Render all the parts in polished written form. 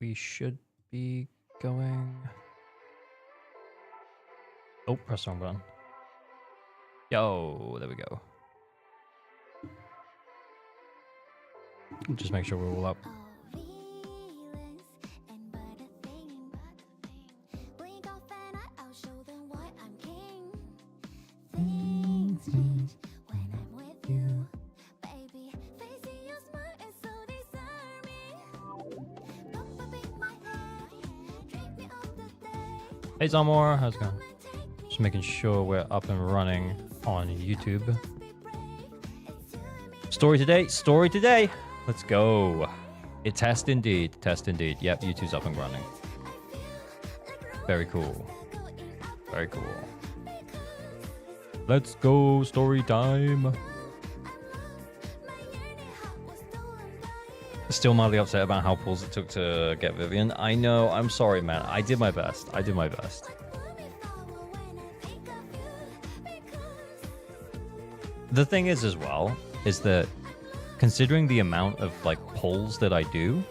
we should be going. Oh, press the wrong button. Yo, there we go. Just make sure we're all up. Hey Zamor, how's it going? Just making sure we're up and running on YouTube. Story today. Let's go. It test indeed. Yep, YouTube's up and running. Very cool. Very cool. Let's go, story time. Still mildly upset about how pulls it took to get Vivian. I know, I'm sorry, man. I did my best. The thing is as well, is that considering the amount of like pulls that I do,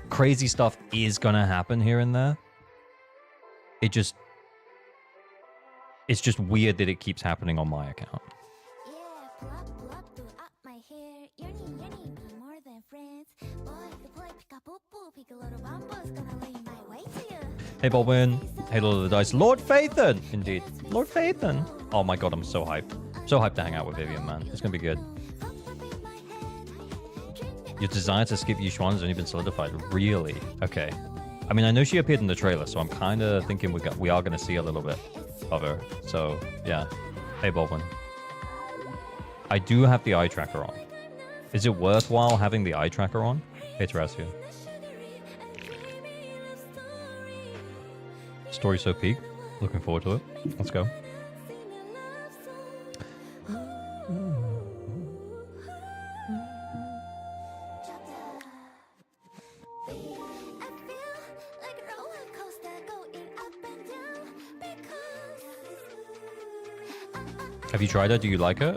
crazy stuff is gonna happen here and there. It's just weird that it keeps happening on my account. Hey Baldwin, hey Lord of the Dice, Lord Phaethon, indeed, Lord Phaethon. Oh my god, I'm so hyped. So hyped to hang out with Vivian, man. It's gonna be good. Your desire to skip Yushuan has only been solidified. Really? Okay. I mean, I know she appeared in the trailer, so I'm kind of thinking we are gonna see a little bit of her. So yeah. Hey Baldwin. I do have the eye tracker on. Is it worthwhile having the eye tracker on? Hey Terracia. Story so peak. Looking forward to it. Let's go. Have you tried her? Do you like her?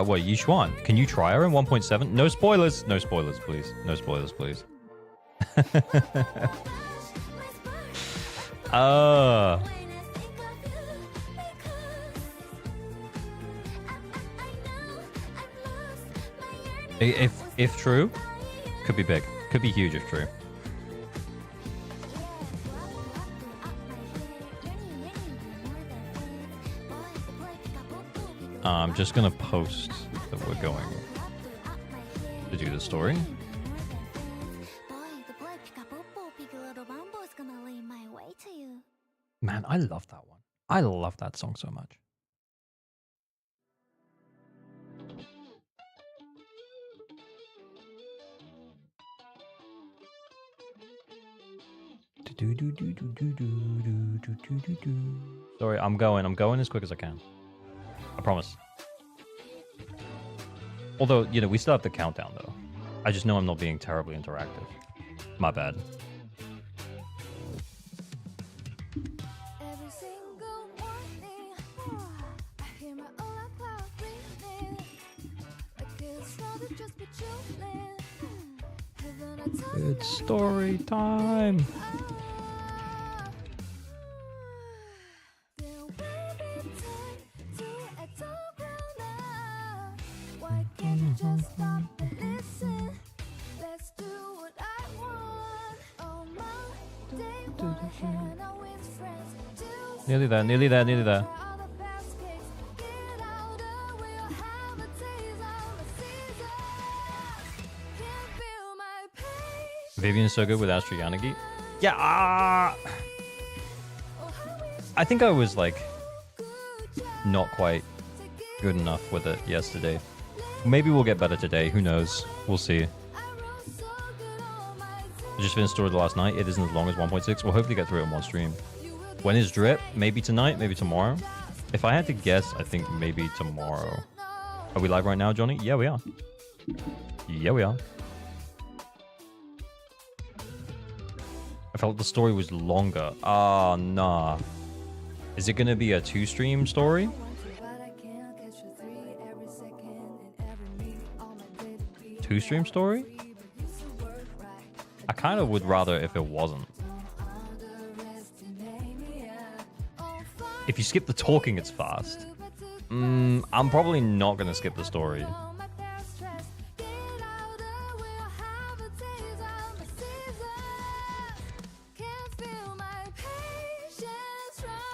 What, Yishuan? Can you try her in 1.7? No spoilers. No spoilers, please. No spoilers, please. If true, could be big. Could be huge if true. I'm just gonna post that we're going to do the story. Man, I love that one. I love that song so much. Sorry, I'm going as quick as I can. I promise. Although, you know, we still have the countdown though. I just know I'm not being terribly interactive. My bad. It's story time. Nearly there, nearly there, nearly there. Vivian's so good with Astro Yanagi. Yeah, I think I was like not quite good enough with it yesterday. Maybe we'll get better today. Who knows? We'll see. I just finished story last night. It isn't as long as 1.6. We'll hopefully get through it in one stream. When is drip? Maybe tonight, maybe tomorrow. If I had to guess, I think maybe tomorrow. Are we live right now, Johnny? Yeah, we are. Yeah, we are. I felt the story was longer. Ah, nah. Is it going to be a 2-stream story? 2-stream story? I kind of would rather if it wasn't. If you skip the talking, it's fast. I'm probably not going to skip the story.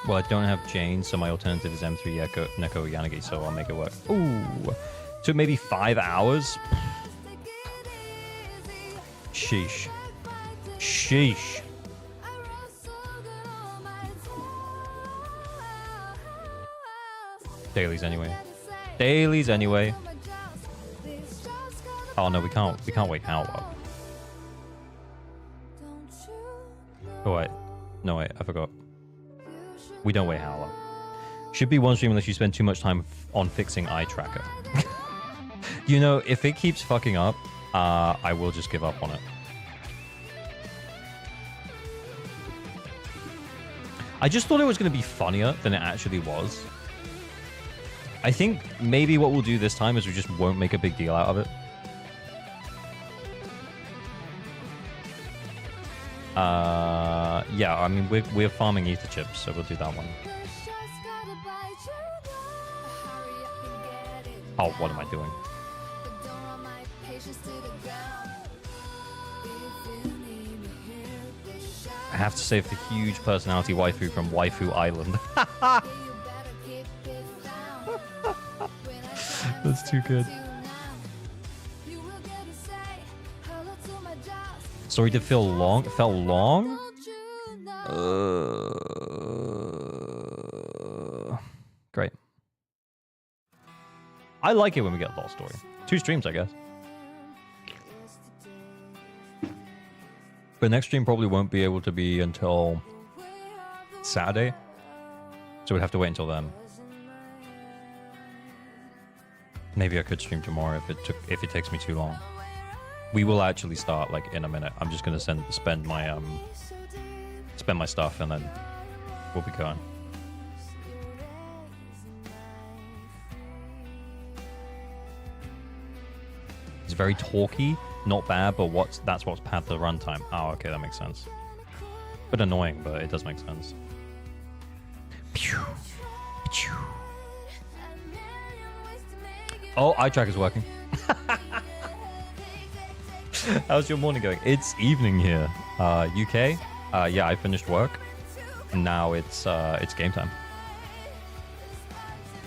Well, I don't have Jane, so my alternative is M3 Neko Yanagi, so I'll make it work. Ooh. So maybe 5 hours? Sheesh. Sheesh. Dailies anyway. Dailies anyway. Oh no, we can't wake Hal up. Oh wait. No wait, I forgot. We don't wait Hal up. Should be one stream unless you spend too much time on fixing eye tracker. You know, if it keeps fucking up, I will just give up on it. I just thought it was going to be funnier than it actually was. I think maybe what we'll do this time is we just won't make a big deal out of it. Yeah, I mean, we're farming ether chips, so we'll do that one. Oh, what am I doing? I have to save the huge personality waifu from Waifu Island. That's too good. Story did feel long. It felt long? Great. I like it when we get a long story. 2 streams, I guess. But next stream probably won't be able to be until Saturday. So we'd have to wait until then. Maybe I could stream tomorrow if it takes me too long. We will actually start like in a minute. I'm just gonna spend my stuff and then we'll be going. It's very talky, not bad, but that's what's padded the runtime. Oh, okay, that makes sense. Bit annoying, but it does make sense. Oh, eye track is working. How's your morning going? It's evening here. UK? Yeah, I finished work. And now it's game time.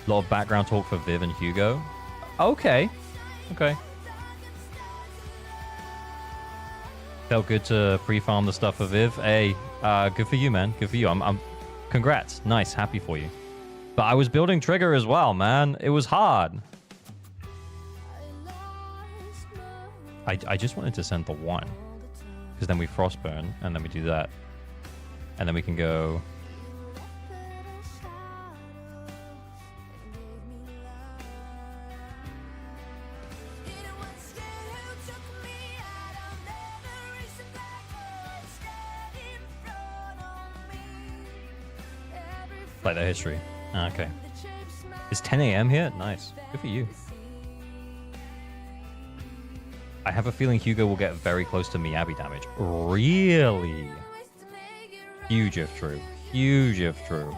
A lot of background talk for Viv and Hugo. Okay. Okay. Felt good to free farm the stuff for Viv. Hey, good for you, man. Good for you. I'm congrats. Nice, happy for you. But I was building Trigger as well, man. It was hard. I just wanted to send the 1. Because then we frostburn, and then we do that. And then we can go... Like their history. Ah, okay. It's 10 a.m. here? Nice. Good for you. I have a feeling Hugo will get very close to Miyabi damage. Really? Huge if true. Huge if true.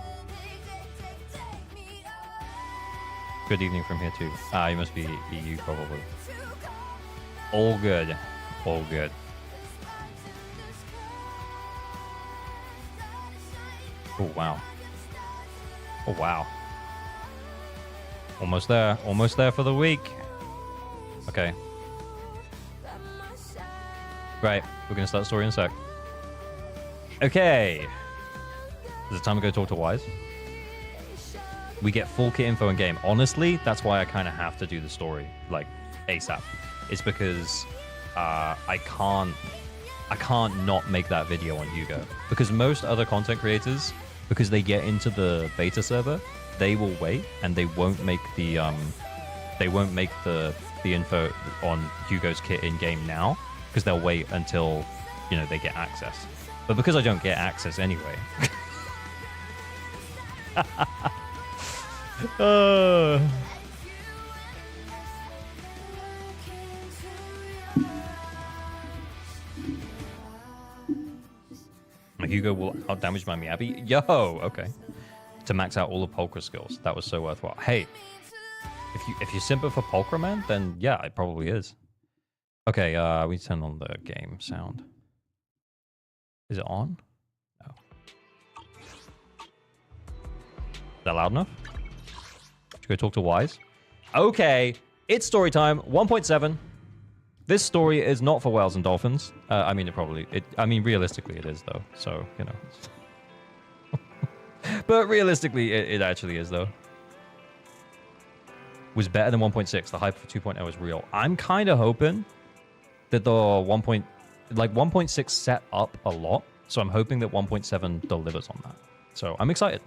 Good evening from here too. Ah, you must be EU probably. All good. All good. Oh, wow. Oh, wow. Almost there. Almost there for the week. Okay. Right. We're going to start the story in a sec. Okay. Is it time to go talk to Wise? We get full kit info in game. Honestly, that's why I kind of have to do the story, like, ASAP. It's because I can't not make that video on Hugo. Because most other content creators, because they get into the beta server, they will wait and they won't make the info on Hugo's kit in game now, because they'll wait until, you know, they get access. But because I don't get access anyway. My Hugo will outdamage my Miyabi. Yo, okay. To max out all the Polka skills. That was so worthwhile. Hey, if you simper for Polka, man, then yeah, it probably is. Okay, we turn on the game sound. Is it on? No. Is that loud enough? Should we go talk to Wise? Okay, it's story time. 1.7. This story is not for whales and dolphins. I mean, realistically, it is though. So you know. But realistically, it actually is though. Was better than 1.6. The hype for 2.0 is real. I'm kind of hoping that the 1.6 set up a lot. So I'm hoping that 1.7 delivers on that. So I'm excited.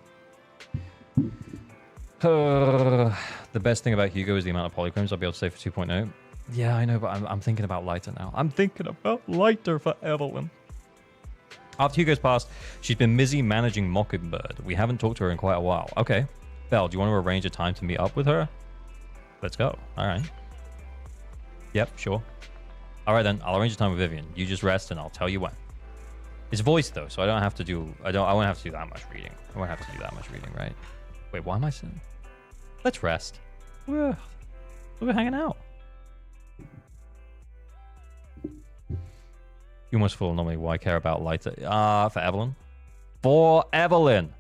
The best thing about Hugo is the amount of polychromes I'll be able to say for 2.0. Yeah, I know, but I'm thinking about lighter now. I'm thinking about lighter for Evelyn. After Hugo's passed, she's been busy managing Mockingbird. We haven't talked to her in quite a while. Okay. Belle, do you want to arrange a time to meet up with her? Let's go. All right. Yep, sure. All right, then. I'll arrange a time with Vivian. You just rest, and I'll tell you when. It's voice, though, so I don't have to do... I won't have to do that much reading. I won't have to do that much reading, right? Wait, why am I sitting? Let's rest. We're hanging out. You almost fool normally. Why care about lighter? For Evelyn. For Evelyn.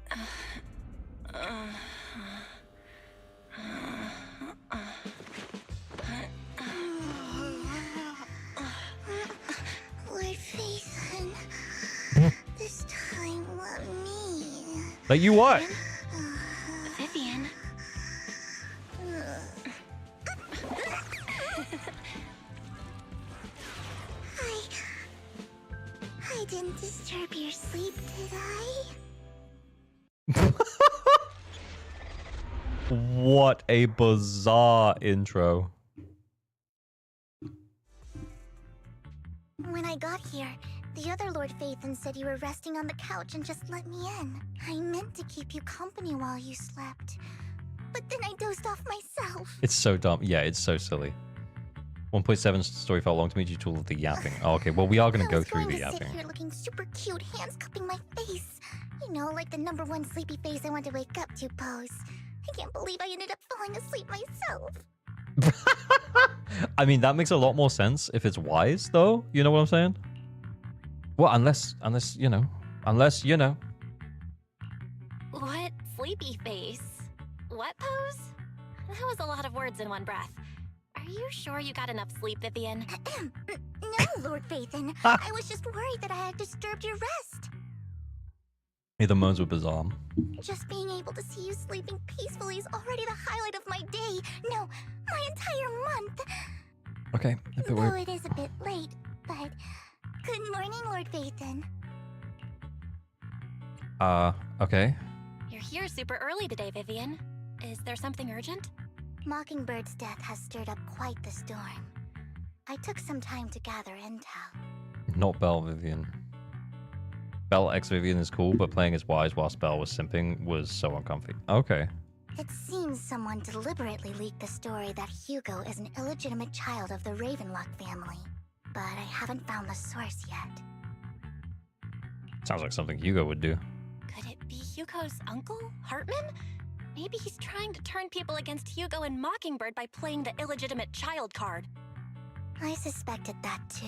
Lord Phaethon, this time let me. Like you what? Vivian. I didn't disturb your sleep, did I? What a bizarre intro. When I got here, the other Lord Phaethon said you were resting on the couch and just let me in. I meant to keep you company while you slept, but then I dozed off myself. It's so dumb. Yeah, it's so silly. 1.7 story felt long to me due to all of the yapping. Oh, okay, well, we are going to go through the yapping. Sit here looking super cute, hands cupping my face. You know, like the #1 sleepy face I want to wake up to pose. I can't believe I ended up falling asleep myself. I mean, that makes a lot more sense if it's Wise, though. You know what I'm saying? Well, unless you know. What? Sleepy face? What pose? That was a lot of words in one breath. Are you sure you got enough sleep, Vivian? No, Lord Phaethon. I was just worried that I had disturbed your rest. Yeah, the moans were bizarre. Just being able to see you sleeping peacefully is already the highlight of my day. No, my entire month. Okay. Though it is a bit late, but... Good morning, Lord Phaethon. Okay. You're here super early today, Vivian. Is there something urgent? Mockingbird's death has stirred up quite the storm. I took some time to gather intel. Not Belle Vivian. Belle X Vivian is cool, but playing as Wise whilst Belle was simping was so uncomfy. Okay. It seems someone deliberately leaked the story that Hugo is an illegitimate child of the Ravenlock family. But I haven't found the source yet. Sounds like something Hugo would do. Could it be Hugo's uncle, Hartman? Maybe he's trying to turn people against Hugo and Mockingbird by playing the illegitimate child card. I suspected that too.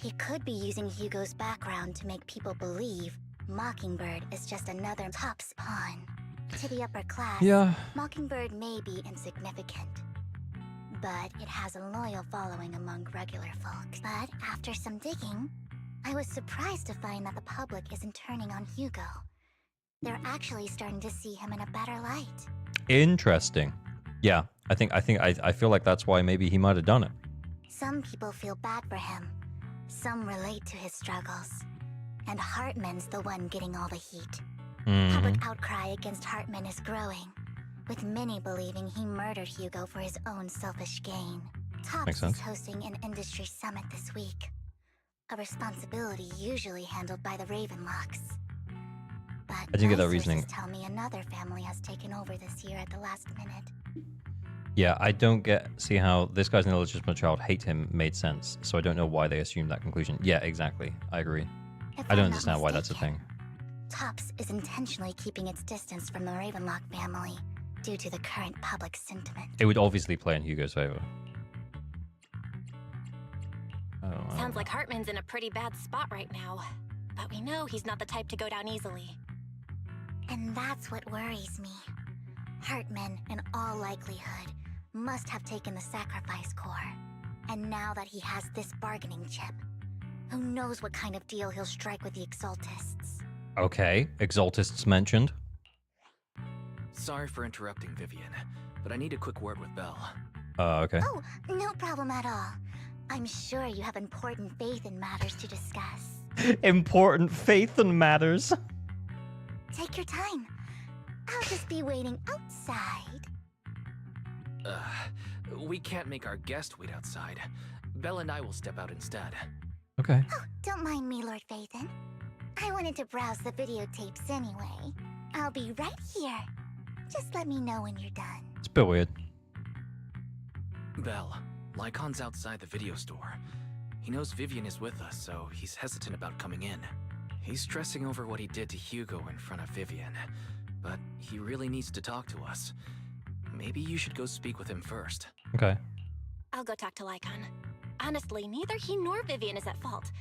He could be using Hugo's background to make people believe Mockingbird is just another top's pawn. To the upper class, Yeah. Mockingbird may be insignificant, but it has a loyal following among regular folk. But after some digging, I was surprised to find that the public isn't turning on Hugo. They're actually starting to see him in a better light. Interesting. Yeah, I feel like that's why maybe he might have done it. Some people feel bad for him. Some relate to his struggles. And Hartman's the one getting all the heat. Public outcry against Hartman is growing, with many believing he murdered Hugo for his own selfish gain. Tops is hosting an industry summit this week. A responsibility usually handled by the Ravenlocks. But I didn't get that my reasoning. sources tell me another family has taken over this year at the last minute. Yeah, I don't see how this guy's an illegitimate child, hate him, made sense. So I don't know why they assumed that conclusion. Yeah, exactly. I agree. If I don't I'm not understand why that's a mistaken, thing. Tops is intentionally keeping its distance from the Ravenlock family due to the current public sentiment. It would obviously play in Hugo's favor. Oh, I Sounds don't like know. Hartman's in a pretty bad spot right now. But we know he's not the type to go down easily. And that's what worries me. Hartman, in all likelihood, must have taken the sacrifice core. And now that he has this bargaining chip, who knows what kind of deal he'll strike with the Exaltists. Okay, Exaltists mentioned. Sorry for interrupting, Vivian, but I need a quick word with Belle. Okay. Oh, no problem at all. I'm sure you have important Phaethon matters to discuss. Important Phaethon matters. Take your time. I'll just be waiting outside. We can't make our guest wait outside. Belle and I will step out instead. Okay. Oh, don't mind me, Lord Phaethon. I wanted to browse the videotapes anyway. I'll be right here. Just let me know when you're done. It's a bit weird. Belle, Lycaon's outside the video store. He knows Vivian is with us, so he's hesitant about coming in. He's stressing over what he did to Hugo in front of Vivian, but he really needs to talk to us. Maybe you should go speak with him first. Okay. I'll go talk to Lycaon. Honestly, neither he nor Vivian is at fault.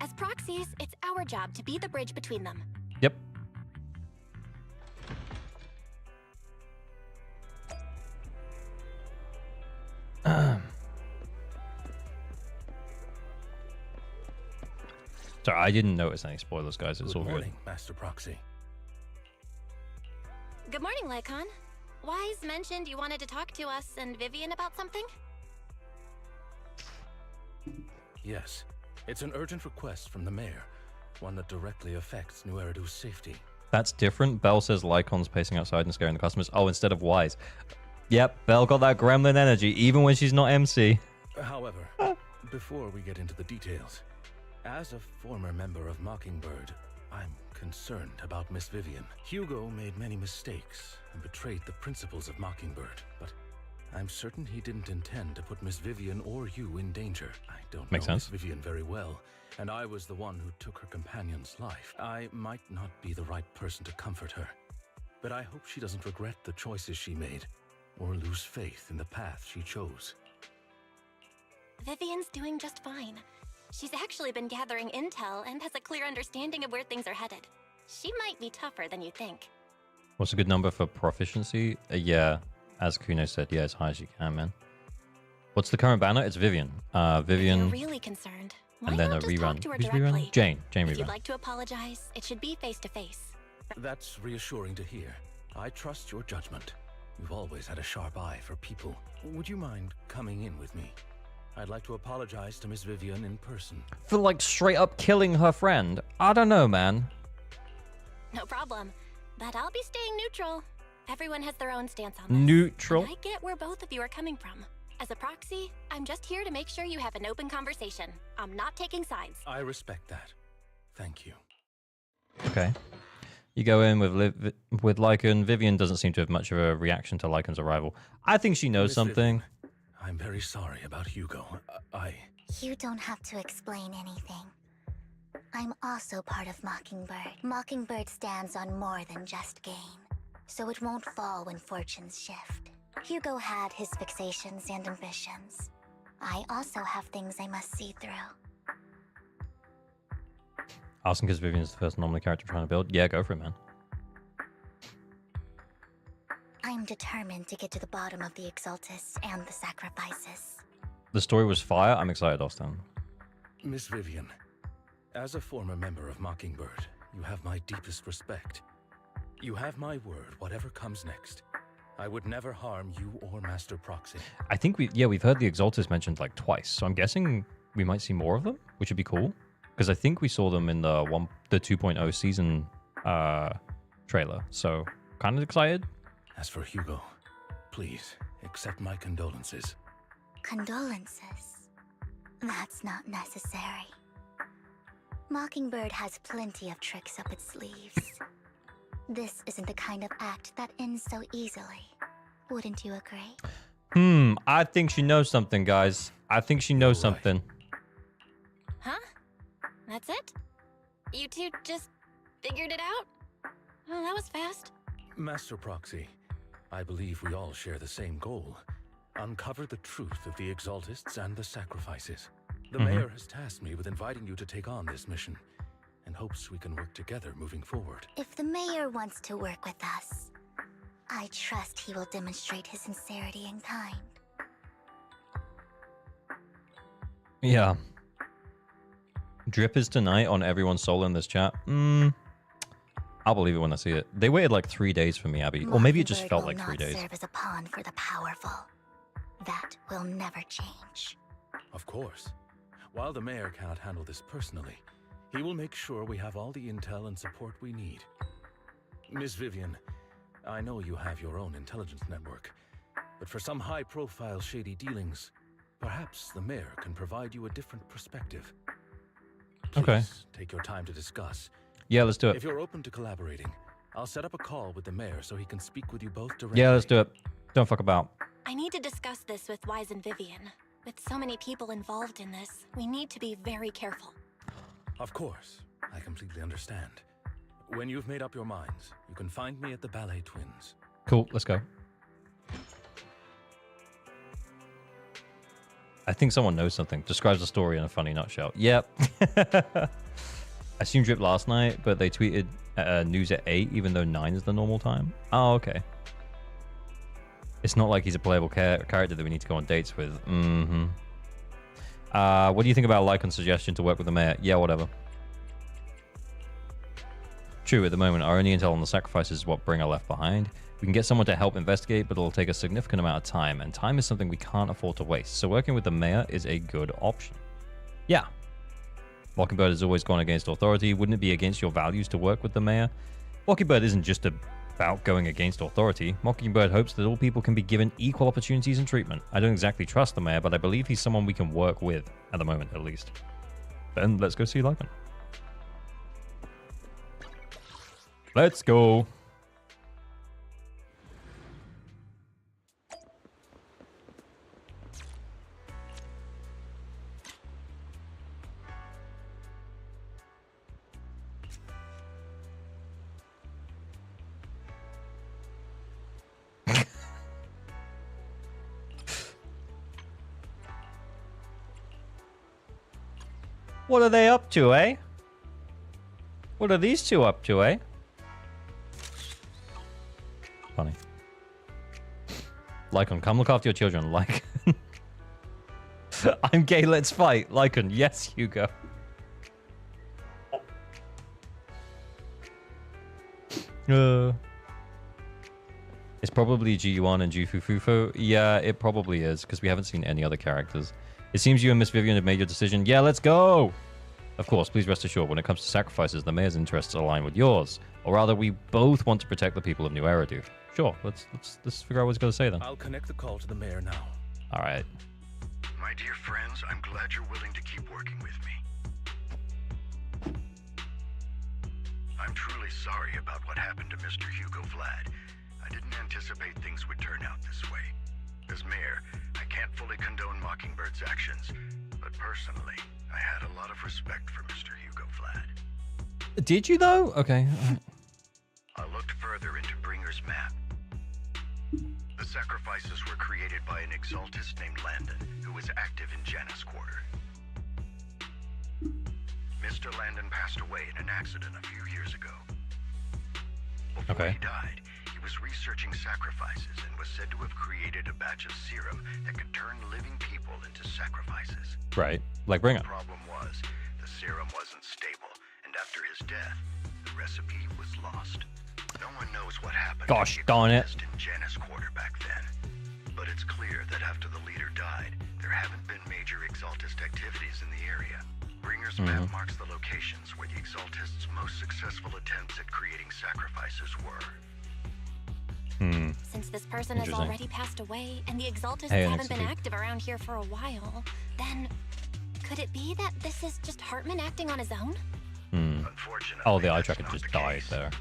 As proxies, it's our job to be the bridge between them. Yep. Sorry, I didn't notice any spoilers, guys. It's all Good good. morning, Master Proxy. Good morning, Lycaon. Wise mentioned you wanted to talk to us and Vivian about something? Yes, it's an urgent request from the mayor, one that directly affects New Eridu's safety. That's different. Belle says Lycaon's pacing outside and scaring the customers. Oh, instead of Wise. Yep, Belle got that gremlin energy, even when she's not MC. However, before we get into the details, as a former member of Mockingbird, I'm concerned about Miss Vivian. Hugo made many mistakes and betrayed the principles of Mockingbird, but I'm certain he didn't intend to put Miss Vivian or you in danger. I don't Makes know sense. Miss Vivian very well, and I was the one who took her companion's life. I might not be the right person to comfort her, but I hope she doesn't regret the choices she made or lose faith in the path she chose. Vivian's doing just fine. She's actually been gathering intel and has a clear understanding of where things are headed. She might be tougher than you think. What's a good number for proficiency? Yeah, as Kuno said, yeah, as high as you can, man. What's the current banner? It's Vivian. If Vivian, you're really concerned, why and then a not just talk rerun. to her Who's directly? rerunning? Jane. Jane If you'd rerun. like to apologize, it should be face to face. That's reassuring to hear. I trust your judgment. You've always had a sharp eye for people. Would you mind coming in with me? I'd like to apologize to Miss Vivian in person. For like straight up killing her friend. I don't know, man. No problem. But I'll be staying neutral. Everyone has their own stance on this. Neutral. And I get where both of you are coming from. As a proxy, I'm just here to make sure you have an open conversation. I'm not taking sides. I respect that. Thank you. Okay. You go in with Lycaon. Vivian doesn't seem to have much of a reaction to Lycaon's arrival. I think she knows Miss something. Vivian, I'm very sorry about Hugo. You don't have to explain anything. I'm also part of Mockingbird. Mockingbird stands on more than just gain, so it won't fall when fortunes shift. Hugo had his fixations and ambitions. I also have things I must see through. Asking because Vivian's the first anomaly character trying to build. Yeah, go for it, man. I'm determined to get to the bottom of the Exaltists and the sacrifices. The story was fire. I'm excited, Austin. Miss Vivian, as a former member of Mockingbird, you have my deepest respect. You have my word, whatever comes next. I would never harm you or Master Proxy. I think we've heard the Exaltists mentioned like twice, so I'm guessing we might see more of them, which would be cool. Because I think we saw them in the 2.0 season trailer, so kind of excited. As for Hugo, please accept my condolences. Condolences? That's not necessary. Mockingbird has plenty of tricks up its sleeves. This isn't the kind of act that ends so easily. Wouldn't you agree? I think she knows something, guys. I think she knows You're right. something. Huh? That's it? You two just figured it out? Oh, that was fast. Master Proxy, I believe we all share the same goal. Uncover the truth of the Exaltists and the sacrifices. The mayor has tasked me with inviting you to take on this mission, and hopes we can work together moving forward. If the mayor wants to work with us, I trust he will demonstrate his sincerity and kind. Yeah. Drip is tonight on everyone's soul in this chat. I'll believe it when I see it. They waited like 3 days for me, Abby. Or maybe it just felt like 3 days. Serve as a pawn for the powerful. That will never change. Of course. While the mayor cannot handle this personally, he will make sure we have all the intel and support we need. Miss Vivian, I know you have your own intelligence network, but for some high-profile shady dealings, perhaps the mayor can provide you a different perspective. Please Okay. take your time to discuss. Yeah, let's do If it. you're open to collaborating, I'll set up a call with the mayor so he can speak with you both directly. Yeah, let's do it. Don't fuck about. I need to discuss this with Wise and Vivian. With so many people involved in this, we need to be very careful. Of course, I completely understand. When you've made up your minds, you can find me at the Ballet Twins. Cool, let's go. I think someone knows something. Describes the story in a funny nutshell. Yep. I streamed Drip last night, but they tweeted news at 8, even though 9 is the normal time. Oh, okay. It's not like he's a playable character that we need to go on dates with. What do you think about Lycaon's suggestion to work with the mayor? Yeah, whatever. True, at the moment, our only intel on the sacrifices is what Bringer left behind. We can get someone to help investigate, but it'll take a significant amount of time, and time is something we can't afford to waste. So working with the mayor is a good option. Yeah. Mockingbird has always gone against authority. Wouldn't it be against your values to work with the mayor? Mockingbird isn't just about going against authority. Mockingbird hopes that all people can be given equal opportunities and treatment. I don't exactly trust the mayor, but I believe he's someone we can work with, at the moment at least. Then let's go see Lycaon. Let's go. What are they up to, eh? What are these two up to, eh? Funny. Lycaon, come look after your children. Lycaon. I'm gay, let's fight. Lycaon, yes, Hugo. It's probably G1 and Jufufufo. Yeah, it probably is, because we haven't seen any other characters. It seems you and Miss Vivian have made your decision. Yeah, let's go! Of course, please rest assured, when it comes to sacrifices, the mayor's interests align with yours. Or rather, we both want to protect the people of New Eridu. Sure, let's figure out what he's going to say then. I'll connect the call to the mayor now. All right. My dear friends, I'm glad you're willing to keep working with me. I'm truly sorry about what happened to Mr. Hugo Vlad. I didn't anticipate things would turn out this way. As mayor, I can't fully condone Mockingbird's actions, but personally, I had a lot of respect for Mr. Hugo Vlad. Did you, though? Okay. I looked further into Bringer's map. The sacrifices were created by an exaltist named Landon, who was active in Janus Quarter. Mr. Landon passed away in an accident a few years ago. Before he died, he was researching sacrifices and was said to have created a batch of serum that could turn living people into sacrifices. Right. Like Bringer. The problem was, the serum wasn't stable, and after his death, the recipe was lost. No one knows what happened Gosh to the darn it. exaltist in Janus Quarter back then. But it's clear that after the leader died, there haven't been major exaltist activities in the area. Bringer's map marks the locations where the exaltists' most successful attempts at creating sacrifices were. Since this person has Interesting. already passed away and the exaltists Hey, haven't been NXT. active around here for a while, then could it be that this is just Hartman acting on his own? Unfortunately, Oh, the eye that's tracker not just the died case. there.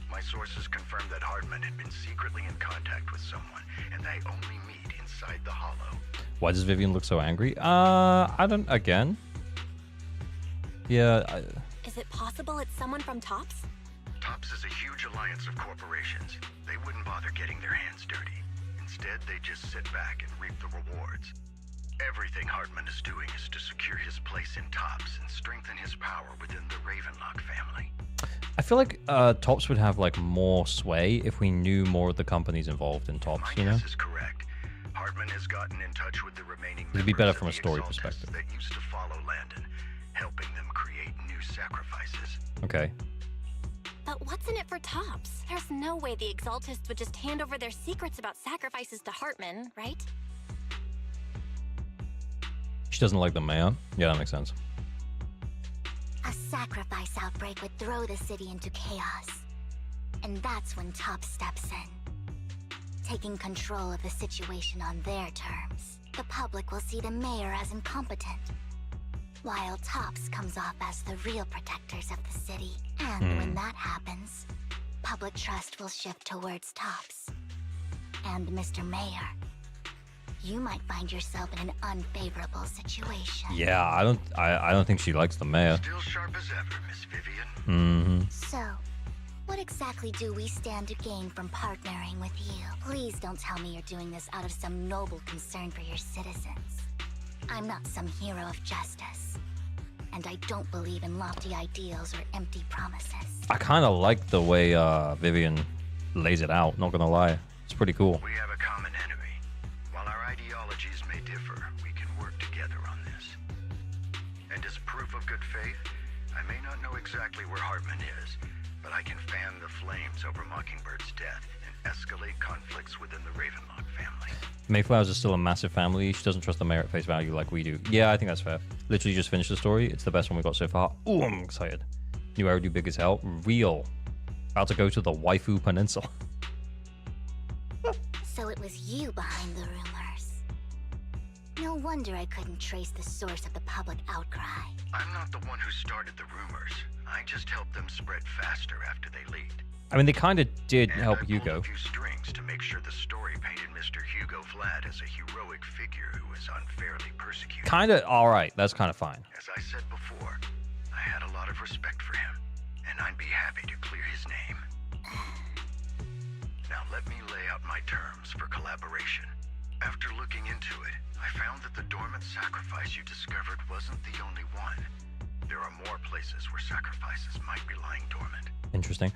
My sources confirmed that Hardman had been secretly in contact with someone, and they only meet inside the Hollow. Why does Vivian look so angry? I don't... Again? Yeah, Is it possible it's someone from Tops? Tops is a huge alliance of corporations. They wouldn't bother getting their hands dirty. Instead, they just sit back and reap the rewards. Everything Hartman is doing is to secure his place in Tops and strengthen his power within the Ravenlock family. I feel like Tops would have like more sway if we knew more of the companies involved in Tops, My you know? guess is correct. Hartman has gotten in touch with the remaining It'd be better members from a of the story Exaltists perspective. that used to follow Landon, helping them create new sacrifices. Okay. But what's in it for Tops? There's no way the Exaltists would just hand over their secrets about sacrifices to Hartman, right? She doesn't like the mayor. Yeah, that makes sense. A sacrifice outbreak would throw the city into chaos. And that's when Top steps in, taking control of the situation on their terms. The public will see the mayor as incompetent, while Tops comes off as the real protectors of the city. And when that happens, public trust will shift towards Tops. And Mr. Mayor, you might find yourself in an unfavorable situation. Yeah, I don't think she likes the mayor. Still sharp as ever, Miss Vivian. Mm-hmm. So, what exactly do we stand to gain from partnering with you? Please don't tell me you're doing this out of some noble concern for your citizens. I'm not some hero of justice, and I don't believe in lofty ideals or empty promises. I kind of like the way Vivian lays it out, not gonna lie. It's pretty cool. We have a common enemy. While our ideologies may differ, we can work together on this. And as proof of good faith, I may not know exactly where Hartman is, but I can fan the flames over Mockingbird's death and escalate conflicts within the Ravenlock family. Mayflowers is still a massive family. She doesn't trust the mayor at face value like we do. Yeah, I think that's fair. Literally just finished the story. It's the best one we got so far. Ooh, I'm excited. New area do big as hell. Real. About to go to the Waifu Peninsula. So it was you behind the rumors. No wonder I couldn't trace the source of the public outcry. I'm not the one who started the rumors. I just helped them spread faster after they leaked. I mean, they kind of did And help I pulled Hugo. a few strings to make sure the story painted Mr. Hugo Vlad as a heroic figure who was unfairly persecuted. Kind of, all right. That's kind of fine. As I said before, I had a lot of respect for him, and I'd be happy to clear his name. Now let me lay out my terms for collaboration. After looking into it, I found that the dormant sacrifice you discovered wasn't the only one. There are more places where sacrifices might be lying dormant. Interesting.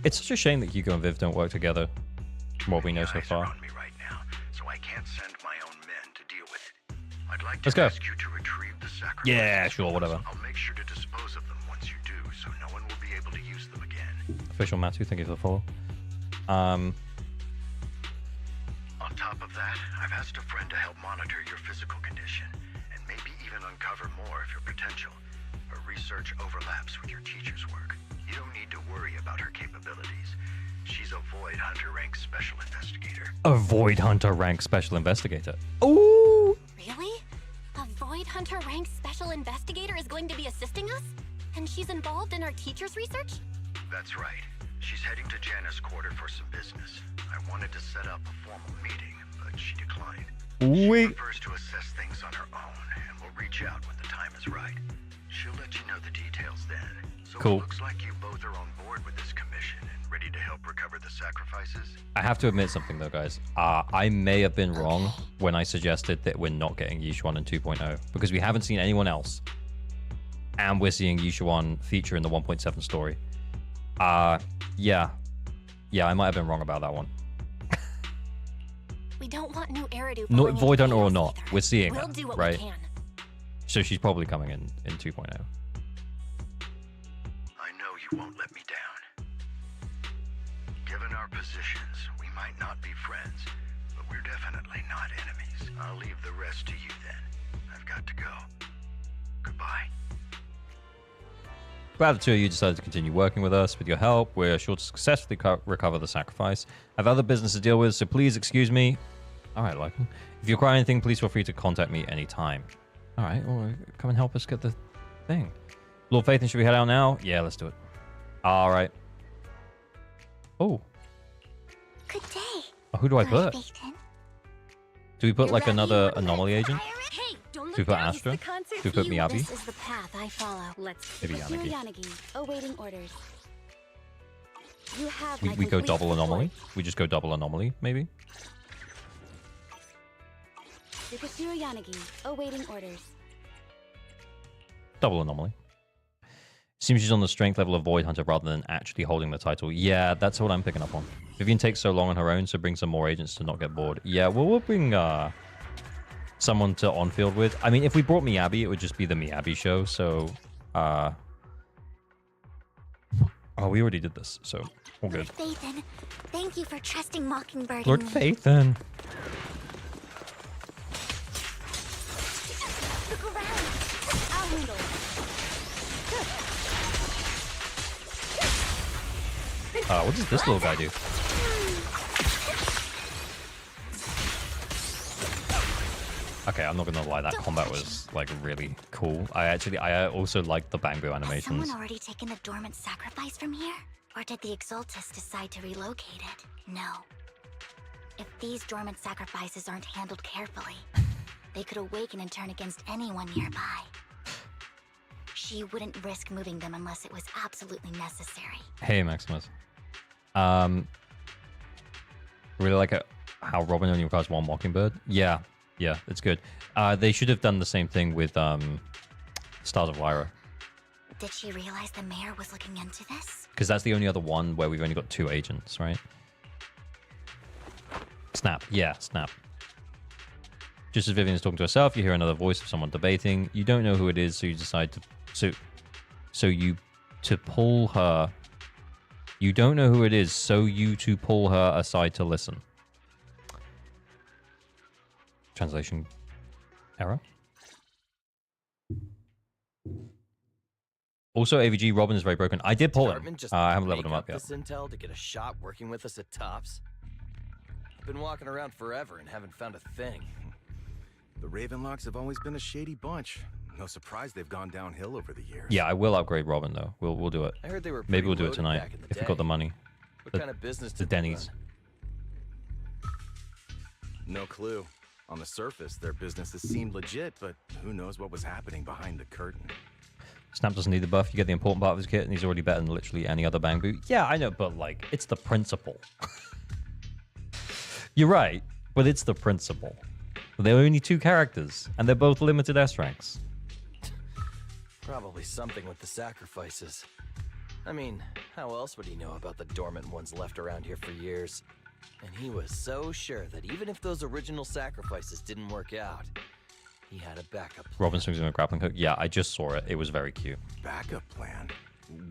It's such a shame that Hugo and Viv don't work together, from what we know so Eyes are far. on me right now, so I can't send my own men to deal with it. I'd like Let's to go. ask you to retrieve the sacrifices. Yeah, sure, whatever. I'll make sure to dispose of them once you do, so no one will be able to use them again. Official Matthew, thank you for the follow. On top of that, I've asked a friend to help monitor your physical condition, and maybe even uncover more of your potential. Her research overlaps with your teacher's work. You don't need to worry about her capabilities. She's a Void Hunter rank special investigator. A Void Hunter rank special investigator. Ooh! Really? A Void Hunter ranked special investigator is going to be assisting us? And she's involved in our teacher's research? That's right. She's heading to Janna's quarter for some business. I wanted to set up a formal meeting, but she declined. She prefers to assess things on her own, and will reach out when the time is right. She'll let you know the details then. So Cool. It looks like you both are on board with this commission and ready to help recover the sacrifices. I have to admit something though, guys. I may have been wrong when I suggested that we're not getting Yishuan in 2.0 because we haven't seen anyone else, and we're seeing Yishuan feature in the 1.7 story. Yeah, I might have been wrong about that one. We don't want new Eridu No, falling Void into Hunter or chaos not, either. we're seeing We'll her, do what right? we can. So she's probably coming in 2.0. I know you won't let me down. Given our positions, we might not be friends, but we're definitely not enemies. I'll leave the rest to you then. I've got to go. Goodbye. Glad the two of you decided to continue working with us. With your help, we're sure to successfully recover the sacrifice. I have other business to deal with, so please excuse me. All right, Lycaon. If you require anything, please feel free to contact me anytime. All right, well, come and help us get the thing. Lord Phaethon, should we head out now? Yeah, let's do it. All right. Oh, Good day. who do I put? Phaethon. Do we put like Ready? another anomaly agent? Hey, don't look 2-foot Astra, 2-foot Miyabi. This is the path I follow. Let's Maybe Yanagi. Yanagi, awaiting orders. You have We go double anomaly. We just go double anomaly, maybe. Sukasuro Yanagi, awaiting orders. Double anomaly. Seems she's on the strength level of Void Hunter rather than actually holding the title. Yeah, that's what I'm picking up on. Vivian takes so long on her own, so bring some more agents to not get bored. Yeah, well, we'll bring someone to on-field with. I mean, if we brought Miyabi, it would just be the Miyabi show, so... Oh, we already did this, so all good. Lord Phaethon, thank you for trusting Mockingbird Lord and me. Phaethon. Look around. I'll handle it. What does this little guy do? Okay, I'm not gonna lie, that combat was like really cool. I also like the Bangbu Has animations. someone already taken the dormant sacrifice from here? Or did the Exaltus decide to relocate it? No. If these dormant sacrifices aren't handled carefully, they could awaken and turn against anyone nearby. She wouldn't risk moving them unless it was absolutely necessary. Hey, Maximus. Really like it, how Robin only requires one Mockingbird. Yeah, it's good. They should have done the same thing with Stars of Lyra. Did she realize the mayor was looking into this? Because that's the only other one where we've only got 2 agents, right? Snap. Yeah, snap. Just as Vivian is talking to herself, you hear another voice of someone debating. You don't know who it is, so you decide to... to pull her... You don't know who it is, so you to pull her aside to listen. Translation error. Also, AVG, Robin is very broken. I did pull him. I haven't leveled him up yet. This intel to get a shot working with us at Tops. I've been walking around forever and haven't found a thing. The Ravenlocks have always been a shady bunch. No surprise they've gone downhill over the years. Yeah, I will upgrade Robin though. We'll do it. I heard they were Maybe we'll pretty do it tonight loaded back in the if we've got the day. money. What The- kind of business The did they Denny's. run? No clue. On the surface, their businesses seemed legit, but who knows what was happening behind the curtain. Snap doesn't need the buff. You get the important part of his kit, and he's already better than literally any other bang boot. Yeah, I know, but like, it's the principle. You're right, but it's the principle. There are only 2 characters, and they're both limited S ranks. Probably something with the sacrifices. I mean, how else would he know about the dormant ones left around here for years? And he was so sure that even if those original sacrifices didn't work out, he had a backup plan. Robin swings in a grappling hook. Yeah, I just saw it. It was very cute. Backup plan?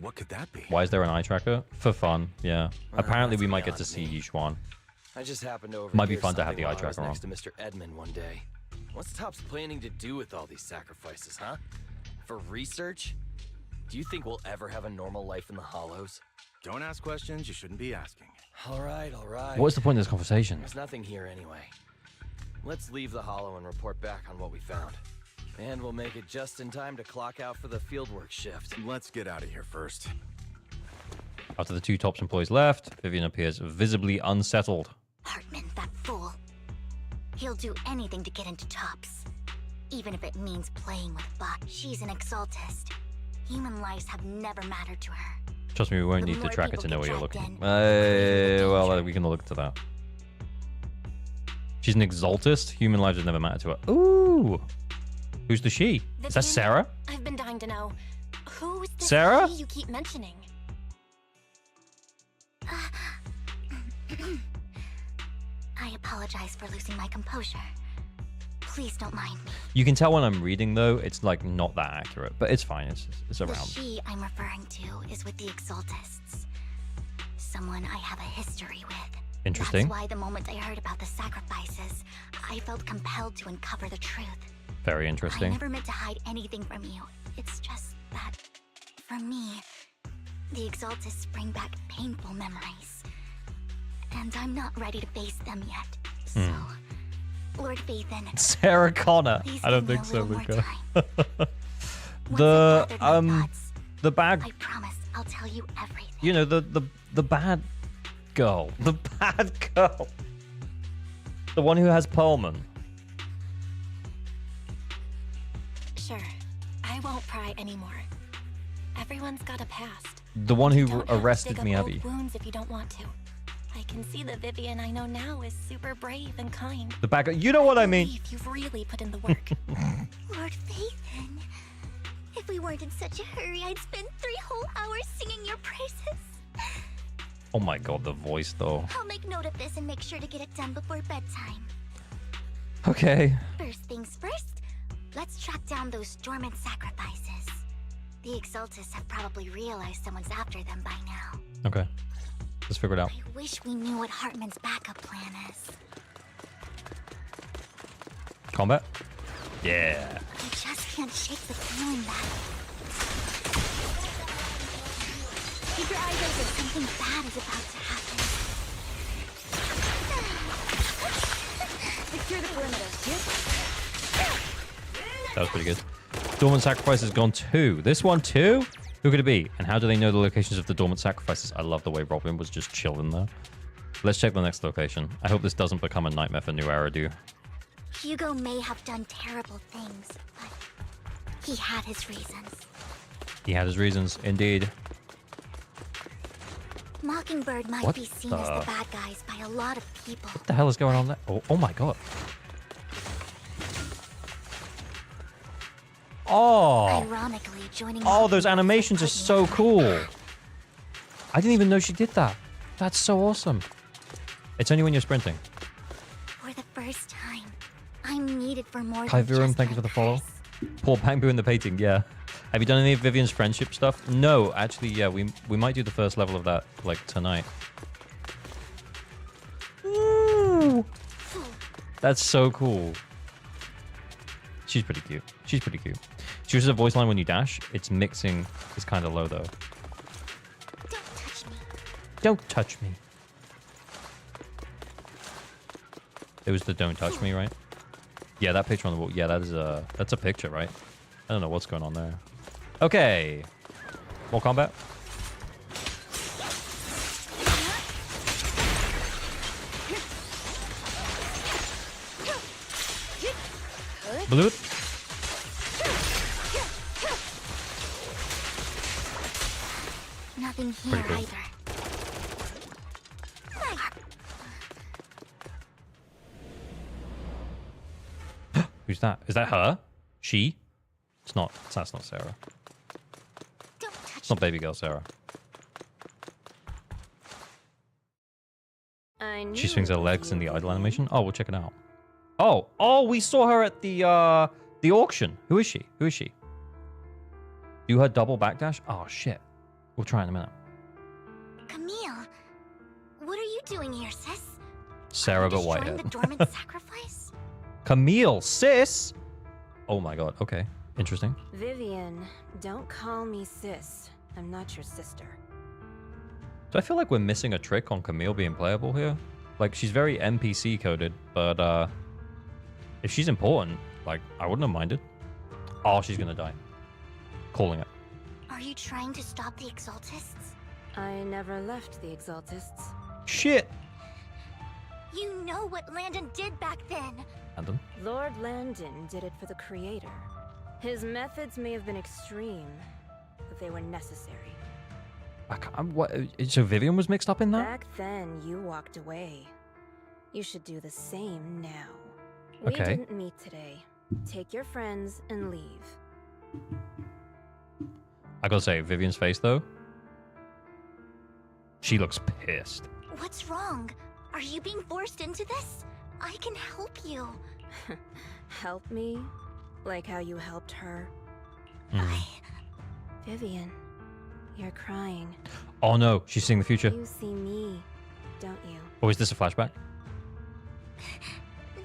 What could that be? Why is there an eye tracker? For fun, yeah. Apparently, that's we might get to beyond see me. Yixuan. I just happened to overhear Might be fun to have something the eye while I was tracker next on. to Mr. Edmund one day. What's Topps planning to do with all these sacrifices, huh? For research? Do you think we'll ever have a normal life in the Hollows? Don't ask questions you shouldn't be asking. All right, all right. What's the point of this conversation? There's nothing here anyway. Let's leave the Hollow and report back on what we found. And we'll make it just in time to clock out for the fieldwork shift. Let's get out of here first. After the 2 Tops employees left, Vivian appears visibly unsettled. Hartman, that fool. He'll do anything to get into Tops. Even if it means playing with Buck. She's an Exaltist. Human lives have never mattered to her. Trust me, we won't The need the more tracker people to know get where you're dragged looking. in, the more Well, danger. we can look to that. She's an Exaltist. Human lives have never mattered to her. Ooh! Who's the she? Is that Vivian, Sarah? I've been dying to know. Who is this Sarah? she you keep mentioning? I apologize for losing my composure. Please don't mind me. You can tell when I'm reading, though, it's like not that accurate, but it's fine. It's The around. she I'm referring to is with the Exaltists. Someone I have a history with. Interesting. That's why the moment I heard about the sacrifices, I felt compelled to uncover the truth. Very I interesting. never meant to hide anything from you. It's just that, for me, the Exaltists bring back painful memories. And I'm not ready to face them yet. So, Lord Phaethon, Sarah Connor. please I don't give me think a so, little more Luca. time. Once The, I've gathered my thoughts, The bad, I promise I'll tell you everything. you know, the bad girl. The bad girl. The one who has Pullman. Sure, I won't pry anymore. Everyone's got a past. The one You who don't have to arrested dig up me, old Abby. wounds if you don't want to. I can see the Vivian I know now is super brave and kind. The back. You know what I mean. Believe you've really put in the work. Lord Phaethon, if we weren't in such a hurry, I'd spend 3 whole hours singing your praises. Oh my god, the voice though. I'll make note of this and make sure to get it done before bedtime. Okay. First things first, let's track down those dormant sacrifices. The Exaltists have probably realized someone's after them by now. Okay. Let's figure it out. I wish we knew what Hartman's backup plan is. Combat? Yeah. I just can't shake the feeling that... Keep your eyes open. Something bad is about to happen. Secure the perimeter. That was pretty good. Dormant Sacrifice has gone 2. This one too? Who could it be? And how do they know the locations of the Dormant Sacrifices? I love the way Robin was just chilling there. Let's check the next location. I hope this doesn't become a nightmare for New Eridu. Hugo may have done terrible things, but he had his reasons. He had his reasons, indeed. Mockingbird might What be seen the- as the bad guys by a lot of people. What the hell is going on there? Oh my god. Oh. Ironically, joining Oh, those Mockingbird animations are is so partly cool. bad. I didn't even know she did that. That's so awesome. It's only when you're sprinting. For the first time, I'm needed for more Hi, than Virum. just Thank you for the my follow. purse. Poor Bangbu in the painting, yeah. Have you done any of Vivian's friendship stuff? No, actually, yeah. We might do the first level of that, like, tonight. Ooh. That's so cool. She's pretty cute. She's pretty cute. She uses a voice line when you dash. Its mixing is kind of low, though. Don't touch me. Don't touch me. It was the don't touch me, right? Yeah, that picture on the wall. Yeah, that's a picture, right? I don't know what's going on there. Okay. More combat. Blue. Nothing here Pretty cool. either. Who's that? Is that her? She? It's not. That's not Sarah. Don't touch It's not baby girl Sarah. I knew She swings her it was legs in you, the idle Vivian. animation. Oh, we'll check it out. Oh, we saw her at the auction. Who is she? Who is she? Do her double backdash? Oh shit. We'll try in a minute. Camille, what are you doing here, sis? Sarah but Destroying Whitehead. the dormant sacrifice? Camille, sis. Oh my god. Okay. Interesting. Vivian, don't call me sis. I'm not your sister. So I feel like we're missing a trick on Camille being playable here. Like, she's very NPC coded, but if she's important, like, I wouldn't have minded. Oh, she's gonna die. Calling it. Are you trying to stop the Exaltists? I never left the Exaltists. Shit. You know what Landon did back then. Landon. Lord Landon did it for the Creator. His methods may have been extreme, but they were necessary. What? So Vivian was mixed up in that? Back then, you walked away. You should do the same now. We Okay. didn't meet today. Take your friends and leave. I gotta say, Vivian's face though. She looks pissed. What's wrong? Are you being forced into this? I can help you. Help me? Like how you helped her? Mhm. Vivian, you're crying. Oh no, she's seeing the future. You see me, don't you? Or is this a flashback?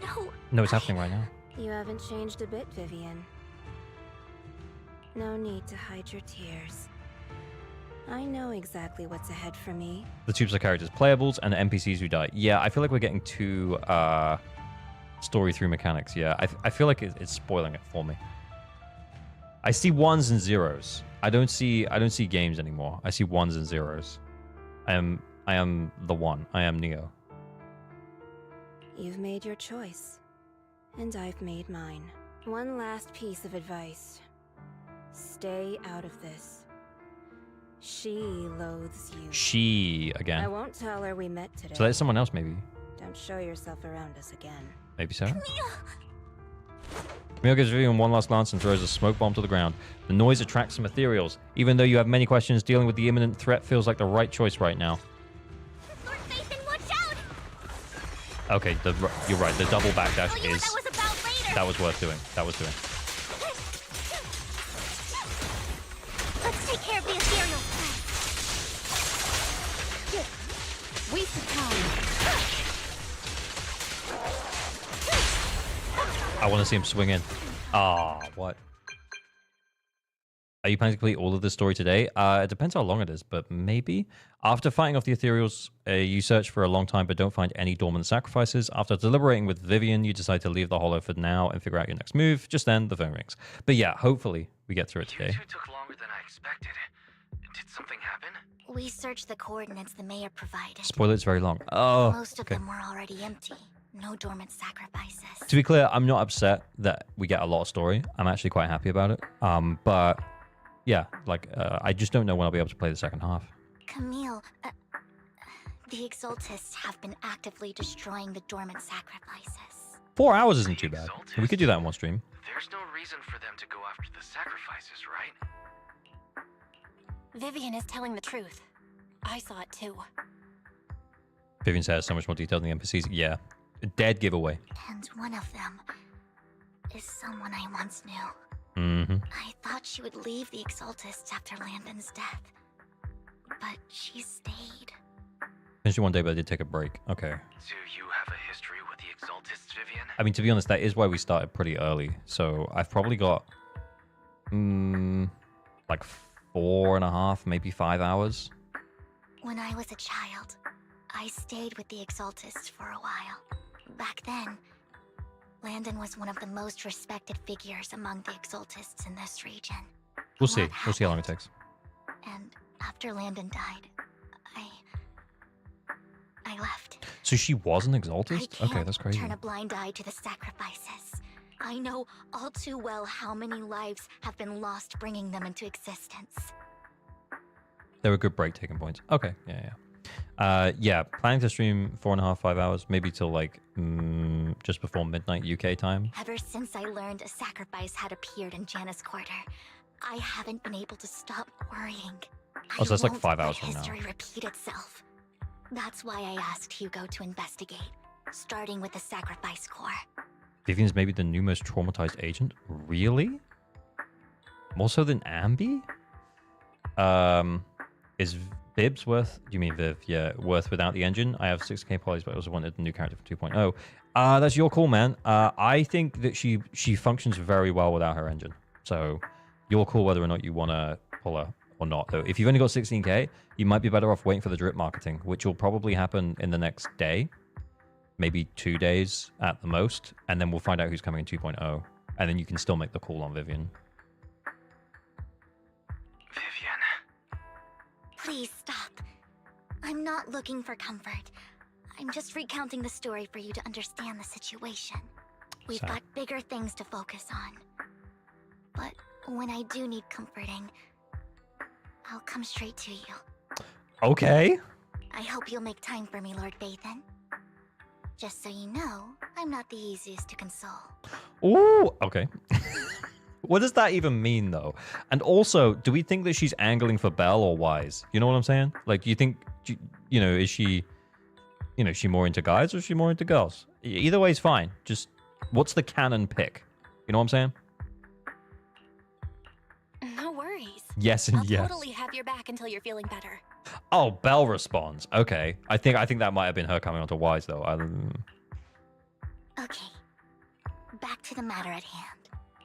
No. No, it's happening right now. You haven't changed a bit, Vivian. No need to hide your tears. I know exactly what's ahead for me. The tubes are characters, playables, and the NPCs who die. Yeah, I feel like we're getting too story through mechanics. Yeah, I feel like it's spoiling it for me. I see ones and zeros. I don't see games anymore. I see ones and zeros. I am the one. I am Neo. You've made your choice, and I've made mine. One last piece of advice. Stay out of this. She loathes you. She, I again. won't tell her we met today. So that's someone else, maybe. Don't show yourself around us again. Maybe so. Camille gives Vivian one last glance and throws a smoke bomb to the ground. The noise attracts some ethereals. Even though you have many questions, dealing with the imminent threat feels like the right choice right now. Lord Phaethon, watch out! Okay, you're right. The double backdash Tell you what is... that was about later. That was worth doing. That was doing. Let's take care of the ethereal first. Waste of time. I want to see him swing in. Ah, what? Are you planning to complete all of this story today? It depends how long it is, but maybe. After fighting off the ethereals, you search for a long time but don't find any dormant sacrifices. After deliberating with Vivian, you decide to leave the hollow for now and figure out your next move. Just then, the phone rings. But yeah, hopefully we get through it today. You two took longer than I expected. Did something happen? We searched the coordinates the mayor provided. Spoiler, it's very long. Oh, Most of okay. them were already empty. No dormant sacrifices. To be clear, I'm not upset that we get a lot of story. I'm actually quite happy about it. But yeah, like I just don't know when I'll be able to play the second half. Camille, the Exaltists have been actively destroying the dormant sacrifices. 4 hours isn't too bad. We could do that in one stream. There's no reason for them to go after the sacrifices, right? Vivian is telling the truth. I saw it too. Vivian says so much more detail than the NPCs. Yeah. A dead giveaway. And one of them is someone I once knew. Mm-hmm. I thought she would leave the Exaltists after Landon's death. But she stayed. Finished it one day, but I did take a break. Okay. Do you have a history with the Exaltists, Vivian? I mean, to be honest, that is why we started pretty early. So I've probably got like 4.5, maybe 5 hours. When I was a child, I stayed with the Exaltists for a while. Back then, Landon was one of the most respected figures among the Exaltists in this region. We'll see. What We'll see how long it happened? takes. And after Landon died, I left. So she was an I exaltist? can't Okay, that's crazy. turn a blind eye to the sacrifices. I know all too well how many lives have been lost bringing them into existence. They were good break-taking points. Okay, yeah. Yeah, planning to stream 4.5, 5 hours, maybe till like just before midnight UK time. Ever since I learned a sacrifice had appeared in Janus Quarter, I haven't been able to stop worrying. Oh, so that's like won't 5 let hours from now. history repeat itself. That's why I asked Hugo to investigate, starting with the Sacrifice Corps. Vivian's maybe the new most traumatized agent? Really? More so than Ambi? Is Vibs worth... Do you mean Viv? Yeah, worth without the engine? I have 6k polys, but I also wanted a new character for 2.0. That's your call, man. I think that she functions very well without her engine. So, your call whether or not you want to pull her or not. Though, if you've only got 16k, you might be better off waiting for the drip marketing, which will probably happen in the next day. Maybe 2 days at the most. And then we'll find out who's coming in 2.0. And then you can still make the call on Vivian. Vivian. Please stop. I'm not looking for comfort. I'm just recounting the story for you to understand the situation. We've Sad. got bigger things to focus on. But when I do need comforting, I'll come straight to you. Okay. I hope you'll make time for me, Lord Phaethon. Just so you know, I'm not the easiest to console. Ooh, okay. What does that even mean, though? And also, do we think that she's angling for Belle or Wise? You know what I'm saying? Like, do you think, you know, is she more into guys or is she more into girls? Either way is fine. Just, what's the canon pick? You know what I'm saying? No worries. Yes and I'll yes. totally have your back until you're feeling better. Oh, Belle responds. Okay. I think that might have been her coming on to Wise, though. Okay. Back to the matter at hand.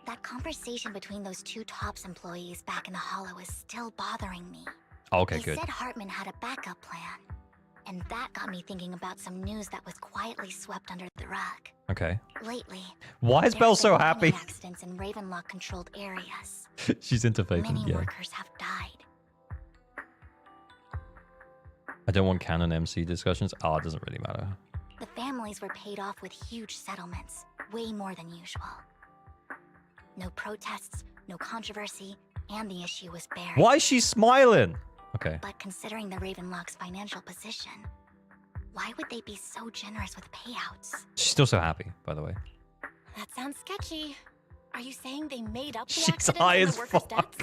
That conversation between those two TOPS employees back in the Hollow is still bothering me. Okay, They good. said Hartman had a backup plan. And that got me thinking about some news that was quietly swept under the rug. Okay. Lately, Why is there Belle have so been happy? mining accidents in Ravenlock-controlled areas. She's into Phaethon, Many yeah. workers have died. I don't want canon MC discussions. Oh, it doesn't really matter. The families were paid off with huge settlements, way more than usual. No protests, no controversy, and the issue was buried. Why is she smiling? Okay. But considering the Ravenlock's financial position, why would they be so generous with payouts? She's still so happy, by the way. That sounds sketchy. Are you saying they made up the She's accident high from as the workers' fuck.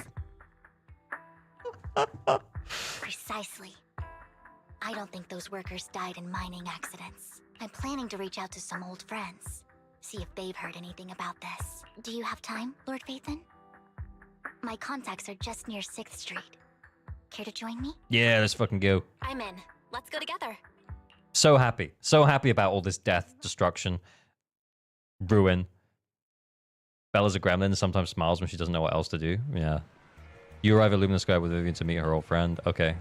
deaths? Precisely. I don't think those workers died in mining accidents. I'm planning to reach out to some old friends, see if they've heard anything about this. Do you have time, Lord Phaethon? My contacts are just near 6th Street. Care to join me? Yeah, let's fucking go. I'm in. Let's go together. So happy. So happy about all this death, destruction, ruin. Bella's a gremlin and sometimes smiles when she doesn't know what else to do. Yeah. You arrive at Luminous Sky with Vivian to meet her old friend. Okay.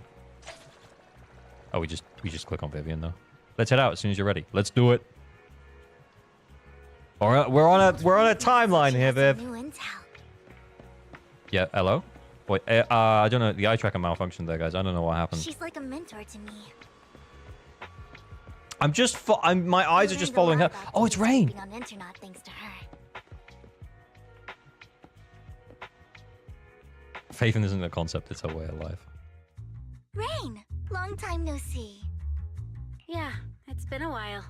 Oh, we just click on Vivian though. Let's head out as soon as you're ready. Let's do it. All right, we're on a timeline here, Viv. New intel. Yeah, hello? Wait, I don't know. The eye tracker malfunctioned there, guys. I don't know what happened. She's like a mentor to me. My eyes are just following her. Oh, it's Rain. On internet thanks to her. Phaethon isn't a concept, it's her way of life. Rain, long time no see. Yeah, it's been a while.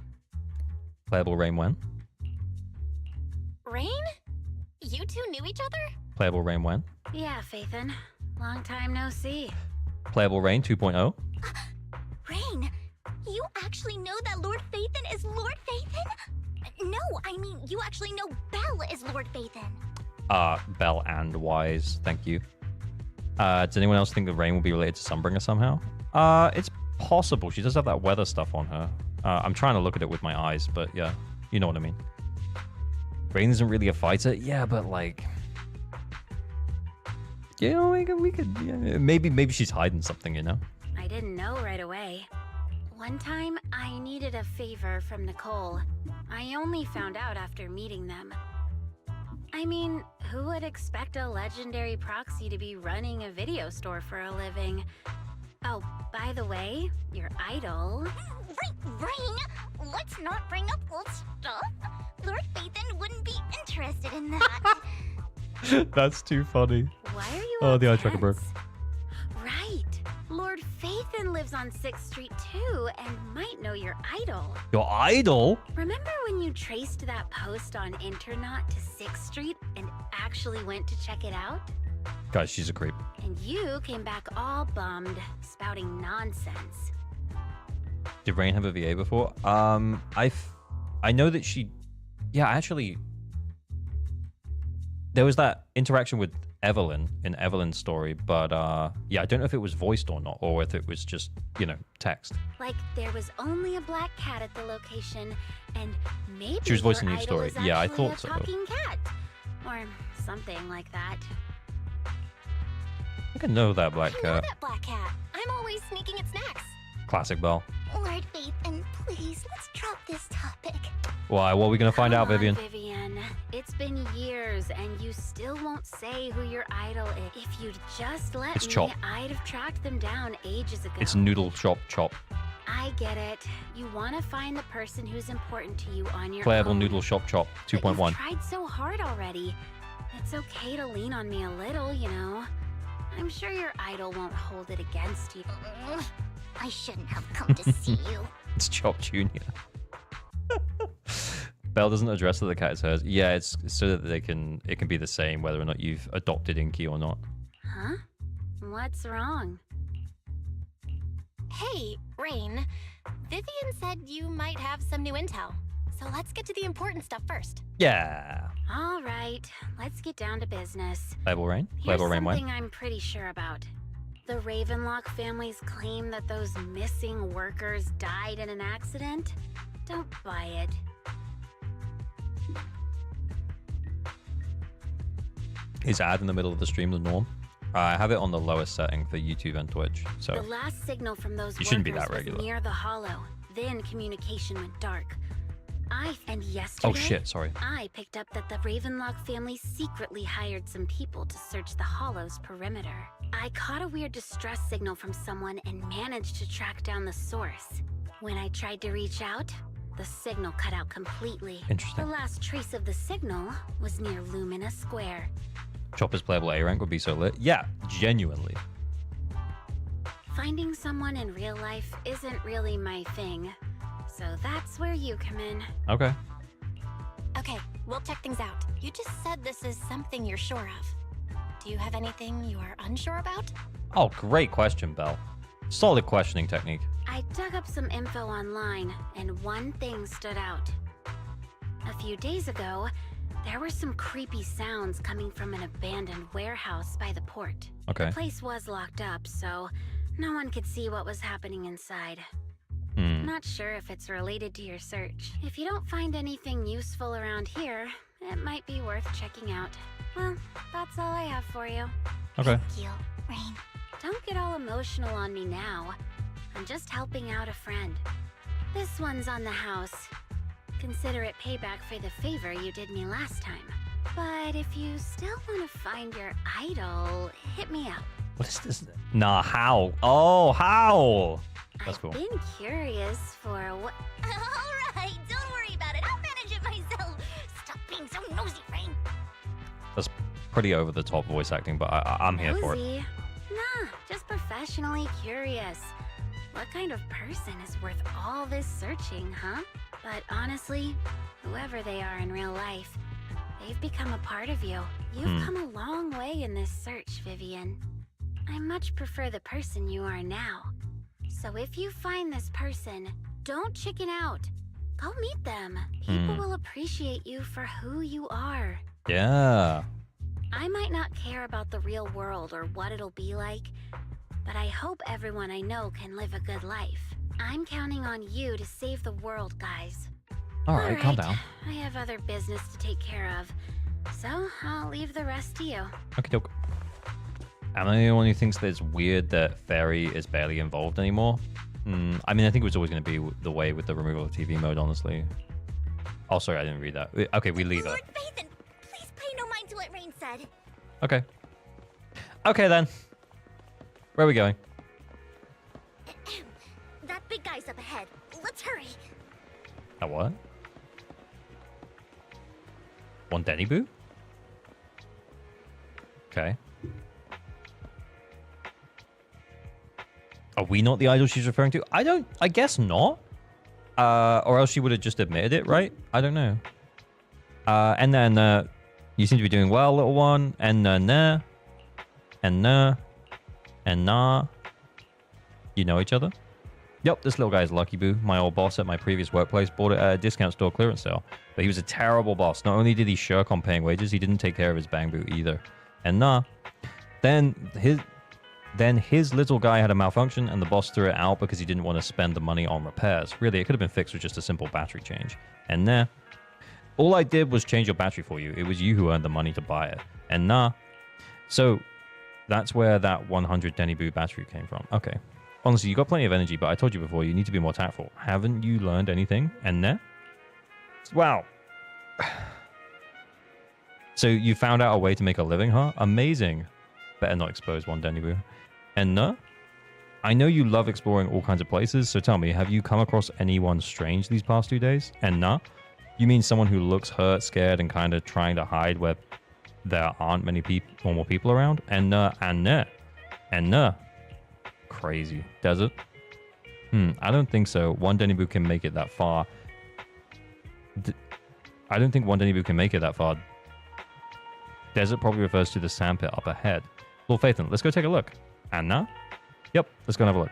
Playable Rain when? Rain? You two knew each other? Playable Rain when? Yeah, Phaethon. Long time no see. Playable Rain 2.0? Rain, you actually know that Lord Phaethon is Lord Phaethon? No, I mean, you actually know Belle is Lord Phaethon. Belle and Wise, thank you. Does anyone else think that Rain will be related to Sunbringer somehow? It's possible. She does have that weather stuff on her. I'm trying to look at it with my eyes, but yeah, you know what I mean. Rain isn't really a fighter. Yeah, but like... You know, we could yeah, maybe she's hiding something, you know? I didn't know right away. One time, I needed a favor from Nicole. I only found out after meeting them. I mean, who would expect a legendary proxy to be running a video store for a living? Oh, by the way, your idol... Rain, let's not bring up old stuff. Lord Phaethon wouldn't be interested in that. That's too funny. Why are you Oh, the eye all tracker broke. tense? Right. Lord Phaethon lives on 6th Street too, and might know your idol. Your idol? Remember when you traced that post on Internet to 6th Street and actually went to check it out? Guys, she's a creep. And you came back all bummed, spouting nonsense. Did Rain have a VA before? I know that she... Yeah, actually... There was that interaction with Evelyn in Evelyn's story, but yeah, I don't know if it was voiced or not, or if it was just, you know, text. Like there was only a black cat at the location, and maybe She was voicing your the idol story. is Yeah, I actually thought a so. talking cat, or something like that. I think I know that black I know cat. that black cat. I'm always sneaking its snacks. Classic Belle. Lord Phaethon, please, let's drop this topic. Why? What are we going to find out, Come on, Vivian? Vivian, it's been years, and you still won't say who your idol is. If you'd just let It's me, Chop. I'd have tracked them down ages ago. It's Noodle Chop Chop. I get it. You want to find the person who's important to you on your Playable own. Noodle Chop Chop But 2.1. you've tried so hard already. It's okay to lean on me a little, you know. I'm sure your idol won't hold it against you. I shouldn't have come to see you. It's Chop Jr. Belle doesn't address that the cat is hers. Yeah, it's so that it can be the same whether or not you've adopted Inky or not. Huh? What's wrong? Hey, Rain. Vivian said you might have some new intel. So let's get to the important stuff first. Yeah. All right, let's get down to business. Playable Rain? Here's Playable Rain something when? I'm pretty sure about. The Ravenlock family's claim that those missing workers died in an accident? Don't buy it. Is ad in the middle of the stream the norm? I have it on the lowest setting for YouTube and Twitch, The so last signal from those You shouldn't be workers that regular. was near the hollow. Then communication went dark. And yesterday, oh shit, sorry. I picked up that the Ravenlock family secretly hired some people to search the hollow's perimeter. I caught a weird distress signal from someone and managed to track down the source. When I tried to reach out, the signal cut out completely. Interesting. The last trace of the signal was near Lumina Square. Chopper's playable A rank would be so lit. Yeah, genuinely. Finding someone in real life isn't really my thing, so that's where you come in. Okay. Okay, we'll check things out. You just said this is something you're sure of. Do you have anything you are unsure about? Oh, great question, Belle. Solid questioning technique. I dug up some info online, and one thing stood out. A few days ago, there were some creepy sounds coming from an abandoned warehouse by the port. Okay. The place was locked up, so no one could see what was happening inside. Not sure if it's related to your search. If you don't find anything useful around here, it might be worth checking out. Well, that's all I have for you. Okay. Thank you, Rain. Don't get all emotional on me now. I'm just helping out a friend. This one's on the house. Consider it payback for the favor you did me last time. But if you still want to find your idol, hit me up. What is this? Nah, how? Oh, how? That's cool. I've been curious for what... Alright, don't worry about it. I'll manage it myself. Stop being so nosy, Rain. That's pretty over the top voice acting, but I'm here for it. Nosy? Nah, just professionally curious. What kind of person is worth all this searching, huh? But honestly, whoever they are in real life, they've become a part of you. You've come a long way in this search, Vivian. I much prefer the person you are now. So if you find this person, don't chicken out. Go meet them. People will appreciate you for who you are. Yeah. I might not care about the real world or what it'll be like, but I hope everyone I know can live a good life. I'm counting on you to save the world, guys. All right, calm down. I have other business to take care of, so I'll leave the rest to you. Okay, doke. Am I the one who thinks that it's weird that Fairy is barely involved anymore? I mean, I think it was always going to be the way with the removal of TV mode, honestly. Oh, sorry, I didn't read that. Okay, we leave her. Lord Phaethon, please pay no mind to what Rain said. Okay. Okay, then. Where are we going? That big guy's up ahead. Let's hurry. A what? One Denny Boo? Okay. Are we not the idol she's referring to? I guess not. Or else she would have just admitted it, right? I don't know. And then, you seem to be doing well, little one. And nah. And nah. And nah. You know each other? Yep, this little guy is Lucky Boo. My old boss at my previous workplace bought it at a discount store clearance sale. But he was a terrible boss. Not only did he shirk on paying wages, he didn't take care of his Bang Boo either. And nah. Then his little guy had a malfunction and the boss threw it out because he didn't want to spend the money on repairs. Really, it could have been fixed with just a simple battery change. And nah. All I did was change your battery for you. It was you who earned the money to buy it. And nah. So that's where that 100 Denny Boo battery came from. Okay. Honestly, you got plenty of energy, but I told you before, you need to be more tactful. Haven't you learned anything? And nah. Wow. So you found out a way to make a living, huh? Amazing. Better not expose one Denny Boo. And no? I know you love exploring all kinds of places, so tell me, have you come across anyone strange these past 2 days? And no? You mean someone who looks hurt, scared, and kind of trying to hide where there aren't many normal people around? And no. Crazy. Desert? I don't think so. One Denny Boo can make it that far. I don't think one Denny Boo can make it that far. Desert probably refers to the sandpit up ahead. Lord Phaethon, let's go take a look. And now? Yep, let's go and have a look.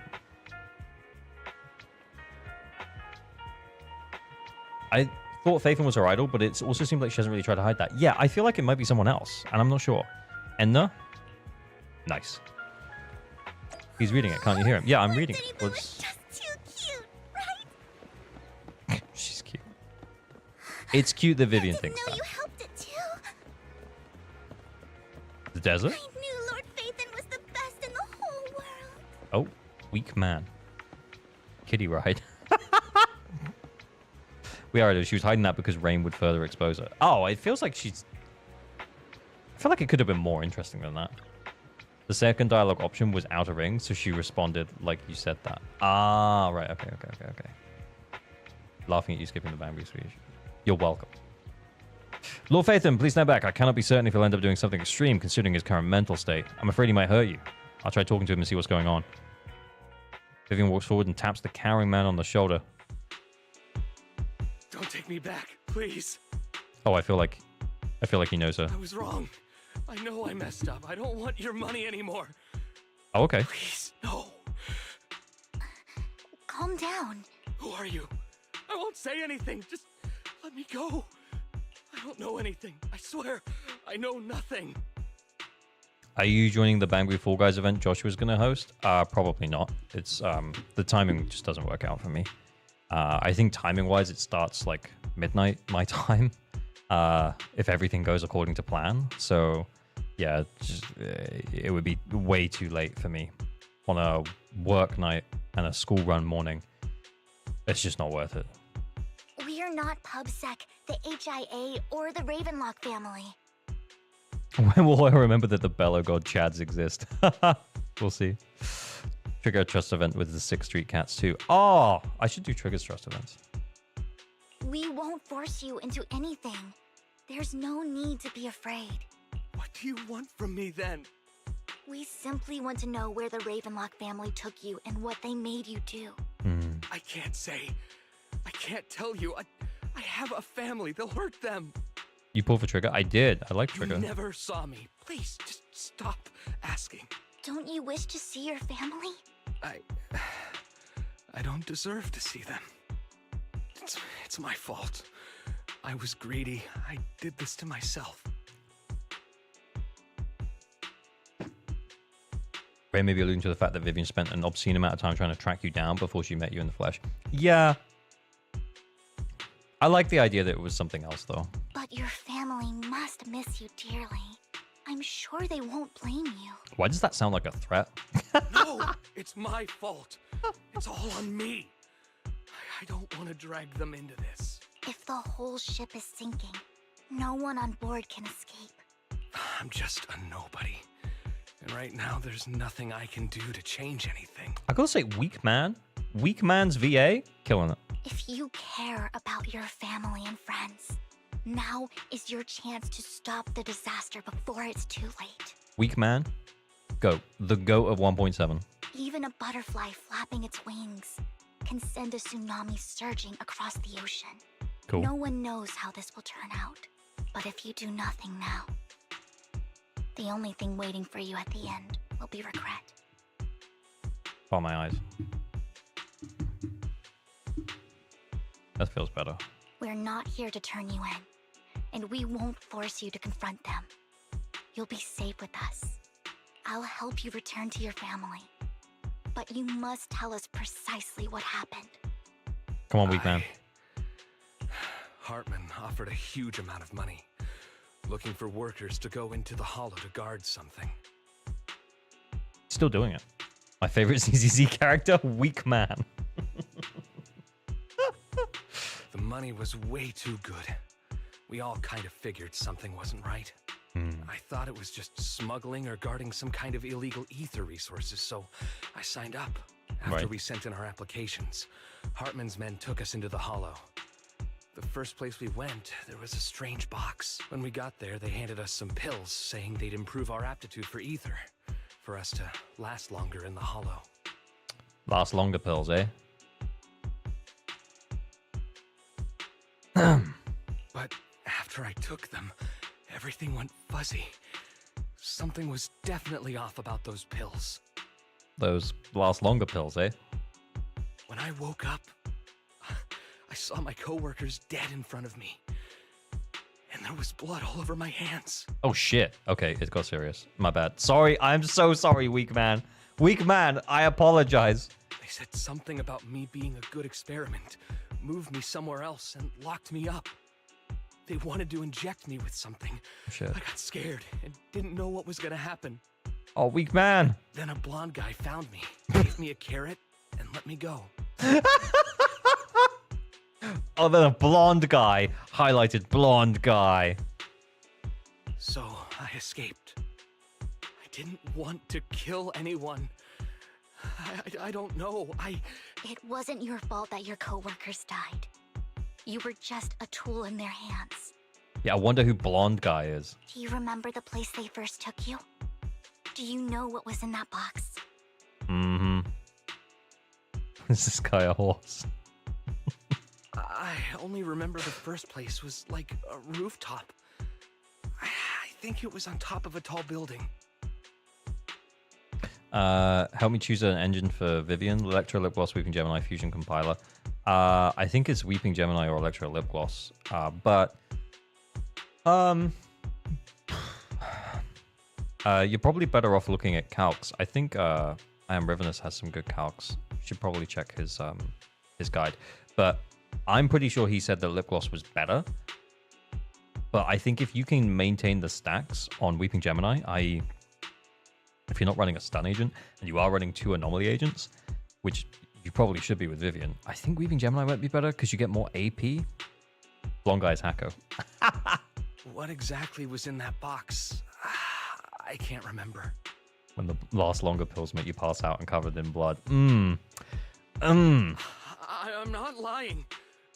I thought Phaethon was her idol, but it also seemed like she hasn't really tried to hide that. Yeah, I feel like it might be someone else, and I'm not sure. Enna? Nice. He's reading it, can't you hear him? Yeah, I'm reading it. It's just too cute, right? She's cute. It's cute that Vivian thinks I didn't know that. you helped it too. The desert? I knew Lord Phaethon was the best in the whole world. Oh, weak man. Kitty ride. We already. She was hiding that because rain would further expose her. Oh, it feels like she's... I feel like it could have been more interesting than that. The second dialogue option was outer ring, so she responded like you said that. Ah, right. Okay. Laughing at you skipping the Bamboo speech. You're welcome. Lord Phaethon, please stand back. I cannot be certain if he'll end up doing something extreme considering his current mental state. I'm afraid he might hurt you. I'll try talking to him and see what's going on. Vivian walks forward and taps the cowering man on the shoulder. Don't take me back, please. Oh, I feel like he knows her. I was wrong. I know I messed up. I don't want your money anymore. Oh, okay. Please, no. Calm down. Who are you? I won't say anything. Just let me go. I don't know anything. I swear, I know nothing. Are you joining the Bamboo Fall Guys event Joshua's going to host? Probably not. It's the timing just doesn't work out for me. I think timing-wise, it starts like midnight my time, if everything goes according to plan. So, yeah, it would be way too late for me on a work night and a school run morning. It's just not worth it. We are not PubSec, the HIA, or the Ravenlock family. When will I remember that the Bellow God Chads exist? We'll see. Trigger a trust event with the 6th Street Cats too. Oh, I should do Trigger's trust events. We won't force you into anything. There's no need to be afraid. What do you want from me then? We simply want to know where the Ravenlock family took you and what they made you do. I can't say. I can't tell you. I have a family. They'll hurt them. You pull for Trigger? I did. I like Trigger. You never saw me. Please, just stop asking. Don't you wish to see your family? I don't deserve to see them. It's my fault. I was greedy. I did this to myself. Ray may be alluding to the fact that Vivian spent an obscene amount of time trying to track you down before she met you in the flesh. Yeah. I like the idea that it was something else, though. But your family must miss you dearly. I'm sure they won't blame you. Why does that sound like a threat? No, it's my fault. It's all on me. I don't want to drag them into this. If the whole ship is sinking, no one on board can escape. I'm just a nobody. And right now, there's nothing I can do to change anything. I gotta say, Weak Man. Weak Man's VA? Killing it. If you care about your family and friends, now is your chance to stop the disaster before it's too late. Weak Man. Goat. The goat of 1.7. Even a butterfly flapping its wings can send a tsunami surging across the ocean. Cool. No one knows how this will turn out. But if you do nothing now, the only thing waiting for you at the end will be regret. Oh, my eyes. That feels better. We're not here to turn you in, and we won't force you to confront them. You'll be safe with us. I'll help you return to your family. But you must tell us precisely what happened. Come on, Weak Man. Hartman offered a huge amount of money, looking for workers to go into the hollow to guard something. Still doing it. My favorite ZZZ character, Weak Man. The money was way too good. We all kind of figured something wasn't right. I thought it was just smuggling or guarding some kind of illegal ether resources, so I signed up. After we sent in our applications, Hartman's men took us into the hollow. The first place we went, there was a strange box. When we got there, they handed us some pills, saying they'd improve our aptitude for ether, for us to last longer in the hollow. Last longer pills, eh? But after I took them, everything went fuzzy. Something was definitely off about those pills. Those last longer pills, eh? When I woke up, I saw my coworkers dead in front of me. And there was blood all over my hands. Oh, shit. Okay, it got serious. My bad. Sorry, I'm so sorry, Weak Man. Weak Man, I apologize. They said something about me being a good experiment, moved me somewhere else, and locked me up. They wanted to inject me with something. Shit. I got scared and didn't know what was gonna happen. Oh, Weak Man. Then a blonde guy found me, gave me a carrot, and let me go. Oh, then a blonde guy. Highlighted blonde guy. So I escaped. I didn't want to kill anyone. I don't know. It wasn't your fault that your coworkers died. You were just a tool in their hands. Yeah, I wonder who blonde guy is. Do you remember the place they first took you? Do you know what was in that box? Mm-hmm. Is this guy a horse? I only remember the first place was like a rooftop. I think it was on top of a tall building. Help me choose an engine for Vivian. Electro, Lip Gloss, Weeping Gemini, Fusion Compiler. I think it's Weeping Gemini or Electro Lip Gloss. You're probably better off looking at calcs. I think I Am Rivenous has some good calcs. You should probably check his guide. But I'm pretty sure he said that Lip Gloss was better. But I think if you can maintain the stacks on Weeping Gemini, i.e. if you're not running a stun agent and you are running 2 anomaly agents, which you probably should be with Vivian, I think Weeping Gemini might be better because you get more AP. Long guy's Hacko. What exactly was in that box? I can't remember. When the last longer pills make you pass out and covered in blood. I'm not lying.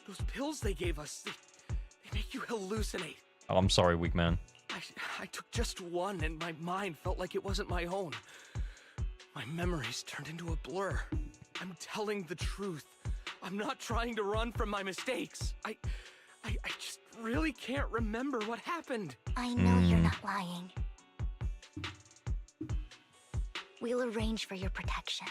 Those pills they gave us, they make you hallucinate. Oh, I'm sorry, weak man. I took just one and my mind felt like it wasn't my own. My memories turned into a blur. I'm telling the truth. I'm not trying to run from my mistakes. I just really can't remember what happened. I know you're not lying. We'll arrange for your protection.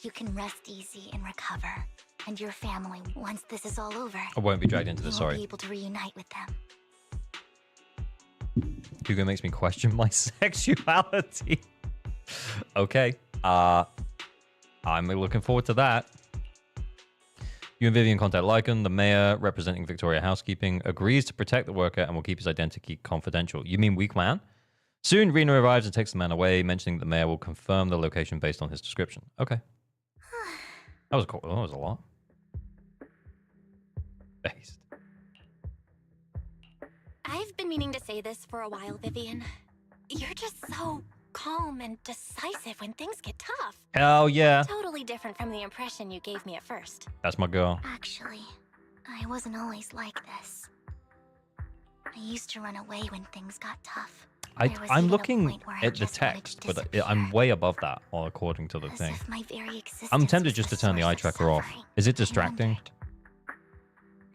You can rest easy and recover. And your family, once this is all over, I won't be dragged into this, sorry. Be able to reunite with them. Hugo makes me question my sexuality. Okay. I'm looking forward to that. You and Vivian contact Lycaon. The mayor, representing Victoria Housekeeping, agrees to protect the worker and will keep his identity confidential. You mean weak man? Soon, Rena arrives and takes the man away, mentioning the mayor will confirm the location based on his description. Okay. That was cool. That was a lot. Based. I've been meaning to say this for a while, Vivian. You're just so calm and decisive when things get tough. Oh, yeah. Totally different from the impression you gave me at first. That's my girl. Actually, I wasn't always like this. I used to run away when things got tough. I'm looking at the text, but I'm way above that, according to the thing. I'm tempted just to turn the eye tracker off. Is it distracting?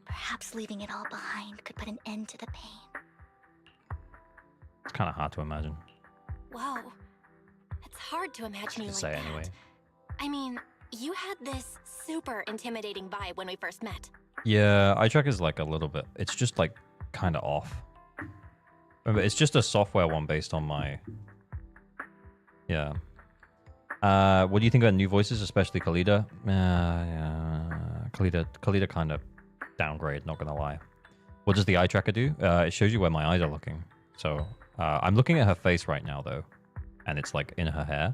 Perhaps leaving it all behind could put an end to the pain. It's kind of hard to imagine. Whoa. It's hard to imagine you like say that. Anyway. I mean, you had this super intimidating vibe when we first met. Yeah, eye tracker's like a little bit. It's just like kind of off. Remember, it's just a software one based on my... Yeah. What do you think about new voices, especially Khalida? Yeah. Khalida kind of downgrade, not gonna lie. What does the eye tracker do? It shows you where my eyes are looking. So, I'm looking at her face right now, though. And it's like in her hair.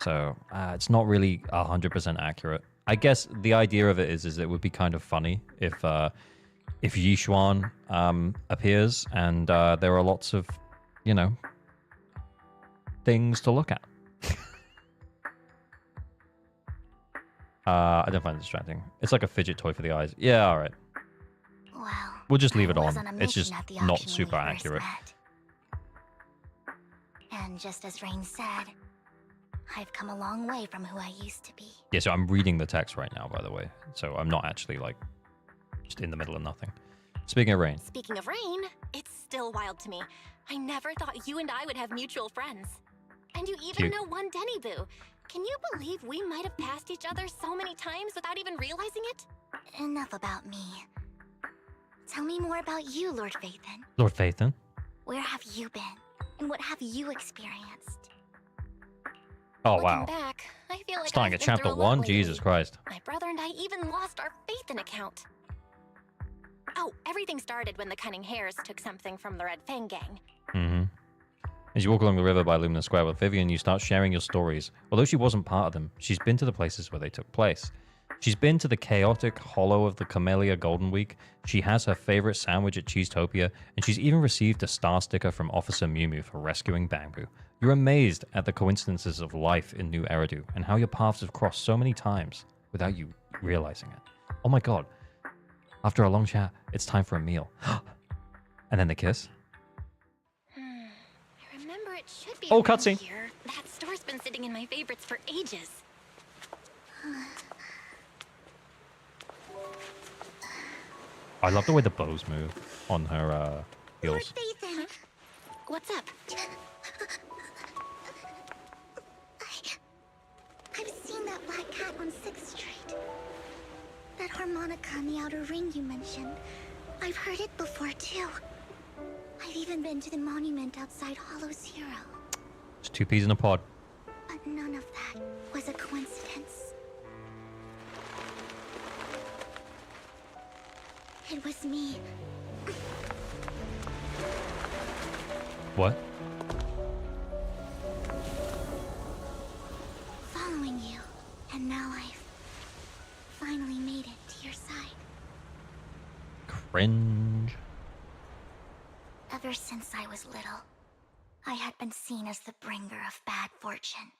So, it's not really 100% accurate. I guess the idea of it is it would be kind of funny if Yishuan appears and there are lots of, you know, things to look at. I don't find it distracting. It's like a fidget toy for the eyes. Yeah, all right. Well, we'll just leave it on. It's just not super accurate. And just as Rain said, I've come a long way from who I used to be. Yeah, so I'm reading the text right now, by the way. So I'm not actually like just in the middle of nothing. Speaking of Rain. Speaking of Rain, it's still wild to me. I never thought you and I would have mutual friends. And you even know one Denny Boo. Can you believe we might have passed each other so many times without even realizing it? Enough about me. Tell me more about you, Lord Phaethon. Lord Phaethon? Where have you been? And what have you experienced? Oh, wow. Back, I feel like starting at chapter 1? Jesus Christ. My brother and I even lost our Phaethon account. Oh, everything started when the Cunning Hares took something from the Red Fang gang. Mm-hmm. As you walk along the river by Luminous Square with Vivian, you start sharing your stories. Although she wasn't part of them, she's been to the places where they took place. She's been to the chaotic hollow of the Camellia Golden Week. She has her favorite sandwich at Cheesetopia, and she's even received a star sticker from Officer Mew Mew for rescuing Bamboo. You're amazed at the coincidences of life in New Eridu and how your paths have crossed so many times without you realizing it. Oh my god. After a long chat, it's time for a meal. And then they kiss. I remember it should be Oh, around cutscene. here. That store's been sitting in my favorites for ages. I love the way the bows move on her heels. Phaethon, What's up? I've seen that black cat on 6th Street. That harmonica in the outer ring you mentioned. I've heard it before, too. I've even been to the monument outside Hollow Zero. It's 2 peas in a pod. But none of that was a coincidence. It was me. What? Following you. And now I've finally made it to your side. Cringe. Ever since I was little, I had been seen as the bringer of bad fortune.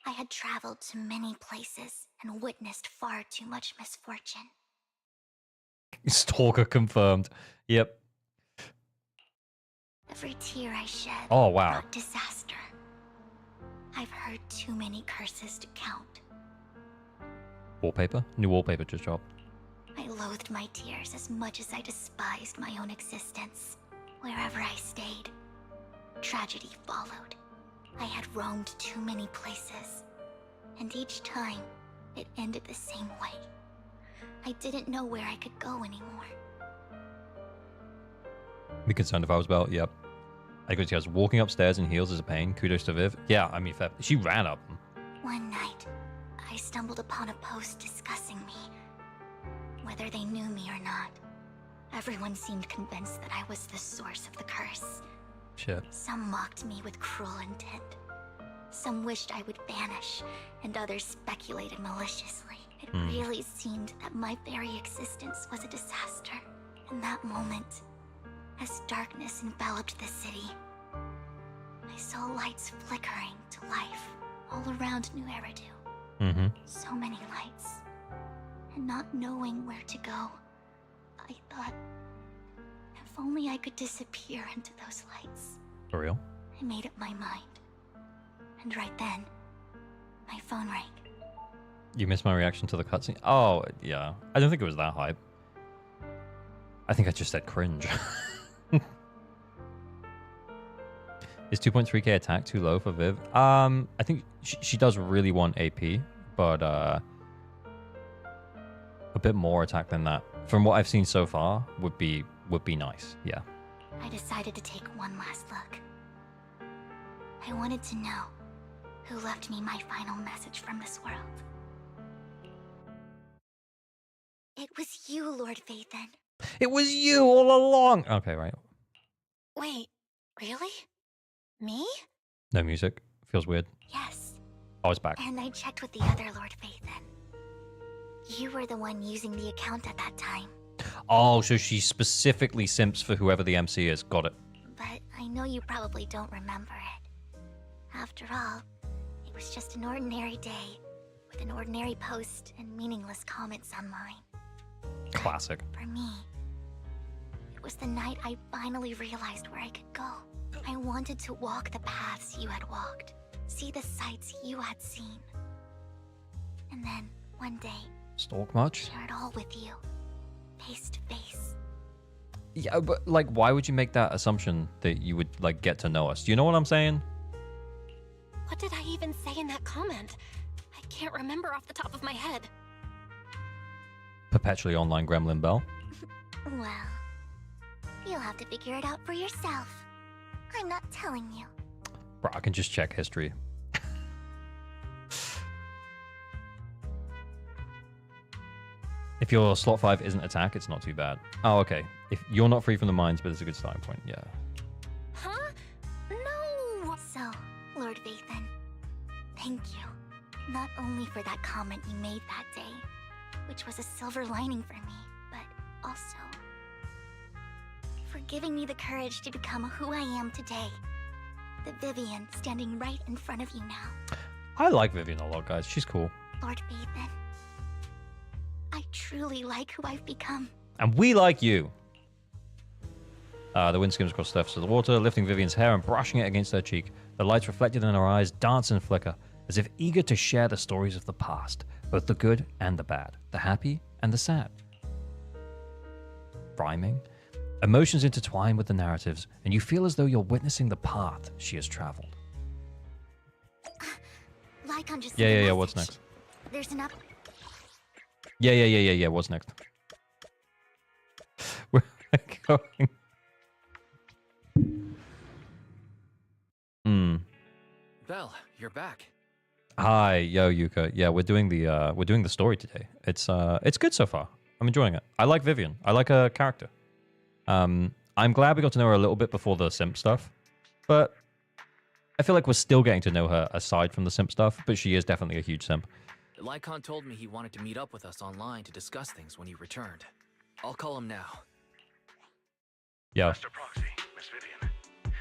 I had traveled to many places and witnessed far too much misfortune. Stalker confirmed. Yep. Every tear I shed Oh, wow. brought disaster. I've heard too many curses to count. Wallpaper? New wallpaper just dropped. I loathed my tears as much as I despised my own existence. Wherever I stayed, tragedy followed. I had roamed too many places, and each time, it ended the same way. I didn't know where I could go anymore. Be concerned if I was about. Yep. I agree. She has walking upstairs in heels is a pain. Kudos to Viv. Yeah, I mean, fair. She ran up them. One night, I stumbled upon a post discussing me. Whether they knew me or not, everyone seemed convinced that I was the source of the curse. Shit. Some mocked me with cruel intent. Some wished I would vanish, and others speculated maliciously. It really seemed that my very existence was a disaster. In that moment, as darkness enveloped the city, I saw lights flickering to life all around New Eridu. Mm-hmm. So many lights. And not knowing where to go, I thought, if only I could disappear into those lights. For real? I made up my mind. And right then, my phone rang. You missed my reaction to the cutscene? Oh, yeah. I don't think it was that hype. I think I just said cringe. Is 2.3k attack too low for Viv? I think she does really want AP, but a bit more attack than that. From what I've seen so far, would be nice. Yeah. I decided to take one last look. I wanted to know who left me my final message from this world. It was you, Lord Phaethon. It was you all along. Okay, right. Wait, really? Me? No music. Feels weird. Yes. Oh, it's back. And I checked with the other Lord Phaethon. You were the one using the account at that time. Oh, so she specifically simps for whoever the MC is. Got it. But I know you probably don't remember it. After all, it was just an ordinary day, with an ordinary post and meaningless comments online. Classic. For me, it was the night I finally realized where I could go. I wanted to walk the paths you had walked, see the sights you had seen. And then, one day, Stalk much? share it all with you, face to face. Yeah, but like, why would you make that assumption that you would like get to know us? Do you know what I'm saying? What did I even say in that comment? I can't remember off the top of my head. Perpetually online Gremlin Bell. Well, you'll have to figure it out for yourself. I'm not telling you. Bro, I can just check history. If your slot 5 isn't attack, it's not too bad. Oh, okay. If you're not free from the mines, but it's a good starting point, yeah. Huh? No! So, Lord Phaethon, thank you. Not only for that comment you made that day, which was a silver lining for me, but also for giving me the courage to become who I am today. The Vivian standing right in front of you now. I like Vivian a lot, guys. She's cool. Lord Phaethon, I truly like who I've become. And we like you. The wind skims across the surface of the water, lifting Vivian's hair and brushing it against her cheek. The lights reflected in her eyes dance and flicker, as if eager to share the stories of the past, both the good and the bad, the happy and the sad. Rhyming. Emotions intertwine with the narratives, and you feel as though you're witnessing the path she has traveled. Lycaon just Yeah, what's next? There's an up. Yeah, what's next? We're going... Belle, you're back. Hi, yo, Yuka. Yeah, we're doing the story today. It's good so far. I'm enjoying it. I like Vivian. I like her character. I'm glad we got to know her a little bit before the simp stuff, but I feel like we're still getting to know her aside from the simp stuff, but she is definitely a huge simp. Lycaon told me he wanted to meet up with us online to discuss things when he returned. I'll call him now. Yeah. Master Proxy, Miss Vivian.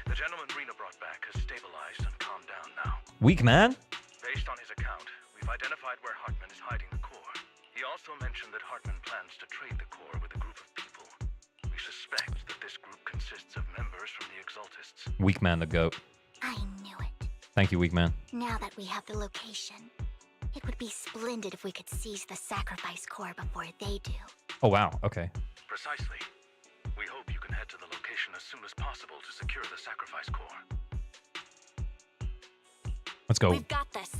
The gentleman Rena brought back has stabilized and calmed down now. Weak man? Based on his account, we've identified where Hartman is hiding the core. He also mentioned that Hartman plans to trade the core with a group of people. We suspect that this group consists of members from the Exaltists. Weak man, the goat. I knew it. Thank you, weak man. Now that we have the location, it would be splendid if we could seize the sacrifice core before they do. Oh, wow. Okay. Precisely. We hope you can head to the location as soon as possible to secure the sacrifice core. Let's go. We've got this.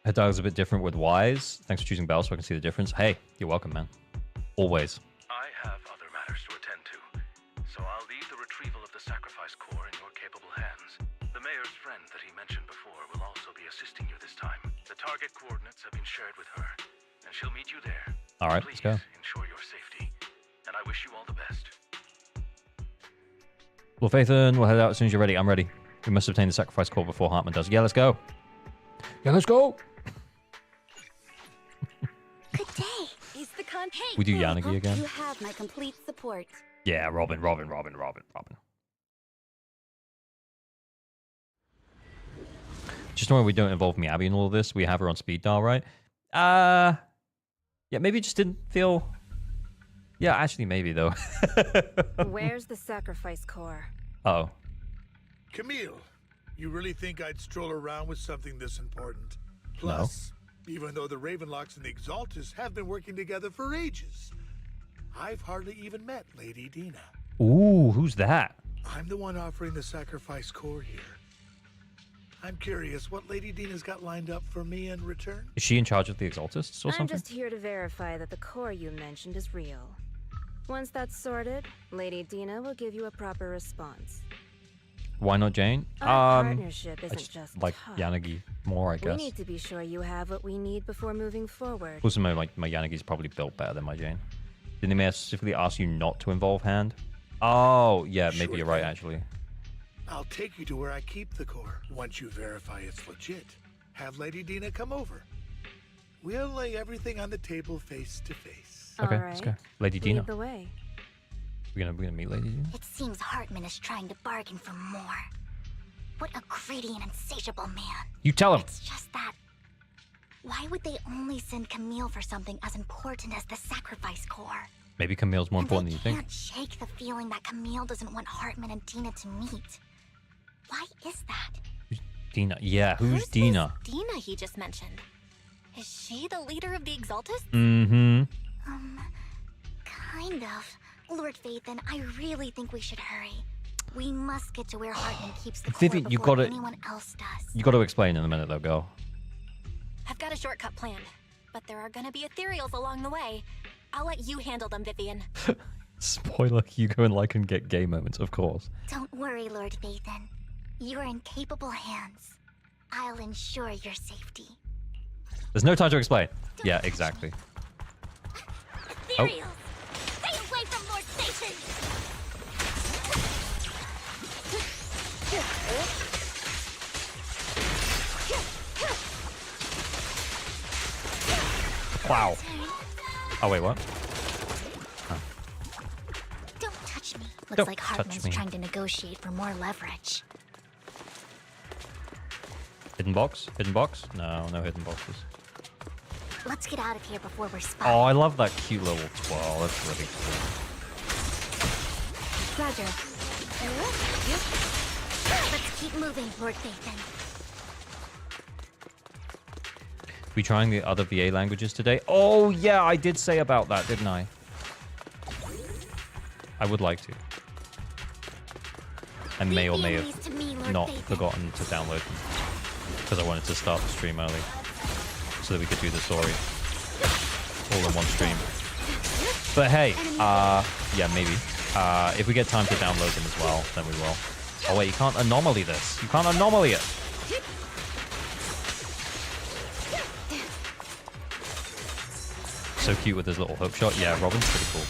Her dial's a bit different with Wise. Thanks for choosing Bell so I can see the difference. Hey, you're welcome, man. Always. I have other matters to attend to, so I'll leave the retrieval of the sacrifice core in your capable hands. The mayor's friend that he mentioned before will also be assisting you this time. The target coordinates have been shared with her, and she'll meet you there. All right, Please let's go. ensure your safety, and I wish you all the best. Well, Phaethon, we'll head out as soon as you're ready. I'm ready. We must obtain the sacrifice core before Hartman does. Yeah, let's go. Yeah, let's go. Good day. Is the con? Hey, We do Yanagi again. You have my complete support. Yeah, Robin. Just knowing we don't involve Miyabi in all of this, we have her on speed dial, right? Yeah, maybe it just didn't feel... Yeah, actually, maybe, though. Where's the sacrifice core? Oh. Camille, you really think I'd stroll around with something this important? Plus, even though the Ravenlocks and the Exaltists have been working together for ages, I've hardly even met Lady Dina. Ooh, who's that? I'm the one offering the sacrifice core here. I'm curious what Lady Dina's got lined up for me in return. Is she in charge of the Exaltists or I'm something? just here to verify that the core you mentioned is real. Once that's sorted, Lady Dina will give you a proper response. Why not Jane? Our partnership I isn't just like talk. Yanagi more, I guess. We need to be sure you have what we need before moving forward. Also, my Yanagi's probably built better than my Jane. Didn't they specifically ask you not to involve hand? Oh, yeah, maybe Sure you're right, thing. actually. I'll take you to where I keep the core. Once you verify it's legit, have Lady Dina come over. We'll lay everything on the table face to face. Okay, All let's right. go. Lady Dina. Lead the way. We're gonna meet Lady Dina? It seems Hartman is trying to bargain for more. What a greedy and insatiable man. You tell him. It's just that... Why would they only send Camille for something as important as the sacrifice core? Maybe Camille's more And important they than you think. can't shake the feeling that Camille doesn't want Hartman and Dina to meet. Why is that? Dina. Yeah, who's Who's Dina? this Dina he just mentioned? Is she the leader of the Exaltists? Mm-hmm. Kind of. Lord Phaethon, I really think we should hurry. We must get to where Hartman keeps the core Vivian, you before gotta- anyone else does. You got to explain in a minute, though, girl. I've got a shortcut planned, but there are gonna be ethereals along the way. I'll let you handle them, Vivian. Spoiler, Hugo and Lycaon get gay moments, of course. Don't worry, Lord Phaethon. You're in capable hands. I'll ensure your safety. There's no time to explain. Yeah, exactly. Ethereals! Stay away from Lord Phaethon! Wow. Oh, wait, what? Don't touch me. Looks Don't like touch Hartman's me. trying to negotiate for more leverage. Hidden box? Hidden box? No, no hidden boxes. Let's get out of here before we're spotted. Oh, I love that cute little twirl. That's really cool. Roger. Let's keep moving, Lord Phaethon. We trying the other VA languages today? Oh, yeah, I did say about that, didn't I? I would like to. I may or may have not forgotten to download them because I wanted to start the stream early so that we could do the story all in one stream. But hey, yeah, maybe. If we get time to download them as well, then we will. Oh wait, you can't anomaly this. You can't anomaly it. So cute with his little hook shot. Yeah, Robin's pretty cool.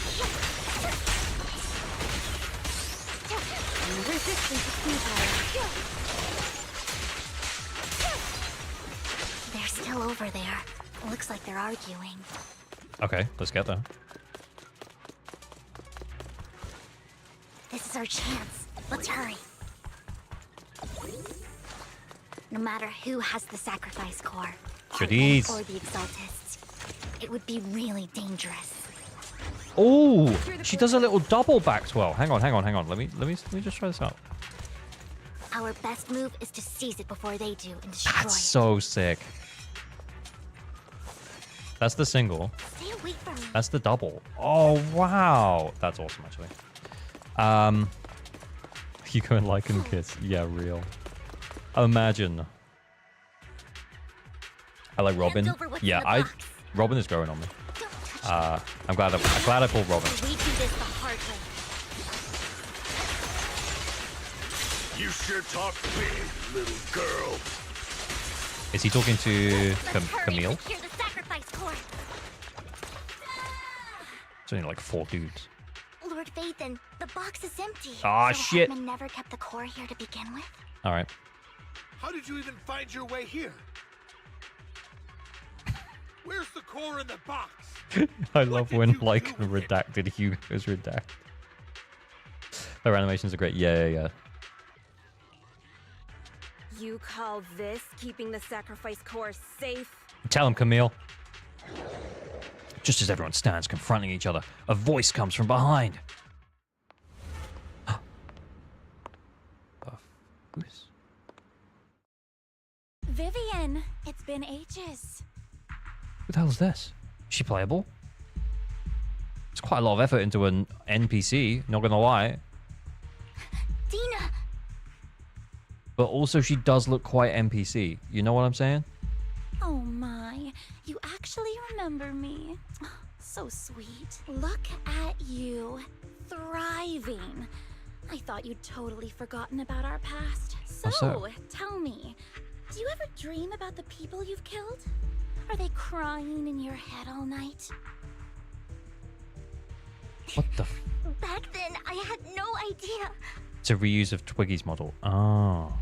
They're still over there. Looks like they're arguing. Okay, let's get there. This is our chance. Let's hurry. No matter who has the sacrifice core, Goodies. or the exaltists, it would be really dangerous. Oh, she does a little double back twirl. Hang on. Let me just try this out. Our best move is to seize it before they do and destroy That's it. so sick. That's the single. Stay away from me. That's the double. Oh wow, that's awesome actually. Hugo and Lycaon kiss. Yeah, real. Imagine. I like Robin. Yeah, Robin is growing on me. I'm glad I pulled Robin. We do this the hard way. You sure talk big, little girl. Is he talking to Camille? Secure the sacrifice core. It's only like 4 dudes. Lord Phaethon, the box is empty. Ah, so shit. Hartman never kept the core here to begin with? All right. How did you even find your way here? Where's the core in the box? I love when Lycaon redacted Hugo's redact. Their animations are great. Yeah. You call this keeping the sacrifice core safe? Tell him, Camille. Just as everyone stands confronting each other, a voice comes from behind. Who's? Vivian, it's been ages. Who the hell is this? Is she playable? It's quite a lot of effort into an NPC, not gonna lie. Dina! But also she does look quite NPC. You know what I'm saying? Oh my, you actually remember me. So sweet. Look at you, thriving. I thought you'd totally forgotten about our past. So, tell me, do you ever dream about the people you've killed? Are they crying in your head all night? What the Back then, I had no idea. It's a reuse of Twiggy's model. Oh.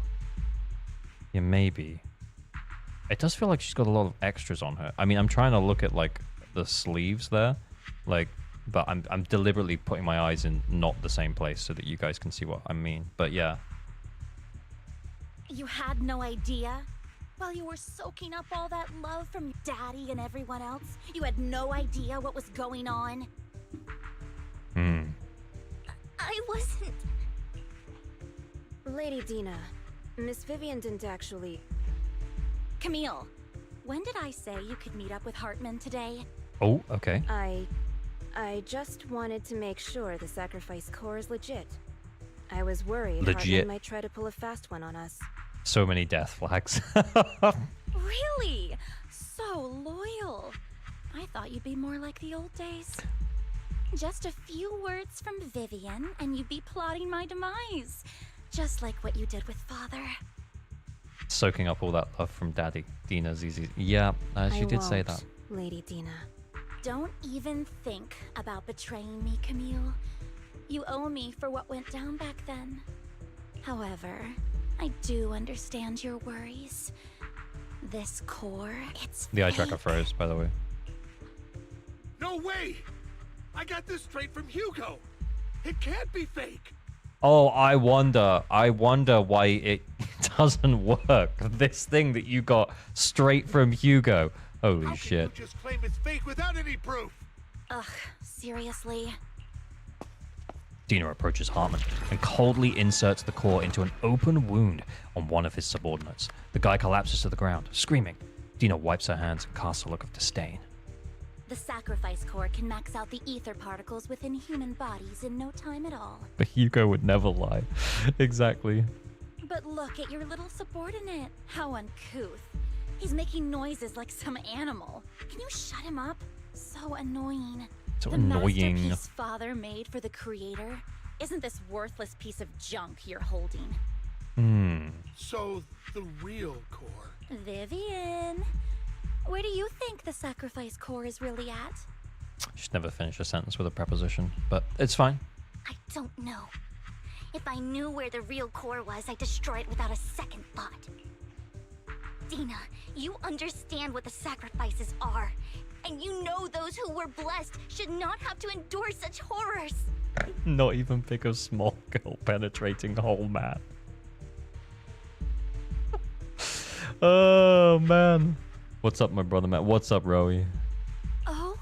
Yeah, maybe. It does feel like she's got a lot of extras on her. I mean, I'm trying to look at, like, the sleeves there. Like, but I'm deliberately putting my eyes in not the same place so that you guys can see what I mean. But yeah. You had no idea? While you were soaking up all that love from Daddy and everyone else, you had no idea what was going on? I wasn't... Lady Dina, Miss Vivian didn't actually... Camille, when did I say you could meet up with Hartman today? Oh, okay. I just wanted to make sure the sacrifice core is legit. I was worried Legit. Hartman might try to pull a fast one on us. So many death flags. Really? So loyal. I thought you'd be more like the old days. Just a few words from Vivian, and you'd be plotting my demise. Just like what you did with Father. Soaking up all that love from Daddy. Dina, ZZZ. Yeah, she did say that. Lady Dina. Don't even think about betraying me, Camille. You owe me for what went down back then. However, I do understand your worries. This core, it's The eye fake. tracker froze, by the way. No way! I got this straight from Hugo. It can't be fake. Oh, I wonder why it doesn't work. This thing that you got straight from Hugo. Holy How shit. Can you just claim it's fake without any proof? Ugh, seriously? Dina approaches Hartman and coldly inserts the core into an open wound on one of his subordinates. The guy collapses to the ground, screaming. Dina wipes her hands and casts a look of disdain. The sacrifice core can max out the ether particles within human bodies in no time at all. But Hugo would never lie. Exactly. But look at your little subordinate. How uncouth. He's making noises like some animal. Can you shut him up? So annoying. So the annoying. masterpiece Father made for the creator isn't this worthless piece of junk you're holding. So, the real core. Vivian, where do you think the sacrifice core is really at? She's never finished a sentence with a preposition, but it's fine. I don't know. If I knew where the real core was, I'd destroy it without a second thought. Dina, you understand what the sacrifices are. And you know those who were blessed should not have to endure such horrors. Not even pick a small girl penetrating whole man. Oh, man. What's up, my brother, Matt? What's up, Rowie? Oh,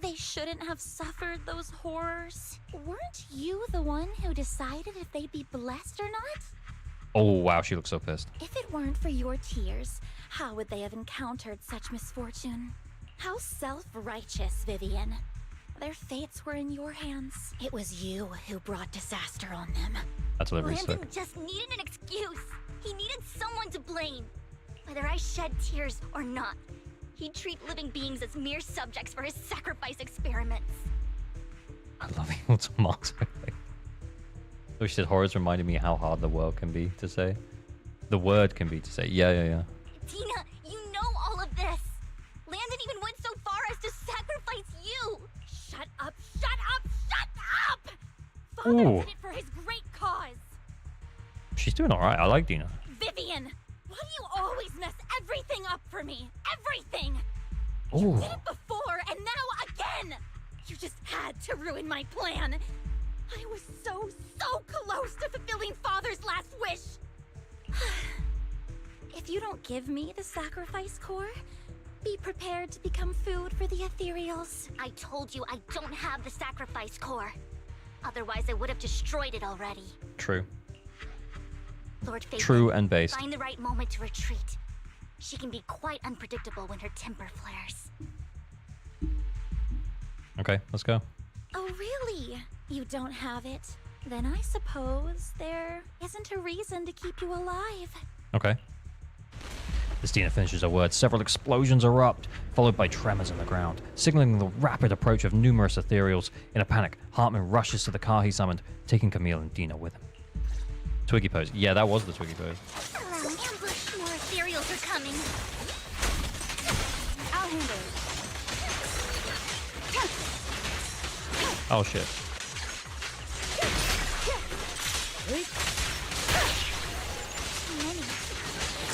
they shouldn't have suffered those horrors. Weren't you the one who decided if they'd be blessed or not? Oh, wow, she looks so pissed. If it weren't for your tears, how would they have encountered such misfortune? How self-righteous, Vivian. Their fates were in your hands. It was you who brought disaster on them. That's what everybody's Landon just needed an excuse. He needed someone to blame. Whether I shed tears or not, he'd treat living beings as mere subjects for his sacrifice experiments. I love able to mock her. So she said horrors reminded me how hard the word can be to say. The word can be to say. Yeah. Tina, you know all of this. Landon even went so far as to sacrifice you. Shut up, shut up, shut up! Father did it for his great cause. She's doing all right. I like Dina. Vivian, why do you always mess everything up for me? Everything! Ooh. You did it before, and now again! You just had to ruin my plan. I was so close to fulfilling Father's last wish. If you don't give me the sacrifice core, be prepared to become food for the ethereals. I told you I don't have the sacrifice core. Otherwise, I would have destroyed it already. True. Lord Phaethon, True and based. find the right moment to retreat. She can be quite unpredictable when her temper flares. Okay, let's go. Oh, really? You don't have it? Then I suppose there isn't a reason to keep you alive. Okay. As Dina finishes her words, several explosions erupt, followed by tremors in the ground, signaling the rapid approach of numerous ethereals. In a panic, Hartman rushes to the car he summoned, taking Camille and Dina with him. Twiggy pose. Yeah, that was the Twiggy pose. Hello, ambush. More ethereals are coming. I'll handle it. Oh, shit. Many.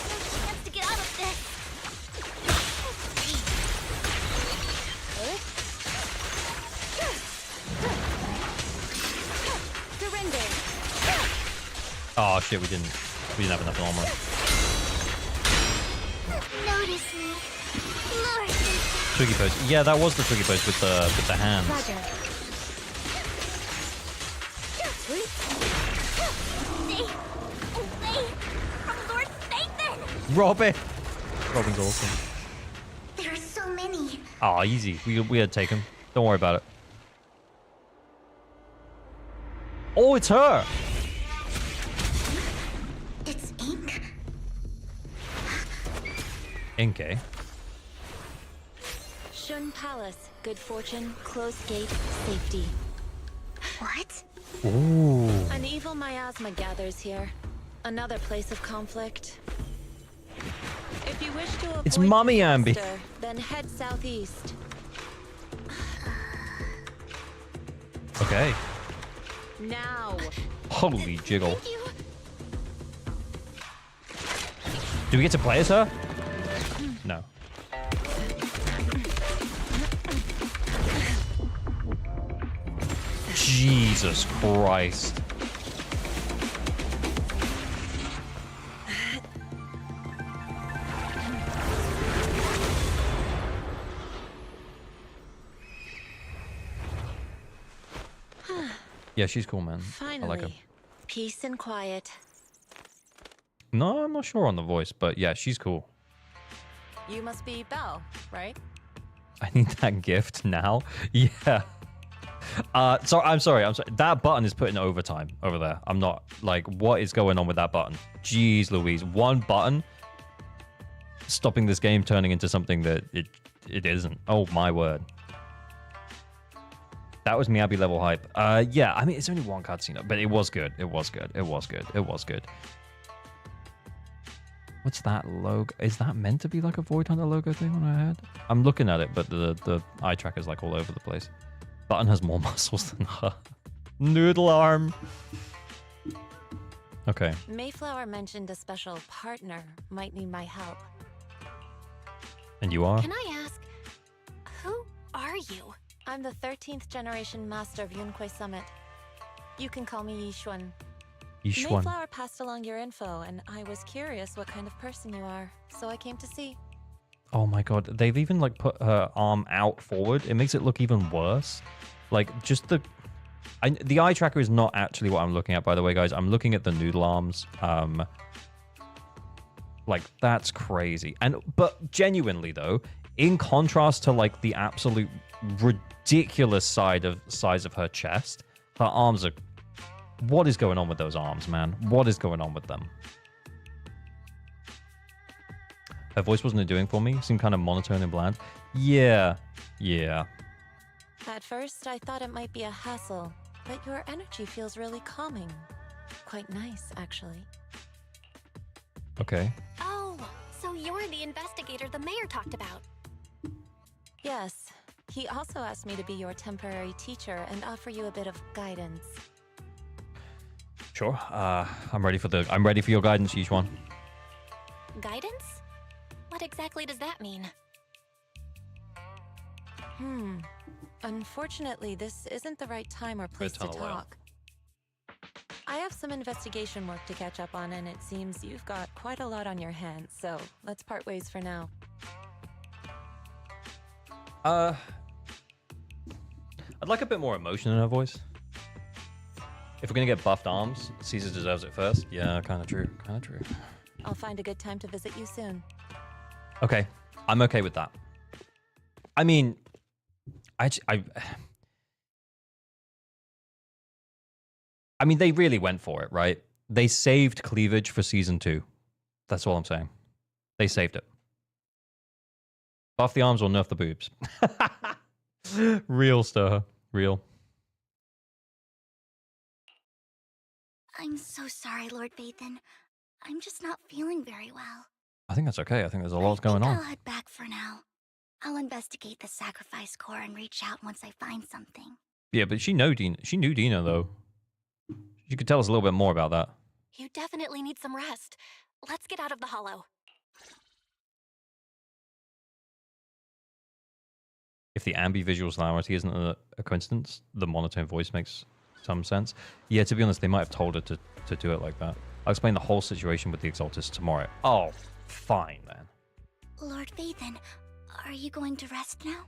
No chance to get out of this. Surrender. Oh, shit, we didn't have enough armor. Notice me. Lord. Twiggy pose. Yeah, that was the Twiggy pose with the hands. Roger. Stay away from Lord Phaethon. Robin! Robin's awesome. There are so many. Oh, easy. We had taken. Don't worry about it. Oh, it's her! It's ink. Ink, eh? Shun Palace. Good fortune, closed gate, safety. What? Ooh. An evil miasma gathers here. Another place of conflict. If you wish to avoid It's Mommy Ambi. disaster, then head southeast. Okay. Now. Holy jiggle. Thank you. Do we get to play as her? No. Jesus Christ. Yeah, she's cool, man. Finally, I like her. peace and quiet. No, I'm not sure on the voice, but yeah, she's cool. You must be Belle, right? I need that gift now. Yeah. So I'm sorry. That button is put in overtime over there. I'm not like, what is going on with that button? Jeez Louise. One button stopping this game turning into something that it isn't. Oh my word. That was Miyabi level hype. Yeah, I mean, it's only one cutscene, but it was good. It was good. It was good. It was good. What's that logo? Is that meant to be like a Void Hunter logo thing on her head? I'm looking at it, but the eye tracker's like all over the place. Button has more muscles than her. Noodle arm. Okay. Mayflower mentioned a special partner might need my help. And you are? Can I ask, who are you? I'm the 13th generation master of Yunquei Summit. You can call me Yishuan. Yishuan. Mayflower passed along your info, and I was curious what kind of person you are, so I came to see. Oh my god, they've even like put her arm out forward. It makes it look even worse. Like just the eye tracker is not actually what I'm looking at, by the way, guys. I'm looking at the noodle arms. Like that's crazy. But genuinely though, in contrast to like the absolute ridiculous size of her chest, her arms are. What is going on with those arms, man? What is going on with them? Her voice wasn't doing for me. Seemed kind of monotone and bland. Yeah. At first, I thought it might be a hassle, but your energy feels really calming. Quite nice, actually. Okay. Oh, so you're the investigator the mayor talked about. Yes. He also asked me to be your temporary teacher and offer you a bit of guidance. Sure. I'm ready for your guidance, Yishuan. Guidance? What exactly does that mean? Unfortunately, this isn't the right time or place to talk. I have some investigation work to catch up on, and it seems you've got quite a lot on your hands, so let's part ways for now. I'd like a bit more emotion in her voice. If we're gonna get buffed arms, Caesar deserves it first. Yeah, kind of true. I'll find a good time to visit you soon. Okay, I'm okay with that. I mean, I mean, they really went for it, right? They saved cleavage for season 2. That's all I'm saying. They saved it. Buff the arms or nerf the boobs. Real stir. Real. I'm so sorry, Lord Phaethon. I'm just not feeling very well. I think that's okay. I think there's a lot going on. I'll head back for now. I'll investigate the sacrifice core and reach out once I find something. Yeah, but she knew Dina, though. She could tell us a little bit more about that. You definitely need some rest. Let's get out of the hollow. If the ambi-visual sonority isn't a coincidence, the monotone voice makes some sense. Yeah, to be honest, they might have told her to do it like that. I'll explain the whole situation with the Exaltus tomorrow. Oh, fine, then. Lord Phaethon, are you going to rest now?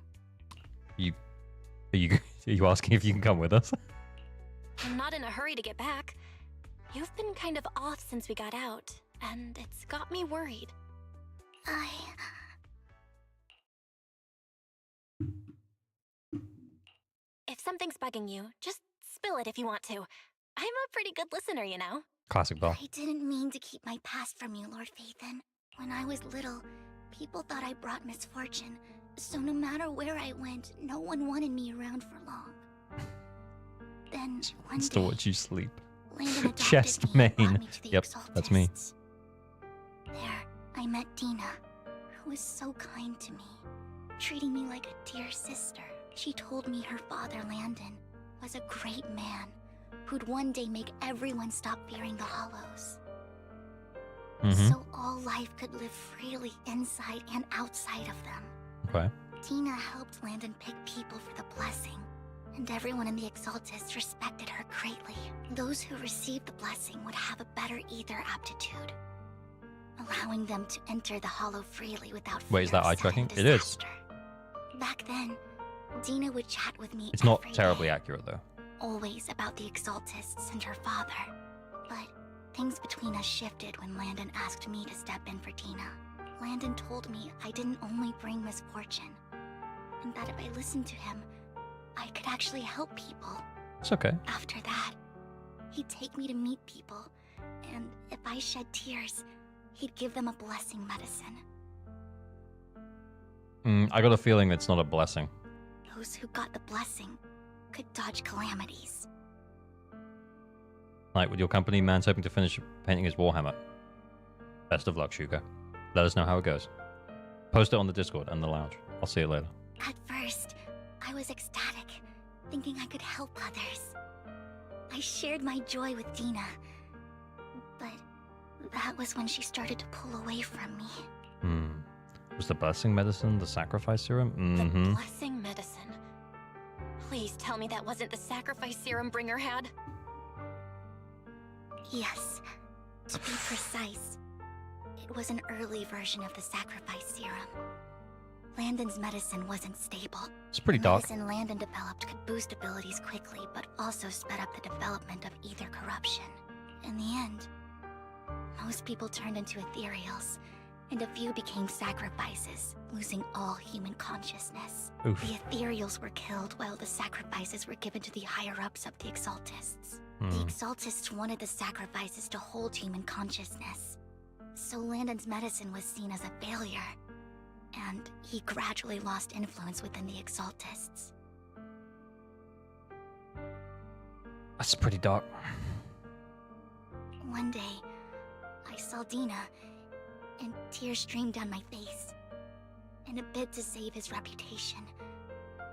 Are you asking if you can come with us? I'm not in a hurry to get back. You've been kind of off since we got out, and it's got me worried. If something's bugging you, just spill it if you want to. I'm a pretty good listener, you know. Classic Belle. I didn't mean to keep my past from you, Lord Phaethon. When I was little, people thought I brought misfortune, so no matter where I went, no one wanted me around for long. Then one It's day, to watch you sleep. Landon adopted Chest me and brought main. me to the Yep, that's me. Exaltists. There, I met Dina, who was so kind to me, treating me like a dear sister. She told me her father, Landon, was a great man who'd one day make everyone stop fearing the Hollows. So all life could live freely inside and outside of them. Okay. Dina helped Landon pick people for the blessing, and everyone in the Exaltists respected her greatly. Those who received the blessing would have a better ether aptitude, allowing them to enter the Hollow freely without fear. Wait, is that of eye sudden tracking? It is. disaster. Back then, Dina would chat with me It's not every terribly day. accurate, though. always about the Exaltists and her father. But things between us shifted when Landon asked me to step in for Dina. Landon told me I didn't only bring misfortune, and that if I listened to him, I could actually help people. It's okay. After that, he'd take me to meet people, and if I shed tears, he'd give them a blessing medicine. I got a feeling it's not a blessing. Those who got the blessing could dodge calamities. Like, with your company, man's hoping to finish painting his Warhammer. Best of luck, Hugo. Let us know how it goes. Post it on the Discord and the lounge. I'll see you later. At first, I was ecstatic, thinking I could help others. I shared my joy with Dina, but that was when she started to pull away from me. Was the blessing medicine the sacrifice serum? The blessing medicine. Please tell me that wasn't the sacrifice serum Bringer had. Yes. To be precise, it was an early version of the sacrifice serum. Landon's medicine wasn't stable. It's pretty dark. The medicine Landon developed could boost abilities quickly, but also sped up the development of either corruption. In the end, most people turned into ethereals, and a few became sacrifices, losing all human consciousness. Oof. The ethereals were killed while the sacrifices were given to the higher-ups of the Exaltists. The Exaltists wanted the sacrifices to hold human consciousness, so Landon's medicine was seen as a failure, and he gradually lost influence within the Exaltists. That's pretty dark. One day, I saw Dina, and tears streamed down my face. In a bid to save his reputation,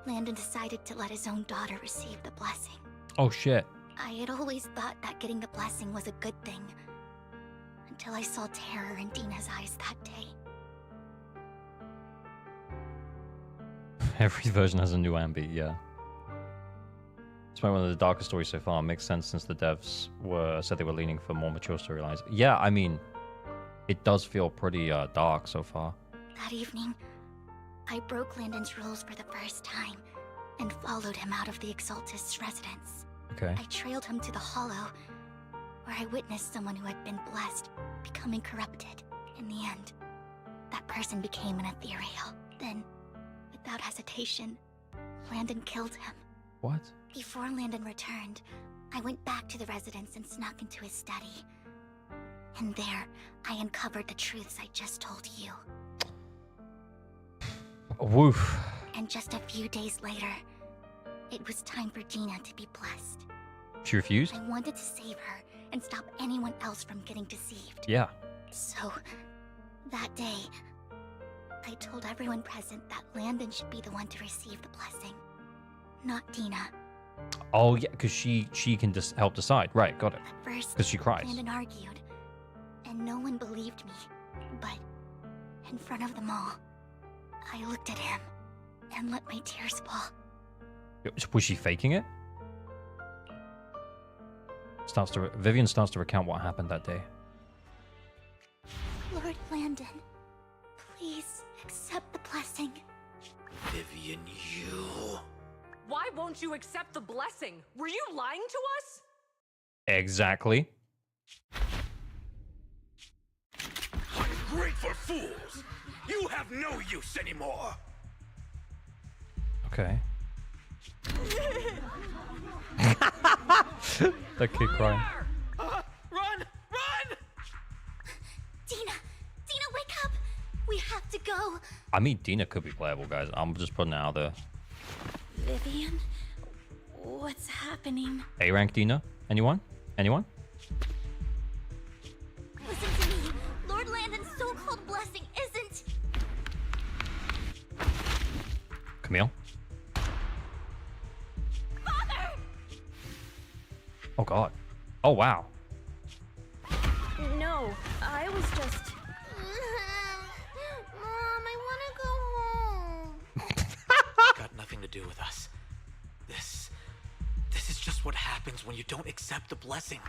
Landon decided to let his own daughter receive the blessing. Oh shit. I had always thought that getting the blessing was a good thing, until I saw terror in Dina's eyes that day. Every version has a new ambi, yeah. It's one of the darkest stories so far. Makes sense since the devs said they were leaning for more mature storylines. Yeah, I mean, it does feel pretty dark so far. That evening, I broke Landon's rules for the first time and followed him out of the Exaltist's residence. Okay. I trailed him to the Hollow, where I witnessed someone who had been blessed becoming corrupted. In the end, that person became an ethereal. Then, without hesitation, Landon killed him. What? Before Landon returned, I went back to the residence and snuck into his study. And there, I uncovered the truths I just told you. Woof. And just a few days later, it was time for Dina to be blessed. She refused? I wanted to save her and stop anyone else from getting deceived. Yeah. So, that day, I told everyone present that Landon should be the one to receive the blessing, not Dina. Oh yeah, because she can just help decide. Right, got it. At first, because she cries. Landon argued, and no one believed me. But in front of them all, I looked at him and let my tears fall. Was she faking it? Vivian starts to recount what happened that day. Lord Landon, please accept the blessing. Vivian, you... Why won't you accept the blessing? Were you lying to us? Exactly. Ungrateful fools! You have no use anymore! Okay. That kid crying. Run! Run! Dina! Dina, wake up! We have to go! I mean, Dina could be playable, guys. I'm just putting it out there. Vivian? What's happening? A-rank Dina? Anyone? Anyone? Listen to me! Lord Landon's so-called blessing isn't... Camille? Father! Oh god. Oh wow. No, I was just... Mom, I want to go home. Got nothing to do with us. This is just what happens when you don't accept the blessing.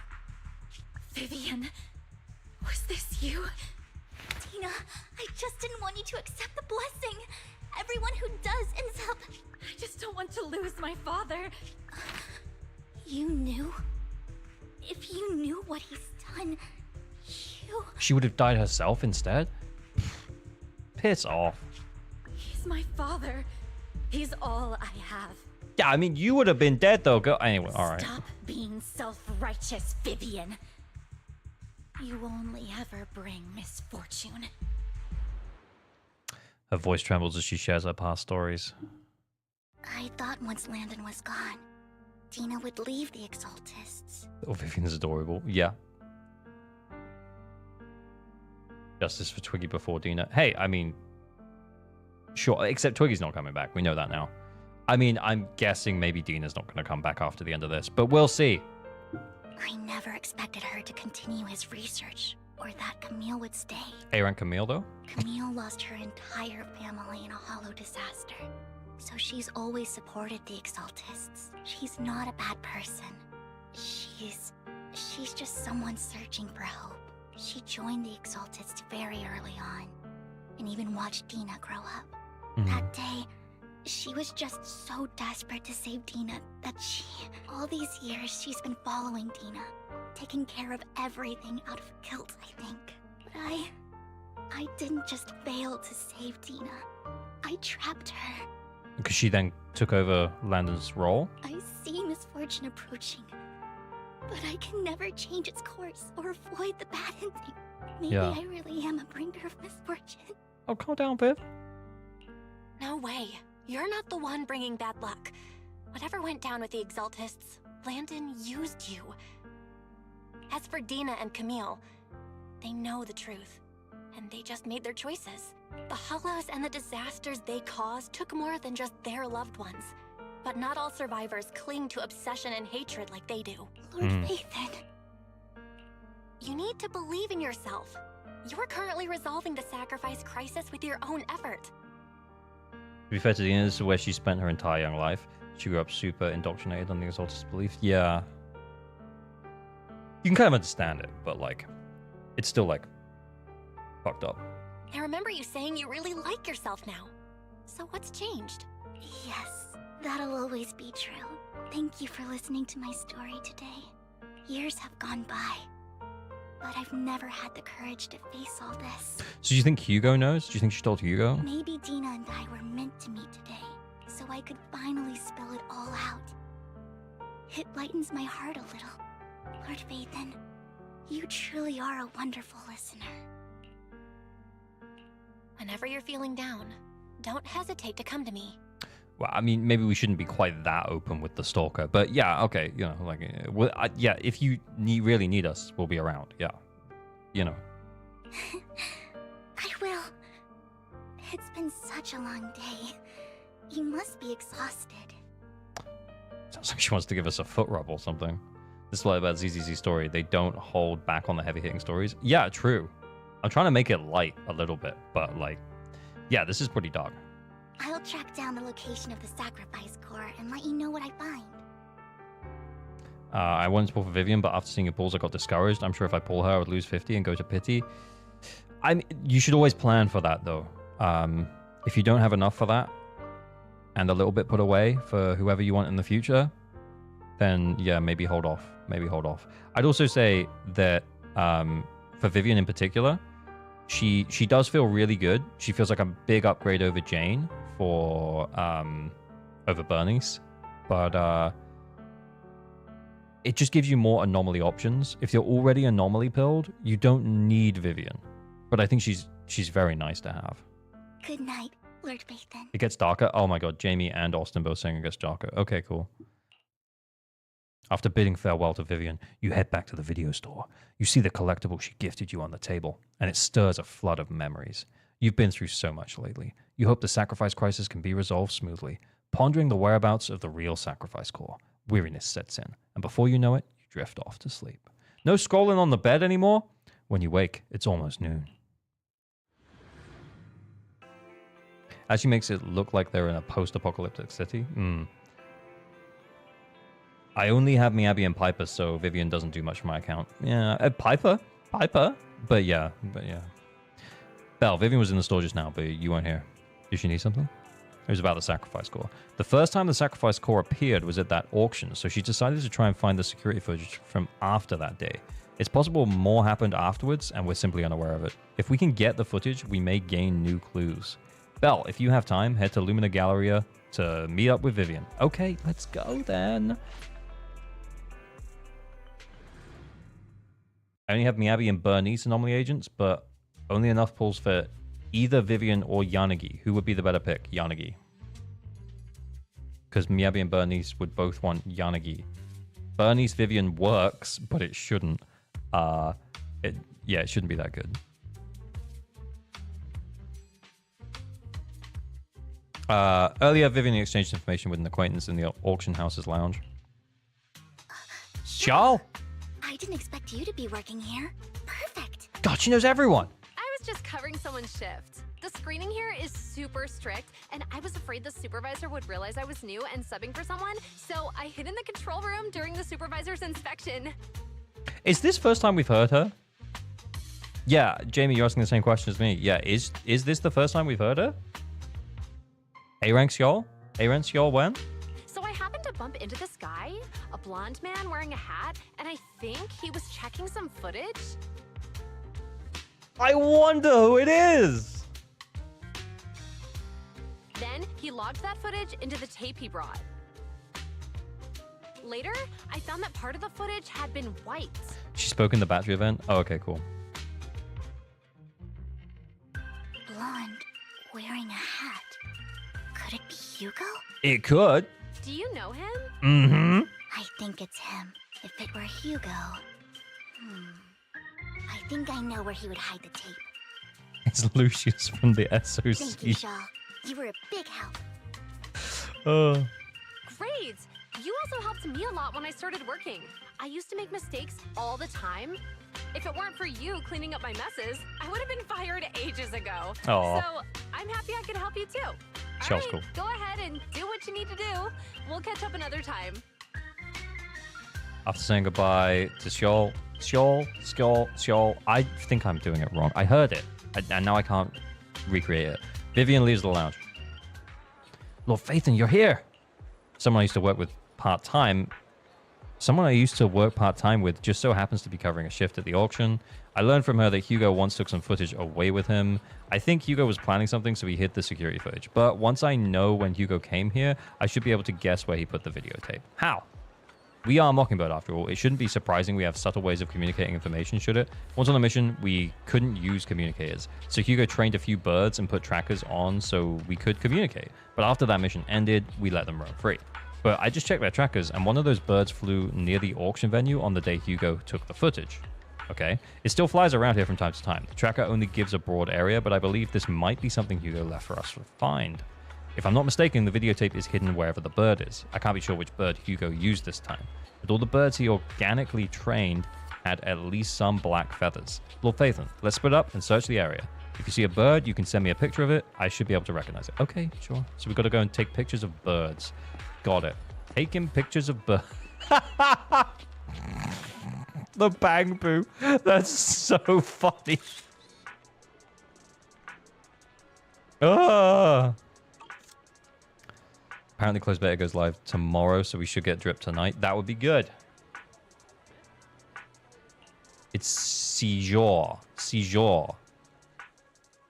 Vivian, was this you? Dina, I just didn't want you to accept the blessing. Everyone who does ends up... I just don't want to lose my father. You knew? If you knew what he's done, you... She would have died herself instead? Piss off. He's my father. He's all I have. Yeah, I mean, you would have been dead, though. Go anyway, alright. Stop being self-righteous, Vivian. You only ever bring misfortune. Her voice trembles as she shares her past stories. I thought once Landon was gone, Dina would leave the Exaltists. Oh, Vivian's adorable. Yeah. Justice for Twiggy before Dina. Hey, I mean... Sure, except Twiggy's not coming back. We know that now. I mean, I'm guessing maybe Dina's not going to come back after the end of this, but we'll see. I never expected her to continue his research, or that Camille would stay. A-rank Camille, though? Camille lost her entire family in a hollow disaster, so she's always supported the Exaltists. She's not a bad person. She's just someone searching for hope. She joined the Exaltists very early on, and even watched Dina grow up. That day, she was just so desperate to save Dina that all these years, she's been following Dina, taking care of everything out of guilt, I think. But I didn't just fail to save Dina. I trapped her. Because she then took over Landon's role? I see misfortune approaching, but I can never change its course or avoid the bad ending. Maybe I really am a bringer of misfortune. Oh, calm down, Viv. No way. You're not the one bringing bad luck. Whatever went down with the Exaltists, Landon used you. As for Dina and Camille, they know the truth, and they just made their choices. The hollows and the disasters they caused took more than just their loved ones. But not all survivors cling to obsession and hatred like they do. Lord Phaethon. You need to believe in yourself. You're currently resolving the sacrifice crisis with your own effort. To be fair to Dina, this is where she spent her entire young life. She grew up super indoctrinated on the Exaltist belief. Yeah. You can kind of understand it, but, like, it's still, like, fucked up. I remember you saying you really like yourself now. So what's changed? Yes, that'll always be true. Thank you for listening to my story today. Years have gone by, but I've never had the courage to face all this. So do you think Hugo knows? Do you think she told Hugo? Maybe Dina and I were meant to meet today, so I could finally spill it all out. It lightens my heart a little. Lord Phaethon, you truly are a wonderful listener. Whenever you're feeling down, don't hesitate to come to me. Well, I mean, maybe we shouldn't be quite that open with the stalker, but yeah, okay, you know, like, yeah, if you really need us, we'll be around, yeah, you know. I will. It's been such a long day. You must be exhausted. Sounds like she wants to give us a foot rub or something. This is what about ZZZ story. They don't hold back on the heavy-hitting stories. Yeah, true. I'm trying to make it light a little bit, but, like, yeah, this is pretty dark. I'll track down the location of the sacrifice core and let you know what I find. I wanted to pull for Vivian, but after seeing your pulls, I got discouraged. I'm sure if I pull her, I would lose 50 and go to pity. I mean, you should always plan for that, though. If you don't have enough for that, and a little bit put away for whoever you want in the future, then yeah, maybe hold off. Maybe hold off. I'd also say that for Vivian in particular, she does feel really good. She feels like a big upgrade over Jane for over Bernice, but it just gives you more anomaly options. If you're already anomaly pilled, you don't need Vivian, but I think she's very nice to have. Good night, Lord Phaethon. It gets darker. Oh my god, Jamie and Austin both saying it gets darker. Okay, cool. After bidding farewell to Vivian, you head back to the video store. You see the collectible she gifted you on the table, and it stirs a flood of memories. You've been through so much lately. You hope the sacrifice crisis can be resolved smoothly. Pondering the whereabouts of the real sacrifice core, weariness sets in, and before you know it, you drift off to sleep. No scrolling on the bed anymore? When you wake, it's almost noon. Actually makes it look like they're in a post-apocalyptic city. I only have Miyabi and Piper, so Vivian doesn't do much for my account. Yeah, Piper. But yeah. Belle, Vivian was in the store just now, but you weren't here. Did she need something? It was about the sacrifice core. The first time the sacrifice core appeared was at that auction, so she decided to try and find the security footage from after that day. It's possible more happened afterwards, and we're simply unaware of it. If we can get the footage, we may gain new clues. Belle, if you have time, head to Lumina Galleria to meet up with Vivian. Okay, let's go then. I only have Miyabi and Bernice anomaly agents, but only enough pulls for either Vivian or Yanagi. Who would be the better pick? Yanagi. Because Miyabi and Bernice would both want Yanagi. Bernice Vivian works, but it shouldn't. It shouldn't be that good. Earlier, Vivian exchanged information with an acquaintance in the auction house's lounge. Charles? I didn't expect you to be working here. Perfect. God, she knows everyone. I was just covering someone's shift. The screening here is super strict, and I was afraid the supervisor would realize I was new and subbing for someone, so I hid in the control room during the supervisor's inspection. Is this first time we've heard her? Yeah, Jamie, you're asking the same question as me. Yeah, is this the first time we've heard her? A-rank Skjold? A-rank Skjold when? So I happened to bump into this guy, a blonde man wearing a hat, and I think he was checking some footage. I wonder who it is! Then he logged that footage into the tape he brought. Later, I found that part of the footage had been wiped. She spoke in the battery event? Oh, okay, cool. Blonde, wearing a hat. Could it be Hugo? It could. Do you know him? Mm-hmm. I think it's him. If it were Hugo... I think I know where he would hide the tape. It's Lucius from the SOC. Thank you, Shaw. You were a big help. Oh. Great! You also helped me a lot when I started working. I used to make mistakes all the time. If it weren't for you cleaning up my messes, I would have been fired ages ago. Aw. So I'm happy I could help you too. Shaw's Alright, cool. go ahead and do what you need to do. We'll catch up another time. After saying goodbye to Skjold, I think I'm doing it wrong. I heard it, and now I can't recreate it. Vivian leaves the lounge. Lord Phaethon, you're here! Someone I used to work with part-time. Someone I used to work part-time with just so happens to be covering a shift at the auction. I learned from her that Hugo once took some footage away with him. I think Hugo was planning something, so he hid the security footage. But once I know when Hugo came here, I should be able to guess where he put the videotape. How? We are Mockingbird, after all. It shouldn't be surprising we have subtle ways of communicating information, should it? Once on a mission, we couldn't use communicators. So Hugo trained a few birds and put trackers on so we could communicate. But after that mission ended, we let them roam free. But I just checked their trackers, and one of those birds flew near the auction venue on the day Hugo took the footage. Okay? It still flies around here from time to time. The tracker only gives a broad area, but I believe this might be something Hugo left for us to find. If I'm not mistaken, the videotape is hidden wherever the bird is. I can't be sure which bird Hugo used this time. But all the birds he organically trained had at least some black feathers. Lord Phaethon, let's split up and search the area. If you see a bird, you can send me a picture of it. I should be able to recognize it. Okay, sure. So we've got to go and take pictures of birds. Got it. Taking pictures of birds. The bang boo. That's so funny. Ah. Apparently closed beta goes live tomorrow, so we should get drip tonight. That would be good. It's Seizure.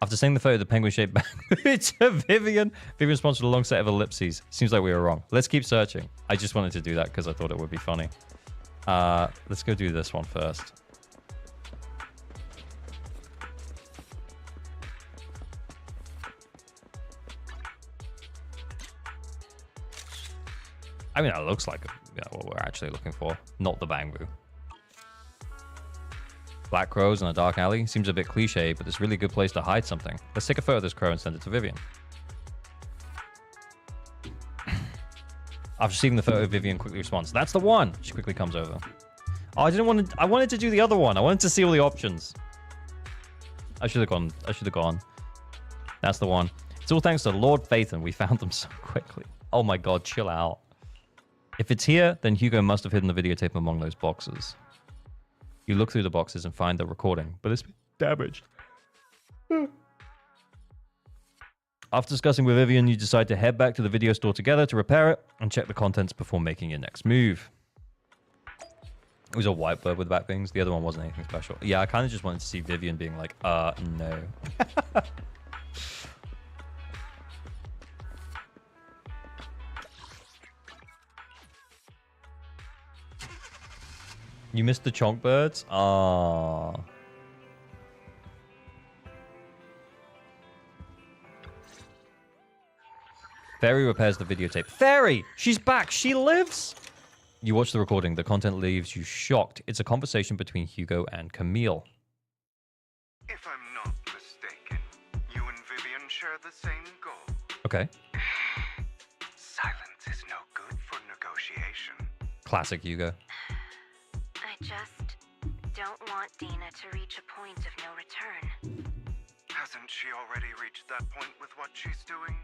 After seeing the photo of the penguin-shaped bamboo to Vivian sponsored a long set of ellipses. Seems like we were wrong. Let's keep searching. I just wanted to do that because I thought it would be funny. Let's go do this one first. I mean, that looks like what we're actually looking for, not the bamboo. Black crows in a dark alley. Seems a bit cliche, but it's a really good place to hide something. Let's take a photo of this crow and send it to Vivian. After receiving the photo, Vivian quickly responds, "That's the one!" She quickly comes over. Oh, I wanted to do the other one. I wanted to see all the options. I should have gone. That's the one. It's all thanks to Lord Phaethon. We found them so quickly. Oh my god, chill out. If it's here, then Hugo must have hidden the videotape among those boxes. You look through the boxes and find the recording, but it's been damaged. After discussing with Vivian, you decide to head back to the video store together to repair it and check the contents before making your next move. It was a white bird with back wings. The other one wasn't anything special. Yeah, I kind of just wanted to see Vivian being like, no. You missed the chonk birds? Ah. Fairy repairs the videotape. Fairy! She's back! She lives! You watch the recording. The content leaves you shocked. It's a conversation between Hugo and Camille. If I'm not mistaken, you and Vivian share the same goal. Okay. Silence is no good for negotiation. Classic Hugo. I just don't want Dina to reach a point of no return. Hasn't she already reached that point with what she's doing?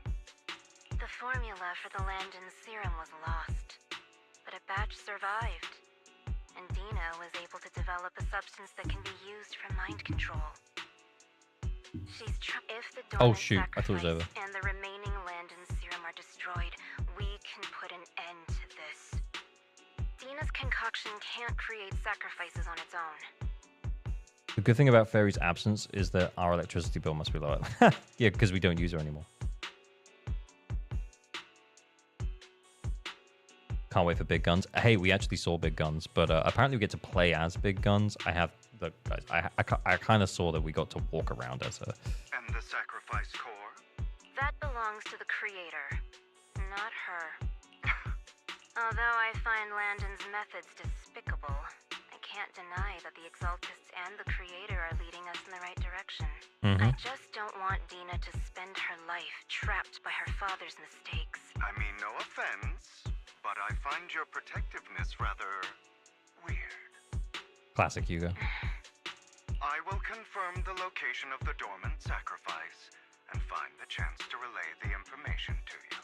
The formula for the Landon serum was lost, but a batch survived, and Dina was able to develop a substance that can be used for mind control. She's if the dormant I thought it was over. and the remaining Landon serum are destroyed, we can put an end to this. Dina's concoction can't create sacrifices on its own. The good thing about Fairy's absence is that our electricity bill must be lower. Yeah, because we don't use her anymore. Can't wait for Big Guns. Hey, we actually saw Big Guns, but apparently we get to play as Big Guns. I have the guys. I kind of saw that we got to walk around as her. And the sacrifice core? That belongs to the creator, not her. Although I find Landon's methods despicable, I can't deny that the Exaltists and the creator are leading us in the right direction. I just don't want Dina to spend her life trapped by her father's mistakes. I mean, no offense, but I find your protectiveness rather weird. Classic Hugo. I will confirm the location of the dormant sacrifice and find the chance to relay the information to you.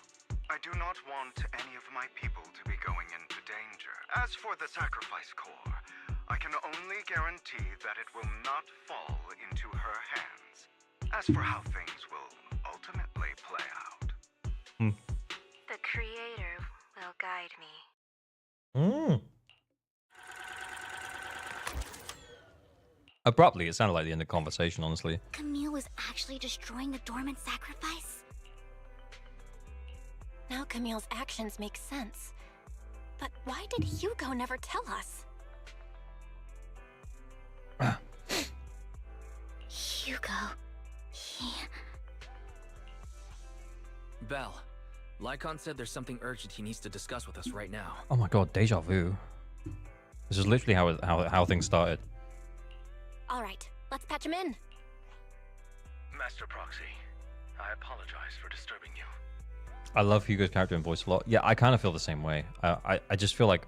I do not want any of my people to be going into danger. As for the sacrifice core, I can only guarantee that it will not fall into her hands. As for how things will ultimately play out... The creator will guide me. Abruptly, it sounded like the end of the conversation, honestly. Camille was actually destroying the dormant sacrifice? Now Camille's actions make sense. But why did Hugo never tell us? Hugo... he... Belle, Lycaon said there's something urgent he needs to discuss with us right now. Oh my god, deja vu. This is literally how things started. All right, let's patch him in. Master Proxy, I apologize for disturbing you. I love Hugo's character and voice a lot. Yeah, I kind of feel the same way. I just feel like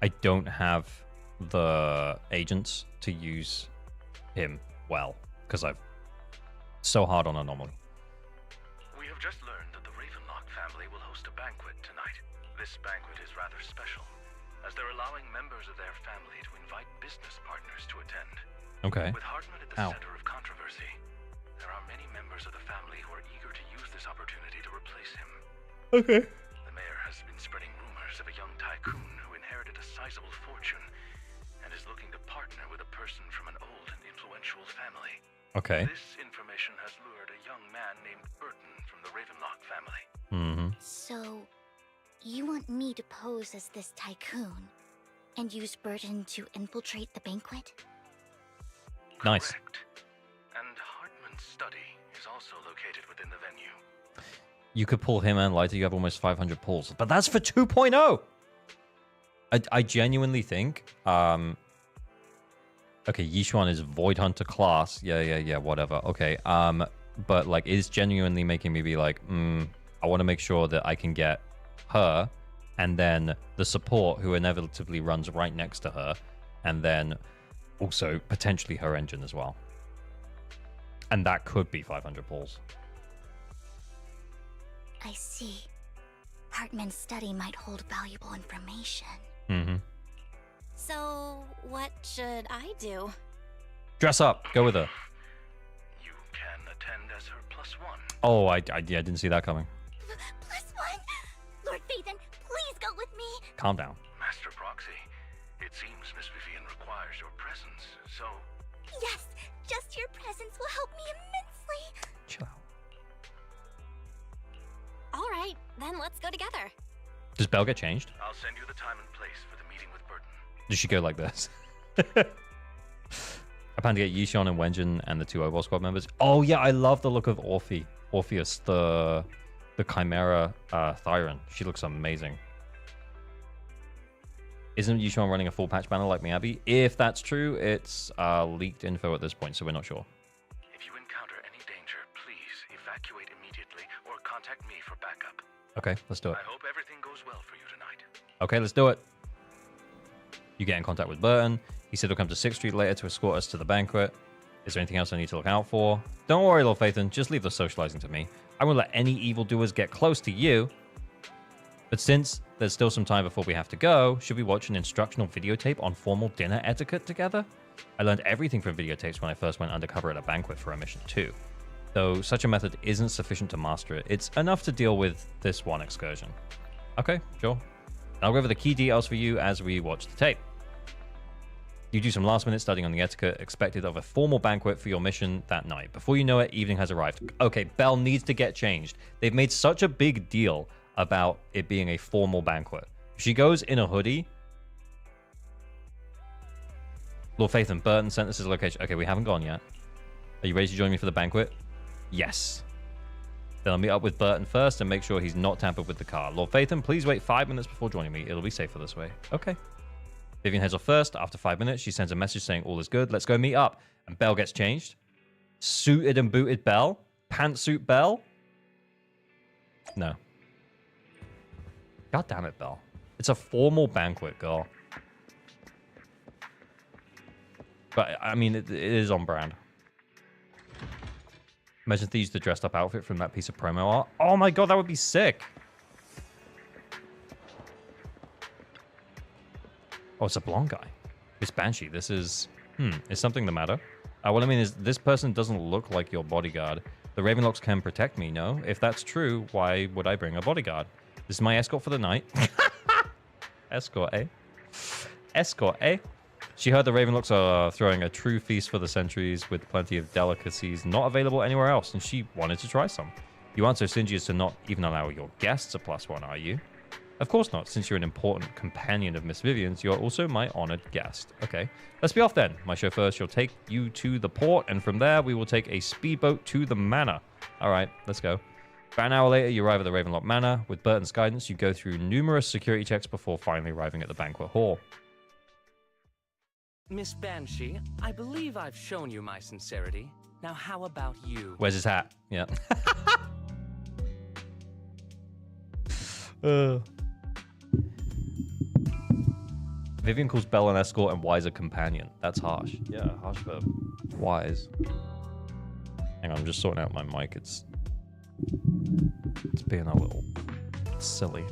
I don't have the agents to use him well, because I've so hard on Anomaly. We have just learned that the Ravenlock family will host a banquet tonight. This banquet is rather special, as they're allowing members of their family to invite business partners to attend. Okay. With Hartman at the center of controversy, there are many members of the family who are eager to use this opportunity to replace him. Okay. The mayor has been spreading rumors of a young tycoon who inherited a sizable fortune and is looking to partner with a person from an old and influential family. Okay. This information has lured a young man named Burton from the Ravenlock family. So, you want me to pose as this tycoon and use Burton to infiltrate the banquet? Nice. Correct. And Hartman's study is also located within the venue. You could pull him and Lighter. You have almost 500 pulls, but that's for 2.0. I genuinely think. Okay, Yishuan is Void Hunter class. Yeah, whatever. Okay. But like, it's genuinely making me be like, I want to make sure that I can get her, and then the support who inevitably runs right next to her, and then also potentially her engine as well. And that could be 500 pulls. I see. Hartman's study might hold valuable information. So, what should I do? Dress up. Go with her. You can attend as her +1. Oh, I didn't see that coming. +1? Lord Phaethon, please go with me. Calm down. Master Proxy, it seems Miss Vivian requires your presence, so... Yes, just your presence will help me immensely. Chill out. All right, then let's go together. Does Belle get changed? I'll send you the time and place for the meeting with Burton. Does she go like this? I plan to get Yishan and Wenjin and the 2 Obol squad members. Oh yeah, I love the look of Orpheus, the Chimera Thyron. She looks amazing. Isn't Yishan running a full patch banner like Miyabi? If that's true, it's leaked info at this point, so we're not sure. If you encounter any danger, please evacuate immediately or contact me for backup. Okay, let's do it. I hope everything goes well for you tonight. Okay, let's do it. You get in contact with Burton. He said he'll come to 6th Street later to escort us to the banquet. Is there anything else I need to look out for? Don't worry, Lord Phaethon. Just leave the socializing to me. I won't let any evildoers get close to you. But since there's still some time before we have to go, should we watch an instructional videotape on formal dinner etiquette together? I learned everything from videotapes when I first went undercover at a banquet for a mission 2. Though such a method isn't sufficient to master it, it's enough to deal with this one excursion. Okay, sure. I'll go over the key details for you as we watch the tape. You do some last-minute studying on the etiquette expected of a formal banquet for your mission that night. Before you know it, evening has arrived. Okay, Belle needs to get changed. They've made such a big deal about it being a formal banquet. She goes in a hoodie. Lord Phaethon, Burton sent us his location. Okay, we haven't gone yet. Are you ready to join me for the banquet? Yes. Then I'll meet up with Burton first and make sure he's not tampered with the car. Lord Phaethon, please wait 5 minutes before joining me. It'll be safer this way. Okay. Vivian heads off first. After 5 minutes, she sends a message saying all is good. Let's go meet up. And Belle gets changed. Suited and booted Belle? Pantsuit Belle? No. God damn it, Belle. It's a formal banquet, girl. But, I mean, it is on brand. Imagine if they used the dressed up outfit from that piece of promo art. Oh my god, that would be sick. Oh, it's a blonde guy. It's Banshee. This is... is something the matter? What I mean is, this person doesn't look like your bodyguard. The Ravenlocks can protect me, no? If that's true, why would I bring a bodyguard? This is my escort for the night. Escort, eh? Escort, eh? She heard the Ravenlocks are throwing a true feast for the centuries with plenty of delicacies not available anywhere else, and she wanted to try some. You aren't so stingy as to not even allow your guests a +1, are you? Of course not. Since you're an important companion of Miss Vivian's, you're also my honored guest. Okay, let's be off then. My chauffeur shall take you to the port, and from there, we will take a speedboat to the manor. All right, let's go. About an hour later, you arrive at the Ravenlock Manor. With Burton's guidance, you go through numerous security checks before finally arriving at the banquet hall. Miss Banshee, I believe I've shown you my sincerity. Now how about you? Where's his hat? Yeah. Vivian calls Belle an escort and Wise a companion. That's harsh. Yeah, harsh but wise. Hang on, I'm just sorting out my mic. It's being a little silly.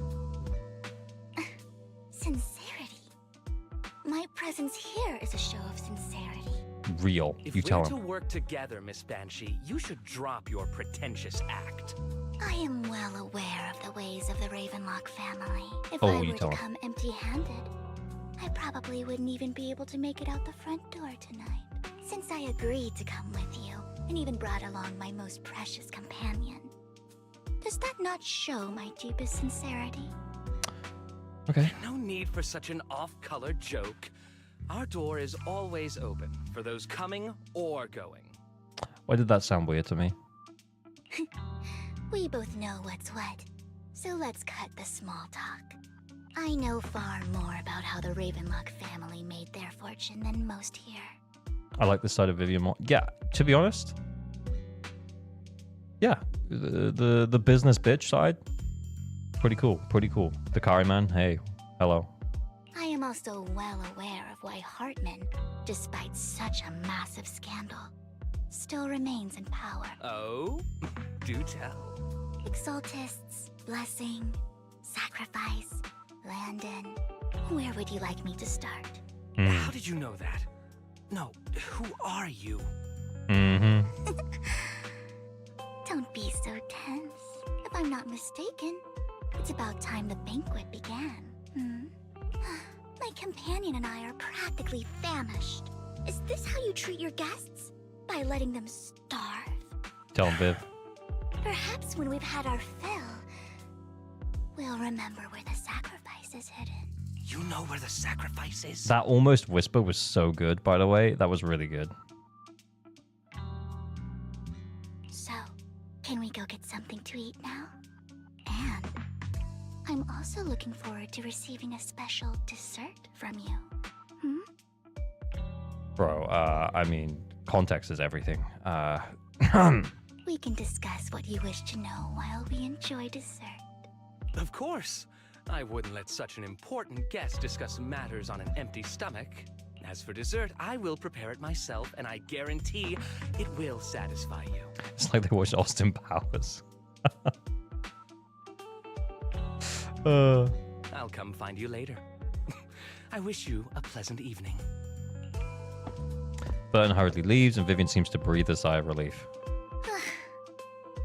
Sincerity. My presence here is a show of sincerity. Real. You tell If we're him. to work together, Miss Banshee, you should drop your pretentious act. I am well aware of the ways of the Ravenlock family. If Oh, I you were tell to him. come empty-handed, I probably wouldn't even be able to make it out the front door tonight. Since I agreed to come with you, and even brought along my most precious companion, does that not show my deepest sincerity? Okay. No need for such an off-color joke. Our door is always open for those coming or going. Why did that sound weird to me? We both know what's what, so let's cut the small talk. I know far more about how the Ravenlock family made their fortune than most here. I like this side of Vivian more. Yeah, to be honest. Yeah, the business bitch side. Pretty cool, pretty cool. The Kari man, hey, hello. I am also well aware of why Hartman, despite such a massive scandal, still remains in power. Oh? Do tell. Exaltists, blessing, sacrifice, Landon. Where would you like me to start? How did you know that? No, who are you? Don't Don't be so tense. If I'm not mistaken, it's about time the banquet began. My companion and I are practically famished. Is this how you treat your guests? By letting them starve? Tell him, Viv. Perhaps when we've had our fill, we'll remember where the sacrifice is hidden. You know where the sacrifice is? That almost whisper was so good, by the way. That was really good. So, can we go get something to eat now? And I'm also looking forward to receiving a special dessert from you. Bro, I mean, context is everything. We can discuss what you wish to know while we enjoy dessert. Of course. I wouldn't let such an important guest discuss matters on an empty stomach. As for dessert, I will prepare it myself, and I guarantee it will satisfy you. It's like they watched Austin Powers. I'll come find you later. I wish you a pleasant evening. Burton hurriedly leaves, and Vivian seems to breathe a sigh of relief.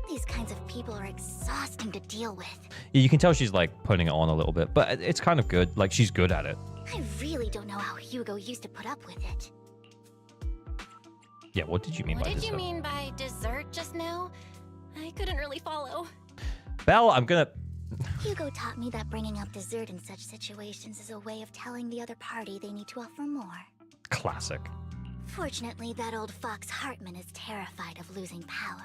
These kinds of people are exhausting to deal with. Yeah, you can tell she's like putting it on a little bit, but it's kind of good. Like, she's good at it. I really don't know how Hugo used to put up with it. Yeah, what did you mean by What this? did you mean by dessert just now? I couldn't really follow. Belle, I'm gonna... Hugo taught me that bringing up dessert in such situations is a way of telling the other party they need to offer more. Classic. Fortunately, that old fox Hartman is terrified of losing power.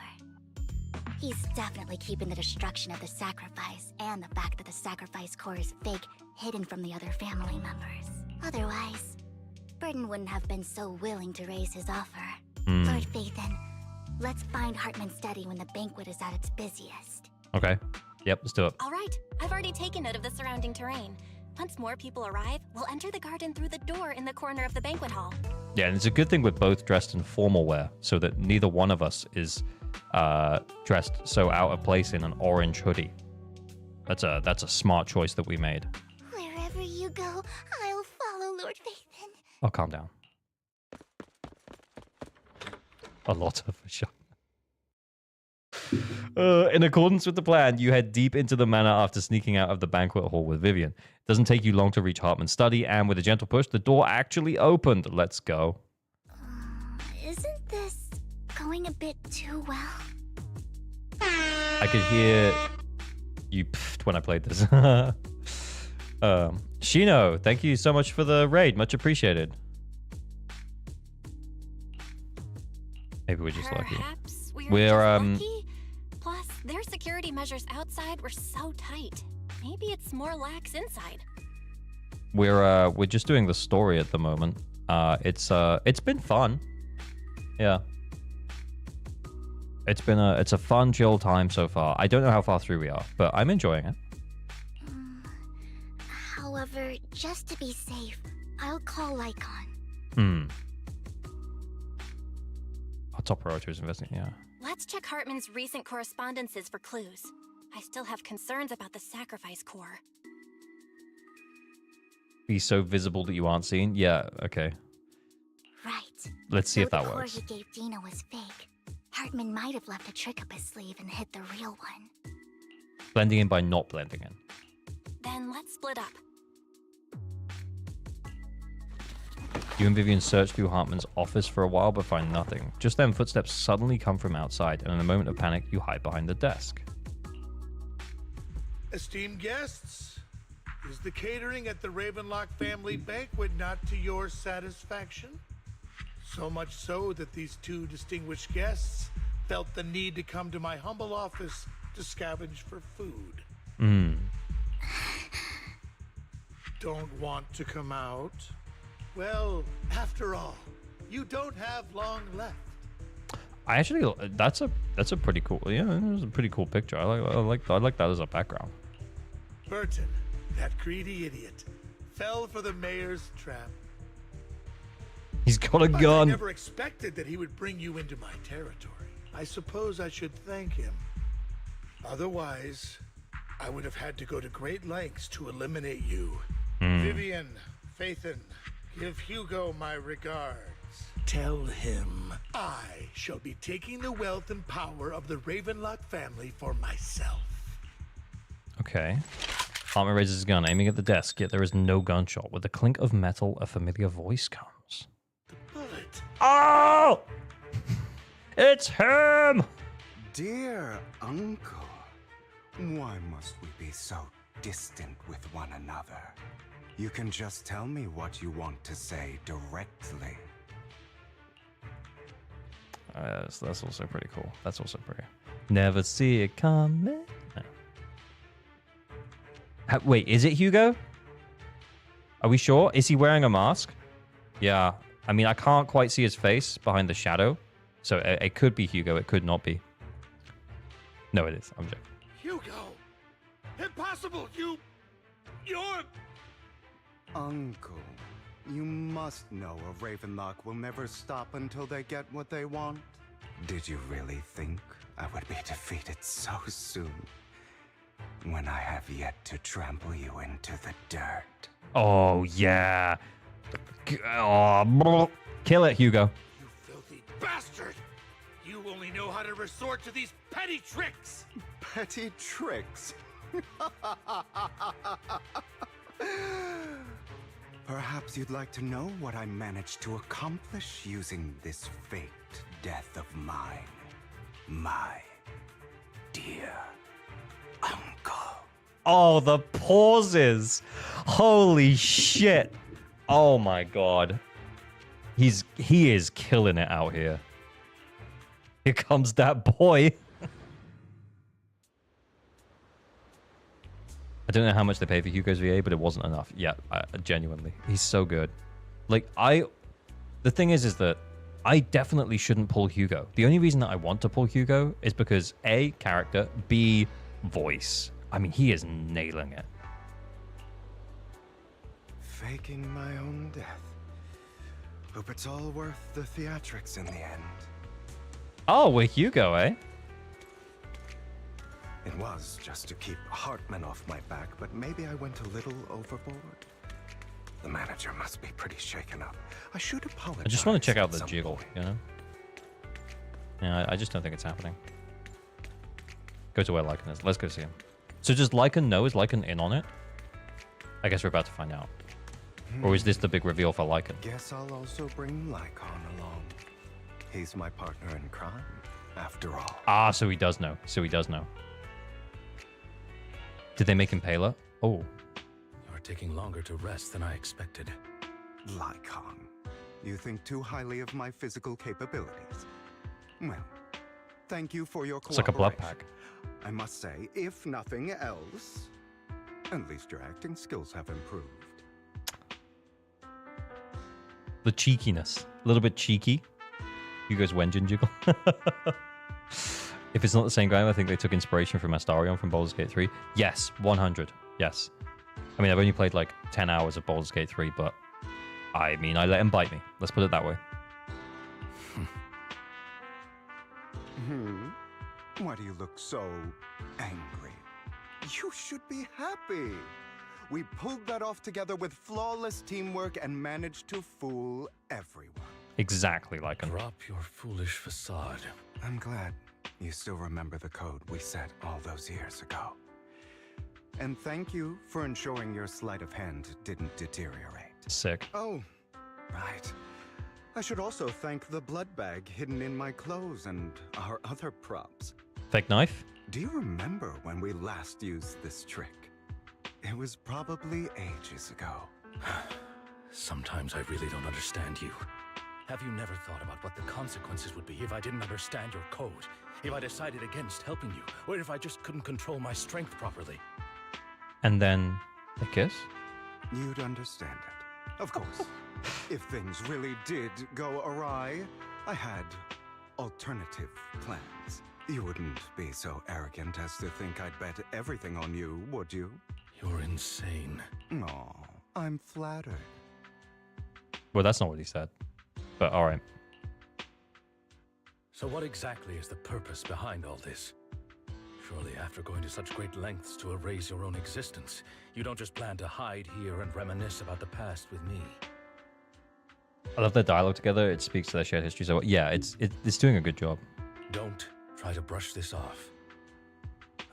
He's definitely keeping the destruction of the sacrifice and the fact that the sacrifice core is fake hidden from the other family members. Otherwise, Burton wouldn't have been so willing to raise his offer. Lord Phaethon, let's find Hartman's study when the banquet is at its busiest. Okay. Yep, let's do it. All right, I've already taken note of the surrounding terrain. Once more people arrive, we'll enter the garden through the door in the corner of the banquet hall. Yeah, and it's a good thing we're both dressed in formal wear, so that neither one of us is dressed so out of place in an orange hoodie. That's a smart choice that we made. Wherever you go, I'll follow, Lord Phaethon. Oh, calm down. A lot of shot. In accordance with the plan, you head deep into the manor after sneaking out of the banquet hall with Vivian. It doesn't take you long to reach Hartman's study, and with a gentle push, the door actually opened. Let's go. Isn't this going a bit too well? I could hear you pfft when I played this. Shino, thank you so much for the raid. Much appreciated. Maybe we're just lucky. Perhaps We're just lucky? Plus, their security measures outside were so tight. Maybe it's more lax inside. We're just doing the story at the moment. It's been fun. Yeah. It's a fun, chill time so far. I don't know how far through we are, but I'm enjoying it. However, just to be safe, I'll call Lycaon. Our top priority is investing, yeah. Let's check Hartman's recent correspondences for clues. I still have concerns about the sacrifice core. Be so visible that you aren't seen? Yeah, okay. Right. Let's see if that the core works. he gave Dina was fake. Hartman might have left a trick up his sleeve and hid the real one. Blending in by not blending in. Then let's split up. You and Vivian search through Hartman's office for a while but find nothing. Just then, footsteps suddenly come from outside, and in a moment of panic, you hide behind the desk. Esteemed guests, is the catering at the Ravenlock family banquet not to your satisfaction? So much so that these two distinguished guests felt the need to come to my humble office to scavenge for food. Don't want to come out? Well, after all, you don't have long left. I actually, that's a pretty cool, yeah, it's a pretty cool picture. I like that as a background. Burton, that greedy idiot, fell for the mayor's trap. He's got a But gun. I never expected that he would bring you into my territory. I suppose I should thank him. Otherwise, I would have had to go to great lengths to eliminate you. Vivian, Phaethon, give Hugo my regards. Tell him I shall be taking the wealth and power of the Ravenlock family for myself. Okay. Farmer raises his gun, aiming at the desk, yet there is no gunshot. With the clink of metal, a familiar voice comes. The bullet. Oh! It's him! Dear uncle, why must we be so distant with one another? You can just tell me what you want to say directly. That's also pretty cool. That's also pretty. Never see it coming. No. Wait, is it Hugo? Are we sure? Is he wearing a mask? Yeah. I mean, I can't quite see his face behind the shadow. So it could be Hugo. It could not be. No, it is. I'm joking. Hugo! Impossible! You're... Uncle, you must know a Ravenlock will never stop until they get what they want. Did you really think I would be defeated so soon? When I have yet to trample you into the dirt. Oh, yeah. Oh, kill it, Hugo. You filthy bastard! You only know how to resort to these petty tricks! Petty tricks? Perhaps you'd like to know what I managed to accomplish using this faked death of mine. My dear uncle. Oh, the pauses. Holy shit. Oh my god. He is killing it out here. Here comes that boy. I don't know how much they pay for Hugo's VA, but it wasn't enough. Yeah, genuinely. He's so good. Like, the thing is that I definitely shouldn't pull Hugo. The only reason that I want to pull Hugo is because A, character, B, voice. I mean, he is nailing it. Faking my own death. Hope it's all worth the theatrics in the end. Oh, we're Hugo, eh? It was just to keep Hartman off my back, but maybe I went a little overboard. The manager must be pretty shaken up. I should apologize. I just want to check out the jiggle, you know? Yeah, I just don't think it's happening. Go to where Lycaon is. Let's go see him. So does Lycaon know? Is Lycaon in on it? I guess we're about to find out. Or is this the big reveal for Lycaon? Guess I'll also bring Lycaon along. He's my partner in crime, after all. Ah, so he does know. So he does know. Did they make him paler? Oh. You're taking longer to rest than I expected. Lycaon, you think too highly of my physical capabilities. Well, thank you for your cooperation. It's like a blood pack. I must say, if nothing else, at least your acting skills have improved. The cheekiness. A little bit cheeky. Hugo's Wenjin jiggle. If it's not the same guy, I think they took inspiration from Astarion from Baldur's Gate 3. Yes, 100. Yes. I mean, I've only played like 10 hours of Baldur's Gate 3, but I mean, I let him bite me. Let's put it that way. Why do you look so angry? You should be happy. We pulled that off together with flawless teamwork and managed to fool everyone. Exactly like him. Drop your foolish facade. I'm glad you still remember the code we set all those years ago. And thank you for ensuring your sleight of hand didn't deteriorate. Sick. Oh, right. I should also thank the blood bag hidden in my clothes and our other props. Fake knife? Do you remember when we last used this trick? It was probably ages ago. Sometimes I really don't understand you. Have you never thought about what the consequences would be if I didn't understand your code? If I decided against helping you? Or if I just couldn't control my strength properly? And then a kiss? You'd understand it. Of course. If things really did go awry, I had alternative plans. You wouldn't be so arrogant as to think I'd bet everything on you, would you? You're insane. Aw, I'm flattered. Well, that's not what he said. But alright. So what exactly is the purpose behind all this? Surely after going to such great lengths to erase your own existence, you don't just plan to hide here and reminisce about the past with me. I love their dialogue together. It speaks to their shared history. So yeah, it's doing a good job. Don't try to brush this off.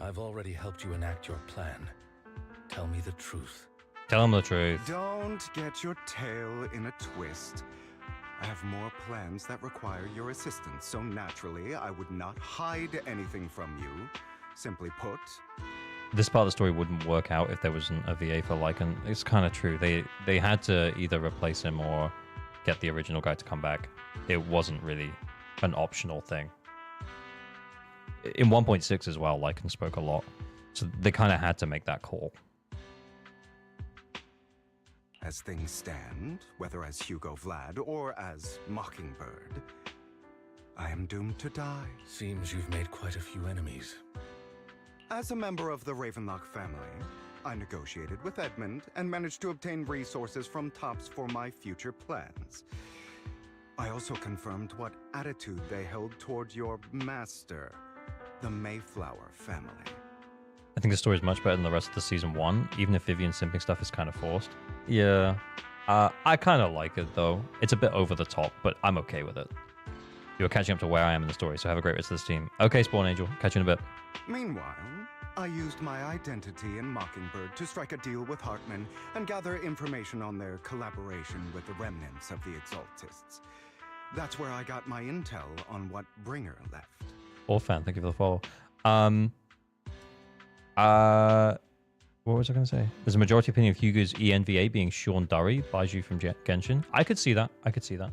I've already helped you enact your plan. Tell me the truth. Tell them the truth. Don't get your tail in a twist. I have more plans that require your assistance, so naturally I would not hide anything from you. Simply put, this part of the story wouldn't work out if there wasn't a VA for Lycaon. It's kind of true. They had to either replace him or get the original guy to come back. It wasn't really an optional thing. In 1.6 as well, Lycaon spoke a lot. So they kind of had to make that call. as things stand, whether as Hugo Vlad or as Mockingbird, I am doomed to die. Seems you've made quite a few enemies. As a member of the Ravenlock family, I negotiated with Edmund and managed to obtain resources from Tops for my future plans. I also confirmed what attitude they held toward your master, the Mayflower family. I think the story is much better than the rest of the season 1, even if Vivian's simping stuff is kind of forced. Yeah, I kind of like it though. It's a bit over the top, but I'm okay with it. You're catching up to where I am in the story, so have a great rest of this team. Okay, Spawn Angel, catch you in a bit. Meanwhile, I used my identity in Mockingbird to strike a deal with Hartman and gather information on their collaboration with the remnants of the Exaltists. That's where I got my intel on what Bringer left. Orphan, thank you for the follow. What was I going to say? There's a majority opinion of Hugo's ENVA being Sean Durry, Baiju from Genshin. I could see that. I could see that.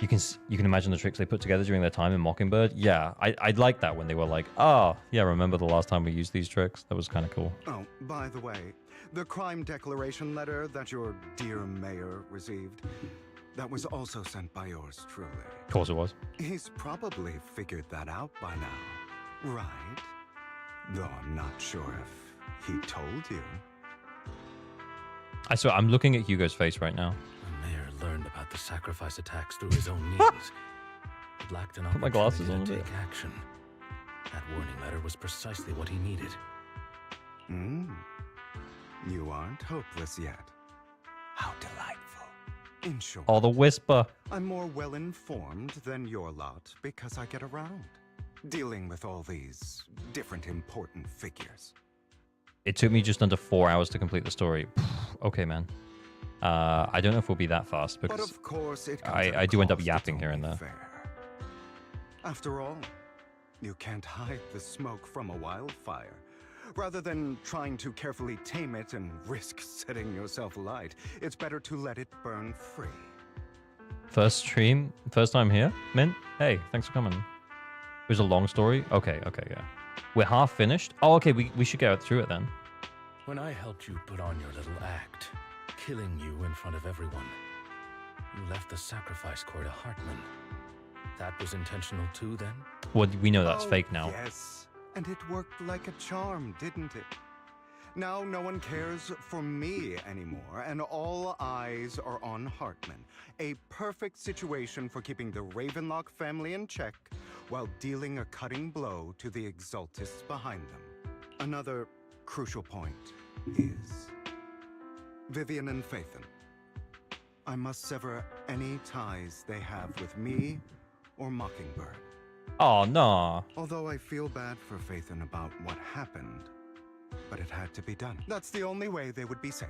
You can imagine the tricks they put together during their time in Mockingbird. Yeah, I'd like that when they were like, oh, yeah, remember the last time we used these tricks? That was kind of cool. Oh, by the way, the crime declaration letter that your dear mayor received, that was also sent by yours truly. Of course it was. He's probably figured that out by now, right? Though I'm not sure if he told you. I'm looking at Hugo's face right now. The mayor learned about the sacrifice attacks through his own means. It lacked an Put my glasses on opportunity a to bit. take action. That warning letter was precisely what he needed. You aren't hopeless yet. How delightful. In short, Oh, the whisper. I'm more well-informed than your lot because I get around, dealing with all these different important figures. It took me just under 4 hours to complete the story. Okay, man. I don't know if we'll be that fast because But of course it comes I at a do end up cost. yapping It's here and only there. fair. After all, you can't hide the smoke from a wildfire. Rather than trying to carefully tame it and risk setting yourself alight, it's better to let it burn free. First stream, first time here. Mint, hey, thanks for coming. It was a long story. Okay, yeah. We're half finished. Oh, okay, we should get through it then. When I helped you put on your little act, killing you in front of everyone, you left the sacrifice core to Hartman. That was intentional too, then? Well, we know that's Oh, fake now. Yes, and it worked like a charm, didn't it? Now no one cares for me anymore, and all eyes are on Hartman. A perfect situation for keeping the Ravenlock family in check while dealing a cutting blow to the Exaltists behind them. Another crucial point is Vivian and Phaethon. I must sever any ties they have with me or Mockingbird. Oh, no. Although I feel bad for Phaethon about what happened, but it had to be done. That's the only way they would be safe,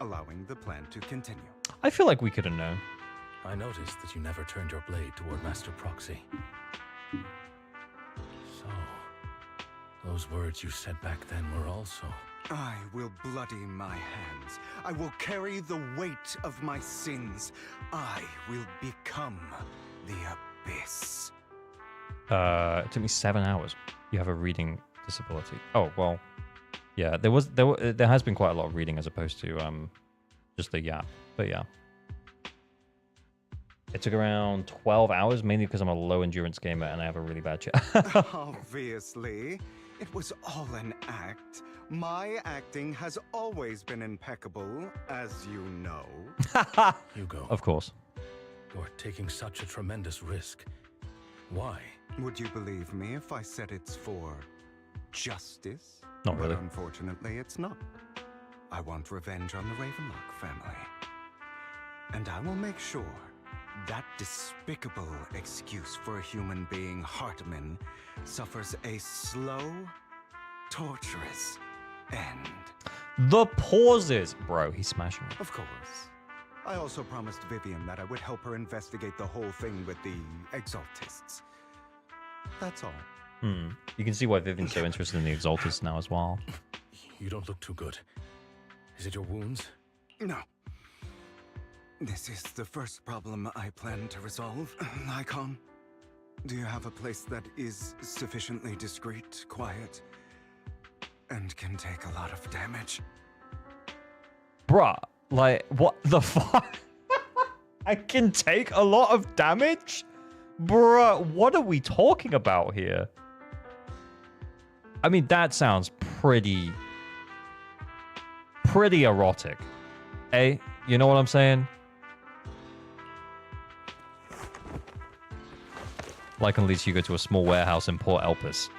allowing the plan to continue. I feel like we could have known. I noticed that you never turned your blade toward Master Proxy. So, those words you said back then were also... I will bloody my hands. I will carry the weight of my sins. I will become the Abyss. It took me 7 hours. You have a reading disability. Oh, well, yeah, there has been quite a lot of reading as opposed to just the yap, but yeah. It took around 12 hours, mainly because I'm a low endurance gamer and I have a really bad chat. Obviously, it was all an act. My acting has always been impeccable, as you know. Hugo. Of course. You're taking such a tremendous risk. Why? Would you believe me if I said it's for justice? Not really. But unfortunately, it's not. I want revenge on the Ravenlock family. And I will make sure that despicable excuse for a human being, Hartman, suffers a slow, torturous end. The pauses. Bro, he's smashing it. Of course. I also promised Vivian that I would help her investigate the whole thing with the Exaltists. That's all. You can see why Vivian's so interested in the Exaltists now as well. You don't look too good. Is it your wounds? No. This is the first problem I plan to resolve. Lycaon, do you have a place that is sufficiently discreet, quiet, and can take a lot of damage? Bruh, like, what the fuck? I can take a lot of damage? Bruh, what are we talking about here? I mean, that sounds pretty erotic. Eh? You know what I'm saying? Lycaon leads Hugo to a small warehouse in Port Elpis.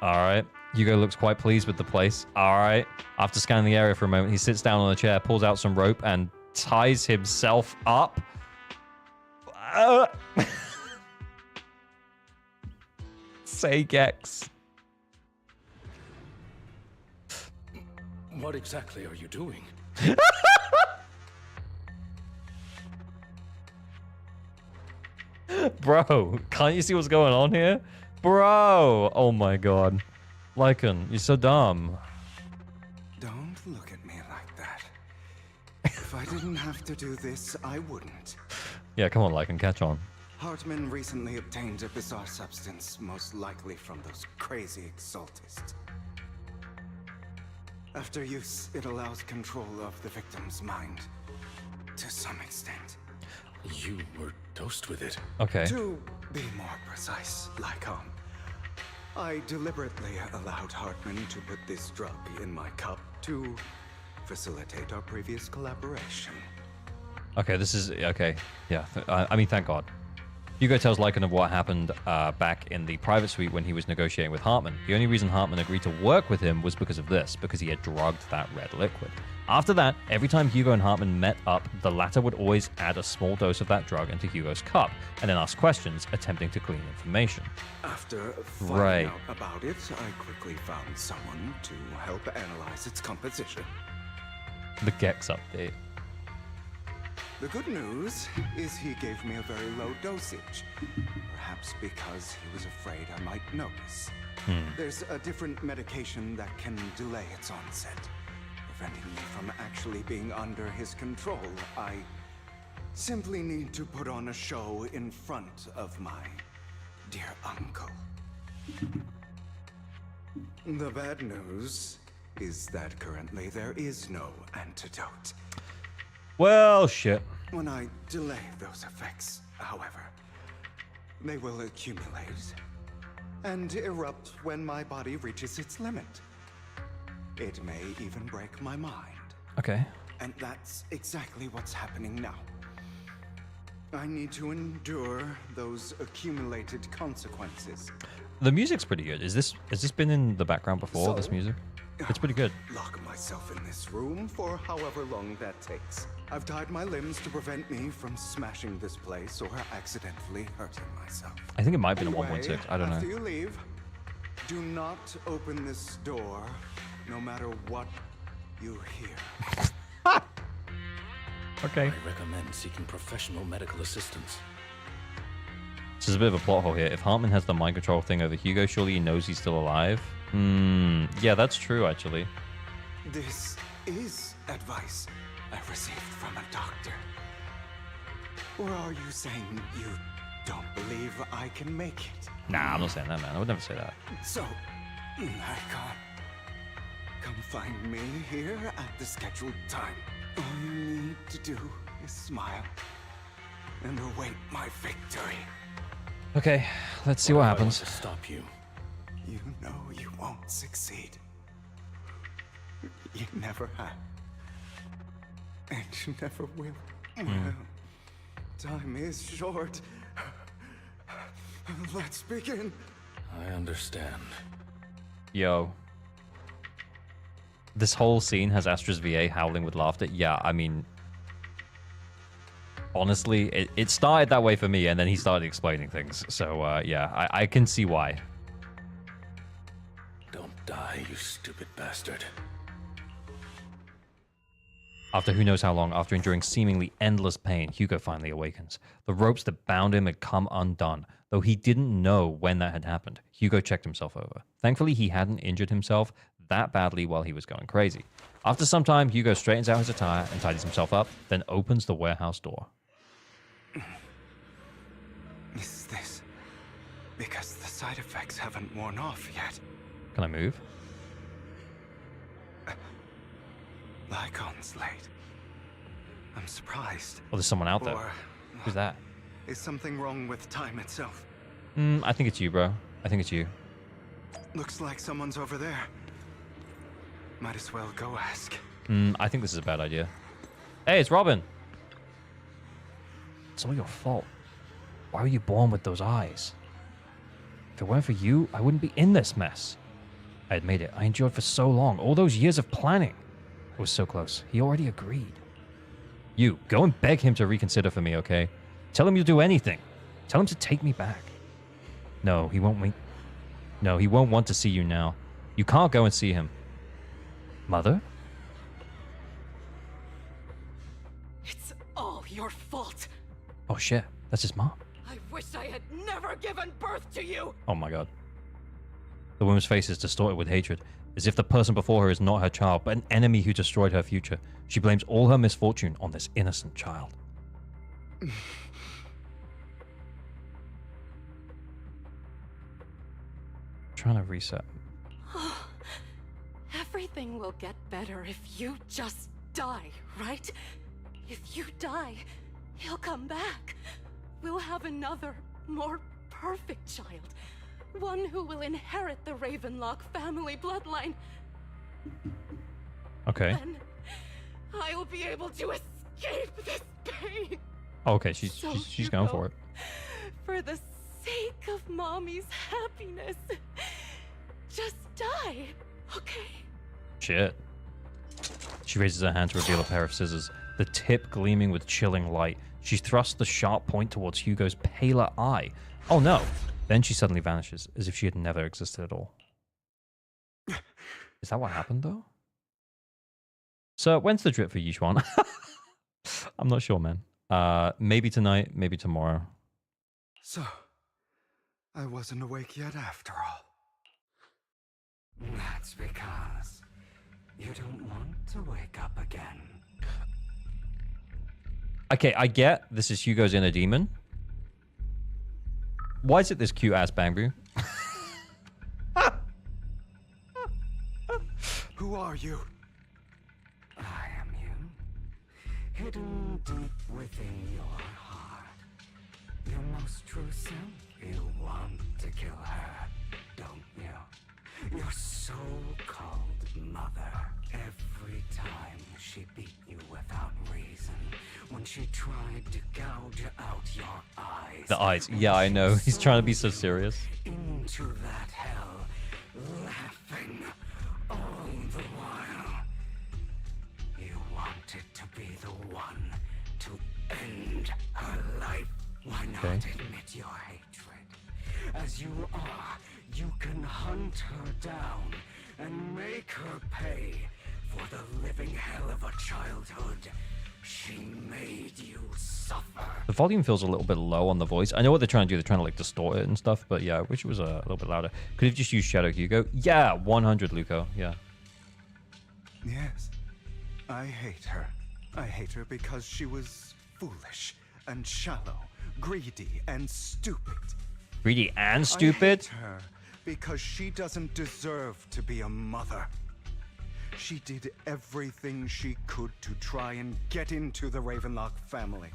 Alright. Hugo looks quite pleased with the place. Alright. After scanning the area for a moment, he sits down on a chair, pulls out some rope, and ties himself up. Say Gex. What exactly are you doing? Bro, can't you see what's going on here? Bro! Oh my god. Lycaon, you're so dumb. Don't look at me like that. If I didn't have to do this, I wouldn't. Yeah, come on, Lycaon, catch on. Hartman recently obtained a bizarre substance, most likely from those crazy Exaltists. After use, it allows control of the victim's mind. To some extent. You were dosed with it. Okay. To be more precise, Lycaon, I deliberately allowed Hartman to put this drug in my cup to facilitate our previous collaboration. Okay, this is... Okay, yeah. I mean, thank God. Hugo tells Lycaon of what happened back in the private suite when he was negotiating with Hartman. The only reason Hartman agreed to work with him was because of this, because he had drugged that red liquid. After that, every time Hugo and Hartman met up, the latter would always add a small dose of that drug into Hugo's cup, and then ask questions, attempting to glean information. After finding out about it, I quickly found someone to help analyze its composition. The Gex update. The good news is he gave me a very low dosage, perhaps because he was afraid I might notice. There's a different medication that can delay its onset, preventing me from actually being under his control. I simply need to put on a show in front of my dear uncle. The bad news is that currently there is no antidote. Well, shit. When I delay those effects, however, they will accumulate and erupt when my body reaches its limit. It may even break my mind. Okay. And that's exactly what's happening now. I need to endure those accumulated consequences. The music's pretty good. Has this been in the background before, this music? It's pretty good. Lock myself in this room for however long that takes. I've tied my limbs to prevent me from smashing this place or accidentally hurting myself. I think it might be Anyway, a 1.6. I don't know. After you leave, do not open this door, no matter what you hear. Okay. I recommend seeking professional medical assistance. So there's a bit of a plot hole here. If Hartman has the mind control thing over Hugo, surely he knows he's still alive. Yeah, that's true, actually. This is advice I received from a doctor. Or are you saying you don't believe I can make it? Nah, I'm not saying that, man. I would never say that. So, Lycaon, come find me here at the scheduled time. All you need to do is smile and await my victory. Okay, let's see what happens. I want to stop you. You know you won't succeed. You never have. And you never will. Well, time is short. Let's begin. I understand. Yo. This whole scene has Astra's VA howling with laughter. Yeah, I mean... Honestly, it started that way for me, and then he started explaining things. So, yeah, I can see why. Don't die, you stupid bastard. After who knows how long, after enduring seemingly endless pain, Hugo finally awakens. The ropes that bound him had come undone. Though he didn't know when that had happened, Hugo checked himself over. Thankfully, he hadn't injured himself that badly while he was going crazy. After some time, Hugo straightens out his attire and tidies himself up, then opens the warehouse door. Is this because the side effects haven't worn off yet? Can I move? Lycaon's late. I'm surprised. Oh, there's someone out there. Or who's that? is something wrong with time itself? I think it's you, bro. I think it's you. Looks like someone's over there. Might as well go ask. I think this is a bad idea. Hey, it's Robin. It's all your fault. Why were you born with those eyes? If it weren't for you, I wouldn't be in this mess. I had made it. I endured for so long. All those years of planning. I was so close. He already agreed. You, go and beg him to reconsider for me, okay? Tell him you'll do anything. Tell him to take me back. No, he won't wait. No, he won't want to see you now. You can't go and see him. Mother? It's all your fault. Oh shit, that's his mom. I wish I had never given birth to you. Oh my god. The woman's face is distorted with hatred, as if the person before her is not her child, but an enemy who destroyed her future. She blames all her misfortune on this innocent child. Trying to reset. Everything will get better if you just die, right? If you die, he'll come back. We'll have another, more perfect child. One who will inherit the Ravenlock family bloodline. Okay. Then I'll be able to escape this pain. Okay, she's going for it. For the sake of Mommy's happiness, just die, okay? Shit. She raises her hand to reveal a pair of scissors, the tip gleaming with chilling light. She thrusts the sharp point towards Hugo's paler eye. Oh no! Then she suddenly vanishes, as if she had never existed at all. Is that what happened, though? So, when's the drip for Yishuan? I'm not sure, man. Maybe tonight, maybe tomorrow. So, I wasn't awake yet after all. That's because you don't want to wake up again. Okay, I get this is Hugo's inner demon. Why is it this cute ass Bangbu? Who are you? I am you. Hidden deep within your heart. Your most true self. You want to kill her, don't you? Your so-called mother. Every time she beat you without reason. When she tried to gouge out your eyes. The eyes. Yeah, I know. He's trying to be so serious. Into that hell, laughing all the while. You wanted to be the one to end her life. Why not admit your hatred? As you are, you can hunt her down and make her pay for the living hell of a childhood she made you suffer. The volume feels a little bit low on the voice. I know what they're trying to do. They're trying to like distort it and stuff, but yeah, I wish it was a little bit louder. Could have just used Shadow Hugo. Yeah, 100 Luco. Yeah. Yes, I hate her. I hate her because she was foolish and shallow, greedy and stupid. Greedy and stupid? I hate her because she doesn't deserve to be a mother. She did everything she could to try and get into the Ravenlock family,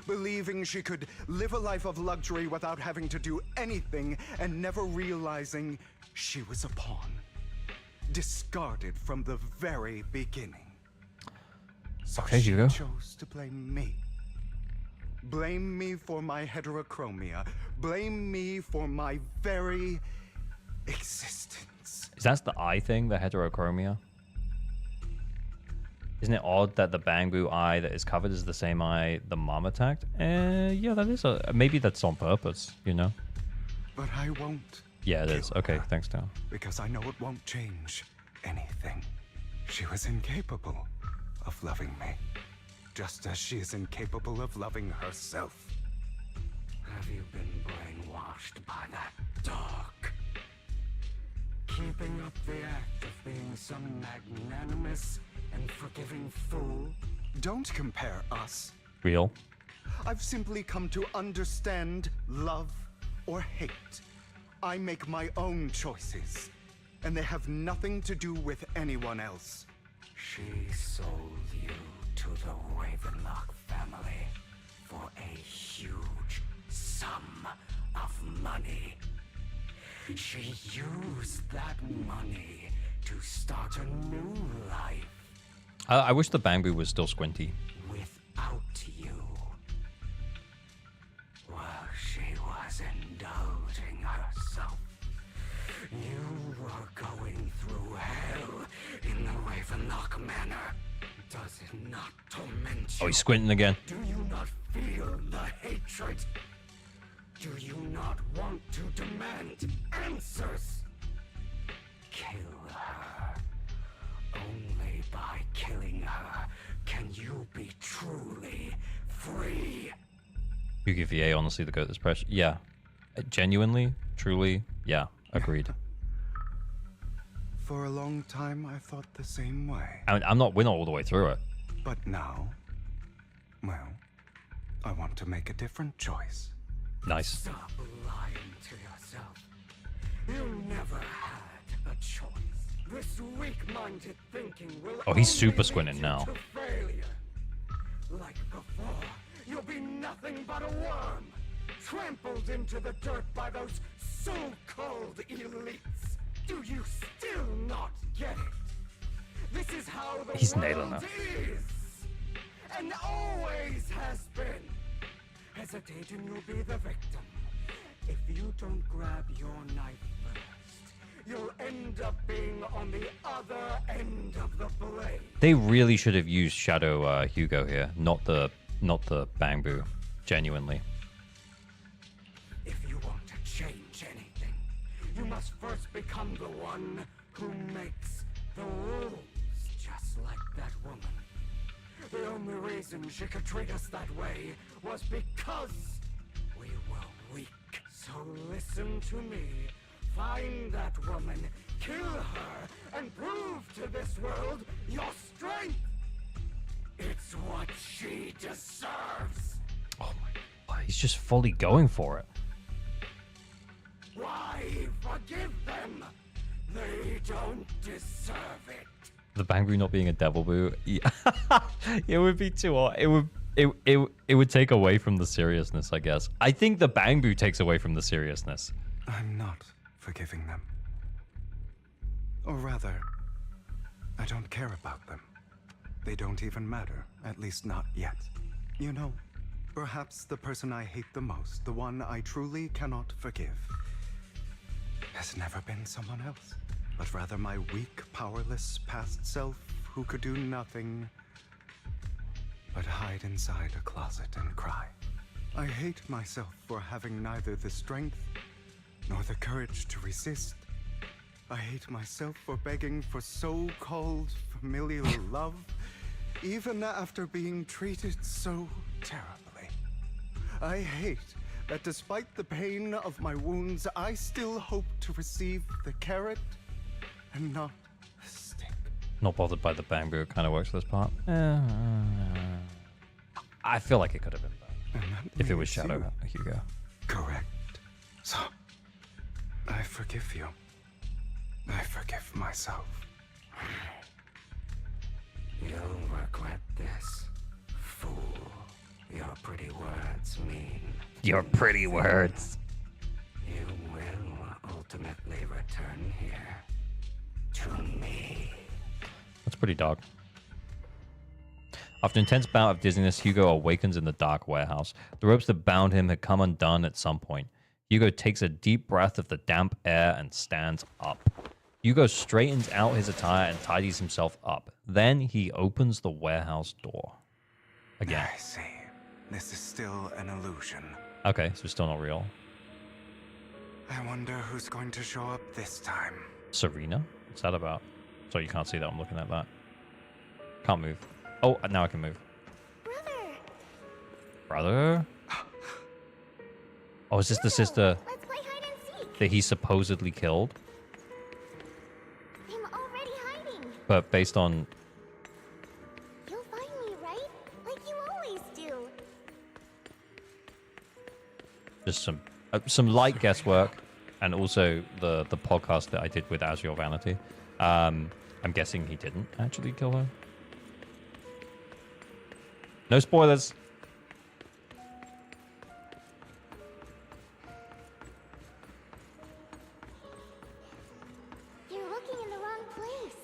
believing she could live a life of luxury without having to do anything and never realizing she was a pawn, discarded from the very beginning. So okay, she Hugo. chose to blame me. Blame me for my heterochromia. Blame me for my very existence. Is that the eye thing, the heterochromia? Isn't it odd that the Bangbu eye that is covered is the same eye the mom attacked? Yeah, that is maybe that's on purpose, you know? But I won't. Yeah, it is. Okay, thanks, Tom. Because I know it won't change anything. She was incapable of loving me, just as she is incapable of loving herself. Have you been brainwashed by that dog? Keeping up the act of being some magnanimous and forgiving fool? Don't compare us. Real. I've simply come to understand love or hate. I make my own choices, and they have nothing to do with anyone else. She sold you to the Ravenlock family for a huge sum of money. She used that money to start a new life. I wish the Bangbu was still squinty. Without you. While she was indulging herself, you were going through hell in the Ravenlock Manor. Does it not torment you? Oh, he's squinting again. Do you not feel the hatred? Do you not want to demand answers? Kill her. Only by killing her can you be truly free. Hugo VA, honestly, the goat that's precious. Yeah. Genuinely, truly, yeah, agreed. For a long time, I thought the same way. I mean, we're not all the way through it. But now, well, I want to make a different choice. Nice. Stop lying to yourself. You never had a choice. This weak-minded thinking will Oh, he's super only squinting lead you now. to failure. Like before, you'll be nothing but a worm, trampled into the dirt by those so-called elites. Do you still not get it? This is how the He's world nailing that. is, and always has been. Hesitate and you'll be the victim. If you don't grab your knife first, you'll end up being on the other end of the blade. They really should have used Shadow Hugo here, not the Bangbu. Genuinely. If you want to change anything, you must first become the one who makes the rules, just like that woman. The only reason she could treat us that way was because we were weak. So listen to me. Find that woman, kill her, and prove to this world your strength. It's what she deserves. Oh my God, he's just fully going for it. Why forgive them? They don't deserve it. The Bangbu not being a devil boo, yeah. It would be too hard. It would take away from the seriousness, I guess. I think the Bangbu takes away from the seriousness. I'm not forgiving them. Or rather, I don't care about them. They don't even matter, at least not yet. You know, perhaps the person I hate the most, the one I truly cannot forgive, has never been someone else, but rather my weak, powerless past self who could do nothing but hide inside a closet and cry. I hate myself for having neither the strength nor the courage to resist. I hate myself for begging for so-called familial love, even after being treated so terribly. I hate that despite the pain of my wounds, I still hope to receive the carrot and not the stick. Not bothered by the Bangbu. It kind of works for this part. I feel like it could have been better if it was Shadow Hugo. Correct. So, I forgive you. I forgive myself. You'll regret this, fool. Your pretty words mean... Your pretty words. You will ultimately return here to me. That's pretty dark. After an intense bout of dizziness, Hugo awakens in the dark warehouse. The ropes that bound him had come undone at some point. Hugo takes a deep breath of the damp air and stands up. Hugo straightens out his attire and tidies himself up. Then he opens the warehouse door. Again. I see. This is still an illusion. Okay, so it's still not real. I wonder who's going to show up this time. Serena? What's that about? Sorry, you can't see that. I'm looking at that. Can't move. Oh, now I can move. Brother? Oh, is this the sister that he supposedly killed? I'm already hiding. But based on... You'll find me, right? Like you always do. Just some light guesswork, and also the podcast that I did with As Your Vanity. I'm guessing he didn't actually kill her. No spoilers. You're looking in the wrong place.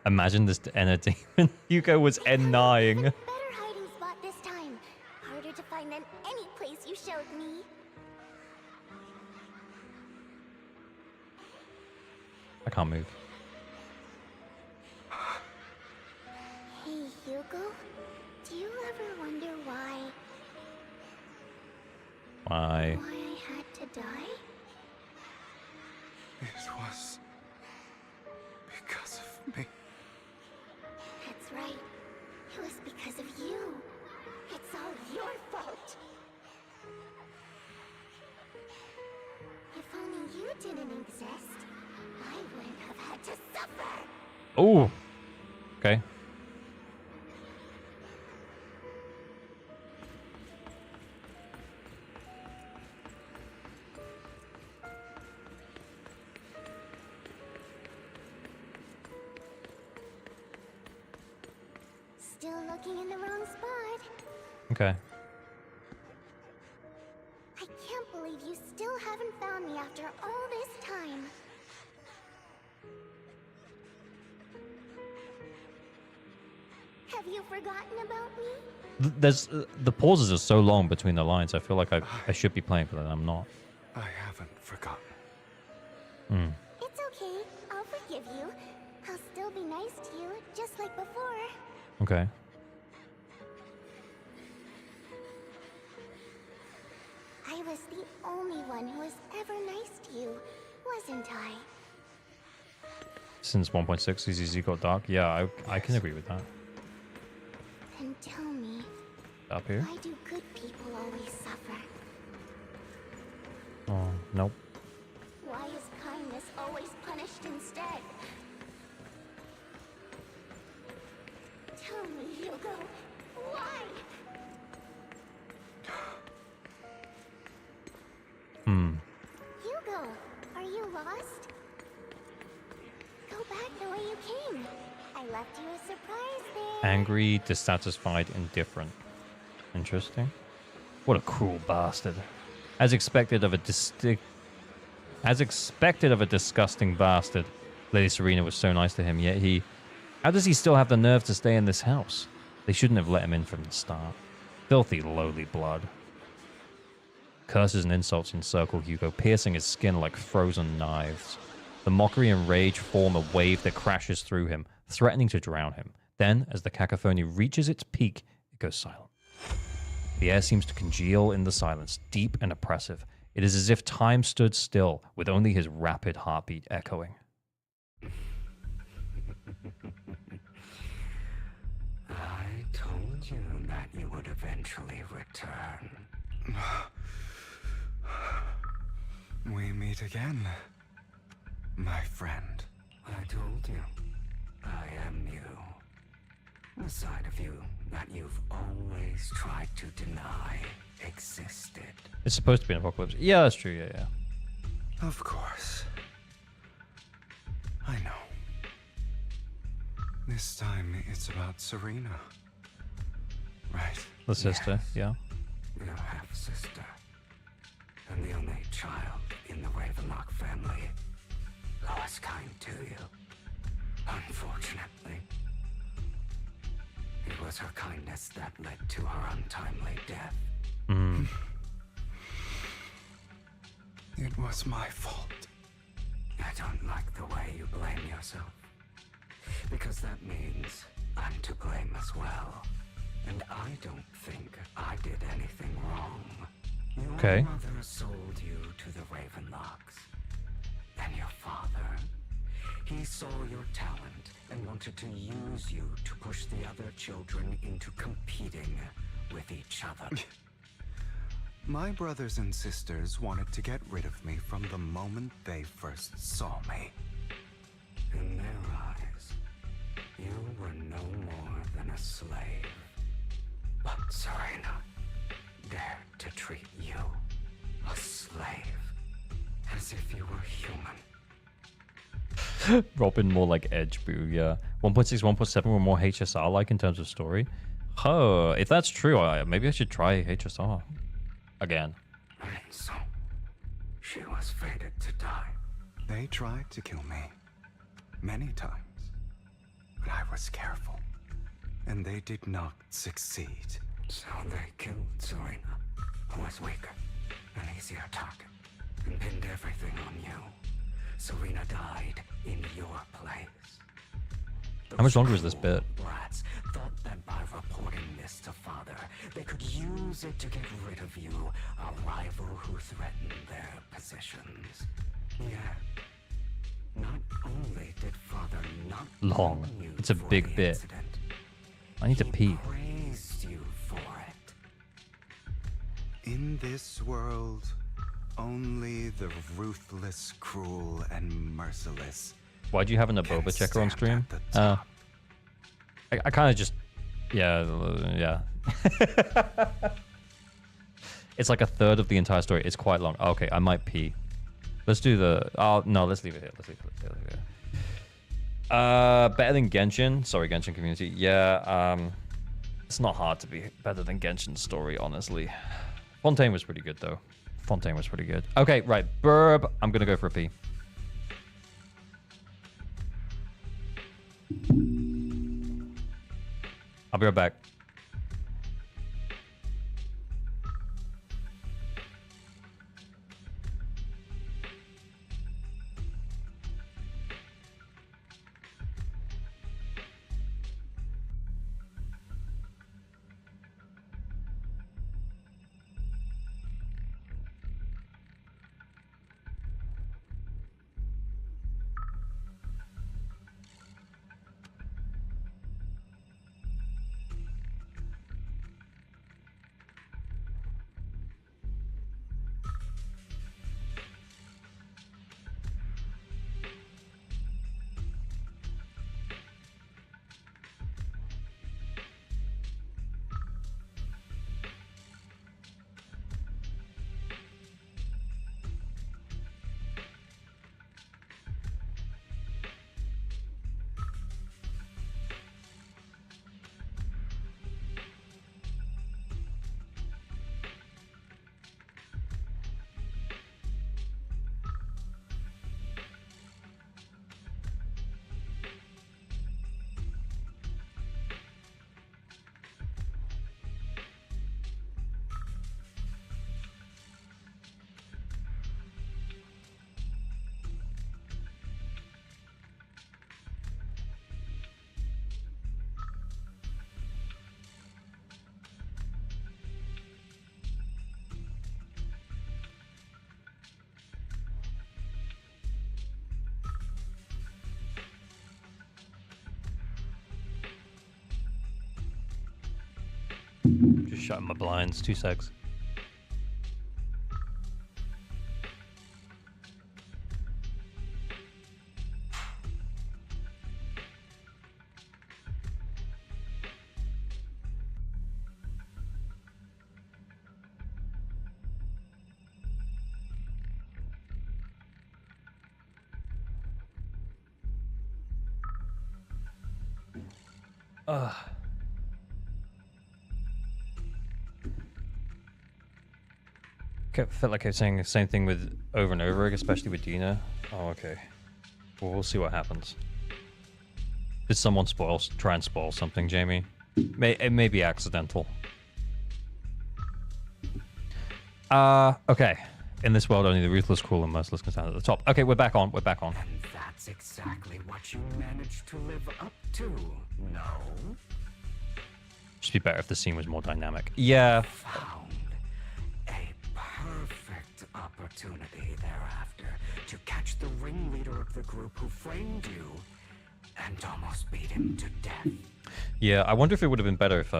Imagine this entertainment. Hugo was N9. Better hiding spot this time. Harder to find than any place you showed me. I can't move. Hey, Hugo. Do you ever wonder why Why? I had to die? It was because of me. That's right. It was because of you. It's all your fault. If only you didn't exist, I wouldn't have had to suffer. Oh. Okay. Still looking in the wrong spot. Okay. I can't believe you still haven't found me after all this time. Have you forgotten about me? There's the pauses are so long between the lines. I feel like I should be playing for that. I'm not. I haven't forgotten. Hmm. It's okay. I'll forgive you. I'll still be nice to you, just like before. Okay. I was the only one who was ever nice to you, wasn't I? Since 1.6, ZZZ got dark. Yeah, I can agree with that. Then tell me, Up here? why do good people always suffer? Oh, nope. Why is kindness always punished instead? Tell me, Hugo, why? Hmm. Hugo, are you lost? Go back the way you came. I left you a surprise there. Angry, dissatisfied, indifferent. Interesting. What a cruel bastard. As expected of a disgusting bastard. Lady Serena was so nice to him, yet he... How does he still have the nerve to stay in this house? They shouldn't have let him in from the start. Filthy, lowly blood. Curses and insults encircle Hugo, piercing his skin like frozen knives. The mockery and rage form a wave that crashes through him, threatening to drown him. Then, as the cacophony reaches its peak, it goes silent. The air seems to congeal in the silence, deep and oppressive. It is as if time stood still, with only his rapid heartbeat echoing. I told you that you would eventually return. We meet again, my friend. I told you, I am you. The side of you that you've always tried to deny existed. It's supposed to be an apocalypse. Yeah, that's true, yeah. Of course. I know. This time it's about Serena. Right? The sister, yeah. Your half-sister. And the only child in the Ravenlock family who was kind to you. Unfortunately. It was her kindness that led to her untimely death. It was my fault. I don't like the way you blame yourself. Because that means I'm to blame as well. And I don't think I did anything wrong. Your mother sold you to the Ravenlocks. And your father, he saw your talent and wanted to use you to push the other children into competing with each other. My brothers and sisters wanted to get rid of me from the moment they first saw me. In their eyes, you were no more than a slave. But Serena dared to treat you, a slave, as if you were human. Robin more like Edge Boo, yeah. 1.6, 1.7 were more HSR-like in terms of story. Oh, if that's true, maybe I should try HSR again. And so, she was fated to die. They tried to kill me many times, but I was careful, and they did not succeed. So they killed Serena, who was weaker, an easier target, and pinned everything on you. Serena died in your place. How much longer is this bit? Brats thought that by reporting this to Father, they could use it to get rid of you, a rival who threatened their positions. Yet, not only did Father not Long. It's a big bit. Incident, I need to pee. praised you for it. In this world, only the ruthless, cruel, and merciless. Why'd you have an Boba checker on stream? I kind of just, yeah. It's like a third of the entire story. It's quite long. Okay, I might pee. Let's do the. Oh no, let's leave it here. Let's leave it here. Better than Genshin. Sorry, Genshin community. Yeah. It's not hard to be better than Genshin's story, honestly. Fontaine was pretty good though. Fontaine was pretty good. Okay, right. Burb. I'm gonna go for a pee. I'll be right back. Just shutting my blinds. 2 secs. Felt like I was saying the same thing with over and over, especially with Dina. Oh, okay. Well, we'll see what happens. Did someone try and spoil something, Jamie? It may be accidental. Okay. In this world, only the ruthless, cruel, and merciless can stand at the top. Okay, we're back on. We're back on. And that's exactly what you managed to live up to, no? Just be better if the scene was more dynamic. Yeah. Found a perfect opportunity thereafter to catch the ringleader of the group who framed you and almost beat him to death. Yeah, I wonder if it would have been better if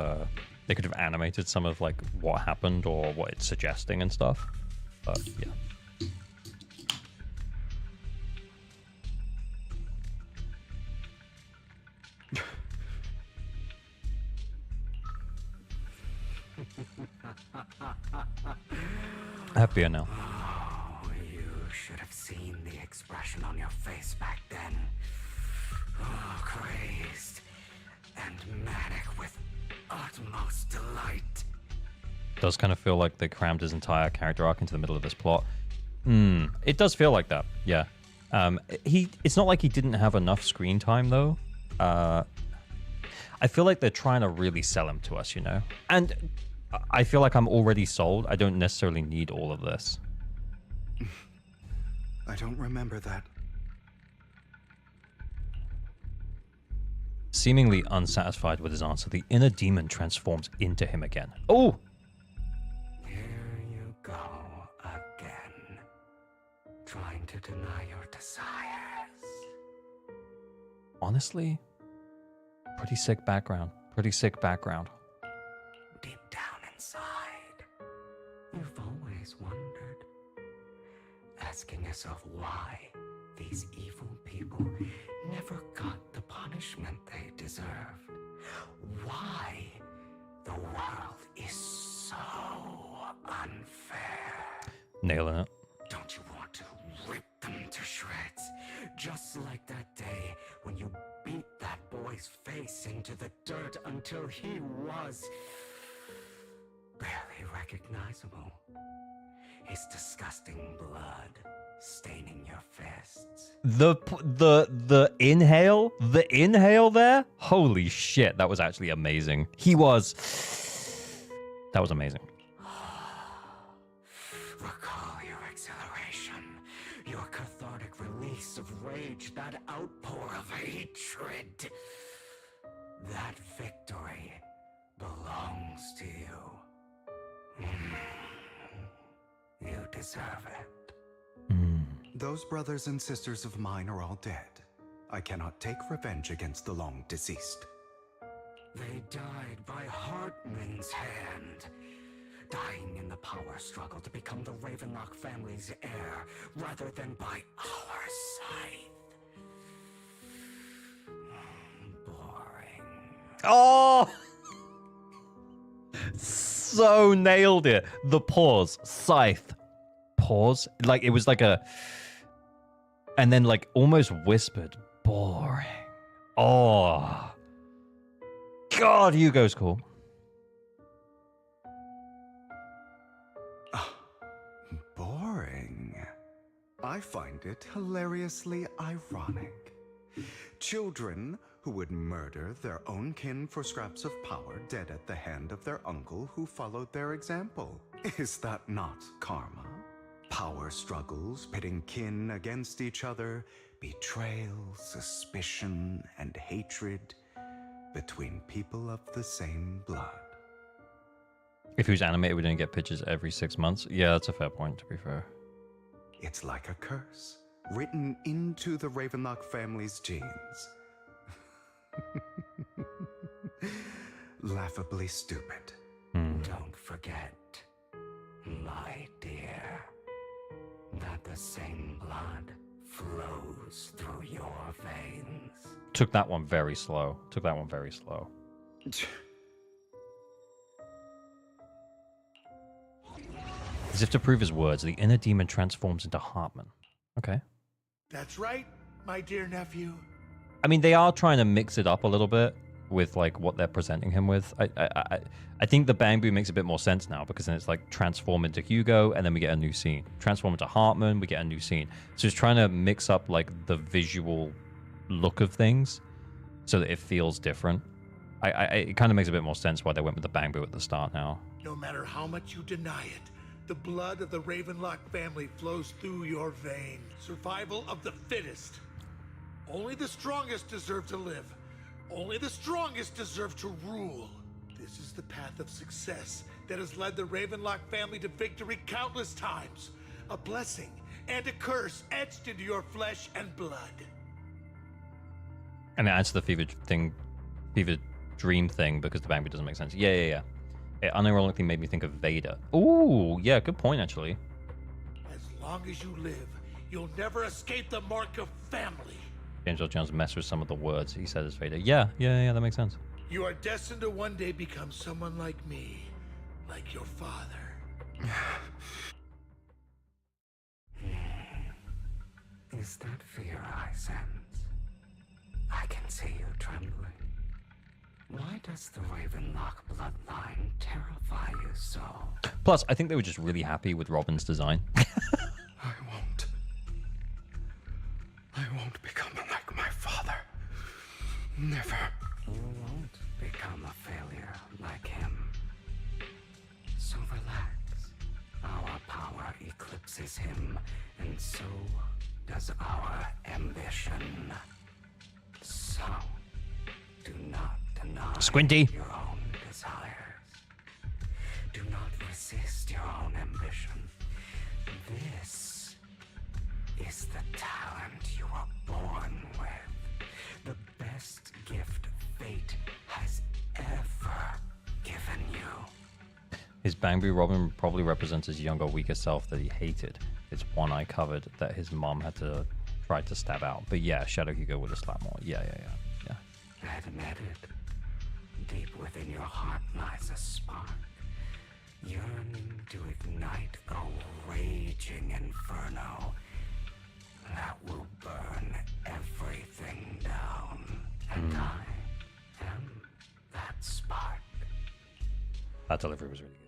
they could have animated some of like what happened or what it's suggesting and stuff. But yeah. Happier now. Oh, you should have seen the expression on your face back then. Oh, crazed and manic with utmost delight. Does kind of feel like they crammed his entire character arc into the middle of this plot. It does feel like that, yeah. It's not like he didn't have enough screen time, though. I feel like they're trying to really sell him to us, you know? And I feel like I'm already sold. I don't necessarily need all of this. I don't remember that. Seemingly unsatisfied with his answer, the inner demon transforms into him again. Oh! Here you go again. Trying to deny your desires. Honestly, pretty sick background. Pretty sick background. Deep down inside, you've always wondered, asking yourself why these evil people never got the punishment they deserved. Why the world is so unfair. Nailing it. Don't you want to rip them to shreds? Just like that day when you beat that boy's face into the dirt until he was barely recognizable. His disgusting blood staining your fists. The inhale there? Holy shit, that was actually amazing. That was amazing. Recall your exhilaration, your cathartic release of rage, that outpour of hatred. That victory belongs to you. You deserve it. Those brothers and sisters of mine are all dead. I cannot take revenge against the long deceased. They died by Hartman's hand, dying in the power struggle to become the Ravenlock family's heir, rather than by our scythe. Boring. Oh! So nailed it. The pause. Scythe. Pause. Like, it was like a... And then, like, almost whispered. Boring. Oh. God, Hugo's cool. Boring. I find it hilariously ironic. Children who would murder their own kin for scraps of power dead at the hand of their uncle who followed their example. Is that not karma? Power struggles pitting kin against each other, betrayal, suspicion, and hatred between people of the same blood. If he was animated, we didn't get pictures every 6 months. Yeah, that's a fair point, to be fair. It's like a curse, written into the Ravenlock family's genes. Laughably stupid. Don't forget, my dear, that the same blood flows through your veins. Took that one very slow. As if to prove his words, the inner demon transforms into Hartman. Okay. That's right, my dear nephew. I mean, they are trying to mix it up a little bit with like what they're presenting him with. I think the Bang Boo makes a bit more sense now, because then it's like transform into Hugo and then we get a new scene. Transform into Hartman, we get a new scene. So it's trying to mix up like the visual look of things so that it feels different. It kind of makes a bit more sense why they went with the Bang Boo at the start now. No matter how much you deny it, The blood of the Ravenlock family flows through your veins. Survival of the fittest. Only the strongest deserve to live. Only the strongest deserve to rule. This is the path of success that has led the Ravenlock family to victory countless times. A blessing and a curse etched into your flesh and blood. I mean, answer the fever dream thing because the Bangby doesn't make sense. Yeah. It unironically made me think of Vader. Ooh, yeah, good point, actually. As long as you live, you'll never escape the mark of family. James Earl Jones messed with some of the words he said as Vader. Yeah, that makes sense. You are destined to one day become someone like me, like your father. Is that fear I sense? I can see you trembling. Why does the Ravenlock bloodline terrify you so? Plus, I think they were just really happy with Robin's design. I won't become like my father. Never. You won't become a failure like him. So relax. Our power eclipses him, and so does our ambition. So, do not deny Squinty. your own desires. Do not resist your own ambition. This is the talent you were born with. The best gift fate has ever given you. His Bangby Robin probably represents his younger, weaker self that he hated. His one eye covered that his mom had to try to stab out. But yeah, Shadow Hugo would have slapped more. Yeah. Admit it. Deep within your heart lies a spark, yearning to ignite a raging inferno that will burn everything down. And I am that spark. That delivery was really good.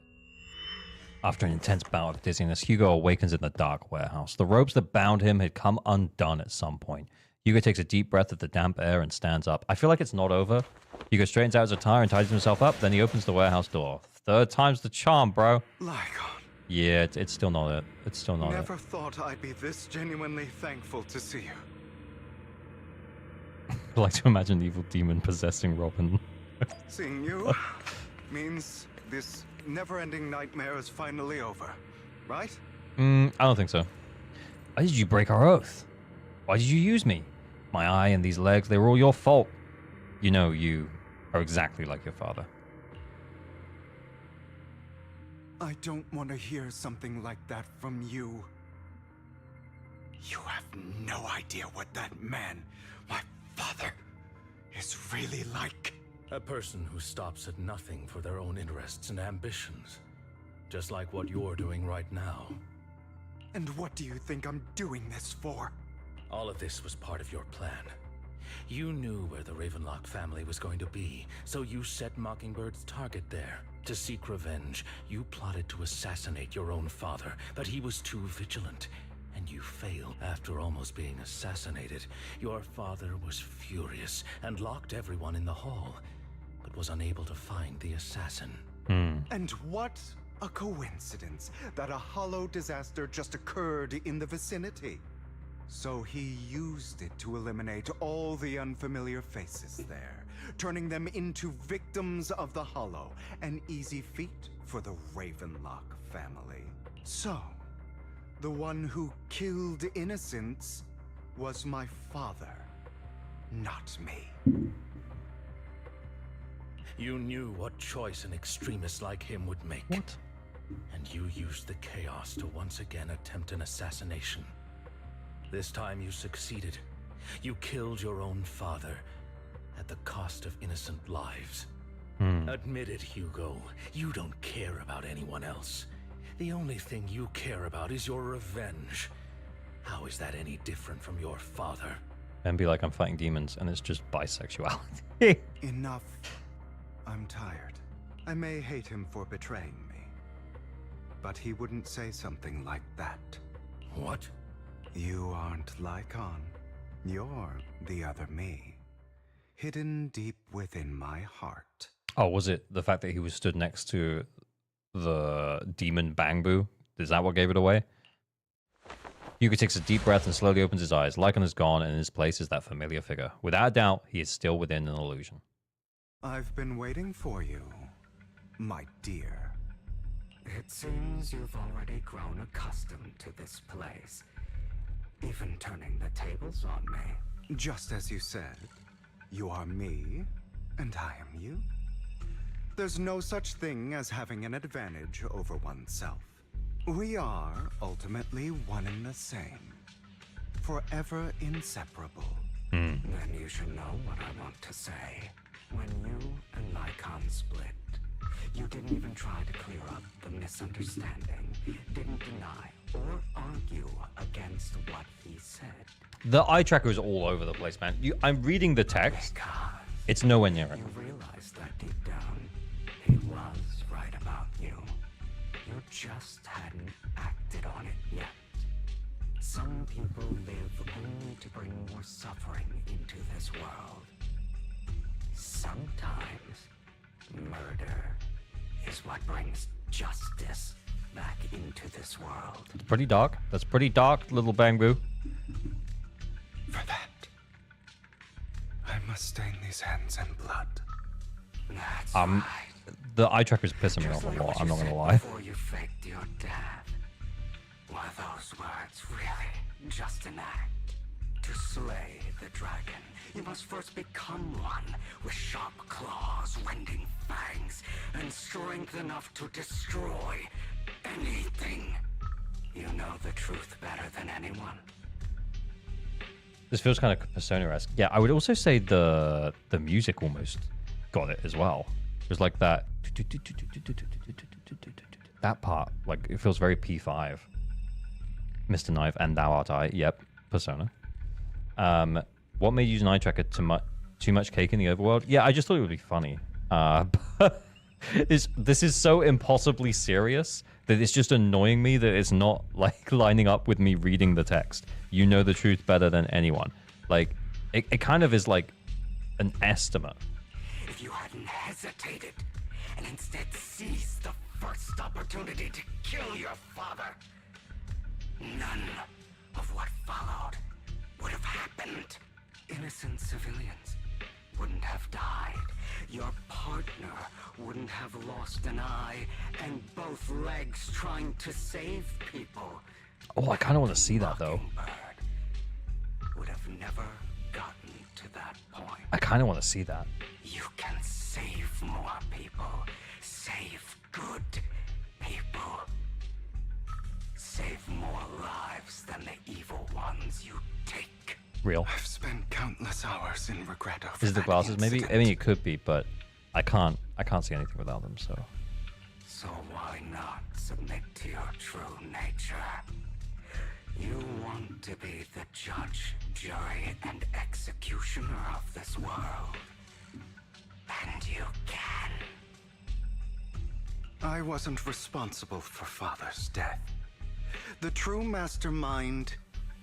After an intense bout of dizziness, Hugo awakens in the dark warehouse. The ropes that bound him had come undone at some point. Hugo takes a deep breath of the damp air and stands up. I feel like it's not over. Hugo straightens out his attire and tidies himself up. Then he opens the warehouse door. Third time's the charm, bro. Lycaon. Yeah, it's still not it. It's still not Never thought I'd be this genuinely thankful to see you. I like to imagine the evil demon possessing Robin. Seeing you means this never-ending nightmare is finally over, right? I don't think so. Why did you break our oath? Why did you use me? My eye and these legs, they were all your fault. You know you are exactly like your father. I don't want to hear something like that from you. You have no idea what that man, my father, is really like. A person who stops at nothing for their own interests and ambitions. Just like what you're doing right now. And what do you think I'm doing this for? All of this was part of your plan. You knew where the Ravenlock family was going to be, so you set Mockingbird's target there. To seek revenge, you plotted to assassinate your own father, but he was too vigilant, and you failed. After almost being assassinated, your father was furious and locked everyone in the hall, but was unable to find the assassin. And what a coincidence that a hollow disaster just occurred in the vicinity. So he used it to eliminate all the unfamiliar faces there, turning them into victims of the Hollow, an easy feat for the Ravenlock family. So, the one who killed innocents was my father, not me. You knew what choice an extremist like him would make. What? And you used the chaos to once again attempt an assassination. This time you succeeded. You killed your own father at the cost of innocent lives. Admit it, Hugo. You don't care about anyone else. The only thing you care about is your revenge. How is that any different from your father? And be like, I'm fighting demons, and it's just bisexuality. Enough. I'm tired. I may hate him for betraying me, but he wouldn't say something like that. What? You aren't Lycaon. You're the other me, hidden deep within my heart. Oh, was it the fact that he was stood next to the demon Bangbu Is that what gave it away? Hugo takes a deep breath and slowly opens his eyes. Lycaon is gone, and in his place is that familiar figure. Without a doubt, he is still within an illusion. I've been waiting for you, my dear. It seems you've already grown accustomed to this place, even turning the tables on me. Just as you said, you are me, and I am you. There's no such thing as having an advantage over oneself. We are ultimately one and the same, forever inseparable. Then you should know what I want to say. When you and Lycaon split, you didn't even try to clear up the misunderstanding, didn't deny or argue against what he said. The eye tracker is all over the place, man. I'm reading the text. It's nowhere near it. You realize that deep down, he was right about you. You just hadn't acted on it yet. Some people live only to bring more suffering into this world. Sometimes, murder is what brings justice back into this world. It's pretty dark. That's pretty dark, little Bangbu. For that, I must stain these hands in blood. That's right. The eye tracker is pissing me off a lot. I'm not gonna lie. Before you faked your death, were those words really just an act? To slay the dragon, you must first become one with sharp claws, rending fangs, and strength enough to destroy anything. You know the truth better than anyone. This feels kind of Persona-esque. Yeah, I would also say the music almost got it as well. There's like that part. Like it feels very P5. Mr. Knife and Thou Art I. Yep, Persona. What made you use an eye tracker too much cake in the overworld? Yeah, I just thought it would be funny. But this is so impossibly serious that it's just annoying me that it's not like lining up with me reading the text. You know the truth better than anyone. Like it kind of is like an estimate. If you hadn't hesitated and instead seized the first opportunity to kill your father, none of what followed would have happened. Innocent civilians wouldn't have died. Your partner wouldn't have lost an eye and both legs trying to save people. Oh, I kind of want to see that though. Would have never gotten to that point. I kind of want to see that. You can save more people. Save good people. Save more lives than the evil ones you take. Real. I've spent countless hours in regret over Is it the that glasses maybe? incident. I mean, it could be, but I can't see anything without them, so. So why not submit to your true nature? You want to be the judge, jury, and executioner of this world. And you can. I wasn't responsible for Father's death. The true mastermind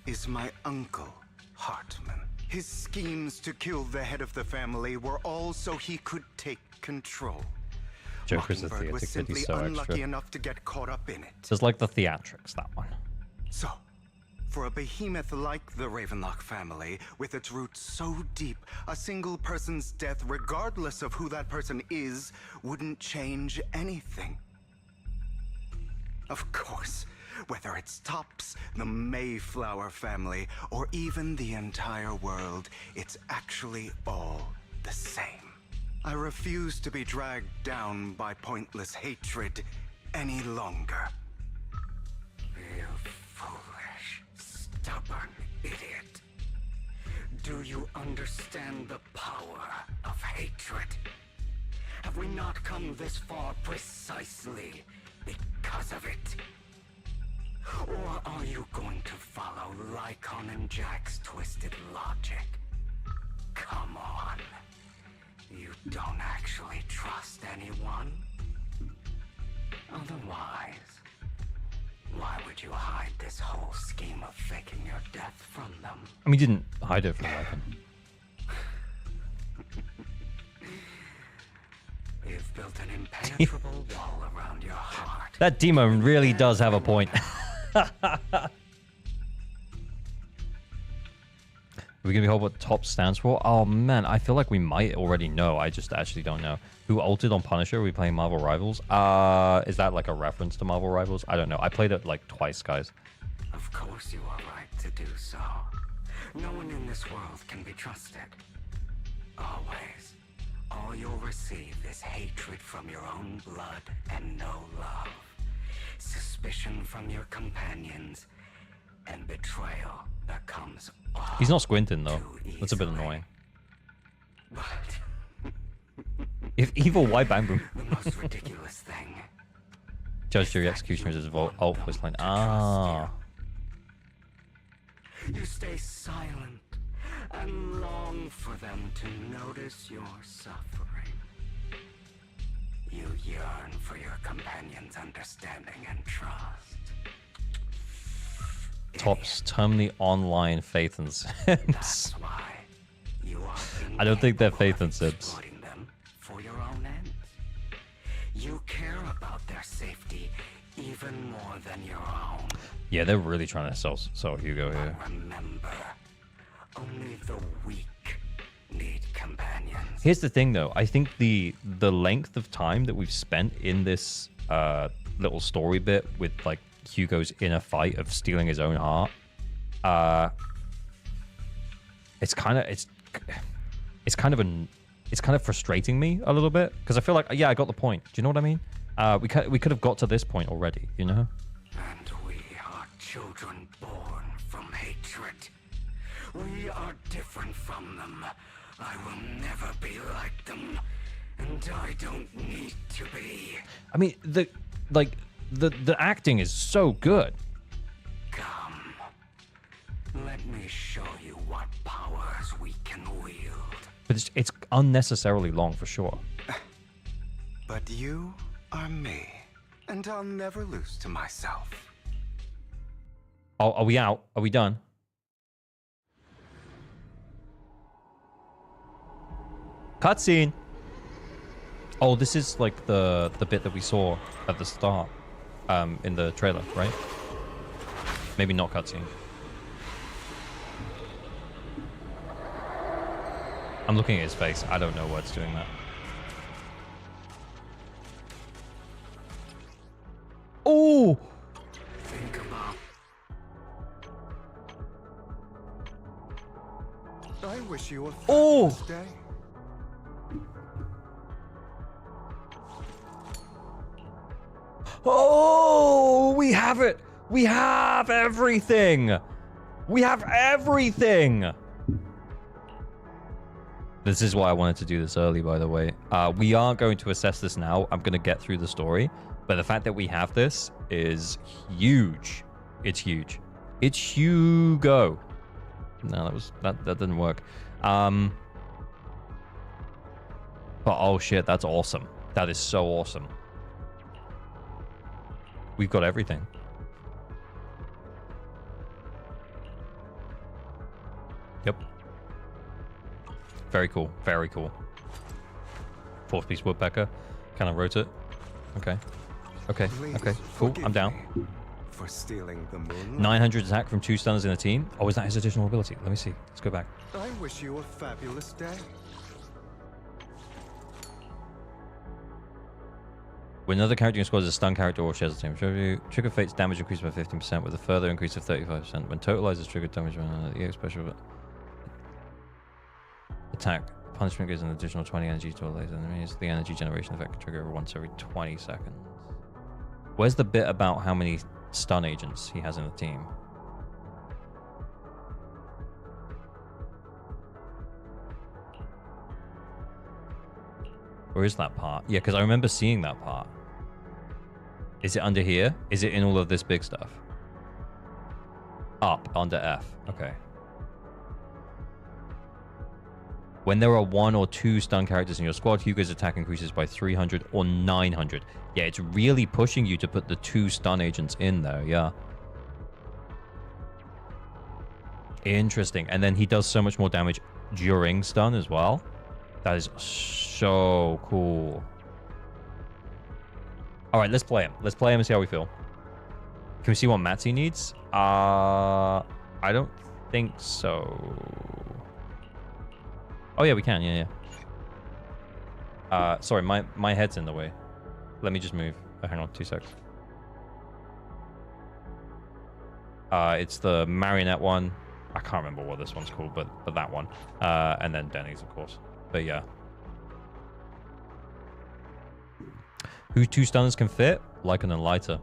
is my uncle, Hartman. His schemes to kill the head of the family were all so he could take control. Joker's a Mockingbird was theatric, but simply he's so unlucky extra. enough to get caught up in it. Just like the theatrics, that one. So, for a behemoth like the Ravenlock family, with its roots so deep, a single person's death, regardless of who that person is, wouldn't change anything. Of course, whether it's Tops, the Mayflower family, or even the entire world, it's actually all the same. I refuse to be dragged down by pointless hatred any longer. You foolish, stubborn idiot. Do you understand the power of hatred? Have we not come this far precisely because of it? Or are you going to follow Lycaon and Jack's twisted logic? Come on. You don't actually trust anyone? Otherwise, why would you hide this whole scheme of faking your death from them? I mean, he didn't hide it from Lycaon. If I've built an impenetrable wall around your heart. That demon really does have a point. Are we gonna be told what top stands for? Oh man, I feel like we might already know. I just actually don't know. Who ulted on Punisher? Are we playing Marvel Rivals? Is that like a reference to Marvel Rivals? I don't know. I played it like twice, guys. Of course you are right to do so. No one in this world can be trusted. Always. All you'll receive is hatred from your own blood and no love. Suspicion from your companions and betrayal that comes all He's not squinting though. That's a bit annoying. If evil, why bang boom? The most ridiculous thing. Judge, Jury, Executioner is his alt voice line. Ah. You stay silent and long for them to notice your suffering. You yearn for your companion's understanding and trust. Tops terminally online Phaethon Sims. Why you are I don't think they're Phaethon Sims. them for your own ends. You care about their safety even more than your own. Yeah, they're really trying to sell Hugo here. Remember, only the weak need companions. Here's the thing, though. I think the length of time that we've spent in this little story bit with like Hugo's inner fight of stealing his own heart, it's kind of frustrating me a little bit because I feel like, yeah, I got the point. Do you know what I mean? We could have got to this point already, you know? And we are children born from hatred. We are different from them. I will never be like them, and I don't need to be. I mean, the acting is so good. Come, let me show you what powers we can wield. But it's unnecessarily long for sure. But you are me, and I'll never lose to myself. Oh, are we out? Are we done? Cutscene. Oh, this is like the bit that we saw at the start, in the trailer, right? Maybe not cutscene. I'm looking at his face. I don't know what's doing that. Oh! Think about. I wish you a Oh! fabulous day. Oh, we have it. We have everything. We have everything. This is why I wanted to do this early, by the way. We aren't going to assess this now. I'm going to get through the story. But the fact that we have this is huge. It's huge. It's Hugo. No, that didn't work. But oh shit, that's awesome. That is so awesome. We've got everything. Yep. Very cool. Very cool. Fourth piece woodpecker. Kind of wrote it. Okay. Okay. Okay. Cool. I'm down. For stealing the moon. 900 attack from 2 stunners in a team. Oh, is that his additional ability? Let me see. Let's go back. I wish you a fabulous day. When another character in your squad is a stun character or shares a team, trigger fate's damage increased by 15% with a further increase of 35%. When totalizes triggered damage, the EX special attack punishment gives an additional 20 energy to a laser enemies. The energy generation effect can trigger once every 20 seconds. Where's the bit about how many stun agents he has in the team? Where is that part? Yeah, because I remember seeing that part. Is it under here? Is it in all of this big stuff? Up, under F. Okay. When there are 1 or 2 stun characters in your squad, Hugo's attack increases by 300 or 900. Yeah, it's really pushing you to put the 2 stun agents in there, yeah. Interesting. And then he does so much more damage during stun as well. That is so cool. All right, let's play him. Let's play him and see how we feel. Can we see what Matsy needs? I don't think so. Oh yeah, we can. Yeah, yeah. Sorry, my head's in the way. Let me just move. Oh, hang on, 2 secs. It's the marionette one. I can't remember what this one's called, but that one. And then Denny's, of course. But yeah. Who 2 stunners can fit? Lycan and Lighter.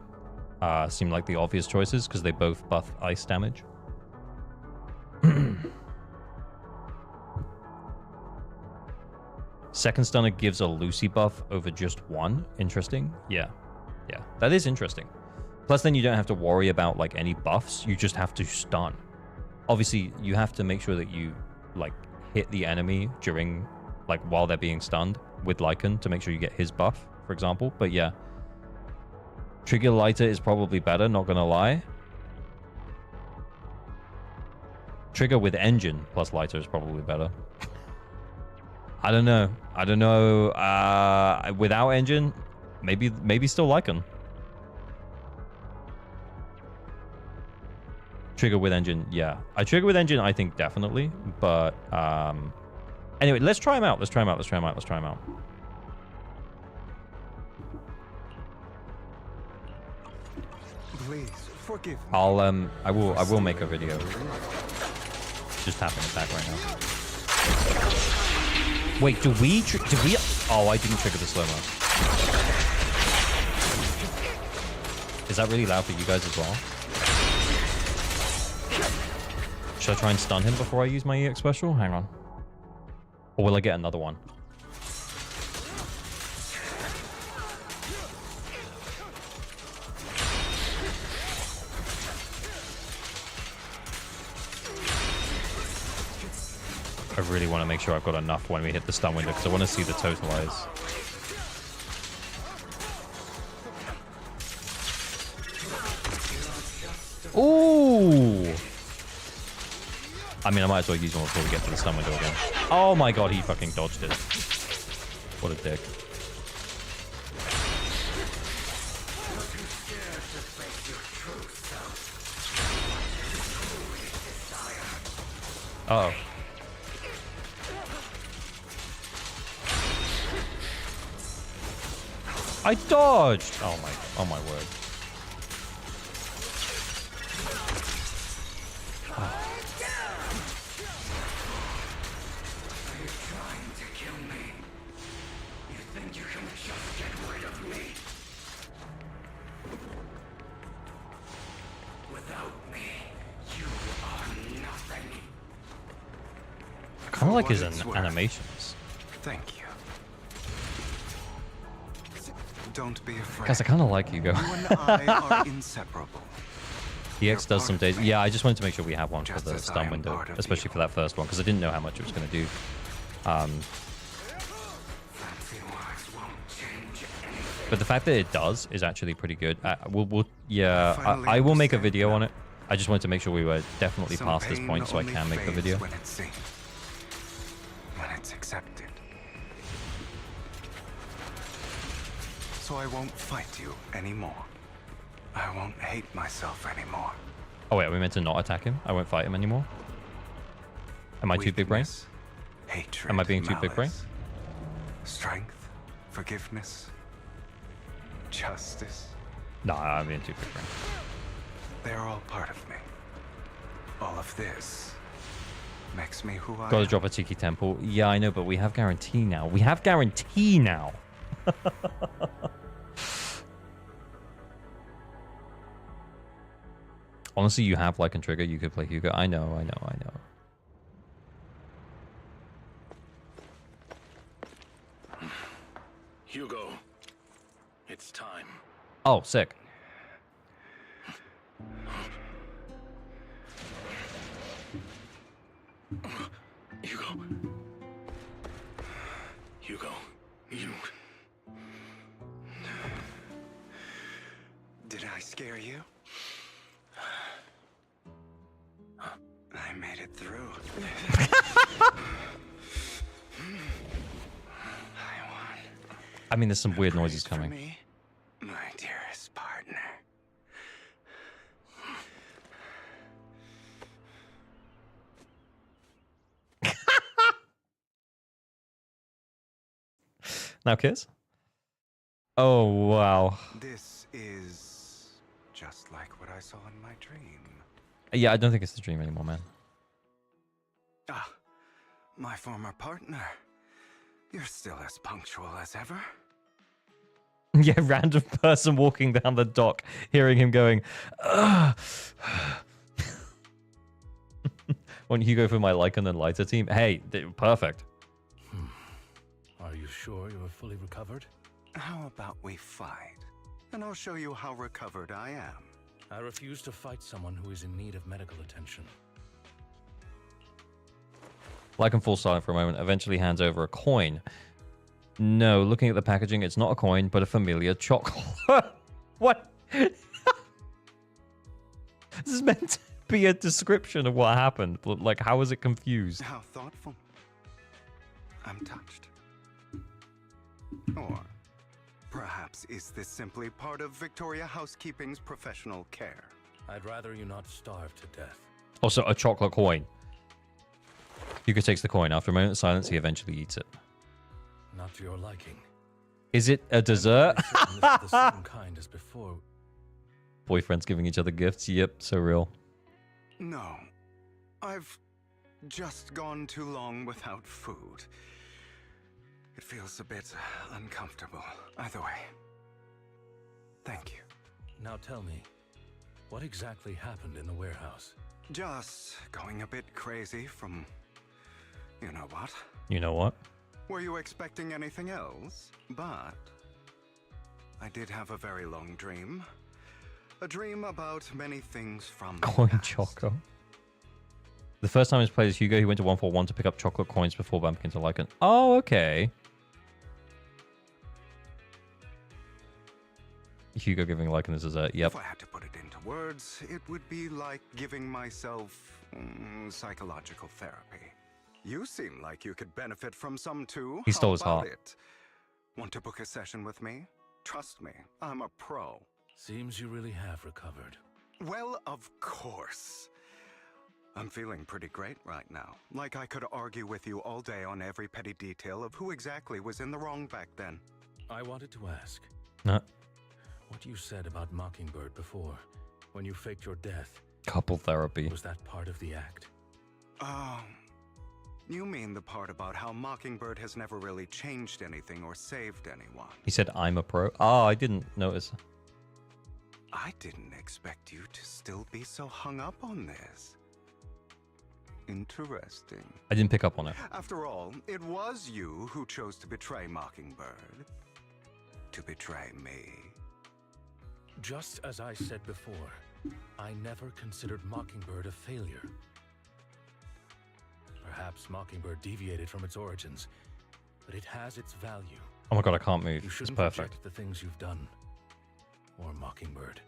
Seem like the obvious choices because they both buff ice damage. Second stunner gives a Lucy buff over just 1. Interesting. Yeah. Yeah. That is interesting. Plus then you don't have to worry about like any buffs. You just have to stun. Obviously you have to make sure that you like hit the enemy during like while they're being stunned with Lycan to make sure you get his buff, for example. But yeah. Trigger Lighter is probably better, not gonna lie. Trigger with engine plus Lighter is probably better. I don't know. I don't know. Without engine, maybe still Lycan. Trigger with engine, yeah. I trigger with engine, I think definitely. But anyway, let's try him out. Let's try him out. Please forgive me. I will make a video. Just tapping attack right now. Wait, did we? Oh, I didn't trigger the slow-mo. Is that really loud for you guys as well? Should I try and stun him before I use my EX special? Hang on. Or will I get another one? I really want to make sure I've got enough when we hit the stun window because I want to see the totalize. Ooh! I mean, I might as well use one before we get to the stun window again. Oh my god, he fucking dodged it. What a dick. Uh oh. I dodged! Oh my word. I kind of like his animations. Thank you. Don't be afraid. Guys, I kind of like Hugo. You and I are inseparable. EX does some days. Yeah, I just wanted to make sure we have one for the stun window, especially for that first one, because I didn't know how much it was going to do. But the fact that it does is actually pretty good. Yeah, I will make a video on it. I just wanted to make sure we were definitely past this point so I can make the video. When it's accepted. So I won't fight you anymore. I won't hate myself anymore. Oh wait, are we meant to not attack him? I won't fight him anymore? Am I too big brain? Hatred, Am I being too big brain? Strength, forgiveness, justice. No, I'm being too big brain. They're all part of me. All of this makes me who I am. Gotta drop a Tiki Temple. Yeah, I know, but we have guarantee now. We have guarantee now. Honestly, you have Lycan Trigger. You could play Hugo. I know. Hugo, it's time. Oh, sick. Hugo, you... Did I scare you? I made it through. I mean, there's some weird noises coming. My Now kiss? Oh, wow. This is just like what I saw in my dream. Yeah, I don't think it's the dream anymore, man. Ah, my former partner. You're still as punctual as ever. Yeah, random person walking down the dock, hearing him going, ugh. Want Hugo for my Lycaon and lighter team? Hey, perfect. Are you sure you are fully recovered? How about we fight? And I'll show you how recovered I am. I refuse to fight someone who is in need of medical attention. Lycaon falls silent for a moment, eventually hands over a coin. No, looking at the packaging, it's not a coin, but a familiar chocolate. What? This is meant to be a description of what happened, but like, how was it confused? How thoughtful. I'm touched. Or perhaps is this simply part of Victoria Housekeeping's professional care? I'd rather you not starve to death. Also, a chocolate coin. Hugo takes the coin. After a moment of silence, he eventually eats it. Not to your liking. Is it a dessert? The same kind as before. Boyfriends giving each other gifts. Yep, so real. No. I've just gone too long without food. It feels a bit uncomfortable. Either way. Thank you. Now tell me, what exactly happened in the warehouse? Just going a bit crazy from... you know what? You know what? Were you expecting anything else? But I did have a very long dream. A dream about many things from the Coin past. choco. The first time he played as Hugo, he went to 141 to pick up chocolate coins before bumping into Lycaon. Oh, okay. Hugo giving Lycaon a dessert. Yep. If I had to put it into words, it would be like giving myself psychological therapy. You seem like you could benefit from some too. He stole his How about heart. it? Want to book a session with me? Trust me, I'm a pro. Seems you really have recovered. Well, of course. I'm feeling pretty great right now. Like I could argue with you all day on every petty detail of who exactly was in the wrong back then. I wanted to ask. No. What you said about Mockingbird before, when you faked your death. Couple therapy. Was that part of the act? You mean the part about how Mockingbird has never really changed anything or saved anyone? He said, I'm a pro. Oh, I didn't notice. I didn't expect you to still be so hung up on this. Interesting. I didn't pick up on it. After all, it was you who chose to betray Mockingbird. To betray me. Just as I said before, I never considered Mockingbird a failure. Perhaps Mockingbird deviated from its origins, but it has its value. Oh my god, I can't move. You It's shouldn't perfect. reject the things you've done, or Mockingbird.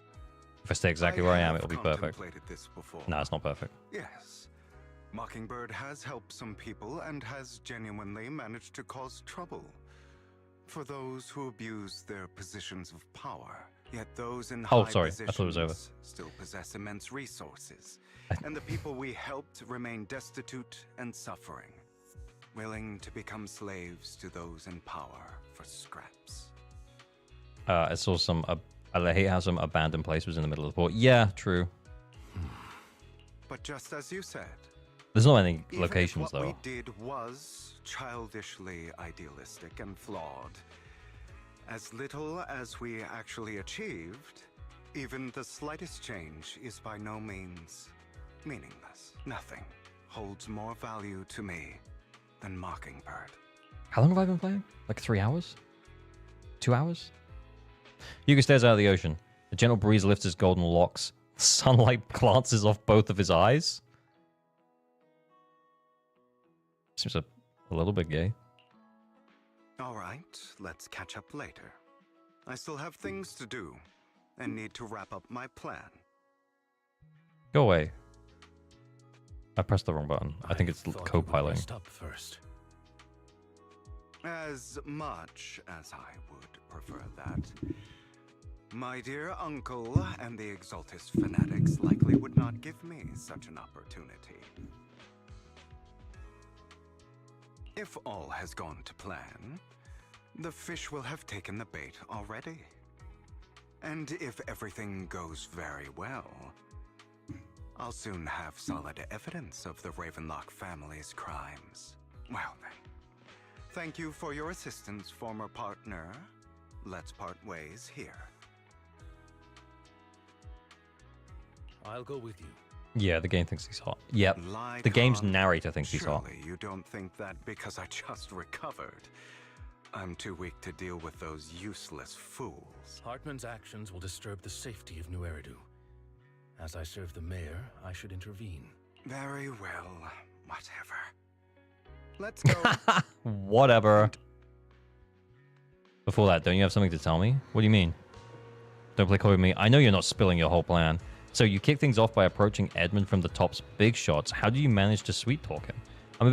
If I stay exactly where I am, have it'll be perfect. contemplated this before. No, it's not perfect. Yes. Mockingbird has helped some people and has genuinely managed to cause trouble. For those who abuse their positions of power. Yet those in high sorry. I thought it was over. positions still possess immense resources. And the people we helped remain destitute and suffering. Willing to become slaves to those in power for scraps. I saw some... I hate how some abandoned place was in the middle of the port. Yeah, true. But just as you said, There's not any even if locations, what though. we did was childishly idealistic and flawed, as little as we actually achieved, even the slightest change is by no means meaningless. Nothing holds more value to me than Mockingbird. How long have I been playing? Like 3 hours? 2 hours? Hugo stares out of the ocean. A gentle breeze lifts his golden locks. Sunlight glances off both of his eyes. Seems a little bit gay. All right, let's catch up later. I still have things to do and need to wrap up my plan. Go away. I pressed the wrong button. I think it's co-piloting. Stop first. As much as I would prefer that. My dear uncle and the Exaltus fanatics likely would not give me such an opportunity. If all has gone to plan, The fish will have taken the bait already. And if everything goes very well, I'll soon have solid evidence of the Ravenlock family's crimes. Well then, thank you for your assistance, former partner. Let's part ways here. I'll go with you. Yeah, the game thinks he's hot. Yep. The game's narrator thinks he's hot. Surely you don't think that because I just recovered, I'm too weak to deal with those useless fools. Hartman's actions will disturb the safety of New Eridu. As I serve the mayor, I should intervene. Very well, whatever. Let's go. Whatever. Before that, don't you have something to tell me? What do you mean? Don't play coy with me. I know you're not spilling your whole plan. So you kick things off by approaching Edmund from the top's big shots. How do you manage to sweet talk him? I'm a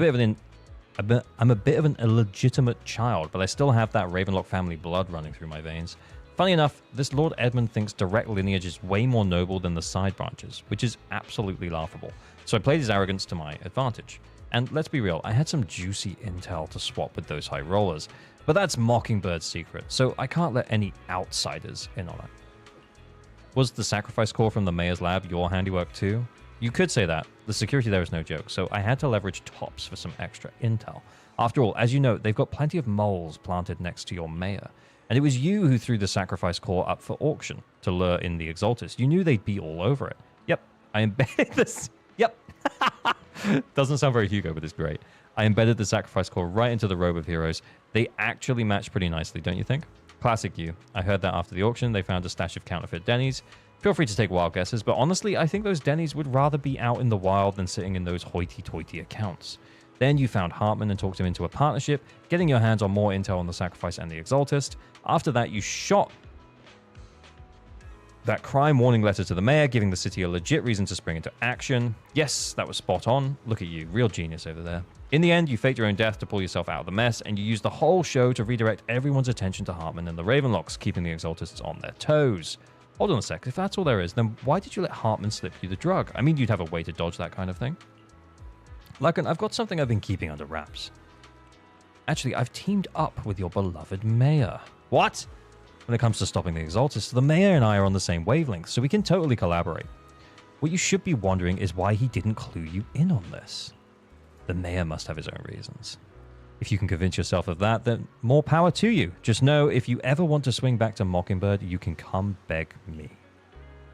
bit of an illegitimate child, but I still have that Ravenlock family blood running through my veins. Funny enough, this Lord Edmund thinks direct lineage is way more noble than the side branches, which is absolutely laughable. So I played his arrogance to my advantage. And let's be real, I had some juicy intel to swap with those high rollers, but that's Mockingbird's secret, so I can't let any outsiders in on it. Was the sacrifice core from the mayor's lab your handiwork too? You could say that. The security there is no joke, so I had to leverage Tops for some extra intel. After all, as you know, they've got plenty of moles planted next to your mayor. And it was you who threw the sacrifice core up for auction to lure in the Exaltist. You knew they'd be all over it. Yep, I embedded this. Yep. Doesn't sound very Hugo, but it's great. I embedded the sacrifice core right into the robe of heroes. They actually match pretty nicely, don't you think? Classic you. I heard that after the auction, they found a stash of counterfeit Denny's. Feel free to take wild guesses, but honestly, I think those Denny's would rather be out in the wild than sitting in those hoity-toity accounts. Then you found Hartman and talked him into a partnership, getting your hands on more intel on the Sacrifice and the Exaltist. After that, you shot that crime warning letter to the mayor, giving the city a legit reason to spring into action. Yes, that was spot on. Look at you, real genius over there. In the end, you faked your own death to pull yourself out of the mess, and you used the whole show to redirect everyone's attention to Hartman and the Ravenlocks, keeping the Exaltists on their toes. Hold on a sec, if that's all there is, then why did you let Hartman slip you the drug? I mean, you'd have a way to dodge that kind of thing. Lycaon, I've got something I've been keeping under wraps. Actually, I've teamed up with your beloved mayor. What? When it comes to stopping the Exaltists, the mayor and I are on the same wavelength, so we can totally collaborate. What you should be wondering is why he didn't clue you in on this. The mayor must have his own reasons. If you can convince yourself of that, then more power to you. Just know, if you ever want to swing back to Mockingbird, you can come beg me.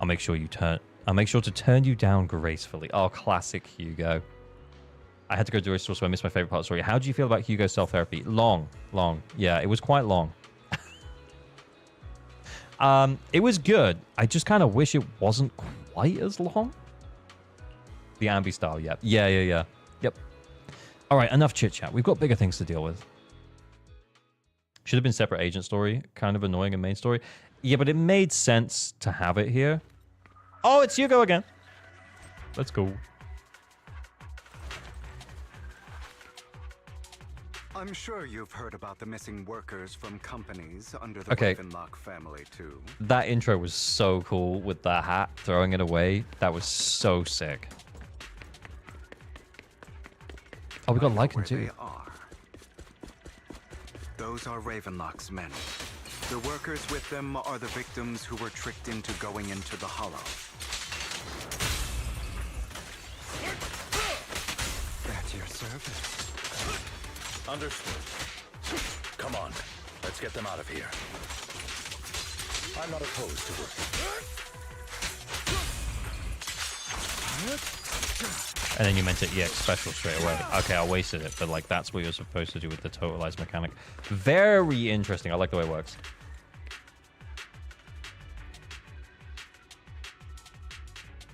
I'll make sure to turn you down gracefully. Oh, classic Hugo. I had to go to a store, so I missed my favorite part of the story. How do you feel about Hugo's self-therapy? Long. Yeah, it was quite long. It was good. I just kind of wish it wasn't quite as long. The ambi style, yeah. Yeah. Yep. All right, enough chit-chat. We've got bigger things to deal with. Should have been separate agent story. Kind of annoying and main story. Yeah, but it made sense to have it here. Oh, it's Hugo again. Let's go. I'm sure you've heard about the missing workers from companies under the Ravenlock family, too. That intro was so cool with the hat, throwing it away. That was so sick. Oh, we got Lycaon too. Those are Ravenlock's men. The workers with them are the victims who were tricked into going into the Hollow. At your service. Understood. Come on, let's get them out of here. I'm not opposed to working. And then you meant it EX special straight away. Okay, I wasted it, but like that's what you're supposed to do with the totalized mechanic. Very interesting. I like the way it works.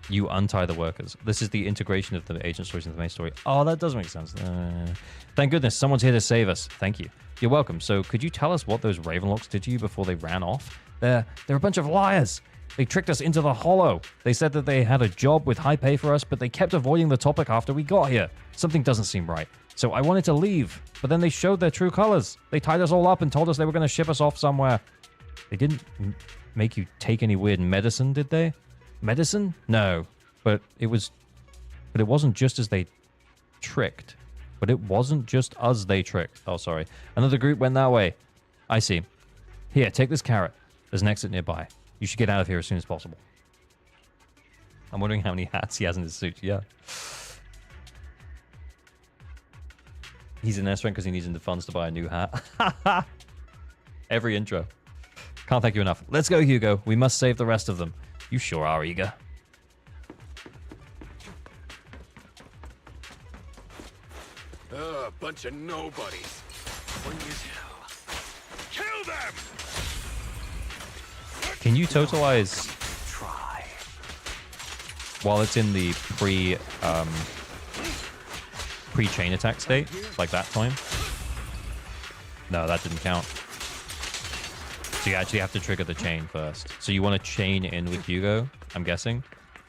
You untie the workers. This is the integration of the agent stories into the main story. Oh, that does make sense. Thank goodness, someone's here to save us. Thank you. You're welcome. So could you tell us what those Ravenlocks did to you before they ran off? They're a bunch of liars. They tricked us into the Hollow. They said that they had a job with high pay for us, but they kept avoiding the topic after we got here. Something doesn't seem right. So I wanted to leave, but then they showed their true colors. They tied us all up and told us they were going to ship us off somewhere. They didn't make you take any weird medicine, did they? Medicine? No. But it wasn't just as they tricked. But it wasn't just us they tricked. Oh, sorry. Another group went that way. I see. Here, take this carrot. There's an exit nearby. You should get out of here as soon as possible. I'm wondering how many hats he has in his suit. Yeah. He's in S rank because he needs the funds to buy a new hat. Every intro. Can't thank you enough. Let's go, Hugo. We must save the rest of them. You sure are eager. Bunch of nobodies. Kill them! Can you totalize while it's in the pre-chain attack state, like that time? No, that didn't count. So you actually have to trigger the chain first. So you want to chain in with Hugo, I'm guessing.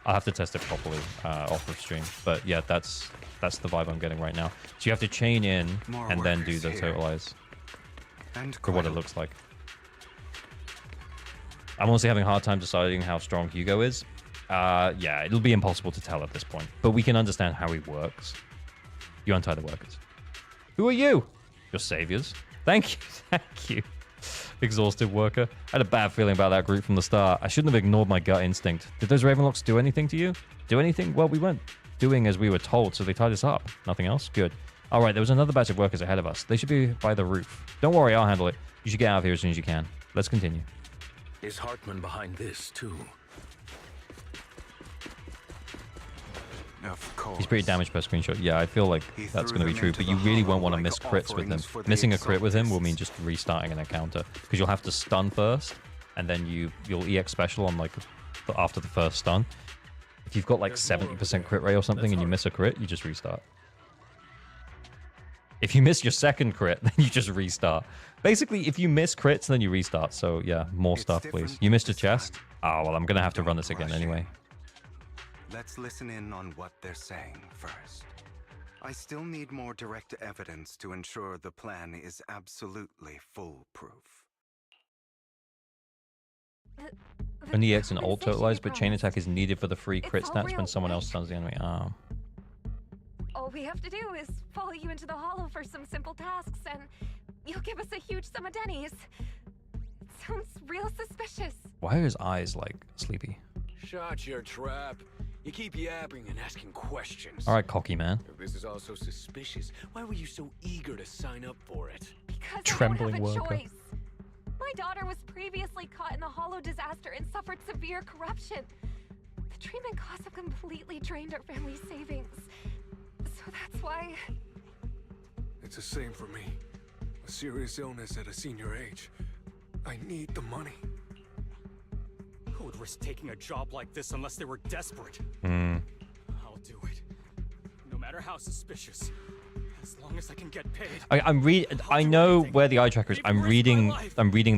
I'll have to test it properly off of stream. But yeah, that's the vibe I'm getting right now. So you have to chain in and then do the totalize for what it looks like. I'm honestly having a hard time deciding how strong Hugo is. Yeah, it'll be impossible to tell at this point. But we can understand how he works. You untie the workers. Who are you? Your saviors. Thank you. Thank you. Exhausted worker. I had a bad feeling about that group from the start. I shouldn't have ignored my gut instinct. Did those Ravenlocks do anything to you? Do anything? Well, we weren't doing as we were told, so they tied us up. Nothing else? Good. All right, there was another batch of workers ahead of us. They should be by the roof. Don't worry, I'll handle it. You should get out of here as soon as you can. Let's continue. Is Hartman behind this, too? Of course. He's pretty damaged per screenshot. Yeah, I feel like that's going to be true, but you really won't want to miss crits with him. Missing a crit with him will mean just restarting an encounter, because you'll have to stun first, and then you'll EX special on like after the first stun. If you've got like 70% crit rate or something and you miss a crit, you just restart. If you miss your second crit, then you just restart. Basically, if you miss crits, then you restart. So yeah, more stuff, please. You missed a chest? Oh, well, I'm going to have to run this again anyway. Let's listen in on what they're saying first. I still need more direct evidence to ensure the plan is absolutely foolproof. Only EX and ult totalize, but chain attack is needed for the free crit stats when someone else stuns the enemy. Oh. All we have to do is follow you into the hollow for some simple tasks, and you'll give us a huge sum of dennies. It sounds real suspicious. Why are his eyes like sleepy? Shut your trap. You keep yapping and asking questions. All right, cocky man. If this is all so suspicious, why were you so eager to sign up for it? Because Trembling I don't have a worker. choice. My daughter was previously caught in the hollow disaster and suffered severe corruption. The treatment costs have completely drained our family's savings. So that's why... It's the same for me. A serious illness at a senior age. I need the money. Who would risk taking a job like this unless they were desperate? I'll do it. No matter how suspicious. As long as I can get paid. I know where the eye tracker is. I'm reading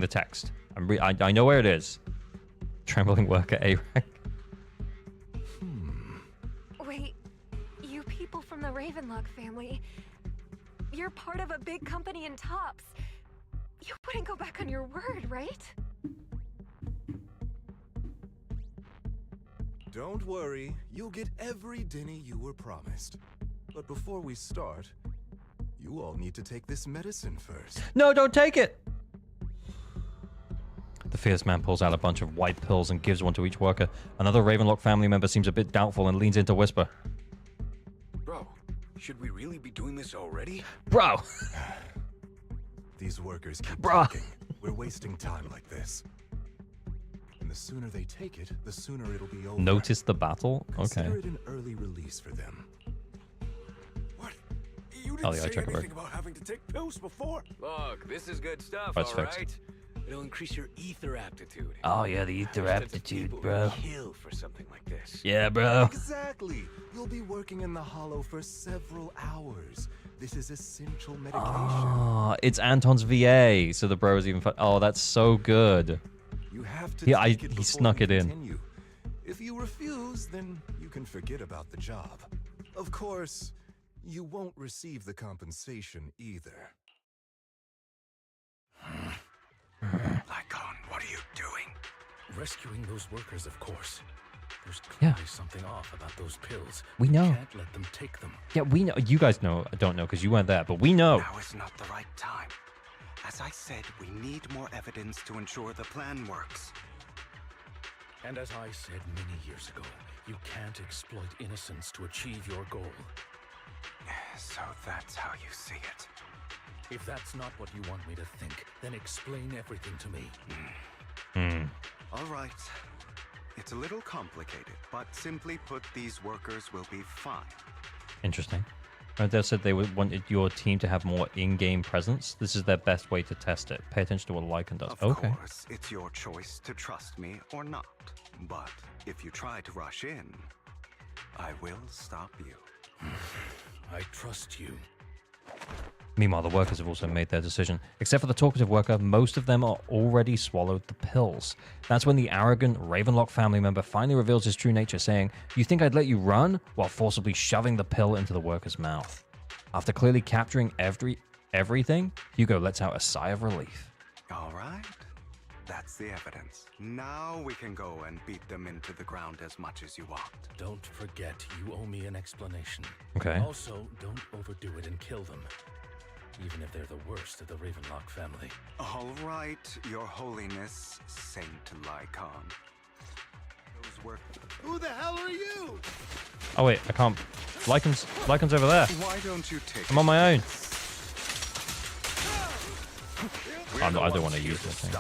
the text. I know where it is. Trembling worker A rank. Wait, you people from the Ravenlock family, you're part of a big company in Tops. You wouldn't go back on your word, right? Don't worry, you'll get every denny you were promised. But before we start, you all need to take this medicine first. No, don't take it! The fierce man pulls out a bunch of white pills and gives one to each worker. Another Ravenlock family member seems a bit doubtful and leans in to whisper. Bro, should we really be doing this already? Bro! These workers keep talking. We're wasting time like this. And the sooner they take it, the sooner it'll be over. Notice the battle? Okay. Consider it an early release for them. You didn't say anything about having to take pills before. Look, this is good stuff, That's all fixed. right? It'll increase your ether aptitude. Oh yeah, the ether aptitude, bro. Kill for something like this. Yeah, bro. Exactly. You'll be working in the hollow for several hours. This is essential medication. Oh, it's Anton's VA, so the bro is even fun. Oh, that's so good. You have to Yeah, take it he before snuck you it in. continue. If you refuse, then you can forget about the job. Of course, you won't receive the compensation either. Lycaon, what are you doing? Rescuing those workers, of course. There's Yeah. clearly something off about those pills. We know. Can't let them take them. Yeah, we know. You guys know. Don't know because you weren't there, but we know. Now is not the right time. As I said, we need more evidence to ensure the plan works. And as I said many years ago, you can't exploit innocence to achieve your goal. So that's how you see it. If that's not what you want me to think, then explain everything to me. All right. It's a little complicated, but simply put, these workers will be fine. Interesting. They said they wanted your team to have more in-game presence. This is their best way to test it. Pay attention to what Lycaon does. Of course, it's your choice to trust me or not. But if you try to rush in, I will stop you. I trust you. Meanwhile, the workers have also made their decision. Except for the talkative worker, most of them are already swallowed the pills. That's when the arrogant Ravenlock family member finally reveals his true nature, saying, "You think I'd let you run?" while forcibly shoving the pill into the worker's mouth. After clearly capturing everything, Hugo lets out a sigh of relief. All right. That's the evidence. Now we can go and beat them into the ground as much as you want. Don't forget, you owe me an explanation. Okay. Also, don't overdo it and kill them. Even if they're the worst of the Ravenlock family. All right, Your Holiness, Saint Lycaon. Those were... Who the hell are you? Oh wait, I can't. Lycaon's over there. Why don't you take I'm on my own. I don't want to use this thing.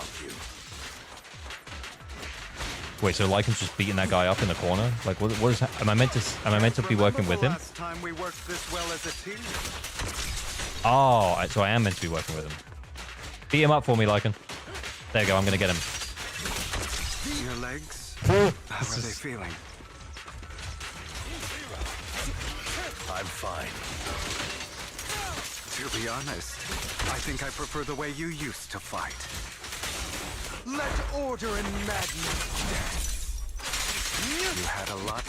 Wait, so Lycaon's just beating that guy up in the corner? Like, what is? Am I meant to be working with him? Last time we worked this well as a team. Oh, so I am meant to be working with him. Beat him up for me, Lycaon. There you go. I'm gonna get him. Your legs? How are they feeling? I'm fine. To be honest, I think I prefer the way you used to fight. Let order and madness dance. You had a lot.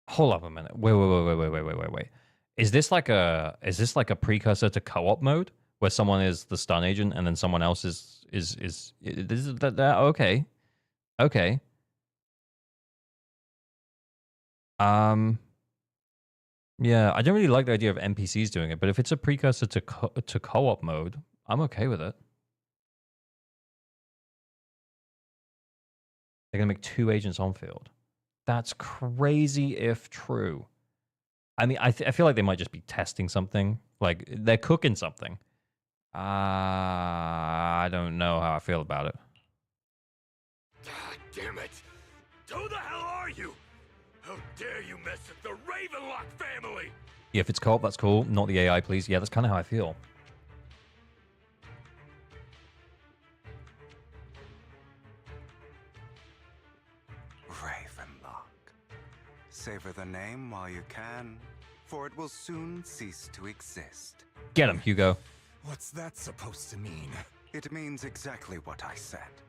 Hold up a minute. Wait. Is this like a precursor to co-op mode where someone is the stun agent and then someone else is okay. Okay. Yeah, I don't really like the idea of NPCs doing it, but if it's a precursor to co-op mode, I'm okay with it. They're gonna make 2 agents on field. That's crazy if true. I mean, I feel like they might just be testing something. Like, they're cooking something. I don't know how I feel about it. God damn it! Who the hell are you? How dare you mess with the Ravenlock family? Yeah, if it's co-op, that's cool. Not the AI, please. Yeah, that's kind of how I feel. Ravenlock. Savor the name while you can, for it will soon cease to exist. Get him, Hugo. What's that supposed to mean? It means exactly what I said.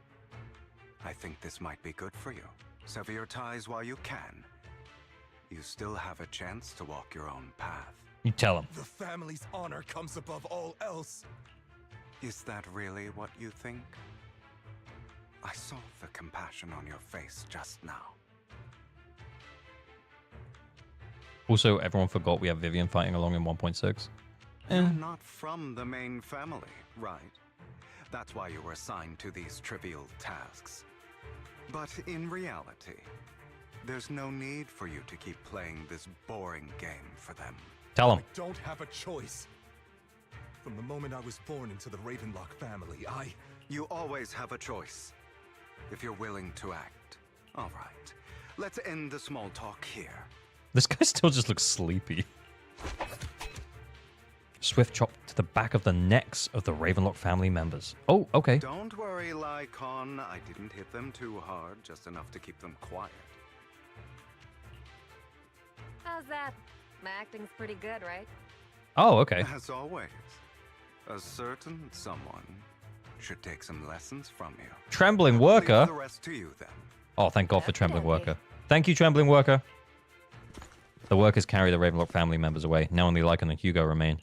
I think this might be good for you. Sever your ties while you can. You still have a chance to walk your own path. You tell him. The family's honor comes above all else. Is that really what you think? I saw the compassion on your face just now. Also, everyone forgot we have Vivian fighting along in 1.6. You're not from the main family, right? That's why you were assigned to these trivial tasks. But in reality, there's no need for you to keep playing this boring game for them. Tell him. I don't have a choice. From the moment I was born into the Ravenlock family, You always have a choice, if you're willing to act. All right, let's end the small talk here. This guy still just looks sleepy. Swift chop to the back of the necks of the Ravenlock family members. Oh, okay. Don't worry, Lycaon. I didn't hit them too hard, just enough to keep them quiet. How's that? My acting's pretty good, right? Oh, okay. As always, a certain someone should take some lessons from you. Trembling worker? Leave the rest to you, then. Oh, thank God for Trembling Worker. Thank you, Trembling Worker. The workers carry the Ravenlock family members away. Now only Lycaon and Hugo remain.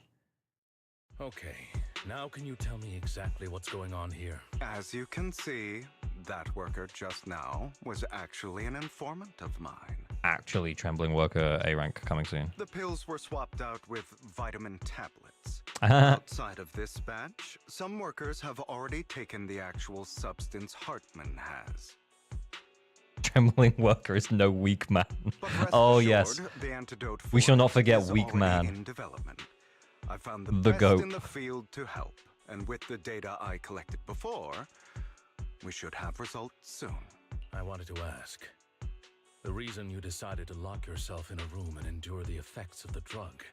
Okay, now can you tell me exactly what's going on here? As you can see, that worker just now was actually an informant of mine. actually trembling worker A rank coming soon. The pills were swapped out with vitamin tablets. Outside of this batch, some workers have already taken the actual substance Hartman has. Trembling worker is no weak man. Oh yes. The antidote We shall not forget is weak already man. in development. I found the The best goat. in the field to help, and with the data I collected before, we should have results soon. I wanted to ask. The reason you decided to lock yourself in a room and endure the effects of the drug,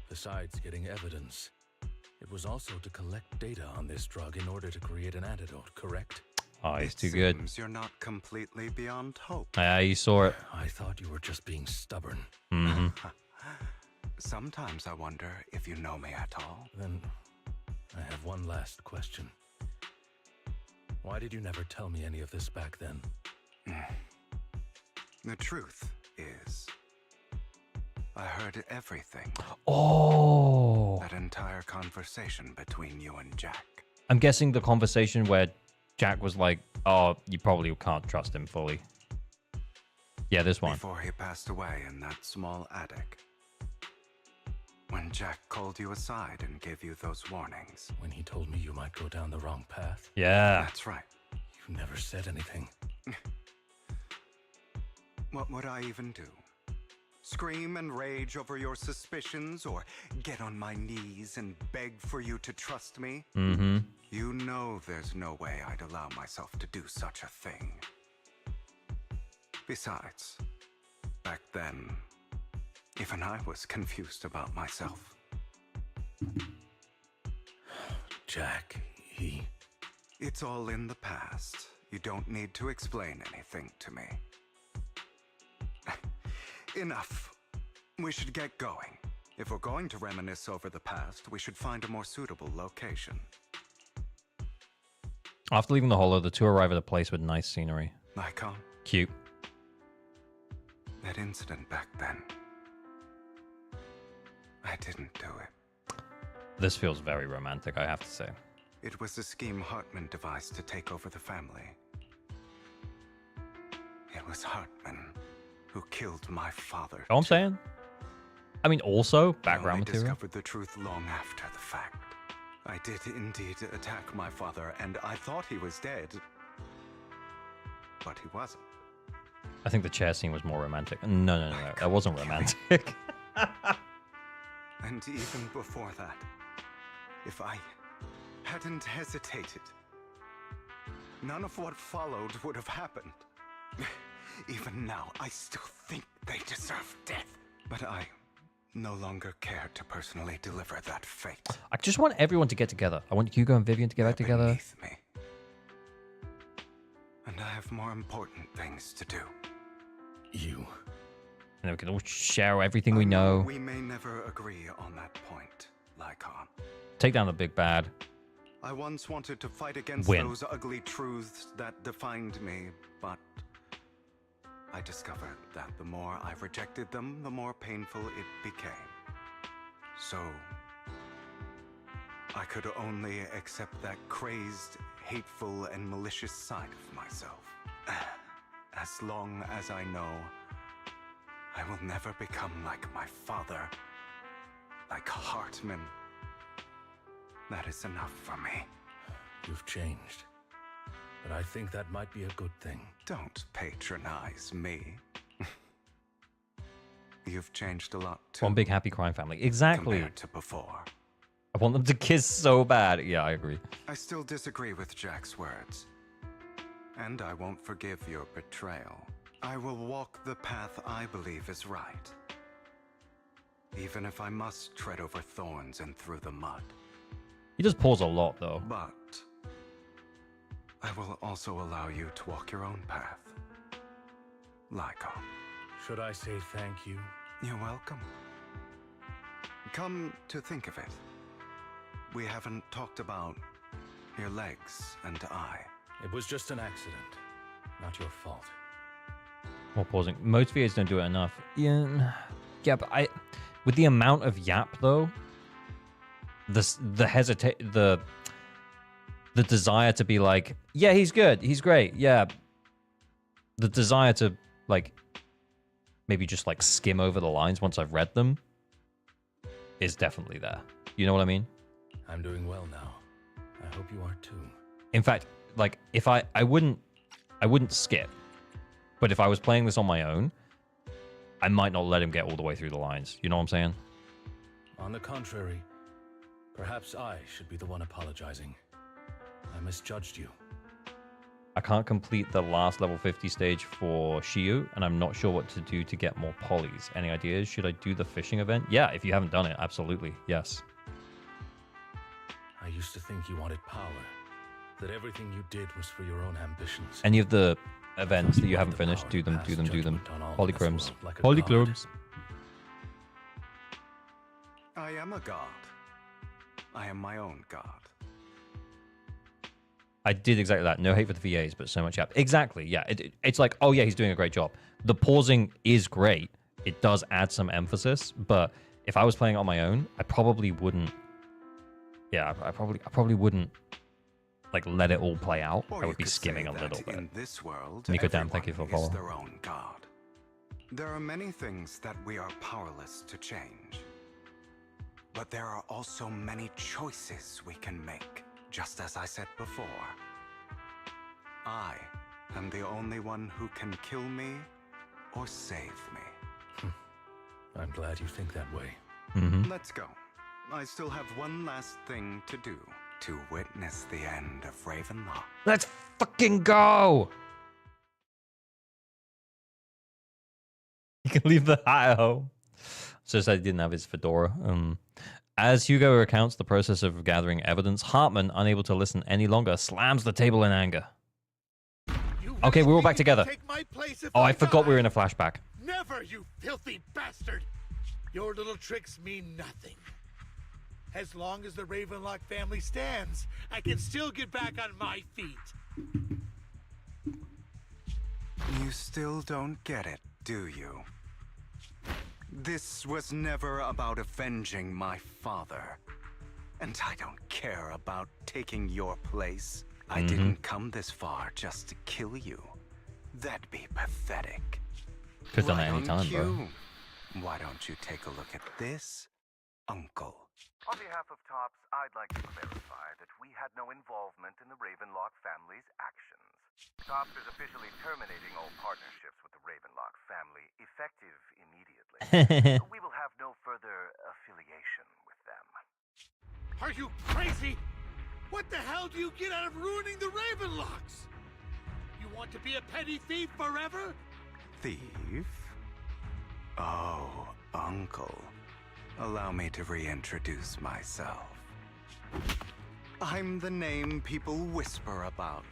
besides getting evidence, it was also to collect data on this drug in order to create an antidote, correct? Oh, he's too good. Seems you're not completely beyond hope. Yeah, you saw it. I thought you were just being stubborn. Mm-hmm. Sometimes I wonder if you know me at all. Then I have one last question. Why did you never tell me any of this back then? The truth is, I heard everything. Oh. That entire conversation between you and Jack. I'm guessing the conversation where Jack was like, oh, you probably can't trust him fully. Yeah, this one. Before he passed away in that small attic. When Jack called you aside and gave you those warnings. When he told me you might go down the wrong path? Yeah. That's right. You never said anything. What would I even do? Scream and rage over your suspicions, or get on my knees and beg for you to trust me? Mm-hmm. You know there's no way I'd allow myself to do such a thing. Besides, back then, even I was confused about myself. Jack, he... It's all in the past. You don't need to explain anything to me. Enough. We should get going. If we're going to reminisce over the past, we should find a more suitable location. After leaving the Hollow, the two arrive at a place with nice scenery. Lycaon? Cute. That incident back then. I didn't do it. This feels very romantic, I have to say. It was a scheme Hartman devised to take over the family. It was Hartman who killed my father. You know what I'm saying? I mean, also, background I only material. discovered the truth long after the fact. I did indeed attack my father, and I thought he was dead. But he wasn't. I think the chair scene was more romantic. No. That wasn't romantic. And even before that, if I hadn't hesitated, none of what followed would have happened. Even now, I still think they deserve death. But I no longer care to personally deliver that fate. I just want everyone to get together. I want Hugo and Vivian to get back together. Beneath me. And I have more important things to do. You. And then we can all share everything we know. We may never agree on that point, Lycaon. Take down the big bad. I once wanted to fight against Win. those ugly truths that defined me, but I discovered that the more I rejected them, the more painful it became. So, I could only accept that crazed, hateful, and malicious side of myself. As long as I know I will never become like my father, like Hartman, that is enough for me. You've changed. But I think that might be a good thing. Don't patronize me. You've changed a lot too. One big happy crime family. Exactly. Compared to before. I want them to kiss so bad. Yeah, I agree. I still disagree with Jack's words. And I won't forgive your betrayal. I will walk the path I believe is right. Even if I must tread over thorns and through the mud. He does pause a lot, though. But I will also allow you to walk your own path. Lycaon. Should I say thank you? You're welcome. Come to think of it, we haven't talked about your legs and eye. It was just an accident. Not your fault. More pausing. Most VAs don't do it enough. Yeah, but with the amount of yap though, the desire to be like, yeah, he's good, he's great, yeah. The desire to like maybe just like skim over the lines once I've read them is definitely there. You know what I mean? I'm doing well now. I hope you are too. In fact, like if I wouldn't skip, but if I was playing this on my own, I might not let him get all the way through the lines. You know what I'm saying? On the contrary, perhaps I should be the one apologizing. I misjudged you. I can't complete the last level 50 stage for Shiyu, and I'm not sure what to do to get more polys. Any ideas? Should I do the fishing event? Yeah, if you haven't done it, absolutely. Yes. I used to think you wanted power, that everything you did was for your own ambitions. Any of the events that you haven't finished, do them. Polychromes. Polychromes. I am a god. I am my own god. I did exactly that. No hate for the VAs, but so much app. Exactly, yeah. It's like, oh yeah, he's doing a great job. The pausing is great. It does add some emphasis, but if I was playing on my own, I probably wouldn't. Yeah, I probably wouldn't like let it all play out. I would be skimming a little bit. In this world, Nico Dam, thank you for following. Their own god. There are many things that we are powerless to change. But there are also many choices we can make, just as I said before. I am the only one who can kill me or save me. I'm glad you think that way. Let's go. I still have one last thing to do. To witness the end of Ravenlock. Let's fucking go! You can leave the hat at home. So he didn't have his fedora. As Hugo recounts the process of gathering evidence, Hartman, unable to listen any longer, slams the table in anger. Okay, we're all back together. Oh, I forgot we were in a flashback. Never, you filthy bastard! Your little tricks mean nothing. As long as the Ravenlock family stands, I can still get back on my feet. You still don't get it, do you? This was never about avenging my father. And I don't care about taking your place. I didn't come this far just to kill you. That'd be pathetic. Could've done it any time, bro. Why don't you take a look at this, Uncle? On behalf of TOPS, I'd like to clarify that we had no involvement in the Ravenlock family's actions. TOPS is officially terminating all partnerships with the Ravenlock family, effective immediately. We will have no further affiliation with them. Are you crazy? What the hell do you get out of ruining the Ravenlocks? You want to be a petty thief forever? Thief? Oh, Uncle. Allow me to reintroduce myself. I'm the name people whisper about.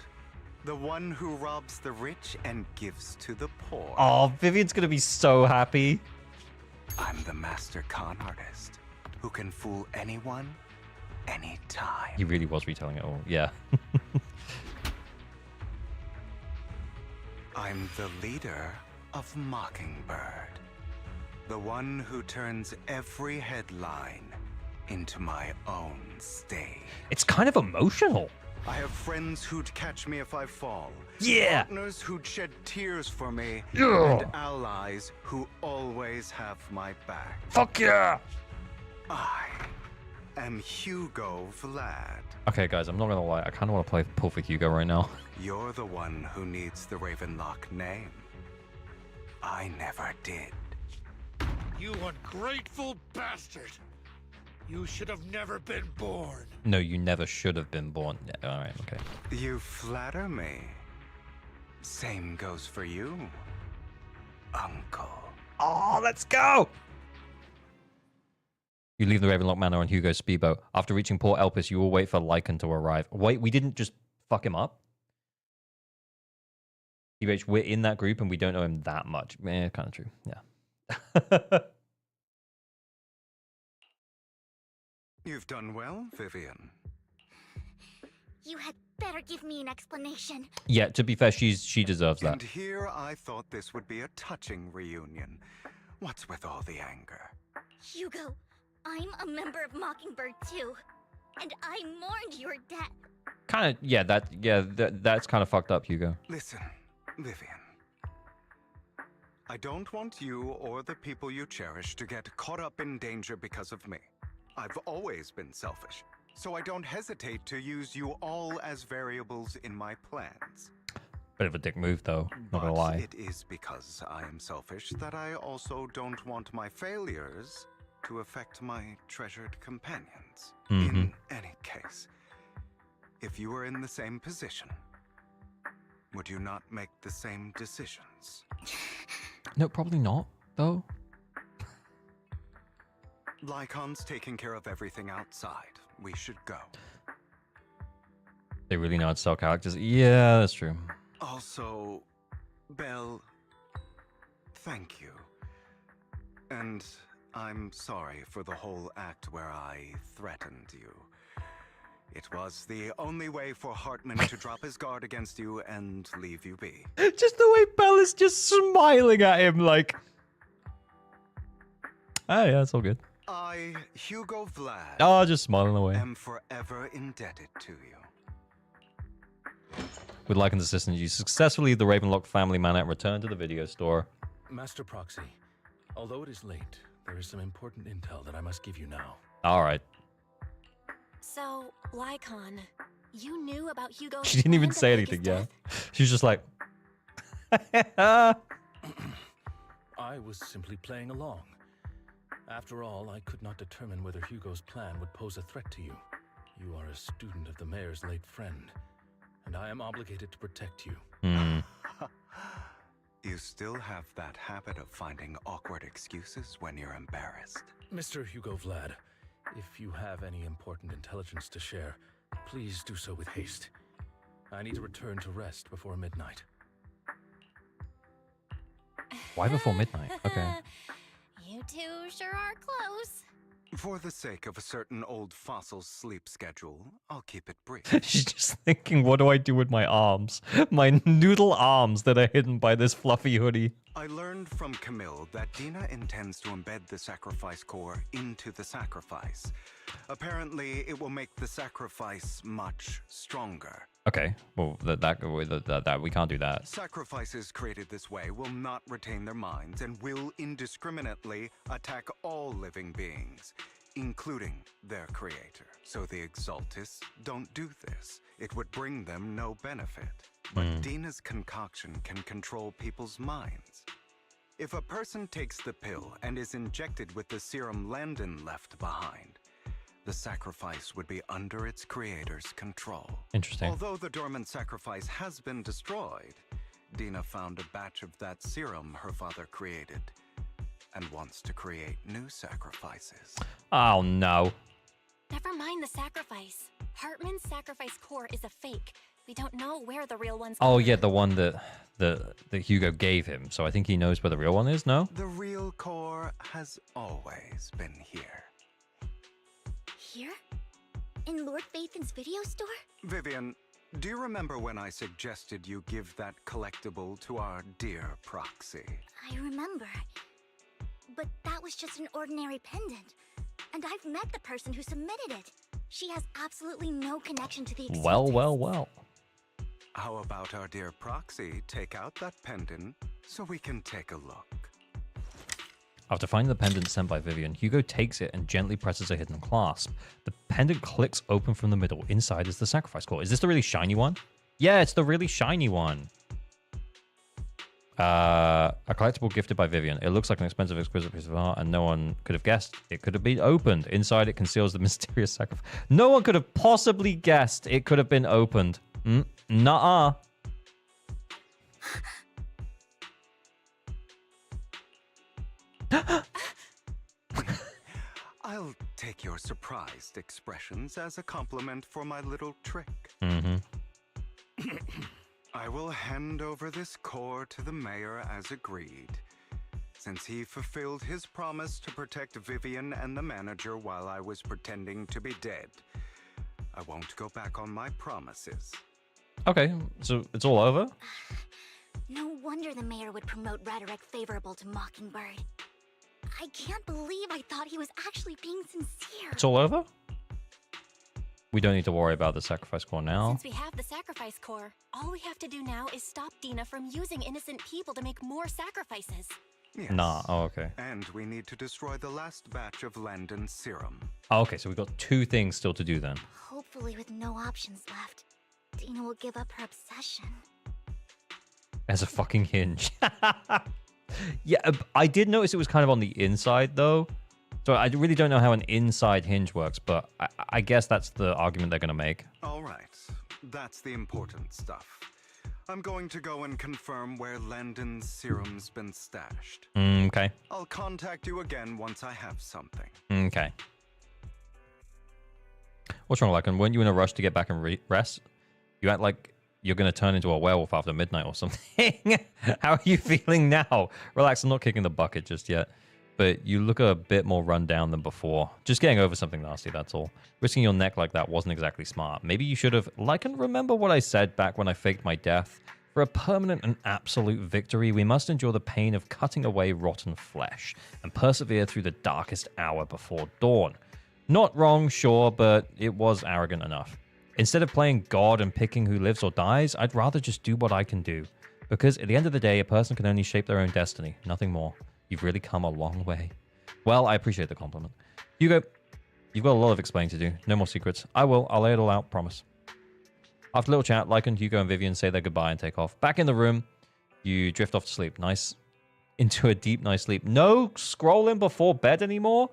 The one who robs the rich and gives to the poor. Oh, Vivian's gonna be so happy. I'm the master con artist who can fool anyone, anytime. He really was retelling it all, yeah. I'm the leader of Mockingbird. The one who turns every headline into my own stage. It's kind of emotional. I have friends who'd catch me if I fall. Yeah. Partners who'd shed tears for me. Yeah. And allies who always have my back. Fuck yeah. I am Hugo Vlad. Okay, guys, I'm not gonna lie. I kind of want to play pull for Hugo right now. You're the one who needs the Ravenlock name. I never did. You ungrateful bastard! You should have never been born. No, you never should have been born. Yeah, all right, okay. You flatter me. Same goes for you, Uncle. Oh, let's go! You leave the Ravenlock Manor on Hugo's speedboat. After reaching Port Elpis, you will wait for Lycaon to arrive. Wait, we didn't just fuck him up? EBH, we're in that group and we don't know him that much. Eh, kind of true, yeah. You've done well, Vivian. You had better give me an explanation. Yeah, to be fair, she deserves that. And here I thought this would be a touching reunion. What's with all the anger? Hugo, I'm a member of Mockingbird too, and I mourned your death. Kind of, that's kind of fucked up, Hugo. Listen, Vivian. I don't want you or the people you cherish to get caught up in danger because of me. I've always been selfish, so I don't hesitate to use you all as variables in my plans. Bit of a dick move, though. Not gonna lie. It is because I am selfish that I also don't want my failures to affect my treasured companions. In any case, if you were in the same position, would you not make the same decisions? No, probably not, though. Lycaon's taking care of everything outside. We should go. They really know how to sell characters. Yeah, that's true. Also, Belle, thank you. And I'm sorry for the whole act where I threatened you. It was the only way for Hartman to drop his guard against you and leave you be. Just the way Belle is just smiling at him like... Oh, yeah, it's all good. I, Hugo Vlad... Oh, just smiling away. ...am forever indebted to you. With Lycan's assistance, you successfully leave the Ravenlock family manor and return to the video store. Master Proxy, although it is late, there is some important intel that I must give you now. All right. So, Lycaon, you knew about Hugo. She didn't even say anything, yeah. She's just like... I was simply playing along. After all, I could not determine whether Hugo's plan would pose a threat to you. You are a student of the mayor's late friend, and I am obligated to protect you. You still have that habit of finding awkward excuses when you're embarrassed. Mr. Hugo Vlad, if you have any important intelligence to share, please do so with haste. I need to return to rest before midnight. Why before midnight? Okay. You two sure are close. For the sake of a certain old fossil's sleep schedule, I'll keep it brief. She's just thinking, what do I do with my arms? My noodle arms that are hidden by this fluffy hoodie. I learned from Camille that Dina intends to embed the sacrifice core into the sacrifice. Apparently, it will make the sacrifice much stronger. Okay, well, that we can't do that. Sacrifices created this way will not retain their minds and will indiscriminately attack all living beings, including their creator. So the Exaltists don't do this. It would bring them no benefit. But Dina's concoction can control people's minds. If a person takes the pill and is injected with the serum Landon left behind, the sacrifice would be under its creator's control. Interesting. Although the dormant sacrifice has been destroyed, Dina found a batch of that serum her father created and wants to create new sacrifices. Oh, no. Never mind the sacrifice. Hartman's sacrifice core is a fake. We don't know where the real one's Oh, yeah, the one that Hugo gave him. So I think he knows where the real one is, no? The real core has always been here. Here? In Lord Phaethon's video store? Vivian, do you remember when I suggested you give that collectible to our dear Proxy? I remember. But that was just an ordinary pendant. And I've met the person who submitted it. She has absolutely no connection to the Exaltists. Well. How about our dear Proxy take out that pendant so we can take a look? After finding the pendant sent by Vivian, Hugo takes it and gently presses a hidden clasp. The pendant clicks open from the middle. Inside is the sacrifice core. Is this the really shiny one? Yeah, it's the really shiny one. A collectible gifted by Vivian. It looks like an expensive, exquisite piece of art, and no one could have guessed it could have been opened. Inside, it conceals the mysterious sacrifice. No one could have possibly guessed it could have been opened. Nuh-uh. I'll take your surprised expressions as a compliment for my little trick. I will hand over this core to the mayor as agreed, since he fulfilled his promise to protect Vivian and the manager while I was pretending to be dead. I won't go back on my promises. Okay, so it's all over? No wonder the mayor would promote rhetoric favorable to Mockingbird. I can't believe I thought he was actually being sincere. It's all over? We don't need to worry about the sacrifice core now. Since we have the sacrifice core, all we have to do now is stop Dina from using innocent people to make more sacrifices. Yes. Nah, oh, okay. And we need to destroy the last batch of Landon's serum. Oh, okay, so we've got 2 things still to do then. Hopefully with no options left, Dina will give up her obsession. As a fucking hinge. Yeah, I did notice it was kind of on the inside though. So I really don't know how an inside hinge works, but I guess that's the argument they're going to make. All right, that's the important stuff. I'm going to go and confirm where Landon's serum's been stashed. Okay. I'll contact you again once I have something. Okay. What's wrong, Lycaon? Weren't you in a rush to get back and rest? You act like you're going to turn into a werewolf after midnight or something. How are you feeling now? Relax, I'm not kicking the bucket just yet. But you look a bit more run down than before. Just getting over something nasty, that's all. Risking your neck like that wasn't exactly smart. Maybe you should have... Lycaon, remember what I said back when I faked my death? For a permanent and absolute victory, we must endure the pain of cutting away rotten flesh and persevere through the darkest hour before dawn. Not wrong, sure, but it was arrogant enough. Instead of playing God and picking who lives or dies, I'd rather just do what I can do. Because at the end of the day, a person can only shape their own destiny, nothing more. You've really come a long way. Well, I appreciate the compliment. Hugo, you've got a lot of explaining to do. No more secrets. I'll lay it all out, promise. After a little chat, Lycaon, Hugo, and Vivian say their goodbye and take off. Back in the room, you drift off to sleep. Nice. Into a deep, nice sleep. No scrolling before bed anymore?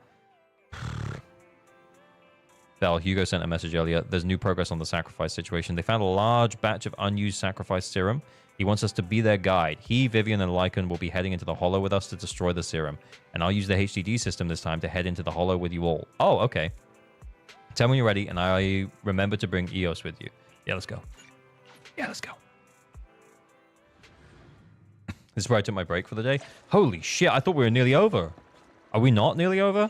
Belle, Hugo sent a message earlier. There's new progress on the sacrifice situation. They found a large batch of unused sacrifice serum. He wants us to be their guide. He, Vivian, and Lycaon will be heading into the Hollow with us to destroy the serum. And I'll use the HDD system this time to head into the Hollow with you all. Oh, okay. Tell me when you're ready, and I remember to bring Eos with you. Yeah, let's go. Yeah, let's go. This is where I took my break for the day. Holy shit, I thought we were nearly over. Are we not nearly over?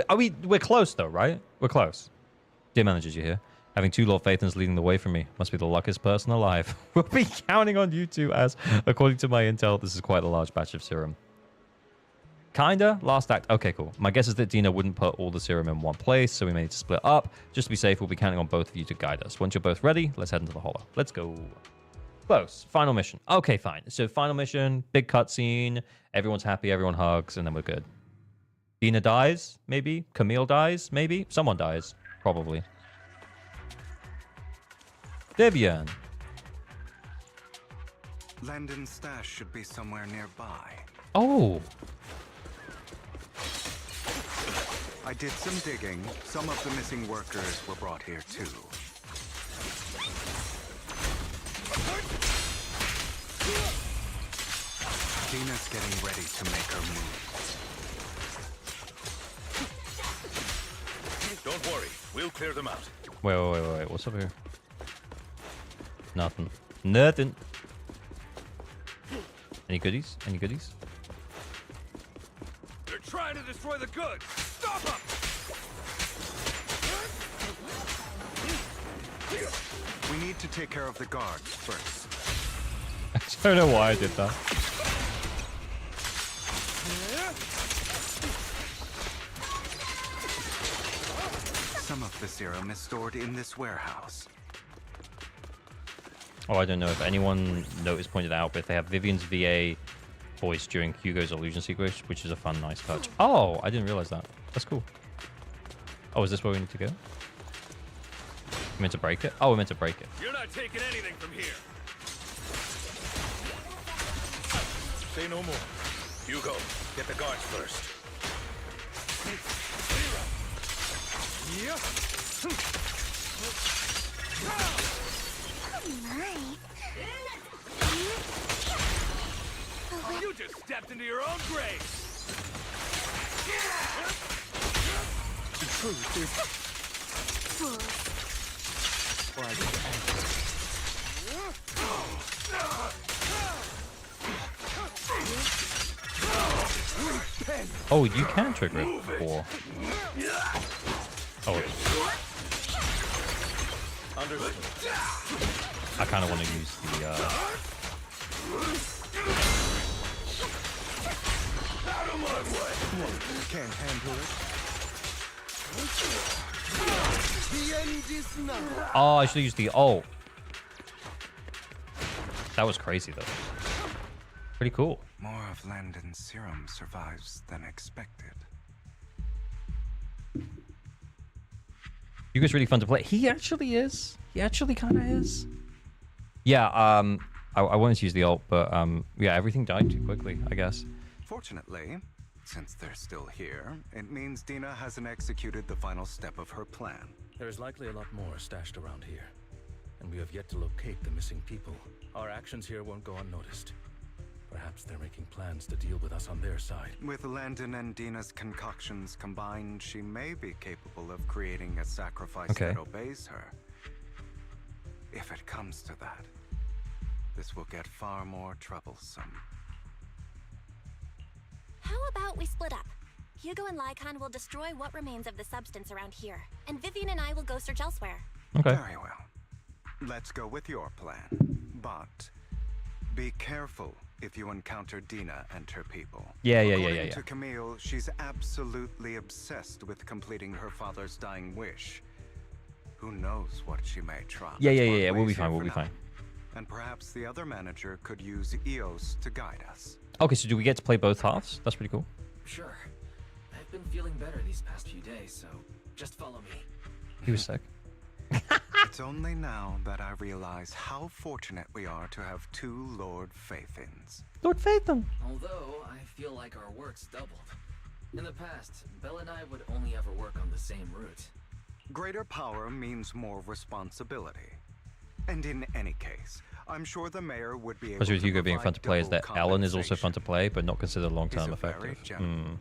We're close, though, right? We're close. Dear managers, you here? Having 2 Lord Phaethons leading the way for me. Must be the luckiest person alive. We'll be counting on you two as, according to my intel, this is quite a large batch of serum. Kinda. Last act. Okay, cool. My guess is that Dina wouldn't put all the serum in one place, so we may need to split up. Just to be safe, we'll be counting on both of you to guide us. Once you're both ready, let's head into the Hollow. Let's go. Close. Final mission. Okay, fine. So final mission, big cutscene. Everyone's happy, everyone hugs, and then we're good. Dina dies, maybe. Camille dies, maybe. Someone dies, probably. Vivian. Landon's stash should be somewhere nearby. Oh. I did some digging. Some of the missing workers were brought here too. Dina's getting ready to make her move. Don't worry, we'll clear them out. Wait. What's up here? Nothing. Nothing. Any goodies? Any goodies? They're trying to destroy the goods. Stop them! We need to take care of the guards first. I don't know why I did that. Some of the serum is stored in this warehouse. Oh, I don't know if anyone noticed, pointed out, but if they have Vivian's VA voice during Hugo's illusion sequence, which is a fun, nice touch. Oh, I didn't realize that. That's cool. Oh, is this where we need to go? We meant to break it? Oh, we meant to break it. You're not taking anything from here. Say no more. Hugo, get the guards first. Oh my. You just stepped into your own grave. The truth is... Oh, you can trigger it before. Oh, I kind of want to use the, Out of my way! Can't handle it. The end is now. Oh, I should have used the ult. That was crazy, though. Pretty cool. More of Landon's serum survives than expected. Hugo's really fun to play. He actually is. He actually kind of is. Yeah, I wanted to use the ult, but yeah, everything died too quickly, I guess. Fortunately, since they're still here, it means Dina hasn't executed the final step of her plan. There's likely a lot more stashed around here, and we have yet to locate the missing people. Our actions here won't go unnoticed. Perhaps they're making plans to deal with us on their side. With Landon and Dina's concoctions combined, she may be capable of creating a sacrifice that obeys her. If it comes to that, this will get far more troublesome. How about we split up? Hugo and Lycaon will destroy what remains of the substance around here, and Vivian and I will go search elsewhere. Okay. Very well. Let's go with your plan. But be careful if you encounter Dina and her people. According to Camille, she's absolutely obsessed with completing her father's dying wish. Who knows what she may try. Yeah. We'll be fine. We'll be fine. And perhaps the other manager could use EOS to guide us. Okay, so do we get to play both halves? That's pretty cool. Sure. I've been feeling better these past few days, so just follow me. He was sick. It's only now that I realize how fortunate we are to have two Lord Phaethons. Lord Phaethon! Although, I feel like our work's doubled. In the past, Belle and I would only ever work on the same route. Greater power means more responsibility. And in any case, I'm sure the mayor would be able Especially with to Hugo being fun to play, is that Ellen is also fun to play, but not considered long-term He's a very effective. gentle-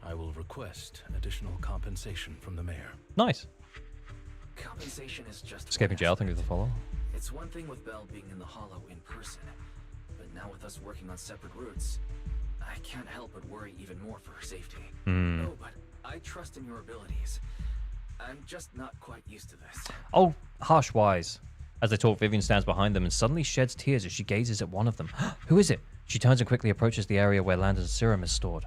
I will request additional compensation from the mayor. Nice. Compensation is just Escaping jail, thank you for the follow. It's one thing with Belle being in the Hollow in person, but now with us working on separate routes, I can't help but worry even more for her safety. No, but I trust in your abilities. I'm just not quite used to this. Oh, harsh wise. As they talk, Vivian stands behind them and suddenly sheds tears as she gazes at one of them. Who is it? She turns and quickly approaches the area where Landon's serum is stored.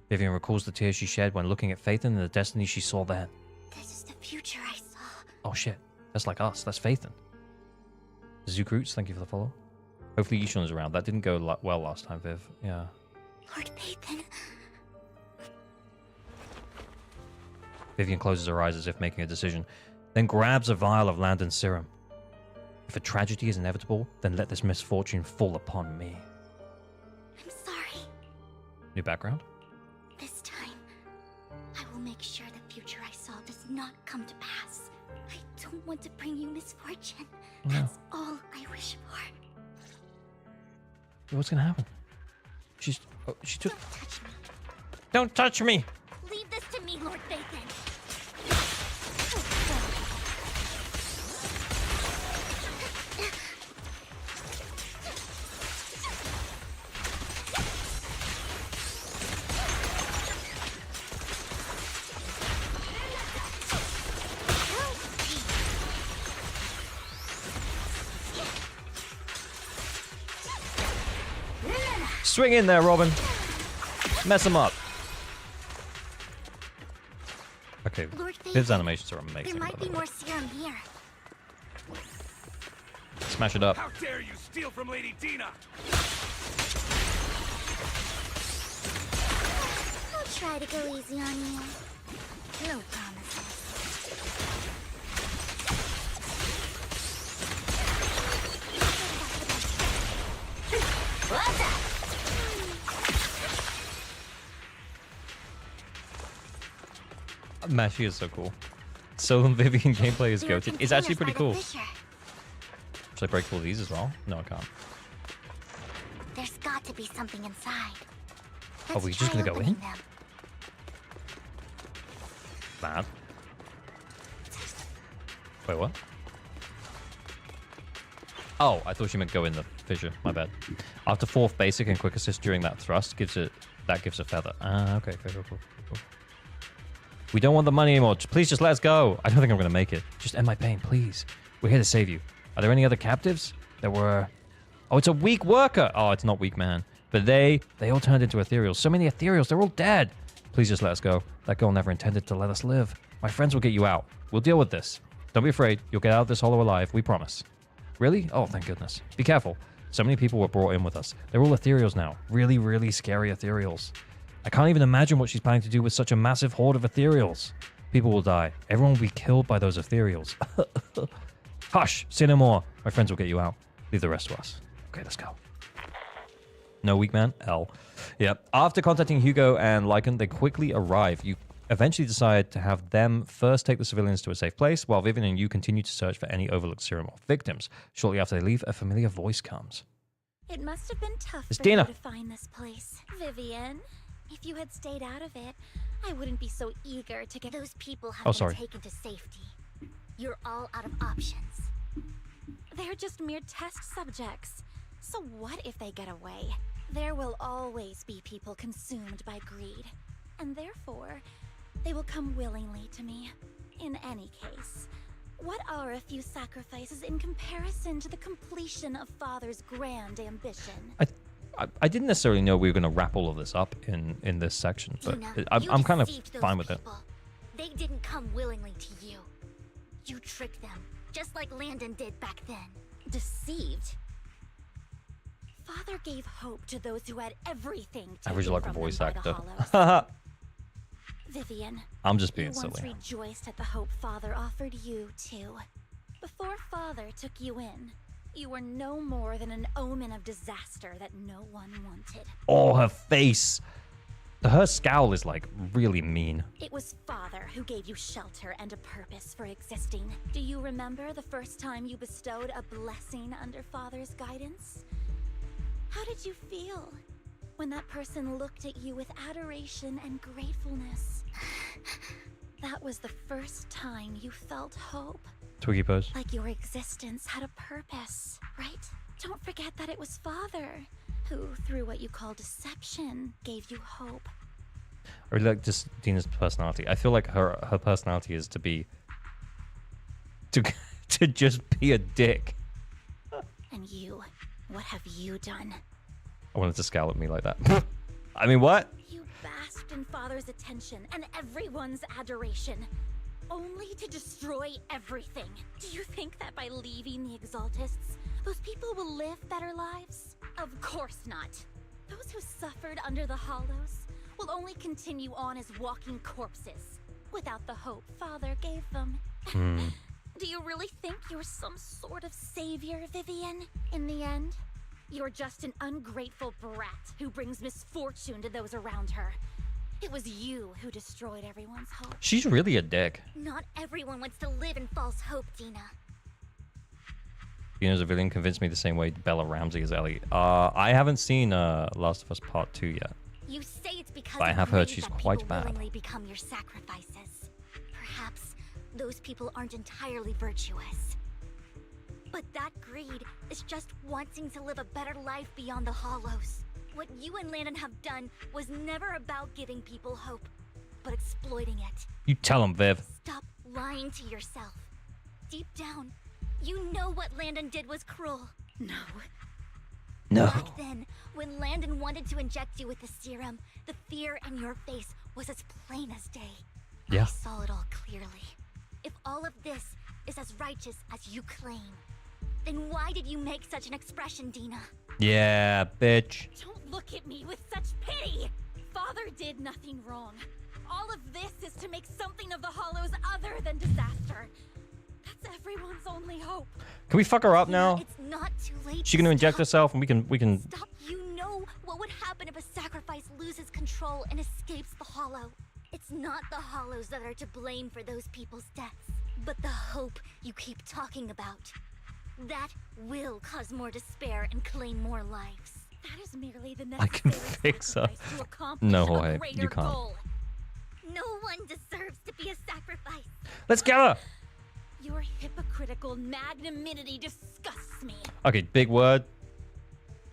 Vivian recalls the tears she shed when looking at Phaethon and the destiny she saw there. This is the future I saw. Oh shit, that's like us. That's Phaethon. Zukroots, thank you for the follow. Hopefully Yishun is around. That didn't go well last time, Viv. Yeah. Lord Phaethon. Vivian closes her eyes as if making a decision, then grabs a vial of Landon's serum. If a tragedy is inevitable, then let this misfortune fall upon me. I'm sorry. New background? This time, I will make sure the future I saw does not come to pass. I don't want to bring you misfortune. No. That's all I wish for. What's gonna happen? She took. Don't touch me. Don't touch me! Leave this to me, Lord Phaethon. Swing in there, Robin. Mess him up. Okay, Lord Viv's Phaethon, animations are amazing. There might be more serum here. Smash it up. How dare you steal from Lady Dina? I'll try to go easy on you. No promises. What's up? Mashi is so cool. Solo Vivian gameplay is goated. It's actually pretty cool. Should I break all these as well? No, I can't. There's got to be something inside. Are we just gonna go in? Them. Mad. Wait, what? Oh, I thought she meant go in the fissure. My bad. After fourth basic and quick assist during that thrust gives a feather. Ah, okay, cool. We don't want the money anymore. Please just let us go. I don't think I'm gonna make it. Just end my pain, please. We're here to save you. Are there any other captives? There were. Oh, it's a weak worker. Oh, it's not weak man. But they all turned into ethereals. So many ethereals. They're all dead. Please just let us go. That girl never intended to let us live. My friends will get you out. We'll deal with this. Don't be afraid. You'll get out of this hollow alive. We promise. Really? Oh, thank goodness. Be careful. So many people were brought in with us. They're all ethereals now. Really, really scary ethereals. I can't even imagine what she's planning to do with such a massive horde of ethereals. People will die. Everyone will be killed by those ethereals. Hush! Say no more. My friends will get you out. Leave the rest to us. Okay, let's go. No weak man? L. Yep. After contacting Hugo and Lycaon, they quickly arrive. You eventually decide to have them first take the civilians to a safe place, while Vivian and you continue to search for any overlooked serum or victims. Shortly after they leave, a familiar voice comes. It must have been tough It's for Dina. you to find this place. Vivian, if you had stayed out of it, I wouldn't be so eager to get those people have been taken to safety. You're all out of options. They're just mere test subjects. So what if they get away? There will always be people consumed by greed, and therefore, they will come willingly to me. In any case, what are a few sacrifices in comparison to the completion of Father's grand ambition? I didn't necessarily know we were going to wrap all of this up in this section, but Dina, I'm kind of deceived those fine with it. people. They didn't come willingly to you. You tricked them, just like Landon did back then. Deceived? Father gave hope to those who had everything I was taken like a from voice them by actor. the Hollows. Vivian, I'm just being you once silly. rejoiced at the hope Father offered you, too. Before Father took you in, you were no more than an omen of disaster that no one wanted. Oh, her face. Her scowl is like really mean. It was Father who gave you shelter and a purpose for existing. Do you remember the first time you bestowed a blessing under Father's guidance? How did you feel when that person looked at you with adoration and gratefulness? That was the first time you felt hope. Twiggy pose. Like your existence had a purpose, right? Don't forget that it was Father who, through what you call deception, gave you hope. I really like just Dina's personality. I feel like her personality is to be to just be a dick. And you, what have you done? I wanted to scowl at me like that. I mean, what? You basked in Father's attention and everyone's adoration, only to destroy everything. Do you think that by leaving the Exaltists, those people will live better lives? Of course not. Those who suffered under the Hollows will only continue on as walking corpses, without the hope Father gave them. Do you really think you're some sort of savior, Vivian? In the end, you're just an ungrateful brat who brings misfortune to those around her. It was you who destroyed everyone's hope. She's really a dick. Not everyone wants to live in false hope, Dina. Dina's a villain convinced me the same way Bella Ramsey is Ellie. I haven't seen Last of Us Part 2 yet. You say it's because But I of have heard greed she's that quite people bad. willingly become your sacrifices. Perhaps those people aren't entirely virtuous. But that greed is just wanting to live a better life beyond the Hollows. What you and Landon have done was never about giving people hope, but exploiting it. You tell him, Viv. Stop lying to yourself. Deep down, you know what Landon did was cruel. No. No. Back then, when Landon wanted to inject you with the serum, the fear in your face was as plain as day. Yeah. I saw it all clearly. If all of this is as righteous as you claim, then why did you make such an expression, Dina? Yeah, bitch. Don't look at me with such pity! Father did nothing wrong. All of this is to make something of the Hollows other than disaster. That's everyone's only hope. Can we fuck her up now? It's not too late. She's gonna inject herself, and we can. Stop. You know what would happen if a sacrifice loses control and escapes the Hollow. It's not the Hollows that are to blame for those people's deaths, but the hope you keep talking about. That will cause more despair and claim more lives. That is merely the I can necessary fix her. sacrifice to accomplish No, a Jorge, greater you can't. goal. No one deserves to be a sacrifice. Let's get her. Your hypocritical magnanimity disgusts me. Okay, big word.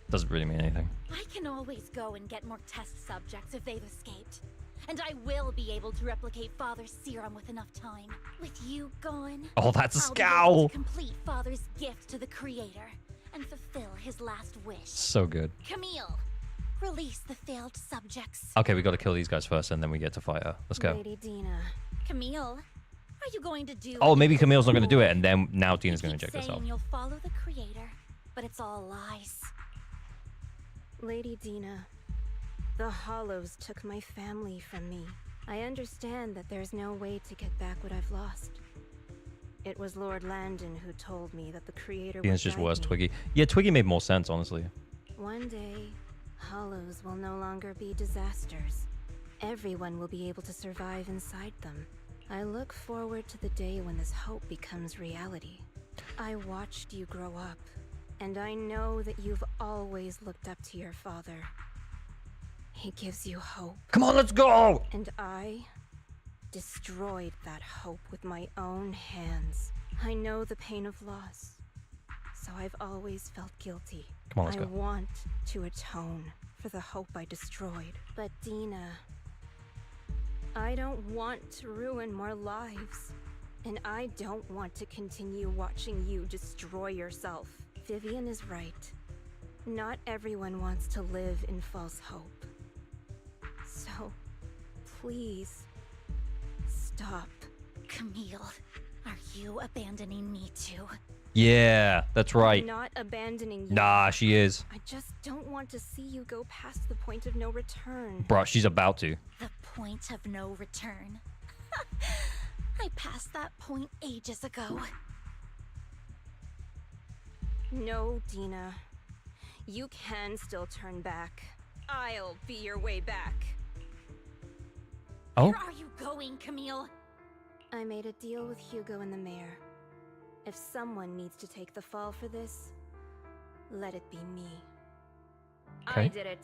Doesn't really mean anything. I can always go and get more test subjects if they've escaped. And I will be able to replicate Father's serum with enough time. With you gone, Oh, that's a I'll be able scowl. to complete Father's gift to the Creator and fulfill his last wish. So good. Camille, Release the failed subjects. Okay, we got to kill these guys first, and then we get to fight her. Let's go. Lady Dina. Camille, are you going to do? Oh, maybe Camille's not going to do it, and then now Dina's going to inject saying herself. You'll follow the creator, but it's all lies. Lady Dina, the Hollows took my family from me. I understand that there's no way to get back what I've lost. It was Lord Landon who told me that the creator Dina's just worse, Twiggy. Yeah, Twiggy made more sense, honestly. One day, Hollows will no longer be disasters. Everyone will be able to survive inside them. I look forward to the day when this hope becomes reality. I watched you grow up, and I know that you've always looked up to your father. He gives you hope. Come on, let's go! And I destroyed that hope with my own hands. I know the pain of loss, so I've always felt guilty. Come on, let's go. I want to atone for the hope I destroyed. But Dina, I don't want to ruin more lives. And I don't want to continue watching you destroy yourself. Vivian is right. Not everyone wants to live in false hope. So, please, stop. Camille, are you abandoning me too? Yeah, that's right. I'm not abandoning you. Nah, she is. I just don't want to see you go past the point of no return. Bruh, she's about to. The point of no return. I passed that point ages ago. No, Dina. You can still turn back. I'll be your way back. Oh? Where are you going, Camille? I made a deal with Hugo and the mayor. If someone needs to take the fall for this, let it be me. Okay. I did it.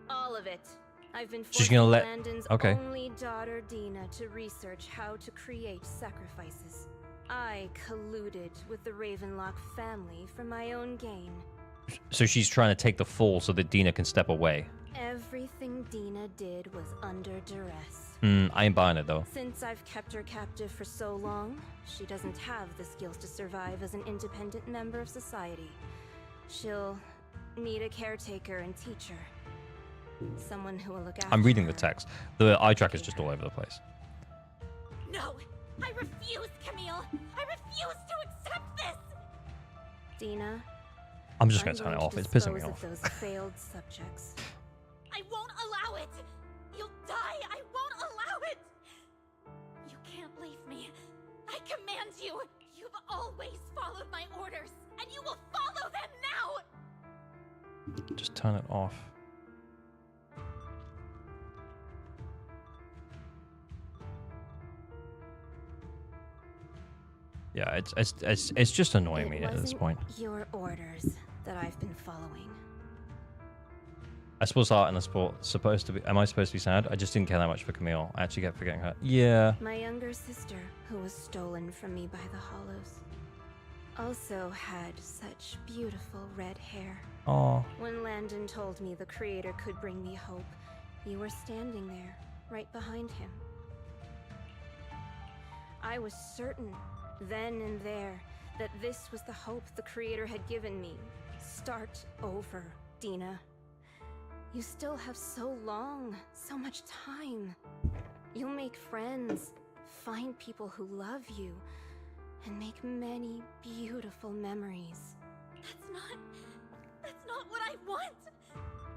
All of it. I've been She's forcing gonna let- Landon's okay. only daughter Dina to research how to create sacrifices. I colluded with the Ravenlock family for my own gain. So she's trying to take the fall so that Dina can step away. Everything Dina did was under duress. I ain't buying it, though. Since I've kept her captive for so long, she doesn't have the skills to survive as an independent member of society. She'll need a caretaker and teacher. Someone who will look after I'm reading her. the text. The eye track is just all over the place. No, I refuse, Camille. I refuse to accept this. Dina, I'm just going to turn it going off. to It's pissing me dispose off. of those failed subjects. I won't allow it. You'll die. I won't allow it. You can't leave me. I command you. You've always followed my orders, and you will follow them now. Just turn it off. Yeah, it's just annoying me at this point. Your orders that I've been following. I suppose art and the sport supposed to be. Am I supposed to be sad? I just didn't care that much for Camille. I actually kept forgetting her. Yeah. My younger sister, who was stolen from me by the Hollows, also had such beautiful red hair. Aw. When Landon told me the creator could bring me hope, you were standing there, right behind him. I was certain, then and there, that this was the hope the creator had given me. Start over, Dina. You still have so long, so much time. You'll make friends, find people who love you, and make many beautiful memories. That's not what I want.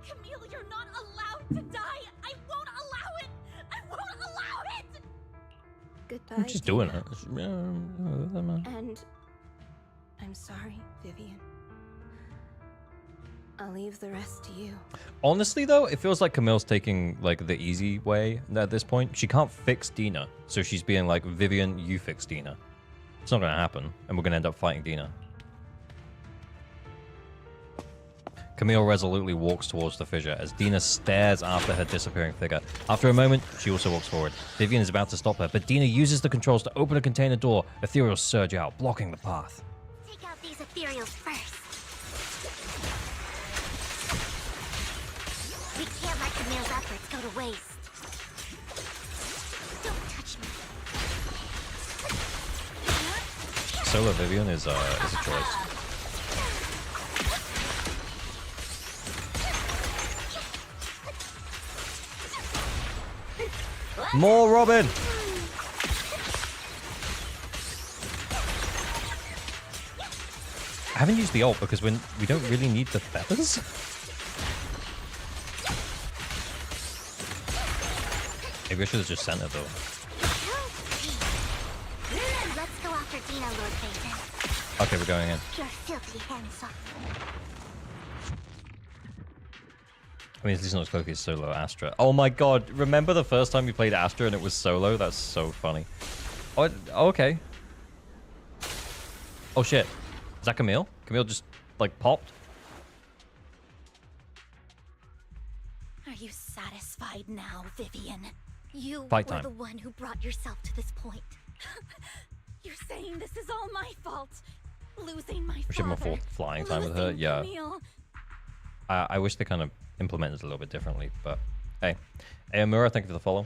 Camille, you're not allowed to die. I won't allow it. I won't allow it. Goodbye, I'm just doing Dina. it. And I'm sorry, Vivian. I'll leave the rest to you. Honestly, though, it feels like Camille's taking like the easy way at this point. She can't fix Dina, so she's being like, Vivian, you fix Dina. It's not going to happen, and we're going to end up fighting Dina. Camille resolutely walks towards the fissure as Dina stares after her disappearing figure. After a moment, she also walks forward. Vivian is about to stop her, but Dina uses the controls to open a container door. Ethereals surge out, blocking the path. Take out these ethereals first. We can't let Camille's efforts go to waste. Don't touch me. Solo Vivian is a choice. More Robin! I haven't used the ult because we don't really need the feathers. Maybe I should have just sent it though. Let's go after Dina, Lord Phaethon. Okay, we're going in. Your filthy hands off. I mean, at least not as quickly as solo Astra. Oh my god, remember the first time we played Astra and it was solo? That's so funny. Oh, okay. Oh shit. Is that Camille? Camille just, like, popped? Are you satisfied now, Vivian? You Fight were time. the one who brought yourself to this point. You're saying this is all my fault? Losing my We should have more flying time with her. Yeah. Camille. I wish they kind of implemented it a little bit differently, but hey. Hey, Amura, thank you for the follow.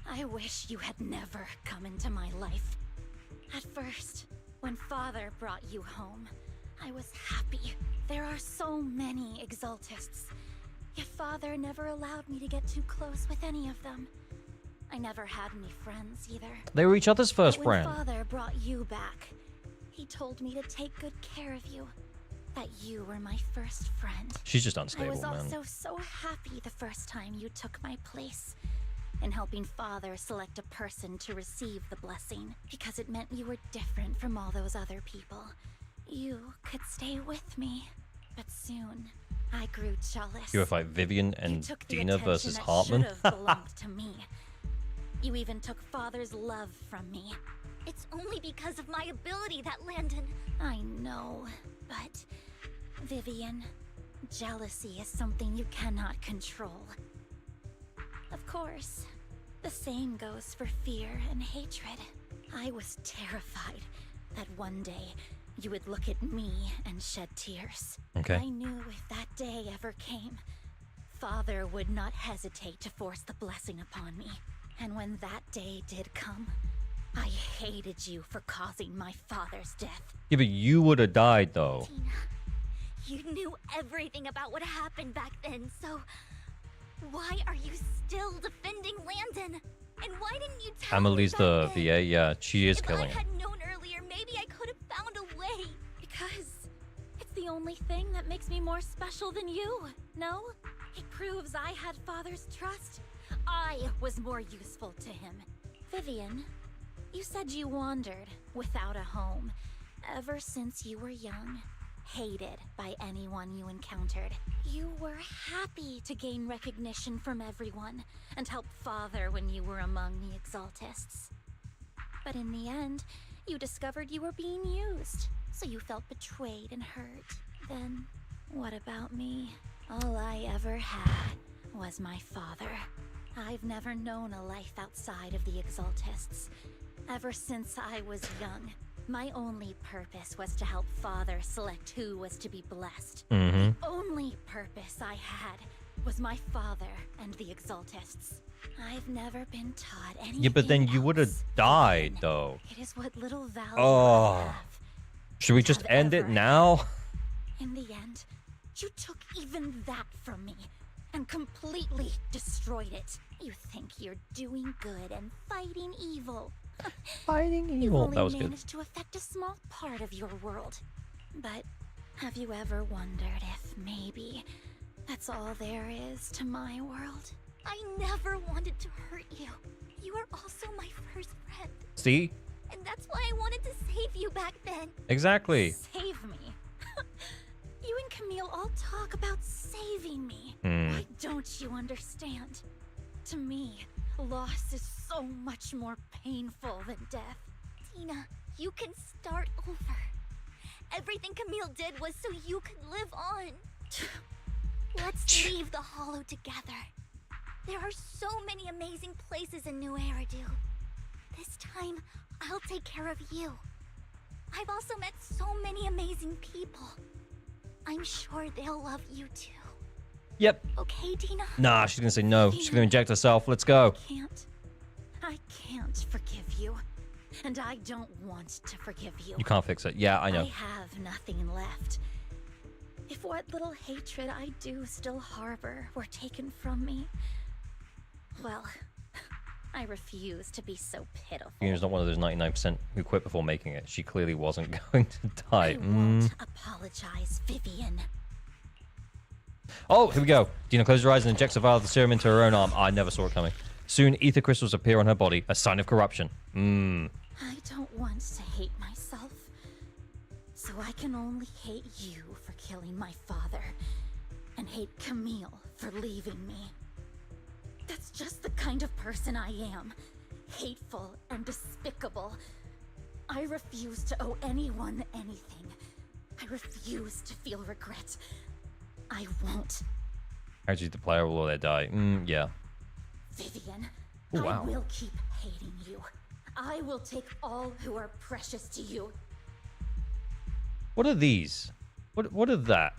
I wish you had never come into my life. At first, when Father brought you home, I was happy. There are so many Exaltists, yet Father never allowed me to get too close with any of them. I never had any friends either. They were each other's first But when friend. Father brought you back, he told me to take good care of you. That you were my first friend. She's just unstable, I was man. also so happy the first time you took my place in helping Father select a person to receive the blessing, because it meant you were different from all those other people. You could stay with me, but soon I grew jealous. You were fight Vivian and took the Dina attention versus that Hartman. should have belonged to me. You even took Father's love from me. It's only because of my ability that Landon... I know, but Vivian, jealousy is something you cannot control. Of course, the same goes for fear and hatred. I was terrified that one day you would look at me and shed tears. Okay. I knew if that day ever came, Father would not hesitate to force the blessing upon me. And when that day did come, I hated you for causing my father's death. Yeah, but you would have died though. You knew everything about what happened back then, so... Why are you still defending Landon? And why didn't you tell Amelie's me the back then? VA, yeah, she is If killing I it. had known earlier, maybe I could have found a way. Because it's the only thing that makes me more special than you, no? It proves I had Father's trust. I was more useful to him. Vivian, you said you wandered without a home ever since you were young, hated by anyone you encountered. You were happy to gain recognition from everyone and help Father when you were among the Exaltists. But in the end, you discovered you were being used, so you felt betrayed and hurt. Then, what about me? All I ever had was my father. I've never known a life outside of the Exaltists. Ever since I was young, my only purpose was to help Father select who was to be blessed. The only purpose I had was my father and the Exaltists. I've never been taught anything. Yeah, but then you would have died though. It is what little value I Oh. have. Should we just end it now? In the end, you took even that from me and completely destroyed it. You think you're doing good and fighting evil. Fighting You've evil. only That was good. managed to affect a small part of your world. But have you ever wondered if maybe that's all there is to my world? I never wanted to hurt you. You were also my first friend. See? And that's why I wanted to save you back then. Exactly. Save me? You and Camille all talk about saving me. Why don't you understand? To me, loss is so much more painful than death. Tina, you can start over. Everything Camille did was so you could live on. Let's leave the Hollow together. There are so many amazing places in New Eridu. This time, I'll take care of you. I've also met so many amazing people. I'm sure they'll love you too. Yep. Okay, Tina? Nah, she's gonna say no. She's gonna inject herself. Let's go. I can't forgive you. And I don't want to forgive you. You can't fix it. Yeah, I know. I have nothing left. If what little hatred I do still harbor were taken from me, well, I refuse to be so pitiful. Vivian's not one of those 99% who quit before making it. She clearly wasn't going to die. I won't apologize, Vivian. Oh, here we go. Dina closes her eyes and injects a vial of the serum into her own arm. I never saw it coming. Soon, ether crystals appear on her body, a sign of corruption. I don't want to hate myself. So I can only hate you for killing my father. And hate Camille for leaving me. That's just the kind of person I am. Hateful and despicable. I refuse to owe anyone anything. I refuse to feel regret. I won't. Actually, the player will let die. Yeah. Vivian, Ooh, wow. I will keep hating you. I will take all who are precious to you. What are these? What are that?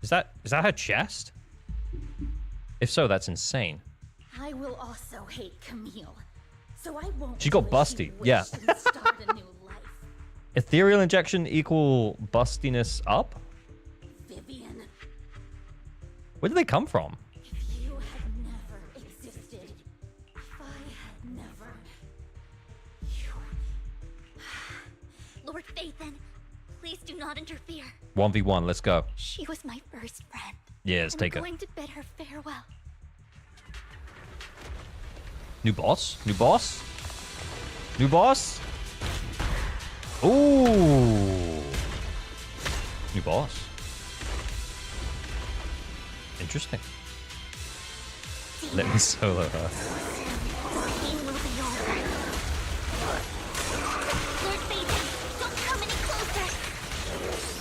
Is that her chest? If so, that's insane. I will also hate Camille. So I won't. She got do as busty. wish Yeah. and start a new life. Ethereal injection equal bustiness up? Vivian, Where did they come from? if you had never existed, if I had never, Lord Phaethon, please do not interfere. 1v1, let's go. She was my first friend. Yeah, let's take her. I'm going to bid her farewell. New boss? New boss? New boss? Ooh. New boss. Interesting. Let me solo her. Pain will be over. Lord Phaethon, don't come any closer.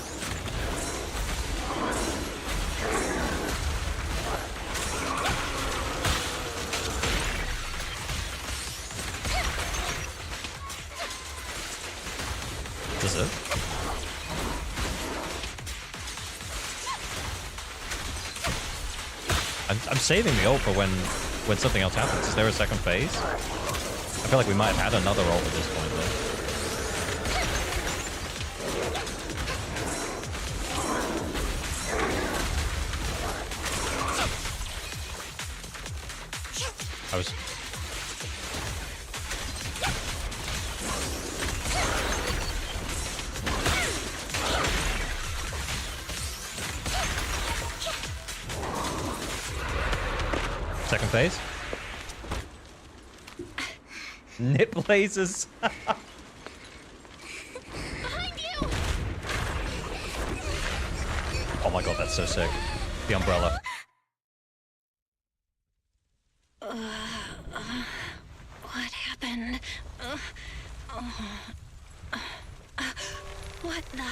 Does it? I'm saving the ult for when something else happens. Is there a second phase? I feel like we might have had another ult at this point though. I was... Second phase. Nip lasers. Oh my god, that's so sick. The umbrella. What happened? What the?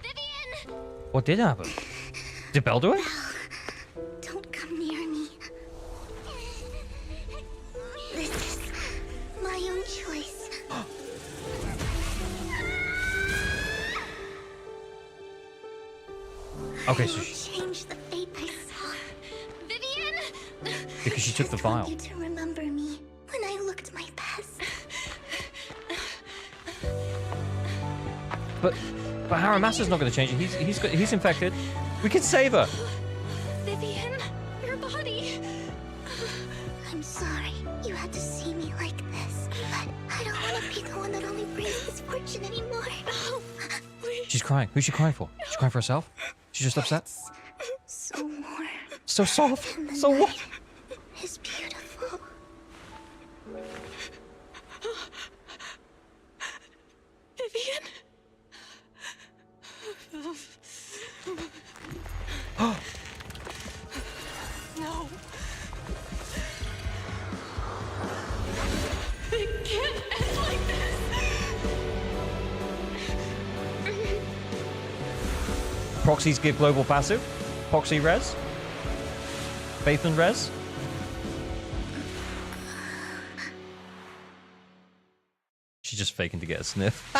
Vivian! What did happen? Did Belle do it? Don't come near me. This is my own choice. Okay, I so will change the fate I saw. Vivian! because she took the I want vial. you to remember me when I looked my best. But Haramasa's not going to change it. He's infected. We can save her. Vivian, your body. I'm sorry you had to see me like this, but I don't want to be the one that only brings misfortune anymore. No, She's crying. Who's she crying for? She's crying for herself? She's just upset? so warm. So soft. And the So what? night is beautiful. Vivian? No. It can't end like this. Proxies give global passive. Proxy res. Phaethon res. She's just faking to get a sniff.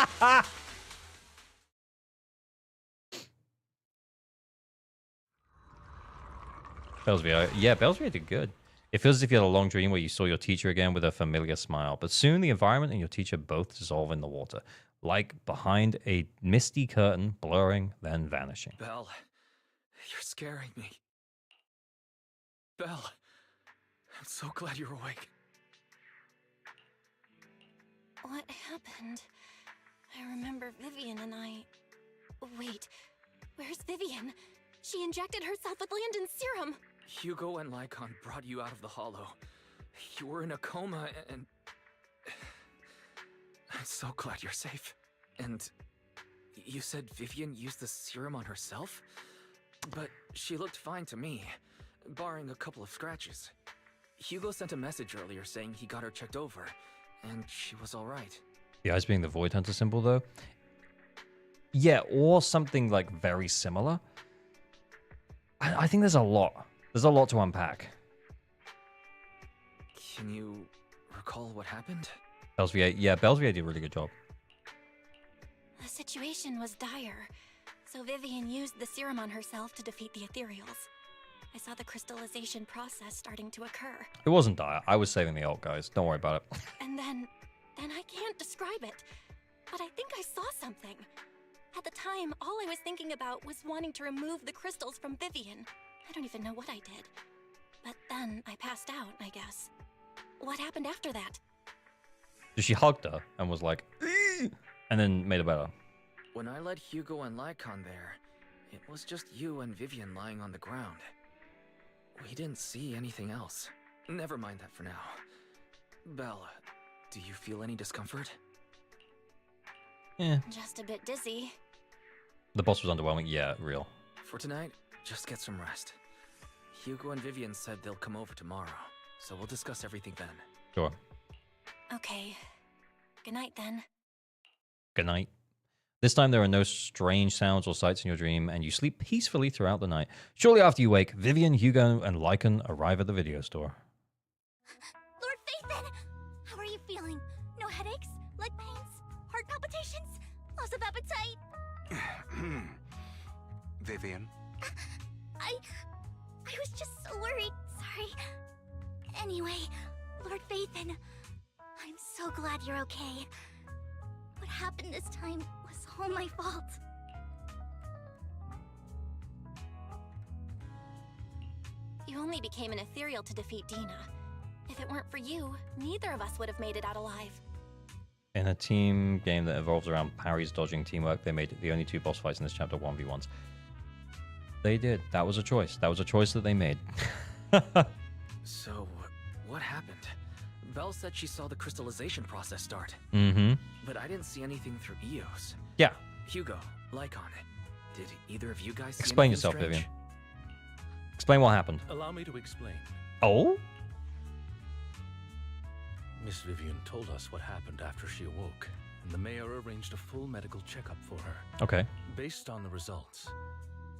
Bellsvia. Yeah, Bellsvia did good. It feels as if you had a long dream where you saw your teacher again with a familiar smile, but soon the environment and your teacher both dissolve in the water, like behind a misty curtain, blurring, then vanishing. Belle, you're scaring me. Belle. I'm so glad you're awake. What happened? I remember Vivian and I... Wait, where's Vivian? She injected herself with Landon's serum. Hugo and Lycaon brought you out of the hollow. You were in a coma and... I'm so glad you're safe. And you said Vivian used the serum on herself? But she looked fine to me, barring a couple of scratches. Hugo sent a message earlier saying he got her checked over, and she was alright. The eyes being the Void Hunter symbol, though? Yeah, or something, like, very similar. I think there's a lot. There's a lot to unpack. Can you recall what happened? Bells VA, yeah, Bells VA did a really good job. The situation was dire, so Vivian used the serum on herself to defeat the ethereals. I saw the crystallization process starting to occur. It wasn't dire. I was saving the ult, guys. Don't worry about it. And then I can't describe it, but I think I saw something. At the time, all I was thinking about was wanting to remove the crystals from Vivian. I don't even know what I did. But then I passed out, I guess. What happened after that? She hugged her and was like, "Eee!" And then made it better. When I led Hugo and Lycaon there, it was just you and Vivian lying on the ground. We didn't see anything else. Never mind that for now. Belle, do you feel any discomfort? Yeah. Just a bit dizzy. The boss was underwhelming. Yeah, real. For tonight, just get some rest. Hugo and Vivian said they'll come over tomorrow, so we'll discuss everything then. Sure. Okay. Good night then. Good night. This time there are no strange sounds or sights in your dream, and you sleep peacefully throughout the night. Shortly after you wake, Vivian, Hugo, and Lycaon arrive at the video store. Lord Phaethon! How are you feeling? No headaches? Leg pains? Heart palpitations? Loss of appetite? Vivian? I was just so worried. Sorry. Anyway, Lord Phaethon, I'm so glad you're okay. What happened this time was all my fault. You only became an ethereal to defeat Dina. If it weren't for you, neither of us would have made it out alive. In a team game that evolves around parries, dodging, teamwork, they made the only 2 boss fights in this chapter 1v1s. They did. That was a choice. That was a choice that they made. So, what happened? Belle said she saw the crystallization process start. Mm-hmm. But I didn't see anything through EOS. Yeah. Hugo, Lycaon, did either of you guys see Explain anything yourself, strange? Vivian. Explain what happened. Allow me to explain. Oh? Miss Vivian told us what happened after she awoke, and the mayor arranged a full medical checkup for her. Okay. Based on the results,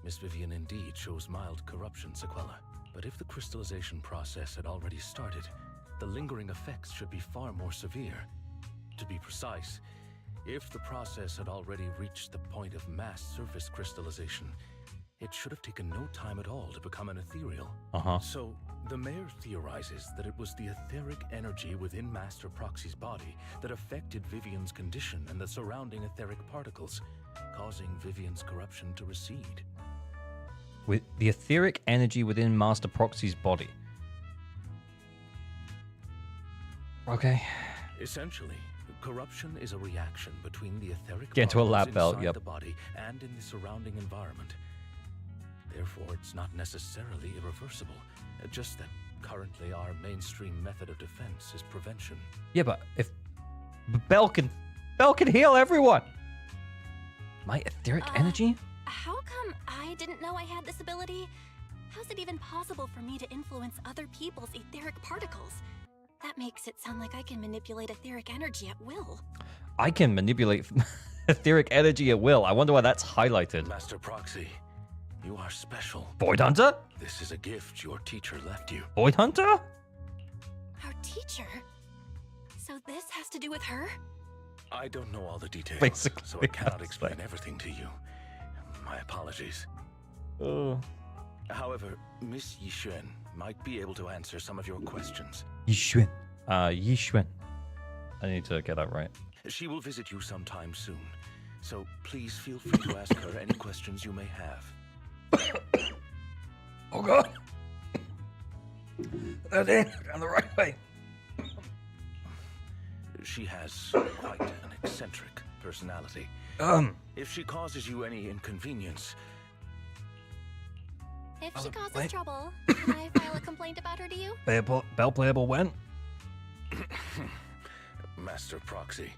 Miss Vivian indeed shows mild corruption sequela. But if the crystallization process had already started, the lingering effects should be far more severe. To be precise, if the process had already reached the point of mass surface crystallization, it should have taken no time at all to become an ethereal. Uh-huh. So, the mayor theorizes that it was the etheric energy within Master Proxy's body that affected Vivian's condition and the surrounding etheric particles, causing Vivian's corruption to recede. With the etheric energy within Master Proxy's body. Okay. Essentially, corruption is a reaction between the etheric Get into a lab particles belt, inside yep. the body and in the surrounding environment. Therefore, it's not necessarily irreversible, just that currently our mainstream method of defense is prevention. Yeah, but if Belle can heal everyone. My etheric energy? How come I didn't know I had this ability? How's it even possible for me to influence other people's etheric particles? That makes it sound like I can manipulate etheric energy at will. I can manipulate etheric energy at will. I wonder why that's highlighted. Master Proxy, you are special. Void Hunter? This is a gift your teacher left you. Void Hunter? Our teacher? So this has to do with her? I don't know all the details, Basically, so I cannot explain everything to you. My apologies. Oh. However, Miss Yixuan might be able to answer some of your questions. Yixuan. Yixuan. I need to get that right. She will visit you sometime soon, so please feel free to ask her any questions you may have. Oh god. that in. Down the right way. She has quite an eccentric personality. If she causes you any inconvenience... If she causes trouble, can I file a complaint about her to you? Bell playable when? Master Proxy,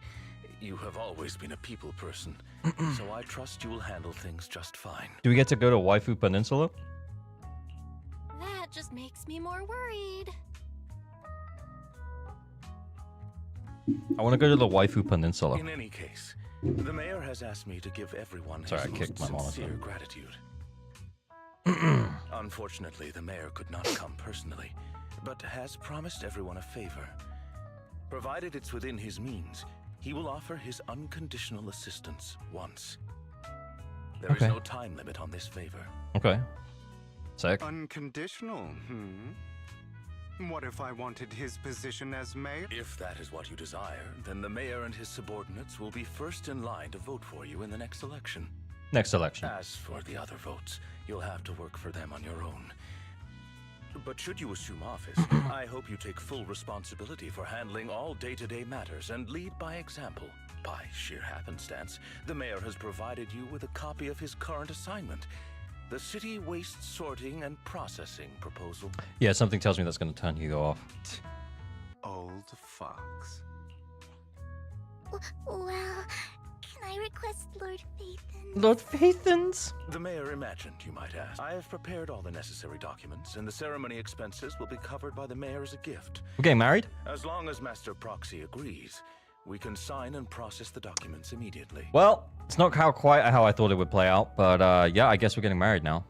you have always been a people person, so I trust you will handle things just fine. Do we get to go to Waifu Peninsula? That just makes me more worried. I want to go to the Waifu Peninsula. In any case, the mayor has asked me to give everyone his most sincere gratitude. Unfortunately, the mayor could not come personally, but has promised everyone a favor. Provided it's within his means, he will offer his unconditional assistance once. There is no time limit on this favor. Okay. Sick. Unconditional, What if I wanted his position as mayor? If that is what you desire, then the mayor and his subordinates will be first in line to vote for you in the next election. Next election. As for the other votes, you'll have to work for them on your own. But should you assume office, I hope you take full responsibility for handling all day-to-day matters and lead by example. By sheer happenstance, the mayor has provided you with a copy of his current assignment, the City Waste Sorting and Processing proposal. Yeah, something tells me that's going to turn Hugo off. Old fox. Well, can I request Lord Phaethon? Lord Phaethon's? The mayor imagined, you might ask. I have prepared all the necessary documents, and the ceremony expenses will be covered by the mayor as a gift. We're getting married? As long as Master Proxy agrees, we can sign and process the documents immediately. Well, it's not quite how I thought it would play out, but yeah, I guess we're getting married now.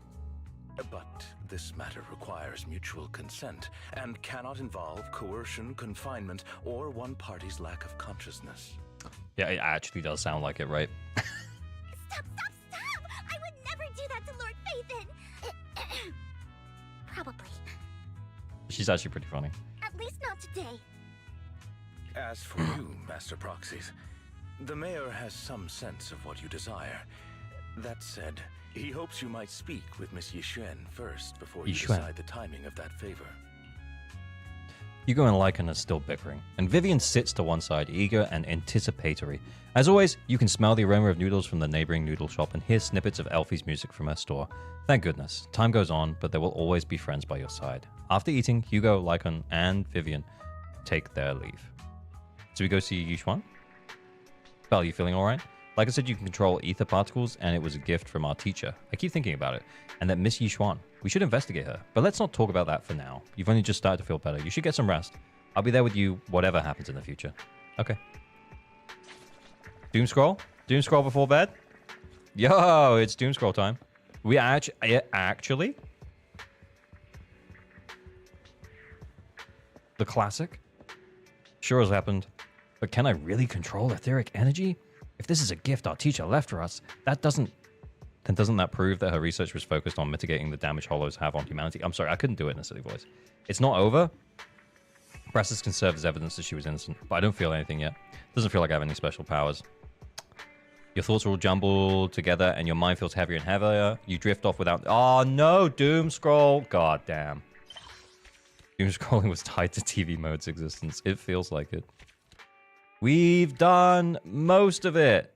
But this matter requires mutual consent and cannot involve coercion, confinement, or one party's lack of consciousness. Yeah, it actually does sound like it, right? Stop! I would never do that to Lord Phaethon! Probably. She's actually pretty funny. At least not today. As for you, Master Proxies, the mayor has some sense of what you desire. That said, he hopes you might speak with Miss Yixuan first before you decide the timing of that favor. Hugo and Lycaon are still bickering, and Vivian sits to one side, eager and anticipatory. As always, you can smell the aroma of noodles from the neighboring noodle shop and hear snippets of Elfie's music from her store. Thank goodness. Time goes on, but there will always be friends by your side. After eating, Hugo, Lycaon, and Vivian take their leave. So we go see Yixuan? Belle, you feeling alright? Like I said, you can control ether particles, and it was a gift from our teacher. I keep thinking about it. And that Miss Yixuan. We should investigate her, but let's not talk about that for now. You've only just started to feel better. You should get some rest. I'll be there with you, whatever happens in the future. Okay. Doom scroll? Doom scroll before bed? Yo, it's doom scroll time. We actually? The classic? Sure has happened. But can I really control etheric energy? If this is a gift our teacher left for us, doesn't that prove that her research was focused on mitigating the damage hollows have on humanity? I'm sorry, I couldn't do it in a silly voice. It's not over. Presses can serve as evidence that she was innocent, but I don't feel anything yet. Doesn't feel like I have any special powers. Your thoughts are all jumbled together and your mind feels heavier and heavier. You drift off without... Oh no, doom scroll. God damn. Doom scrolling was tied to TV mode's existence. It feels like it. We've done most of it.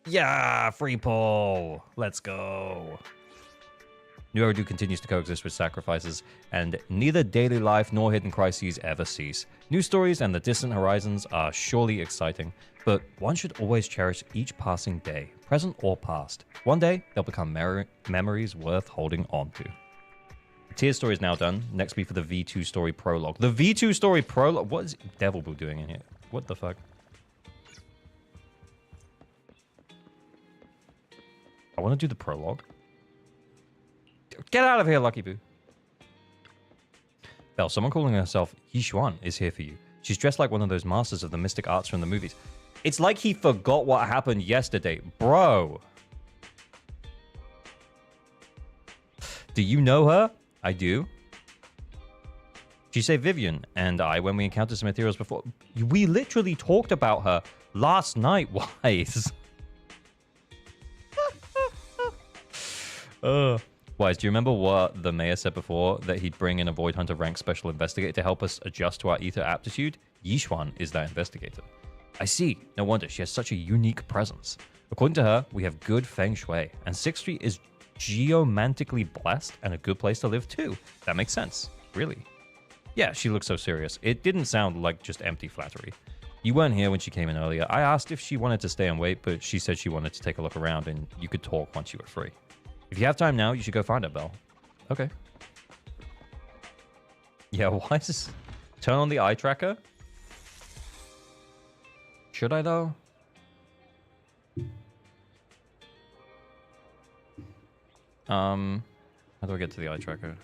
Yeah, free pull. Let's go. New Eridu continues to coexist with sacrifices, and neither daily life nor hidden crises ever cease. New stories and the distant horizons are surely exciting, but one should always cherish each passing day, present or past. One day, they'll become memories worth holding on to. The tier story is now done. Next week for the V2 story prologue. The V2 story prologue? What is Devil Boo doing in here? What the fuck? I want to do the prologue. Get out of here, Lucky Boo. Belle, someone calling herself Yixuan is here for you. She's dressed like one of those masters of the mystic arts from the movies. It's like he forgot what happened yesterday. Bro. Do you know her? I do. She saved Vivian and I when we encountered some ethereals before. We literally talked about her last night, Wise. Wise, do you remember what the mayor said before? That he'd bring in a Void Hunter rank special investigator to help us adjust to our ether aptitude? Yixuan is that investigator. I see. No wonder she has such a unique presence. According to her, we have good feng shui, and 6th Street is geomantically blessed and a good place to live too. That makes sense. Really. Yeah, she looks so serious. It didn't sound like just empty flattery. You weren't here when she came in earlier. I asked if she wanted to stay and wait, but she said she wanted to take a look around and you could talk once you were free. If you have time now, you should go find her, Belle. Okay. Yeah, why is this... Turn on the eye tracker? Should I, though? How do I get to the eye tracker?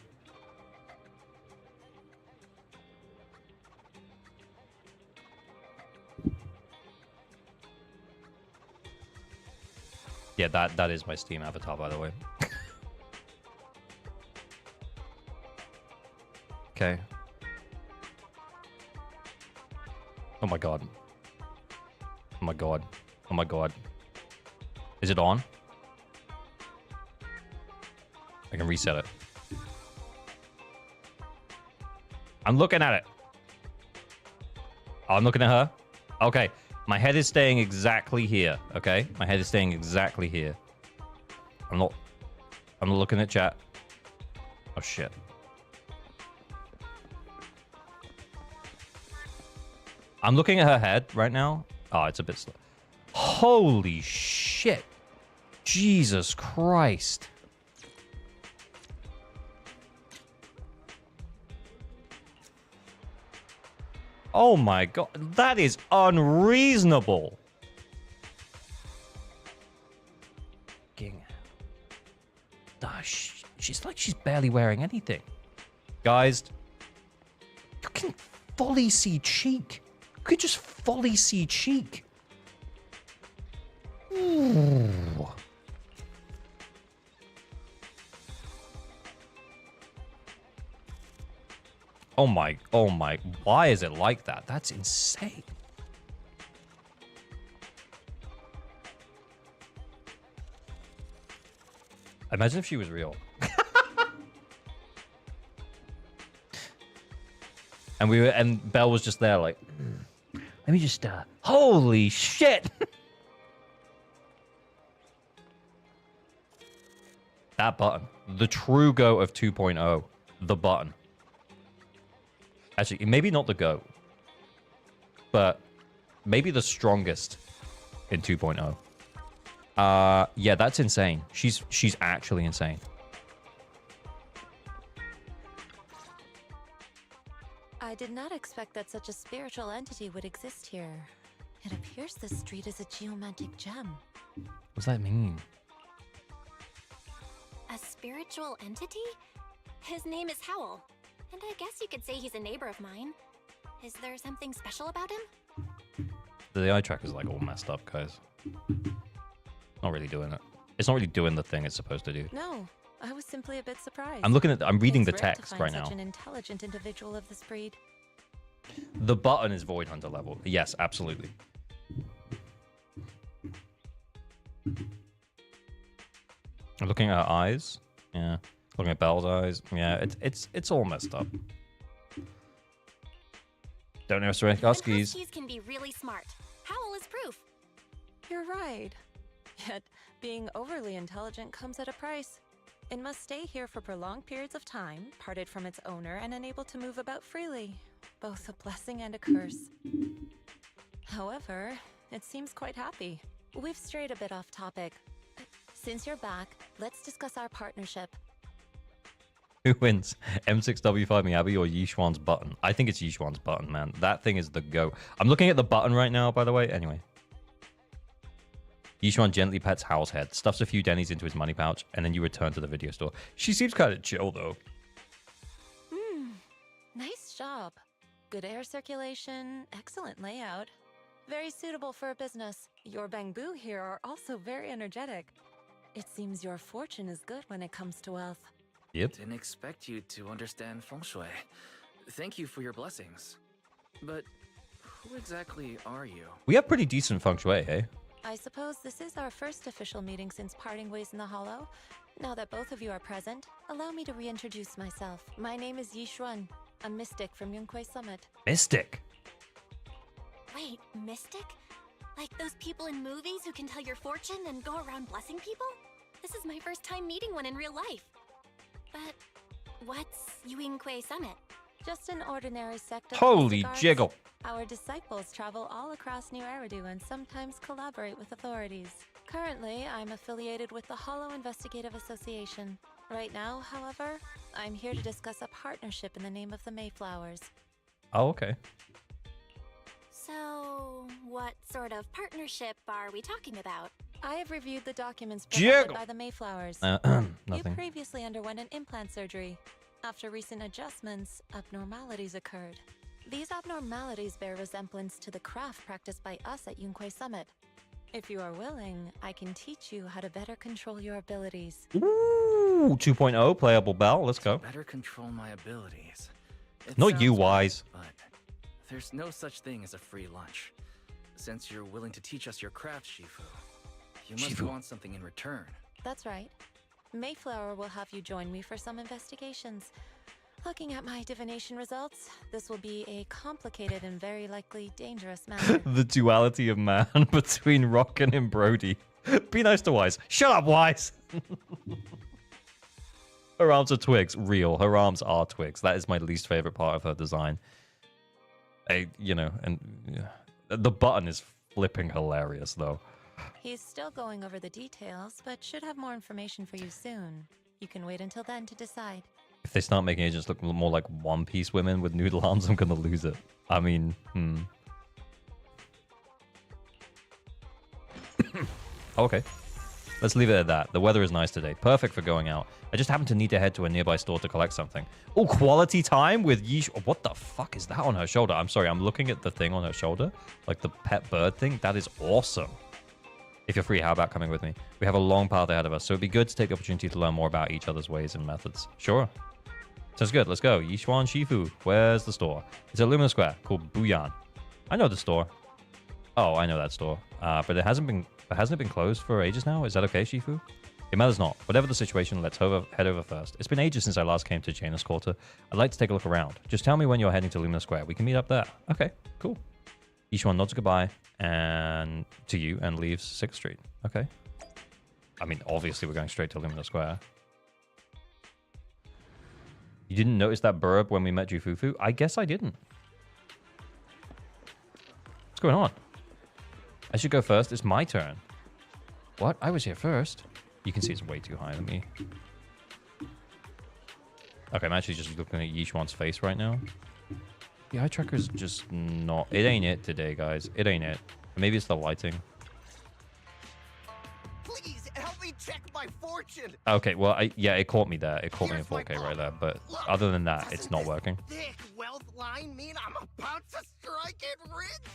Yeah, that is my Steam avatar, by the way. Okay. Oh my god. Oh my god. Oh my god. Is it on? I can reset it. I'm looking at it. Oh, I'm looking at her? Okay. My head is staying exactly here, okay? My head is staying exactly here. I'm not looking at chat. Oh, shit. I'm looking at her head right now. Oh, it's a bit slow. Holy shit. Jesus Christ. Oh my god, that is unreasonable. She's like she's barely wearing anything. Guys, you can fully see cheek. You could just fully see cheek. Ooh. Oh my, why is it like that? That's insane. Imagine if she was real. and Belle was just there like, let me just, holy shit. That button, the true go of 2.0, the button. Actually, maybe not the GOAT, but maybe the strongest in 2.0. Yeah, that's insane. She's actually insane. I did not expect that such a spiritual entity would exist here. It appears this street is a geomantic gem. What does that mean? A spiritual entity? His name is Howl. And I guess you could say he's a neighbor of mine. Is there something special about him? The eye tracker's like all messed up, guys. Not really doing it. It's not really doing the thing it's supposed to do. No, I was simply a bit surprised. I'm reading the It's rare to text find right such now. an intelligent individual of this breed. The button is Void Hunter level. Yes, absolutely. I'm looking at her eyes. Yeah. Looking at Belle's eyes. Yeah, it's all messed up. Don't underestimate Huskies. Huskies can be really smart. Howl is proof. You're right. Yet, being overly intelligent comes at a price. It must stay here for prolonged periods of time, parted from its owner and unable to move about freely. Both a blessing and a curse. However, it seems quite happy. We've strayed a bit off topic. Since you're back, let's discuss our partnership. Who wins? M6W5 Miyabi or Yixuan's button? I think it's Yixuan's button, man. That thing is the go. I'm looking at the button right now, by the way. Anyway. Yixuan gently pets Howl's head, stuffs a few dennies into his money pouch, and then you return to the video store. She seems kind of chill, though. Nice job. Good air circulation, excellent layout. Very suitable for a business. Your bamboo here are also very energetic. It seems your fortune is good when it comes to wealth. Yep. Didn't expect you to understand feng shui. Thank you for your blessings. But who exactly are you? We have pretty decent feng shui, eh? I suppose this is our first official meeting since parting ways in the Hollow. Now that both of you are present, allow me to reintroduce myself. My name is Yi Xuan, a mystic from Yunquay Summit. Mystic? Wait, mystic? Like those people in movies who can tell your fortune and go around blessing people? This is my first time meeting one in real life. But what's Yunquay Summit? Just an ordinary sect of Holy mystic arts. jiggle. Our disciples travel all across New Eridu and sometimes collaborate with authorities. Currently, I'm affiliated with the Hollow Investigative Association. Right now, however, I'm here to discuss a partnership in the name of the Mayflowers. Oh, okay. So, what sort of partnership are we talking about? I have reviewed the documents provided Jiggle. by the Mayflowers. Nothing. You previously underwent an implant surgery. After recent adjustments, abnormalities occurred. These abnormalities bear resemblance to the craft practiced by us at Yunquay Summit. If you are willing, I can teach you how to better control your abilities. Ooh, 2.0 playable bell. Let's go. Better control my abilities. It Not you, sounds Wise. right, but there's no such thing as a free lunch. Since you're willing to teach us your craft, Shifu, you must want something in return. That's right. Mayflower will have you join me for some investigations. Looking at my divination results, this will be a complicated and very likely dangerous matter. The duality of man between Rockin and Brody. Be nice to Wise. Shut up, Wise! Her arms are twigs. Real. Her arms are twigs. That is my least favorite part of her design. The button is flipping hilarious, though. He's still going over the details, but should have more information for you soon. You can wait until then to decide. If they start making agents look more like One Piece women with noodle arms, I'm gonna lose it. I mean, Okay. Let's leave it at that. The weather is nice today. Perfect for going out. I just happen to need to head to a nearby store to collect something. Oh, quality time with Yeesh. What the fuck is that on her shoulder? I'm sorry, I'm looking at the thing on her shoulder. Like the pet bird thing. That is awesome. If you're free, how about coming with me? We have a long path ahead of us, so it'd be good to take the opportunity to learn more about each other's ways and methods. Sure. Sounds good. Let's go. Yishuan Shifu. Where's the store? It's at Lumina Square, called Buyan. I know the store. Oh, I know that store. But it hasn't been closed for ages now? Is that okay, Shifu? It matters not. Whatever the situation, let's head over first. It's been ages since I last came to Janus Quarter. I'd like to take a look around. Just tell me when you're heading to Lumina Square. We can meet up there. Okay, cool. Yishuan nods goodbye and to you and leaves 6th Street. Okay. I mean, obviously we're going straight to Lumina Square. You didn't notice that burb when we met Jufufu? I guess I didn't. What's going on? I should go first. It's my turn. What? I was here first. You can see it's way too high on me. Okay, I'm actually just looking at Yishuan's face right now. The eye tracker's just not... It ain't it today, guys. It ain't it. Maybe it's the lighting. Please help me check my fortune. Okay, well, yeah, it caught me there. It caught me in 4K right there. But other than that, it's not working. Thick wealth line mean I'm about to strike it rich?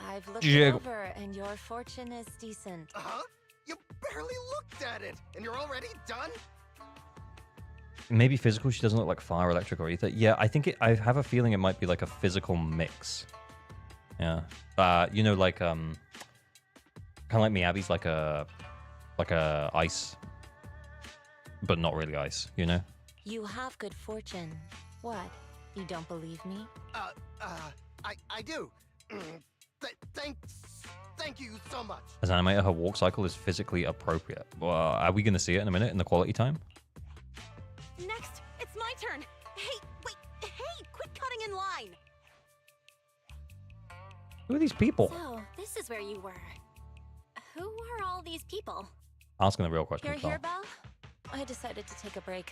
I've looked it over, and your fortune is decent. Huh? You barely looked at it, and you're already done? Maybe physical. She doesn't look like fire, electric, or ether. Yeah, I think I have a feeling it might be like a physical mix. Yeah. You know, like kind of like Miyabi's like a ice, but not really ice. You know. You have good fortune. What? You don't believe me? I do. Thank you so much. As an animator, her walk cycle is physically appropriate. Well, are we going to see it in a minute in the quality time? Next, it's my turn. Hey, wait, hey, quit cutting in line. Who are these people? So, this is where you were. Who are all these people? Asking the real question. You're here, Belle? I decided to take a break.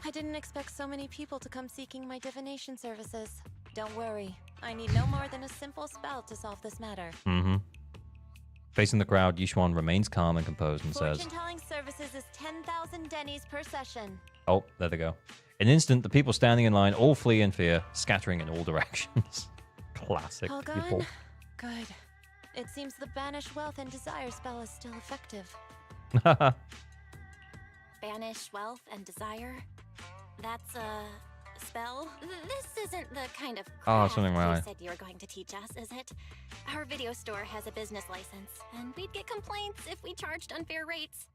I didn't expect so many people to come seeking my divination services. Don't worry. I need no more than a simple spell to solve this matter. Facing the crowd, Yishuan remains calm and composed and says, Fortune-telling services is 10,000 dennies per session. Oh, there they go. In an instant, the people standing in line all flee in fear, scattering in all directions. Classic All people. gone? Good. It seems the Banish Wealth and Desire spell is still effective. Banish wealth and desire? That's spell. This isn't the kind of Oh, craft something right. you said you were going to teach us, is it? Our video store has a business license, and we'd get complaints if we charged unfair rates.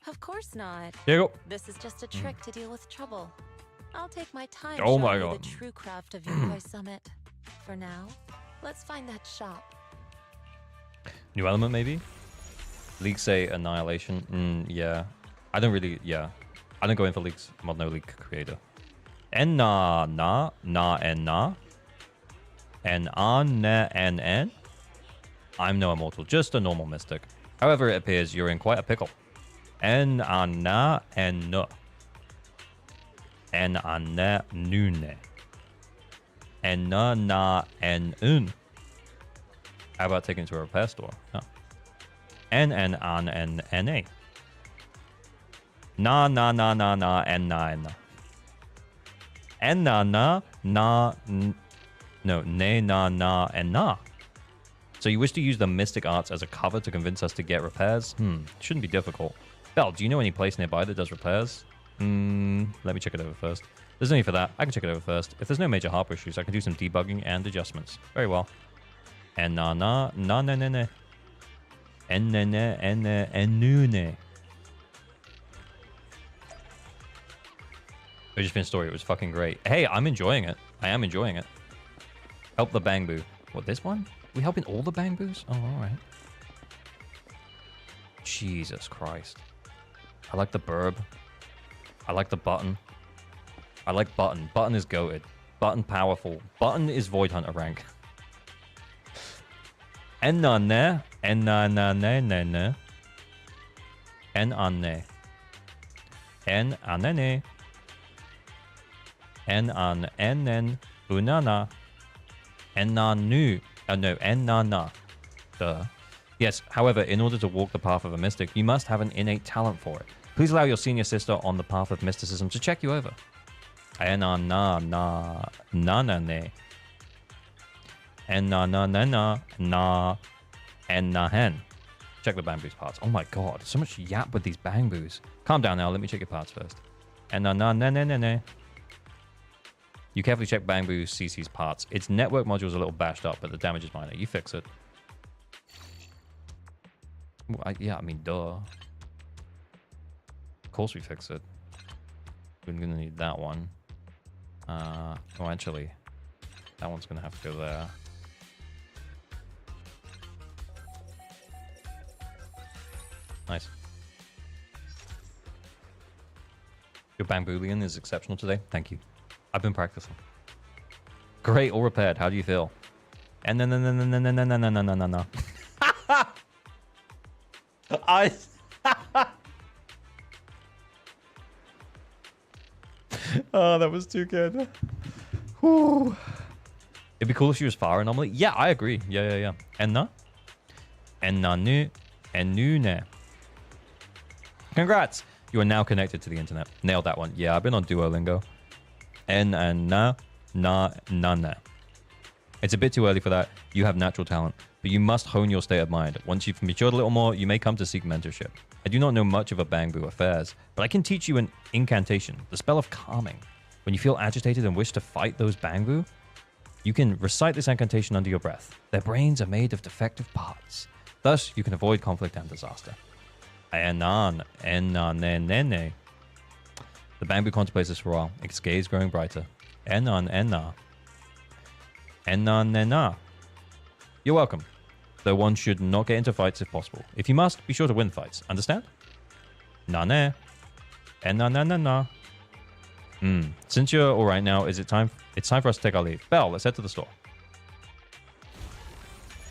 Of course not. Here you go. This is just a trick to deal with trouble. I'll take my time Oh showing my you God. the true craft of Yokoi Summit. For now, let's find that shop. New element, maybe? Leagues say annihilation. Yeah. I don't really, yeah. I don't go in for leagues. I'm not no league creator. En na na na en na. En an ne en en. I'm no immortal, just a normal mystic. However, it appears you're in quite a pickle. En an na en no. En an ne nu ne. En na na en un. How about taking it to a repair store? No. En an en a. Na na na na na en na en na. En na na na no ne na na and na. So you wish to use the mystic arts as a cover to convince us to get repairs? Shouldn't be difficult. Belle, do you know any place nearby that does repairs? Let me check it over first. There's no need for that. I can check it over first. If there's no major hardware issues, I can do some debugging and adjustments. Very well. En na na na ne ne ne. En ne ne en ne en nu ne. I just finished story. It was fucking great. Hey, I'm enjoying it. I am enjoying it. Help the Bangbu. What, this one? We helping all the Bangbus? Oh, all right. Jesus Christ. I like the burb. I like the button. I like button. Button is goated. Button powerful. Button is Void Hunter rank. En na ne. En na na ne ne ne. En an ne. En anene. En an enen unana. En na nu. No, en na na. Duh. Yes, however, in order to walk the path of a mystic, you must have an innate talent for it. Please allow your senior sister on the path of mysticism to check you over. En na na na na na ne. En na na na na na. En na hen. Check the Bangbu's parts. Oh my god, so much yap with these Bangbus. Calm down now, let me check your parts first. En na na na na na na. You carefully check Bangbu CC's parts. Its network module is a little bashed up, but the damage is minor. You fix it. Well, yeah, I mean, duh. Of course we fix it. We're going to need that one. Oh, actually, that one's going to have to go there. Nice. Your Bambulian is exceptional today. Thank you. I've been practicing. Great, all repaired. How do you feel? And then no. I. Oh, that was too good. Whew. It'd be cool if she was fire anomaly. Yeah, I agree. Yeah. And na nu and nu ne. Congrats. You are now connected to the internet. Nailed that one. Yeah, I've been on Duolingo. En and na na. It's a bit too early for that. You have natural talent, but you must hone your state of mind. Once you've matured a little more, you may come to seek mentorship. I do not know much of a Bangbu affairs, but I can teach you an incantation, the spell of calming. When you feel agitated and wish to fight those Bangbu, you can recite this incantation under your breath. Their brains are made of defective parts. Thus, you can avoid conflict and disaster. Aenan, enna. The Bangbu contemplates this for a while, its gaze growing brighter. Enan, enna. Enan, enna. You're welcome. Though one should not get into fights if possible. If you must, be sure to win fights. Understand? Nane. Enna. Since you're all right now, it's time for us to take our leave. Belle, let's head to the store.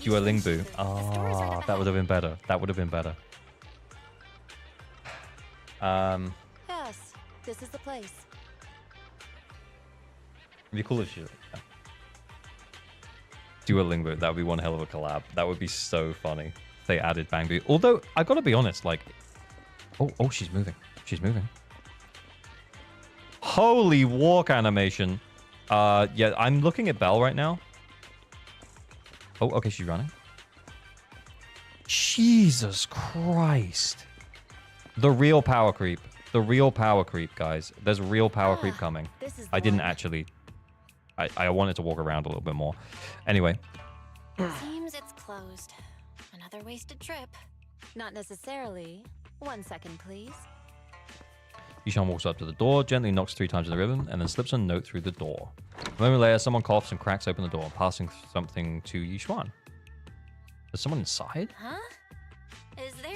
You are Lingbu. Ah, that would have been better. That would have been better. Yes, this is the place. It'd be cool if you do a Lingbu. That would be one hell of a collab. That would be so funny if they added Bangbu. Although, I gotta be honest, like... Oh, she's moving. She's moving. Holy walk animation. Yeah, I'm looking at Belle right now. Oh, okay, she's running. Jesus Christ. The real power creep. The real power creep, guys. There's real power creep coming. I didn't actually... I wanted to walk around a little bit more. Anyway. Seems it's closed. Another wasted trip. Not necessarily. 1 second, please. Yishan walks up to the door, gently knocks 3 times in the ribbon, and then slips a note through the door. A moment later, someone coughs and cracks open the door, passing something to Yishuan. Is someone inside? Huh? Is there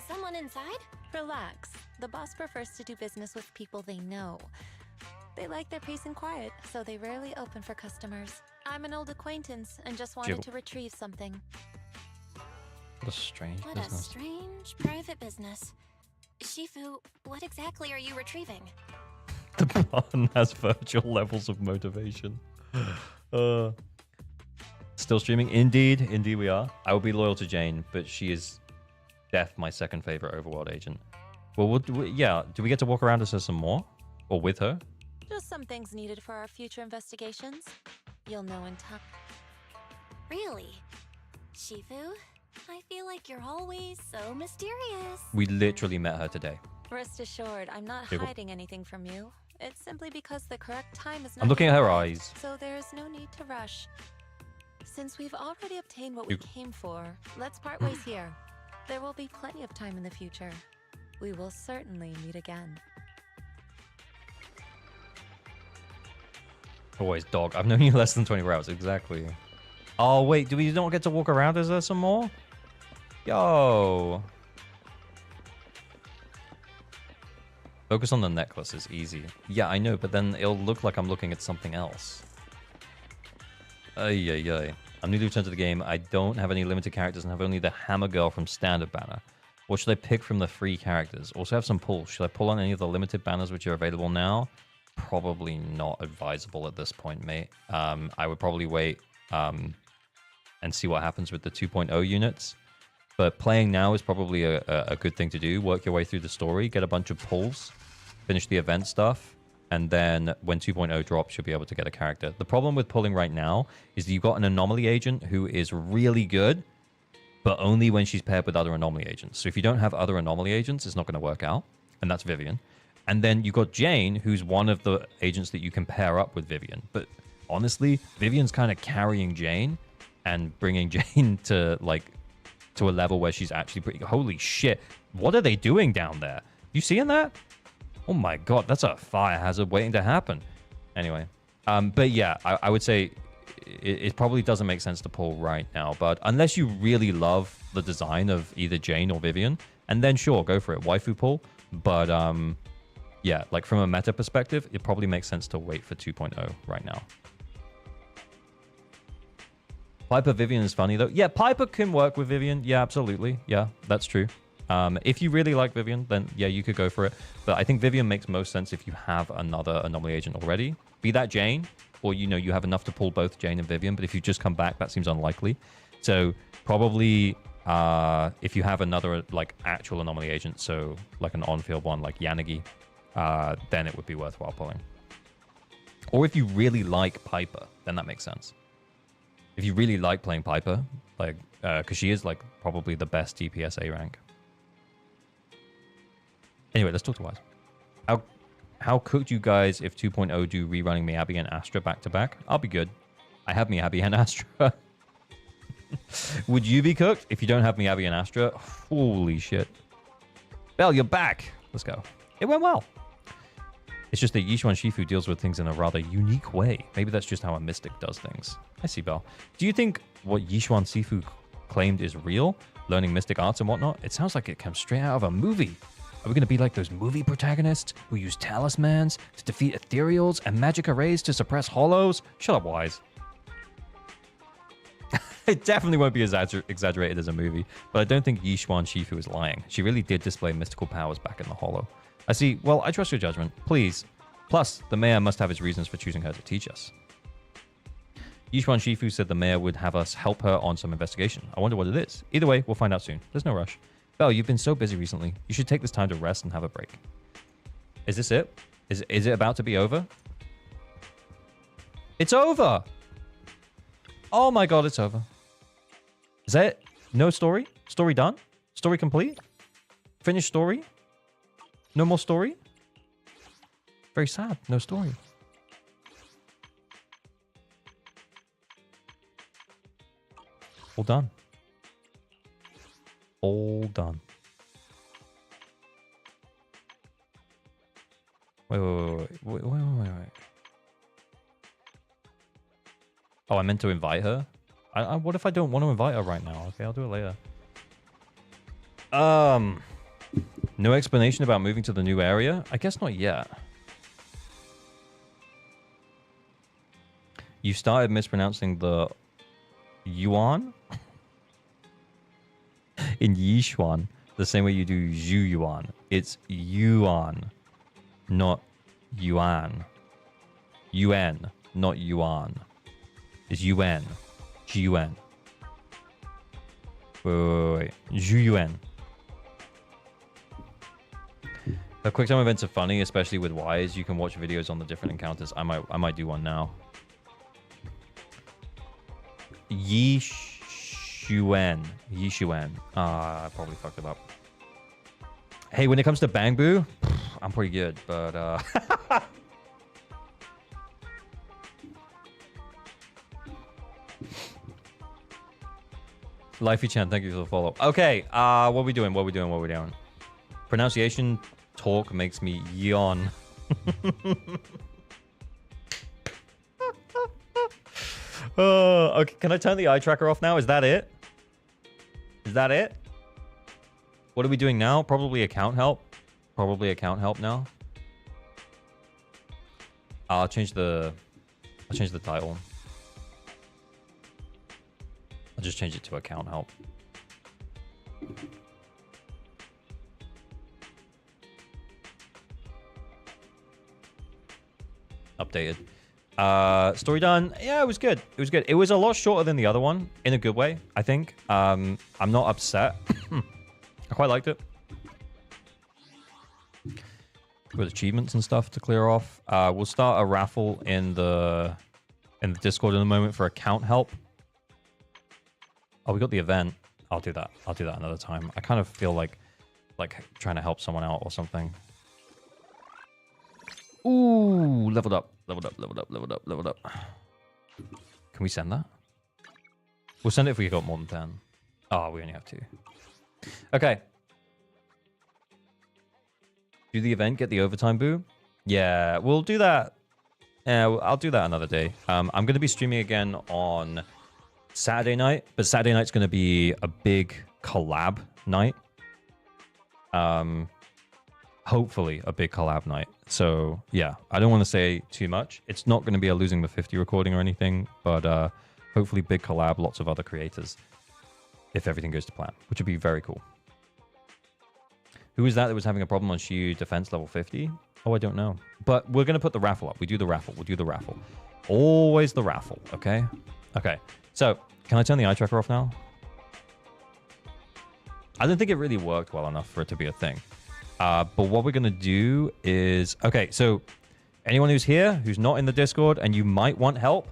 someone inside? Relax. The boss prefers to do business with people they know. They like their peace and quiet, so they rarely open for customers. I'm an old acquaintance and just wanted to retrieve something. What a strange What business. a strange private business. Shifu, what exactly are you retrieving? The pun has virtual levels of motivation. Still streaming? Indeed we are. I will be loyal to Jane, but she is my second favorite overworld agent. Well, yeah, do we get to walk around as her some more? Or with her? Just some things needed for our future investigations. You'll know in time. Really? Shifu, I feel like you're always so mysterious. We literally met her today. Rest assured, I'm not Hugo. hiding anything from you. It's simply because the correct time is not I'm looking at yet her right, eyes. So there is no need to rush. Since we've already obtained what we Hugo. came for, let's part ways here. There will be plenty of time in the future. We will certainly meet again. Always dog. I've known you less than 24 hours. Exactly. Oh, wait. Do we not get to walk around? Is there some more? Yo. Focus on the necklace is easy. Yeah, I know, but then it'll look like I'm looking at something else. Ay. I'm new to return to the game. I don't have any limited characters and have only the Hammer Girl from Standard Banner. What should I pick from the free characters? Also have some pulls. Should I pull on any of the limited banners which are available now? Probably not advisable at this point, mate. I would probably wait and see what happens with the 2.0 units. But playing now is probably a good thing to do. Work your way through the story, get a bunch of pulls, finish the event stuff, and then when 2.0 drops, you'll be able to get a character. The problem with pulling right now is that you've got an anomaly agent who is really good, but only when she's paired with other anomaly agents. So if you don't have other anomaly agents, it's not going to work out, and that's Vivian. And then you've got Jane, who's one of the agents that you can pair up with Vivian. But honestly, Vivian's kind of carrying Jane and bringing Jane to a level where she's actually pretty... Holy shit. What are they doing down there? You seeing that? Oh my god, that's a fire hazard waiting to happen. Anyway. But yeah, I would say it probably doesn't make sense to pull right now. But unless you really love the design of either Jane or Vivian, and then sure, go for it. Waifu pull. But... yeah, like from a meta perspective, it probably makes sense to wait for 2.0 right now. Piper Vivian is funny though. Yeah, Piper can work with Vivian. Yeah, absolutely. Yeah, that's true. If you really like Vivian, then yeah, you could go for it. But I think Vivian makes most sense if you have another anomaly agent already. Be that Jane, or you have enough to pull both Jane and Vivian. But if you just come back, that seems unlikely. So probably if you have another actual anomaly agent, so like an on-field one like Yanagi, then it would be worthwhile pulling. Or if you really like Piper, then that makes sense. If you really like playing Piper, because she is probably the best DPS A rank. Anyway, let's talk to Wise. How could you guys if 2.0 do rerunning Miyabi and Astra back to back? I'll be good. I have Miyabi and Astra. Would you be cooked if you don't have Miyabi and Astra? Holy shit. Belle, you're back. Let's go. It went well. It's just that Yishuan Shifu deals with things in a rather unique way. Maybe that's just how a mystic does things. I see, Belle. Do you think what Yishuan Shifu claimed is real? Learning mystic arts and whatnot? It sounds like it comes straight out of a movie. Are we going to be like those movie protagonists who use talismans to defeat ethereals and magic arrays to suppress hollows? Shut up, Wise. It definitely won't be as exaggerated as a movie, but I don't think Yishuan Shifu is lying. She really did display mystical powers back in the hollow. I see. Well, I trust your judgment. Please. Plus, the mayor must have his reasons for choosing her to teach us. Yishuan Shifu said the mayor would have us help her on some investigation. I wonder what it is. Either way, we'll find out soon. There's no rush. Belle, you've been so busy recently. You should take this time to rest and have a break. Is this it? Is it about to be over? It's over! Oh my god, it's over. Is that it? No story? Story done? Story complete? Finished story? No more story? Very sad. No story. All done. All done. Wait. Oh, I meant to invite her? What if I don't want to invite her right now? Okay, I'll do it later. No explanation about moving to the new area? I guess not yet. You started mispronouncing the yuan in Yishuan the same way you do Zhu Yuan. It's yuan, not yuan. Yuan, not yuan. It's yuan. Zhu-yuan. Wait. Zhu-yuan. The quick time events are funny, especially with Ys. You can watch videos on the different encounters. I might do one now. Yishuan. I probably fucked it up. Hey, when it comes to Bangbu, I'm pretty good, but Lifey Chan, thank you for the follow. Okay, what are we doing? Pronunciation talk makes me yawn. Okay, can I turn the eye tracker off now? Is that it? What are we doing now? Probably account help. Now. I'll change the title. I'll just change it to account help. Updated. Story done. Yeah, it was good. It was a lot shorter than the other one in a good way, I think. I'm not upset. I quite liked it. With achievements and stuff to clear off. We'll start a raffle in the Discord in a moment for account help. Oh, we got the event. I'll do that another time. I kind of feel like trying to help someone out or something. Ooh, leveled up. Can we send that? We'll send it if we got more than 10. Oh, we only have 2. Okay. Do the event, get the overtime boo? Yeah, we'll do that. Yeah, I'll do that another day. I'm going to be streaming again on Saturday night, but Saturday night's going to be a big collab night. Hopefully a big collab night. So yeah, I don't want to say too much. It's not going to be a Losing the 50 recording or anything, but hopefully big collab, lots of other creators, if everything goes to plan, which would be very cool. Who was that was having a problem on Shiyu defense level 50? Oh, I don't know. But we're going to put the raffle up. We'll do the raffle. Always the raffle, okay? Okay, so can I turn the eye tracker off now? I don't think it really worked well enough for it to be a thing. But what we're going to do is... Okay, so anyone who's here, who's not in the Discord, and you might want help,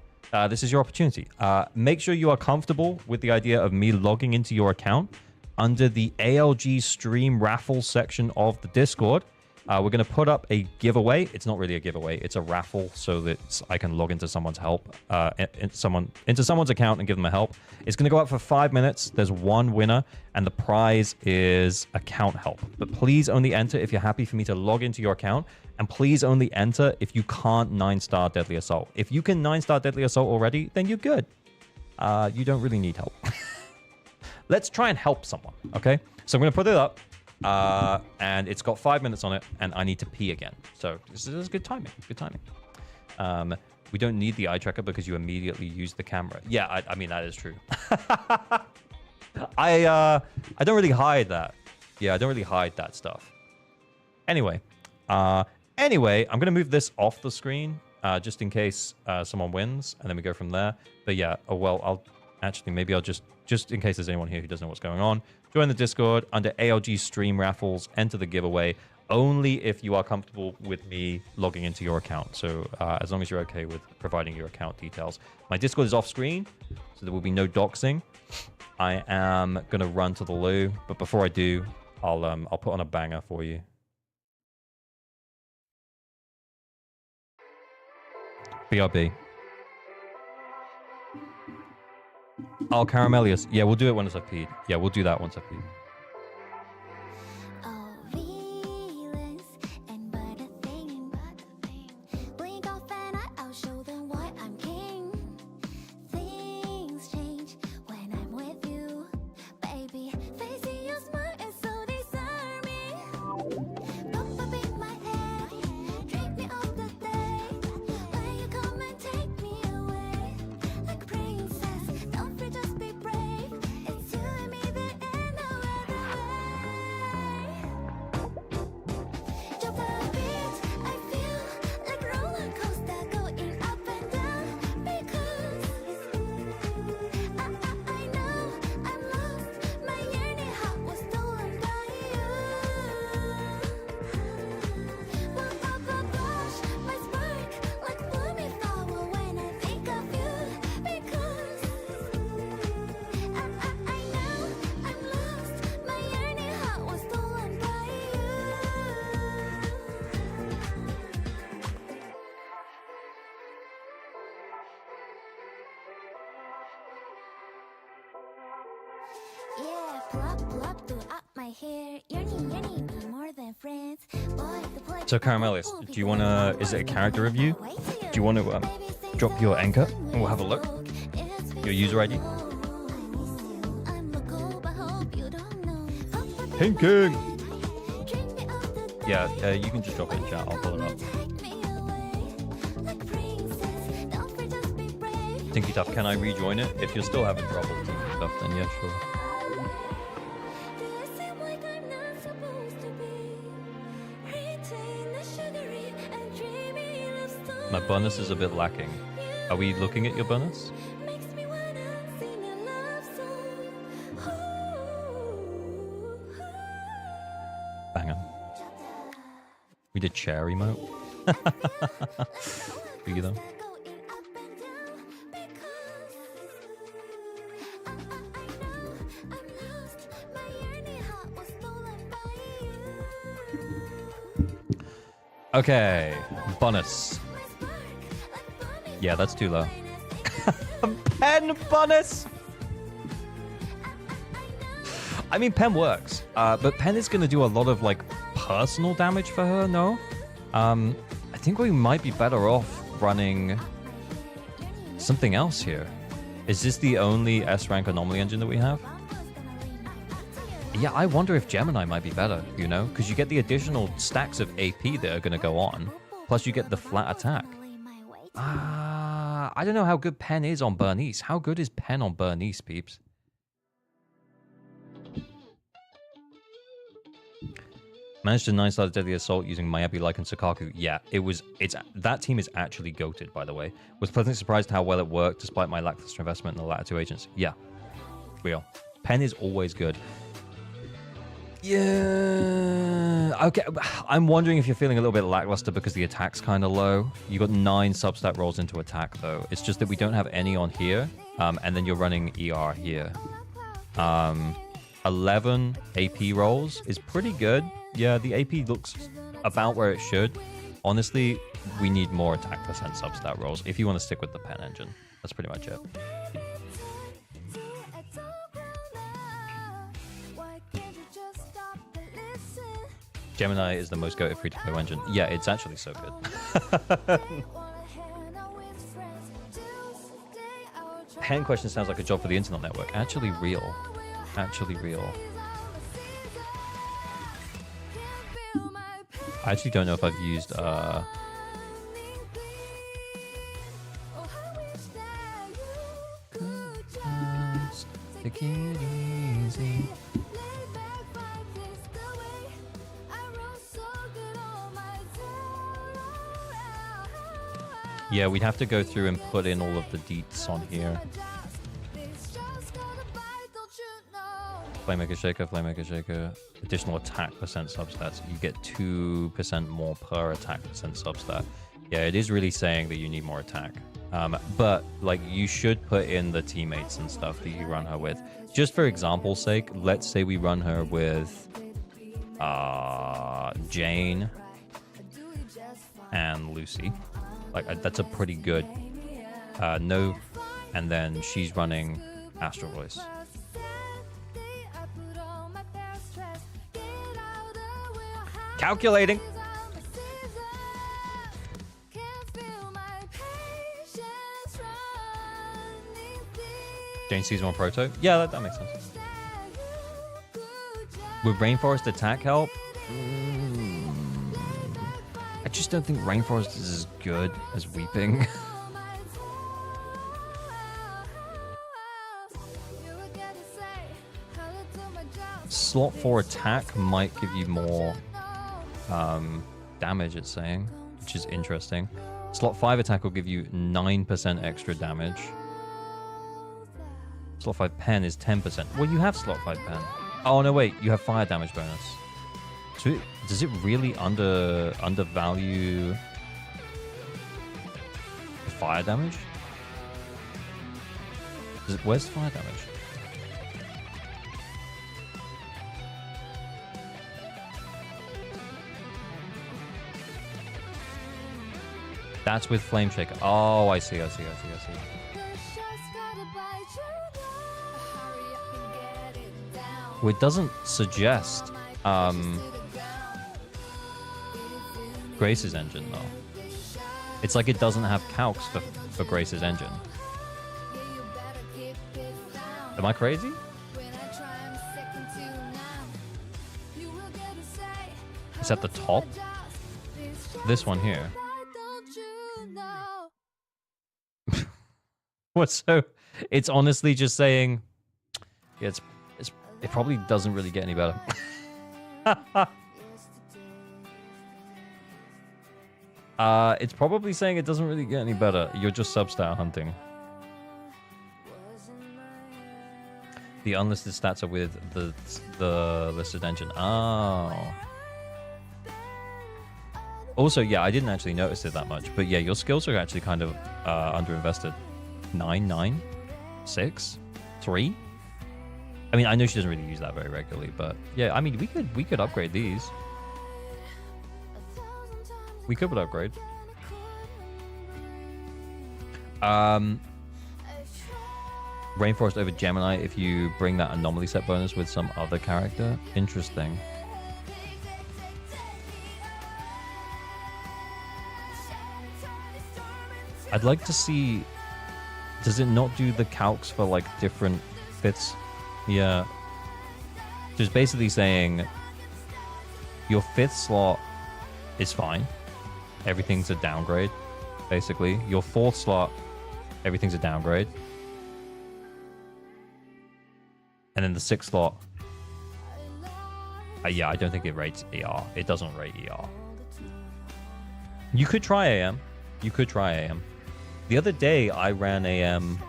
this is your opportunity. Make sure you are comfortable with the idea of me logging into your account under the ALG stream raffle section of the Discord. We're going to put up a giveaway. It's not really a giveaway. It's a raffle so that I can log into someone's into someone's account and give them a help. It's going to go up for 5 minutes. There's one winner, and the prize is account help. But please only enter if you're happy for me to log into your account, and please only enter if you can't 9-star Deadly Assault. If you can 9-star Deadly Assault already, then you're good. You don't really need help. Let's try and help someone, okay? So I'm going to put it up. And it's got 5 minutes on it, and I need to pee again. So this is good timing. We don't need the eye tracker because you immediately use the camera. Yeah, I mean, that is true. I don't really hide that. Yeah, I don't really hide that stuff. Anyway, I'm going to move this off the screen just in case someone wins, and then we go from there. But yeah, I'll just in case there's anyone here who doesn't know what's going on, join the Discord under ALG stream raffles, enter the giveaway, only if you are comfortable with me logging into your account. So as long as you're okay with providing your account details. My Discord is off screen, so there will be no doxing. I am going to run to the loo, but before I do, I'll put on a banger for you. BRB. Oh, Caramelius. Yeah, we'll do it when it's FP'd. Yeah, we'll do that once FP'd. So Caramelius, do you wanna? Is it a character review? Do you want to drop your anchor and we'll have a look? Your user ID. Pinking. Yeah, you can just drop it in chat. I'll pull it up. Tinky Tough, can I rejoin it? If you're still having trouble, Tinky Tough, then yeah, sure. My bonus is a bit lacking. Are we looking at your bonus? Bang on. We did chair emote. You though. Okay, bonus. Yeah, that's too low. Pen bonus! I mean, Pen works, but Pen is going to do a lot of, like, personal damage for her, no? I think we might be better off running something else here. Is this the only S-rank anomaly engine that we have? Yeah, I wonder if Gemini might be better, you know? Because you get the additional stacks of AP that are going to go on, plus you get the flat attack. I don't know how good Pen is on Bernice. How good is Pen on Bernice, peeps? Managed to 9-star Deadly Assault using Mayabi, Lycaon, Sakaku. Yeah, that team is actually goated, by the way. Was pleasantly surprised how well it worked despite my lackluster investment in the latter two agents. Yeah, real. Pen is always good. Yeah. Okay. I'm wondering if you're feeling a little bit lackluster because the attack's kind of low. You got 9 substat rolls into attack though. It's just that we don't have any on here, and then you're running ER here. 11 AP rolls is pretty good. Yeah, the AP looks about where it should. Honestly, we need more attack percent substat rolls if you want to stick with the Pen engine. That's pretty much it. Gemini is the most goated free-to-play engine. Yeah, it's actually so good. Pen question sounds like a job for the internet network. Actually real. Actually real. I actually don't know if I've used take it easy. Yeah, we'd have to go through and put in all of the deets on here. Flamemaker Shaker, Flamemaker Shaker. Additional attack percent substats. You get 2% more per attack percent substat. Yeah, it is really saying that you need more attack. But, like, you should put in the teammates and stuff that you run her with. Just for example's sake, let's say we run her with Jane and Lucy. Like, that's a pretty good no. And then she's running Astral Voice. Calculating. Jane Season 1 Proto? Yeah, that makes sense. Would Rainforest attack help? I just don't think Rainforest is as good as Weeping. Slot 4 attack might give you more damage, it's saying, which is interesting. Slot 5 attack will give you 9% extra damage. Slot 5 pen is 10%. Well, you have slot 5 pen. Oh, no, wait. You have fire damage bonus. So does it really undervalue the fire damage? Where's fire damage? That's with Flame Shaker. Oh, I see. Well, it doesn't suggest Grace's engine, though. It's like it doesn't have calcs for Grace's engine. Am I crazy? It's at the top? This one here. What? So it's honestly just saying, yeah, it probably doesn't really get any better. It's probably saying it doesn't really get any better. You're just substat hunting. The unlisted stats are with the listed engine. Oh. Also, yeah, I didn't actually notice it that much, but yeah, your skills are actually kind of underinvested. 9, 6, 3. I mean, I know she doesn't really use that very regularly, but yeah, I mean, we could upgrade these. We could upgrade. Rainforest over Gemini if you bring that anomaly set bonus with some other character. Interesting. I'd like to see... Does it not do the calcs for, like, different fits? Yeah. Just basically saying your 5th slot is fine. Everything's a downgrade, basically. Your 4th slot, everything's a downgrade. And then the 6th slot, yeah, I don't think it rates ER. It doesn't rate ER. You could try AM. The other day, I ran AM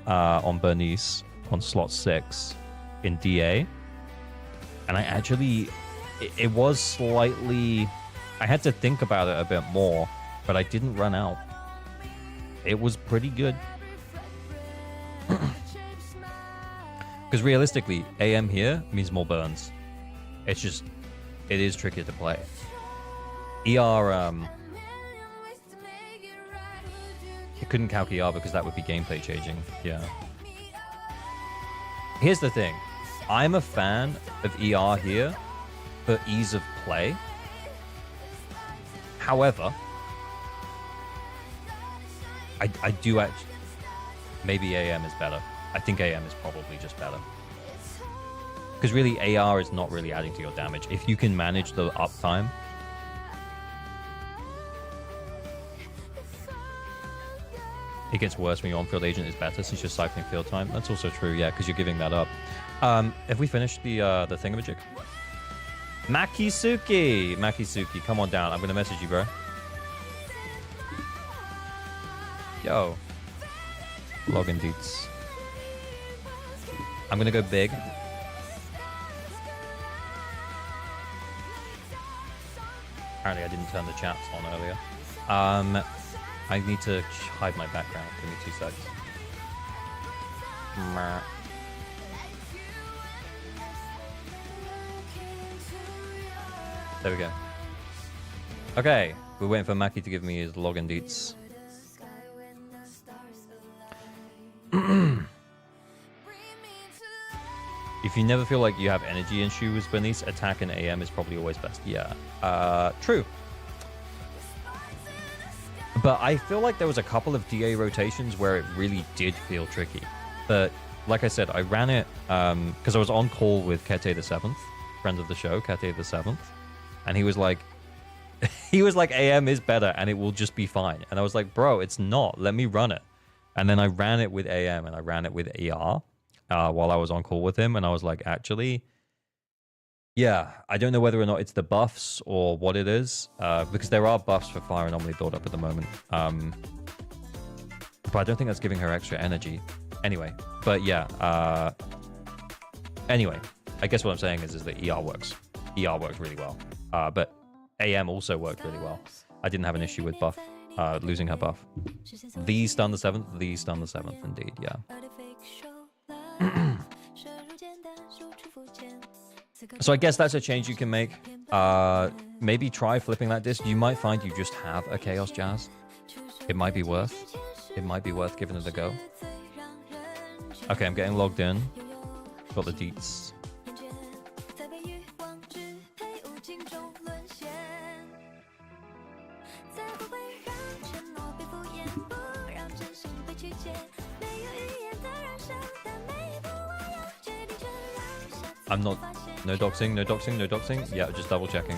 on Bernice on slot 6 in DA. And I actually... It was slightly... I had to think about it a bit more, but I didn't run out. It was pretty good. Because realistically, AM here means more burns. It's just... It is trickier to play. ER... It couldn't calc ER because that would be gameplay changing. Yeah. Here's the thing. I'm a fan of ER here for ease of play. However, I do actually... Maybe AM is better. I think AM is probably just better. Because really, AR is not really adding to your damage. If you can manage the uptime... It gets worse when your on-field agent is better since you're cycling field time. That's also true, yeah, because you're giving that up. Have we finished the thingamajig? Makisuki, come on down. I'm gonna message you, bro. Yo. Login deets. I'm gonna go big. Apparently I didn't turn the chats on earlier. I need to hide my background. Give me 2 seconds. There we go. Okay, we're waiting for Maki to give me his login deets. If you never feel like you have energy issues, Bernice, attack in AM is probably always best. Yeah, true. But I feel like there was a couple of DA rotations where it really did feel tricky. But like I said, I ran it because I was on call with Kete the 7th, friend of the show, Kete the 7th. And he was like, AM is better and it will just be fine. And I was like, bro, it's not. Let me run it. And then I ran it with AM and I ran it with ER while I was on call with him. And I was like, actually, yeah, I don't know whether or not it's the buffs or what it is, because there are buffs for Fire Anomaly build up at the moment. But I don't think that's giving her extra energy. Anyway, but yeah. Anyway, I guess what I'm saying is that ER works. ER works really well. But AM also worked really well. I didn't have an issue with buff, losing her buff. These stun the 7th, these stun the 7th, indeed, yeah. So I guess that's a change you can make. Maybe try flipping that disc. You might find you just have a Chaos Jazz. It might be worth. It might be worth giving it a go. Okay, I'm getting logged in. Got the deets. I'm not... No doxing, no doxing, no doxing. Yeah, just double checking.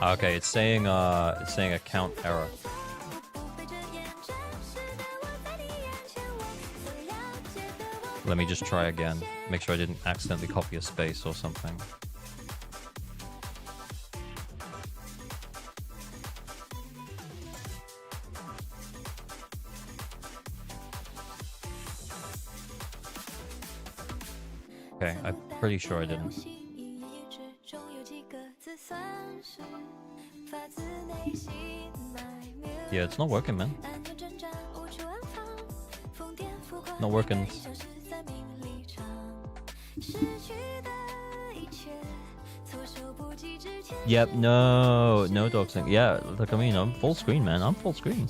Okay, it's saying account error. Let me just try again. Make sure I didn't accidentally copy a space or something. Okay, I'm pretty sure I didn't. Yeah, it's not working, man. Not working. Yep, no doxing. Yeah, look, I mean, I'm full screen, man. I'm full screen.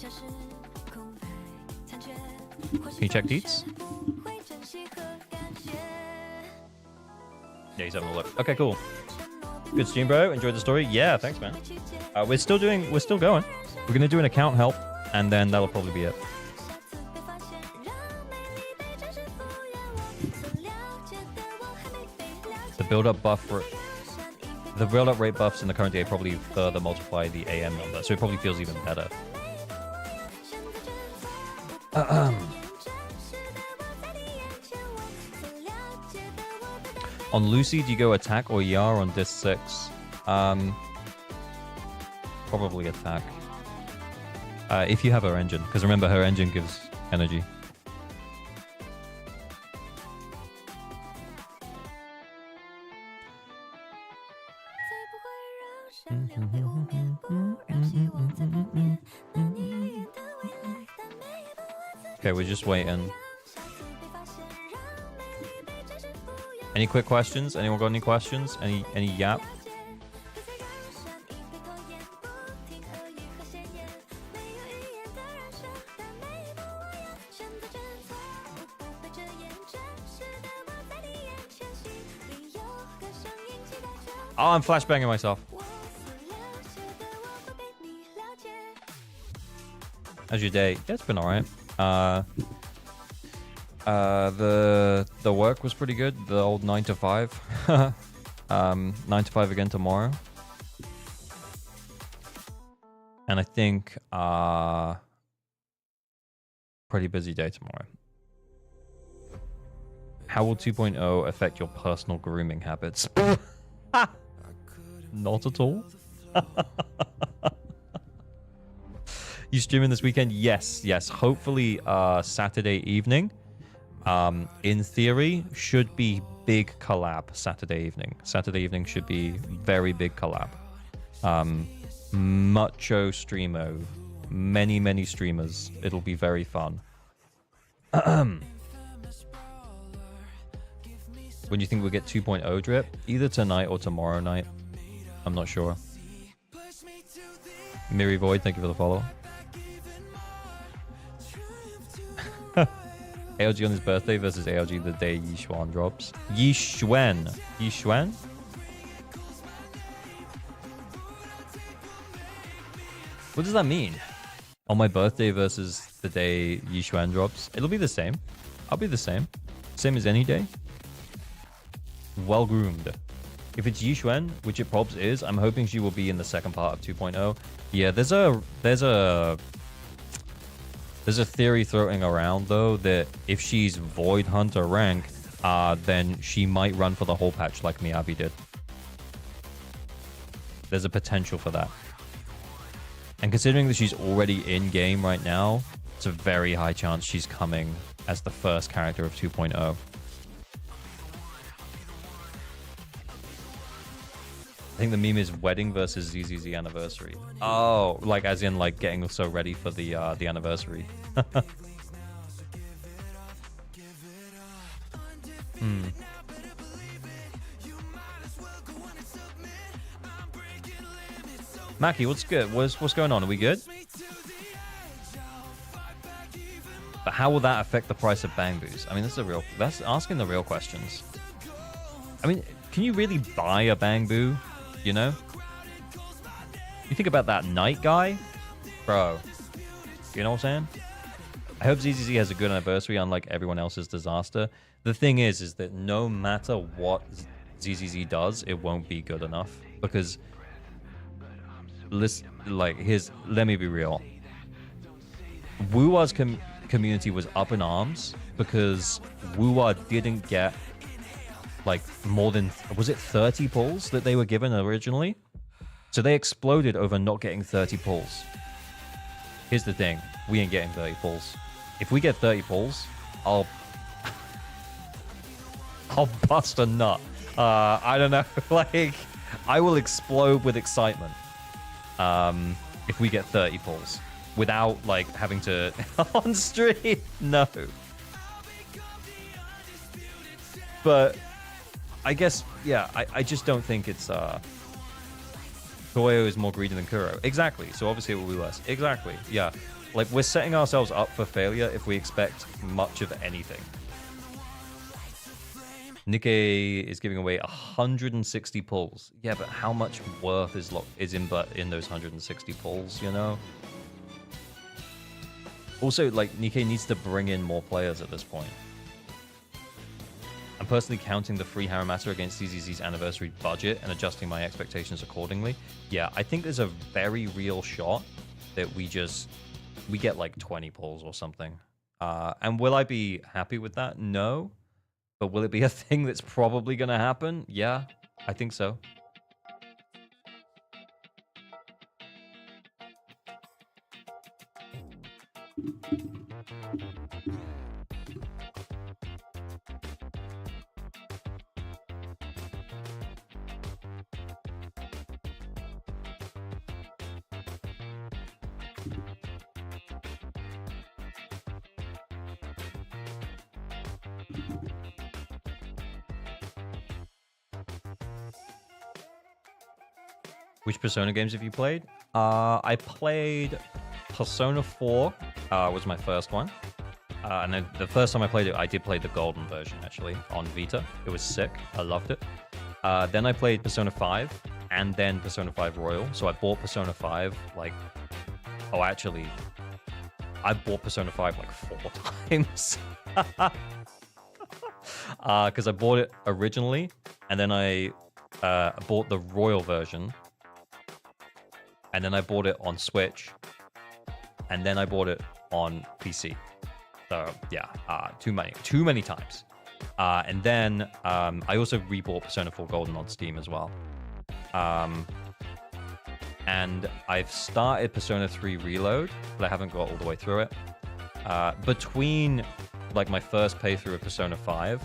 Can you check deets? Yeah, he's having a look. Okay, cool. Good stream, bro. Enjoyed the story. Yeah, thanks, man. We're still going. We're gonna do an account help, and then that'll probably be it. The build-up rate buffs in the current day probably further multiply the AM number, so it probably feels even better. On Lucy, do you go attack or Yar on disc 6? Probably attack. If you have her engine, because remember her engine gives energy. Okay, we're just waiting. Any quick questions? Anyone got any questions? Any yap? Oh, I'm flashbanging myself. How's your day? Yeah, it's been alright. The work was pretty good. The old 9 to 5. 9 to 5 again tomorrow. And I think pretty busy day tomorrow. How will 2.0 affect your personal grooming habits? Not at all. You streaming this weekend? Yes. Hopefully Saturday evening. In theory, should be big collab Saturday evening. Saturday evening should be very big collab. Mucho streamo. Many streamers. It'll be very fun. When do you think we'll get 2.0 drip? Either tonight or tomorrow night. I'm not sure. Miri Void, thank you for the follow. ALG on his birthday versus ALG the day Yixuan drops. Yixuan. Yixuan? What does that mean? On my birthday versus the day Yixuan drops? It'll be the same. I'll be the same. Same as any day. Well groomed. If it's Yixuan, which it probs is, I'm hoping she will be in the second part of 2.0. Yeah, there's a theory floating around though that if she's Void Hunter rank, then she might run for the whole patch like Miyabi did. There's a potential for that. And considering that she's already in game right now, it's a very high chance she's coming as the first character of 2.0. I think the meme is wedding versus ZZZ anniversary. Oh, like as in like getting so ready for the anniversary. Mackie, what's good? What's going on? Are we good? But how will that affect the price of Bangboos? I mean, that's asking the real questions. I mean, can you really buy a Bangboo? You know? You think about that Knight guy? Bro. You know what I'm saying? I hope ZZZ has a good anniversary, unlike everyone else's disaster. The thing is that no matter what ZZZ does, it won't be good enough. Because, let me be real. Wua's community was up in arms because Wua didn't get like more than, was it 30 pulls that they were given originally? So they exploded over not getting 30 pulls. Here's the thing, we ain't getting 30 pulls. If we get 30 pulls, I'll bust a nut. I don't know, like, I will explode with excitement if we get 30 pulls without like having to on stream. No. But I guess, yeah, I just don't think it's Toyo is more greedy than Kuro. Exactly. So obviously it will be less. Exactly. Yeah. Like, we're setting ourselves up for failure if we expect much of anything. Nikkei is giving away 160 pulls. Yeah, but how much worth is in those 160 pulls, you know? Also, like, Nikkei needs to bring in more players at this point. I'm personally counting the free Haramata against ZZZ's anniversary budget and adjusting my expectations accordingly. Yeah, I think there's a very real shot that we get like 20 pulls or something. And will I be happy with that? No. But will it be a thing that's probably going to happen? Yeah, I think so. Which Persona games have you played? I played Persona 4, was my first one. And then the first time I played it, I did play the golden version, actually, on Vita. It was sick. I loved it. Then I played Persona 5, and then Persona 5 Royal. So I bought Persona 5, like... Oh, actually, I bought Persona 5, like, 4 times. Because I bought it originally, and then I bought the Royal version, and then I bought it on Switch, and then I bought it on PC. So yeah, too many times. And then I also rebought Persona 4 Golden on Steam as well. And I've started Persona 3 Reload, but I haven't got all the way through it. Between like my first playthrough of Persona 5,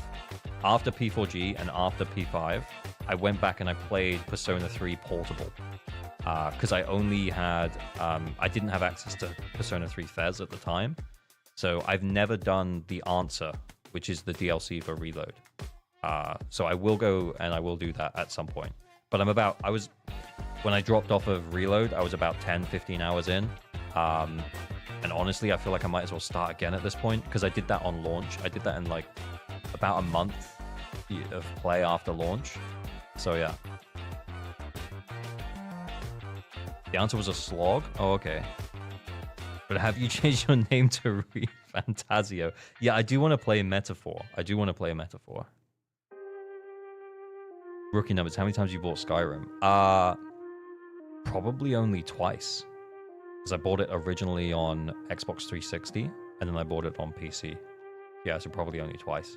after P4G and after P5, I went back and I played Persona 3 Portable. Because I only had, I didn't have access to Persona 3 Fez at the time. So I've never done the Answer, which is the DLC for Reload. So I will go and I will do that at some point. But when I dropped off of Reload, I was about 10, 15 hours in. And honestly, I feel like I might as well start again at this point, because I did that on launch. I did that in like about a month of play after launch. So yeah. The answer was a slog? Oh, okay. But have you changed your name to Fantasio? Yeah, I do want to play Metaphor. I do want to play Metaphor. Rookie numbers. How many times you bought Skyrim? Probably only twice. Because I bought it originally on Xbox 360, and then I bought it on PC. Yeah, so probably only twice.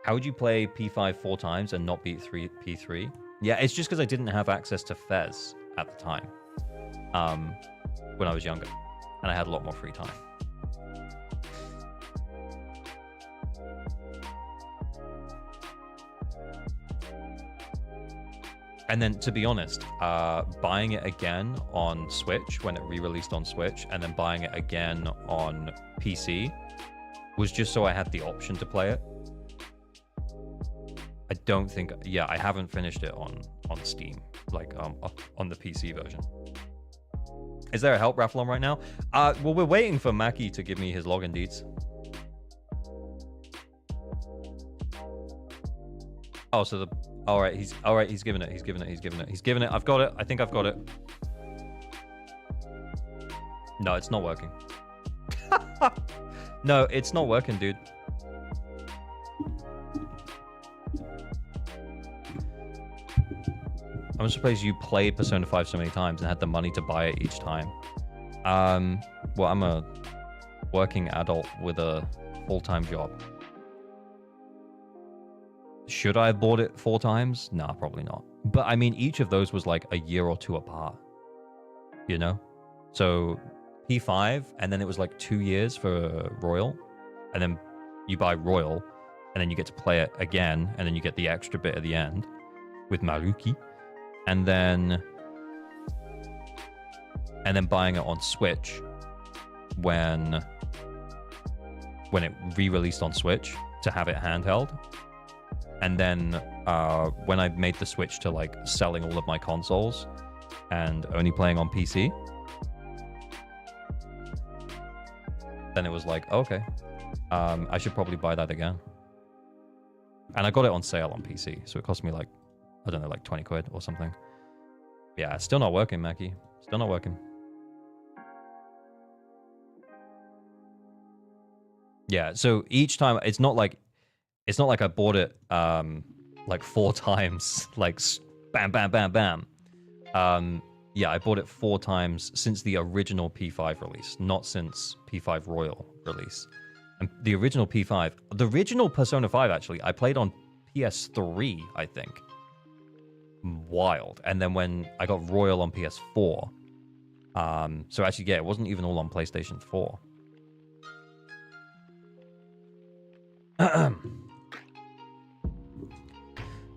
How would you play P5 4 times and not beat P3? Yeah, it's just because I didn't have access to Fez at the time. When I was younger. And I had a lot more free time. And then, to be honest, buying it again on Switch when it re-released on Switch, and then buying it again on PC was just so I had the option to play it. I don't think... Yeah, I haven't finished it on Steam, like on the PC version. Is there a help raffle on right now? Well, we're waiting for Mackie to give me his login deets. Oh, so the... All right, he's giving it. He's giving it. I've got it. I think I've got it. No, it's not working. No, it's not working, dude. I'm surprised you played Persona 5 so many times and had the money to buy it each time. Well, I'm a working adult with a full-time job. Should I have bought it 4 times? Nah, probably not. But I mean, each of those was like a year or 2 apart. You know? So P5, and then it was like 2 years for Royal. And then you buy Royal, and then you get to play it again, and then you get the extra bit at the end with Maruki. And then buying it on Switch when it re-released on Switch to have it handheld. And then when I made the switch to like selling all of my consoles and only playing on PC, then it was like, oh, okay, I should probably buy that again. And I got it on sale on PC, so it cost me like, I don't know, like 20 quid or something. Yeah, it's still not working, Mackie. Still not working. Yeah, so each time, it's not like I bought it like 4 times, like bam, bam, bam, bam. Yeah, I bought it 4 times since the original P5 release, not since P5 Royal release. And the original P5, the original Persona 5 actually, I played on PS3, I think. Wild. And then when I got Royal on PS4, so actually, yeah, it wasn't even all on PlayStation 4.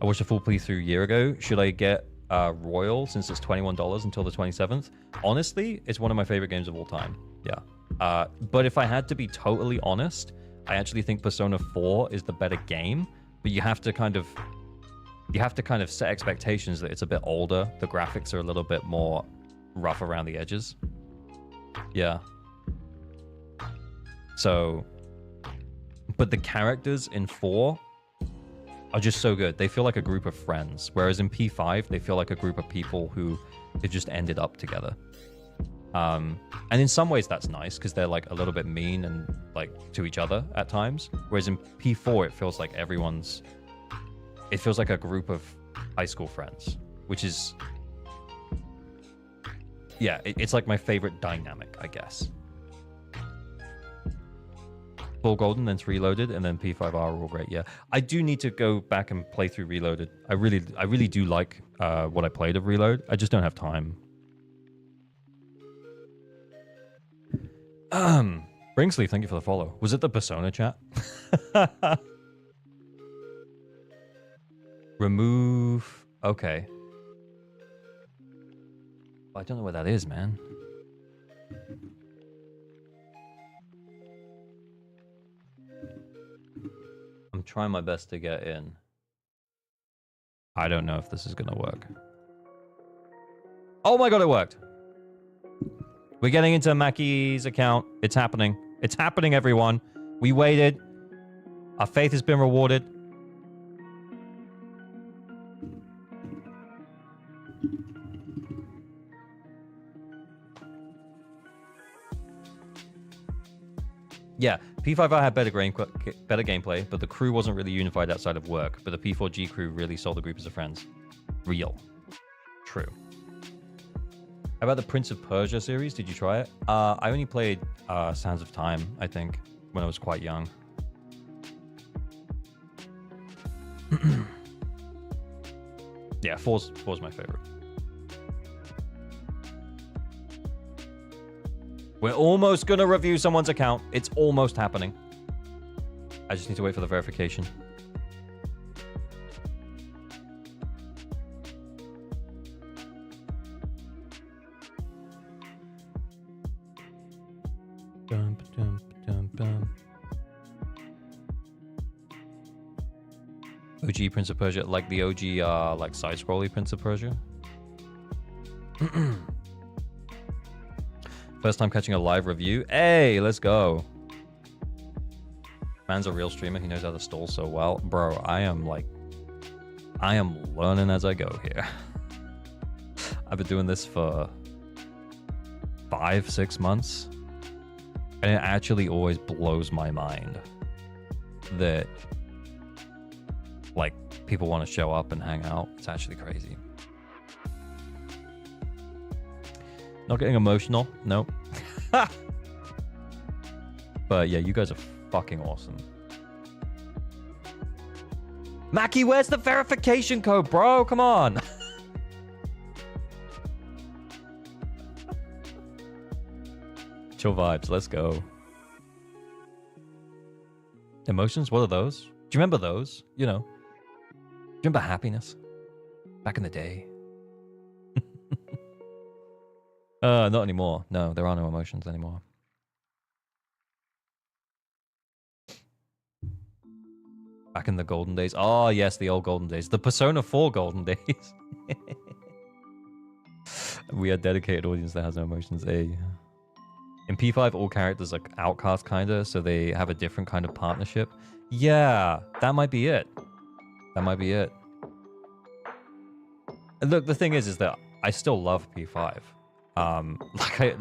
I watched a full playthrough a year ago. Should I get Royal since it's $21 until the 27th? Honestly, it's one of my favorite games of all time. Yeah. But if I had to be totally honest, I actually think Persona 4 is the better game. But you have to kind of set expectations that it's a bit older. The graphics are a little bit more rough around the edges. Yeah. So, but the characters in 4 are just so good. They feel like a group of friends. Whereas in P5, they feel like a group of people who have just ended up together. And in some ways that's nice because they're like a little bit mean and like to each other at times. Whereas in P4, it feels like it feels like a group of high school friends, which is, yeah, it's like my favorite dynamic, I guess. Full Golden, then it's Reloaded, and then P5R are all great. Yeah, I do need to go back and play through Reloaded. I really do like what I played of Reload. I just don't have time. Bringsley, thank you for the follow. Was it the Persona chat? Remove. Okay. I don't know where that is, man. I'm trying my best to get in. I don't know if this is gonna work. Oh my god, it worked. We're getting into Mackie's account. It's happening. It's happening, everyone. We waited. Our faith has been rewarded. Yeah, P5R had better gameplay, but the crew wasn't really unified outside of work. But the P4G crew really saw the group as a friends. Real. True. How about the Prince of Persia series? Did you try it? I only played Sands of Time, I think, when I was quite young. Yeah, 4's my favorite. We're almost gonna review someone's account. It's almost happening. I just need to wait for the verification. OG Prince of Persia, like the OG like side-scrolly Prince of Persia. First time catching a live review. Hey, let's go. Man's a real streamer. He knows how to stall so well. Bro, I am learning as I go here. I've been doing this for 5-6 months. And it actually always blows my mind that like people want to show up and hang out. It's actually crazy. Not getting emotional, nope. But yeah, you guys are fucking awesome. Mackie, where's the verification code, bro? Come on. Chill vibes, let's go. Emotions, what are those? Do you remember those? You know. Do you remember happiness? Back in the day. Not anymore. No, there are no emotions anymore. Back in the golden days. Oh, yes, the old golden days. The Persona 4 golden days. We are dedicated audience that has no emotions. In P5, all characters are outcast, kinda, so they have a different kind of partnership. Yeah, that might be it. That might be it. Look, the thing is that I still love P5.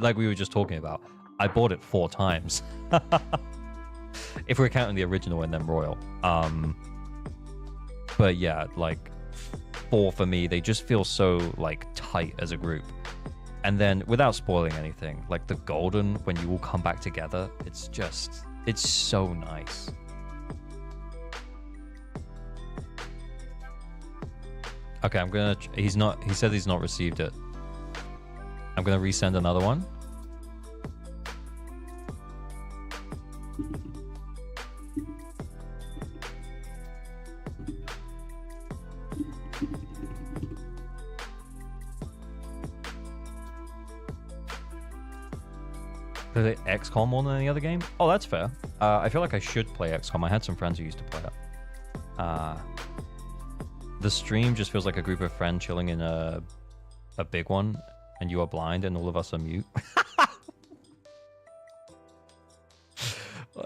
Like we were just talking about, I bought it 4 times. If we're counting the original and then Royal. But yeah, like 4 for me, they just feel so like tight as a group. And then without spoiling anything, like the Golden, when you all come back together, it's so nice. Okay, he said he's not received it. I'm gonna resend another one. Play XCOM more than any other game? Oh, that's fair. I feel like I should play XCOM. I had some friends who used to play it. The stream just feels like a group of friends chilling in a big one, and you are blind and all of us are mute.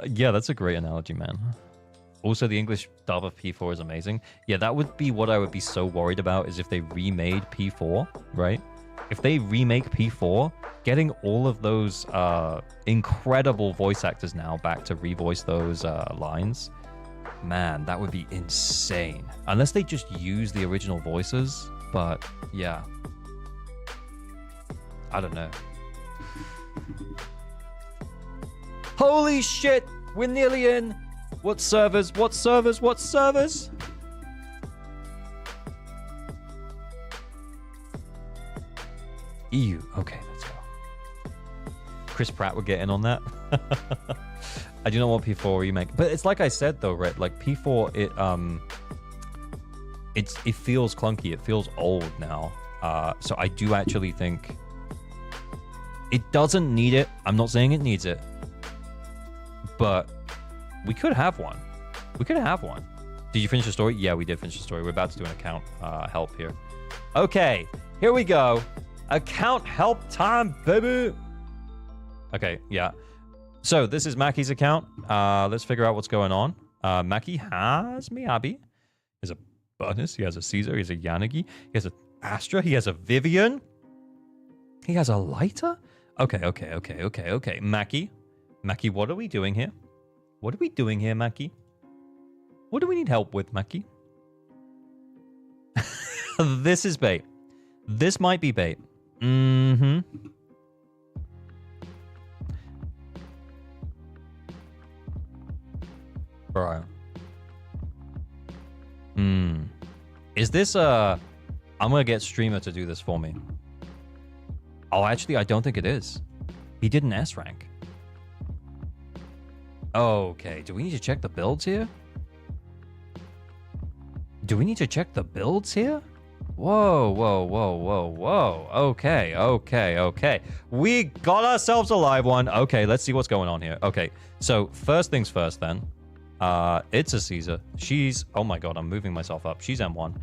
Yeah, that's a great analogy, man. Also, the English dub of P4 is amazing. Yeah, that would be what I would be so worried about, is if they remade P4, right? If they remake P4, getting all of those incredible voice actors now back to revoice those lines, man, that would be insane. Unless they just use the original voices, but yeah. I don't know. Holy shit! We're nearly in! What servers? What servers? What servers? EU. Okay, let's go. Chris Pratt would get in on that. I do not want P4 remake, but it's like I said though, right? Like P4, it feels clunky. It feels old now. So I do actually think it doesn't need it. I'm not saying it needs it, but we could have one. We could have one. Did you finish the story? Yeah, we did finish the story. We're about to do an account help here. Okay, here we go. Account help time, baby. Okay, yeah. So this is Maki's account. Let's figure out what's going on. Maki has Miyabi. He has a Bunnis. He has a Caesar. He has a Yanagi. He has a Astra. He has a Vivian. He has a Lighter. Okay. Maki, what are we doing here? What are we doing here, Maki? What do we need help with, Maki? This is bait. This might be bait. Mm-hmm. Bro. Is this I'm gonna get streamer to do this for me. Oh, actually, I don't think it is. He did an S rank. Okay, do we need to check the builds here? Do we need to check the builds here? Whoa. Okay. We got ourselves a live one. Okay, let's see what's going on here. Okay, so first things first then. It's a Caesar. She's, oh my god, I'm moving myself up. She's M1.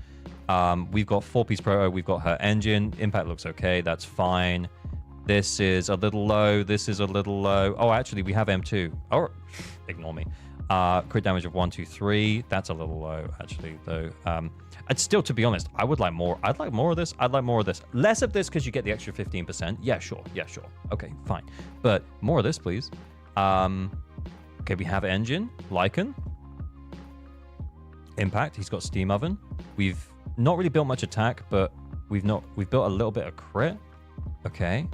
We've got 4-piece proto. We've got her engine. Impact looks okay. That's fine. This is a little low. This is a little low. Oh, actually, we have M2. Oh, ignore me. Crit damage of 1, 2, 3. That's a little low, actually, though. I'd still, to be honest, I would like more. I'd like more of this. I'd like more of this. Less of this because you get the extra 15%. Yeah, sure. Okay, fine. But more of this, please. Okay, we have engine. Lycaon. Impact. He's got steam oven. We've not really built much attack, but we've built a little bit of crit. Okay.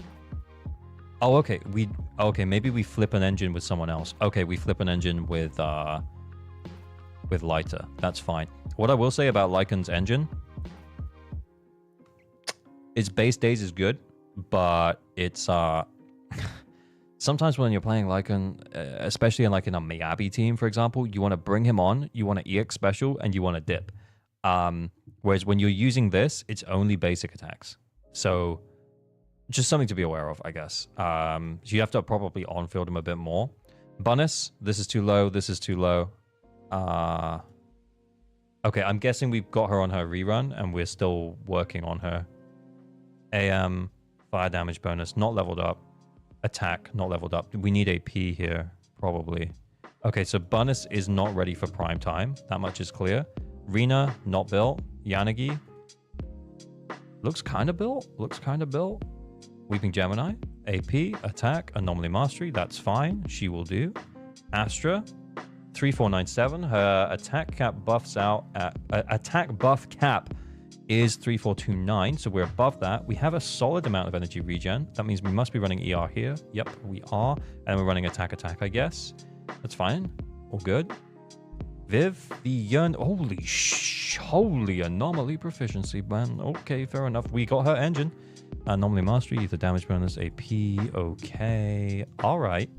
Oh, okay. Maybe we flip an engine with someone else. Okay, we flip an engine with Lighter. That's fine. What I will say about Lycaon's engine, its base days is good, but it's sometimes when you're playing Lycaon, especially in a Miyabi team, for example, you want to bring him on, you want to EX special, and you want to dip. Whereas when you're using this, it's only basic attacks. So just something to be aware of, I guess. So you have to probably on-field him a bit more. Bunnis, this is too low, this is too low. Okay, I'm guessing we've got her on her rerun, and we're still working on her. AM, fire damage bonus, not leveled up. Attack, not leveled up. We need AP here, probably. Okay, so Bunnis is not ready for prime time. That much is clear. Rena, not built. Yanagi, looks kind of built. Weeping Gemini, AP, attack, anomaly mastery. That's fine. She will do. Astra, 3497. Her attack cap buffs out at attack buff cap is 3429, so we're above that. We have a solid amount of energy regen. That means we must be running ER here. Yep, we are. And we're running attack, I guess. That's fine. All good. Vivian, holy anomaly proficiency, man. Okay, fair enough. We got her engine. Anomaly mastery, ether damage bonus, AP. Okay. All right.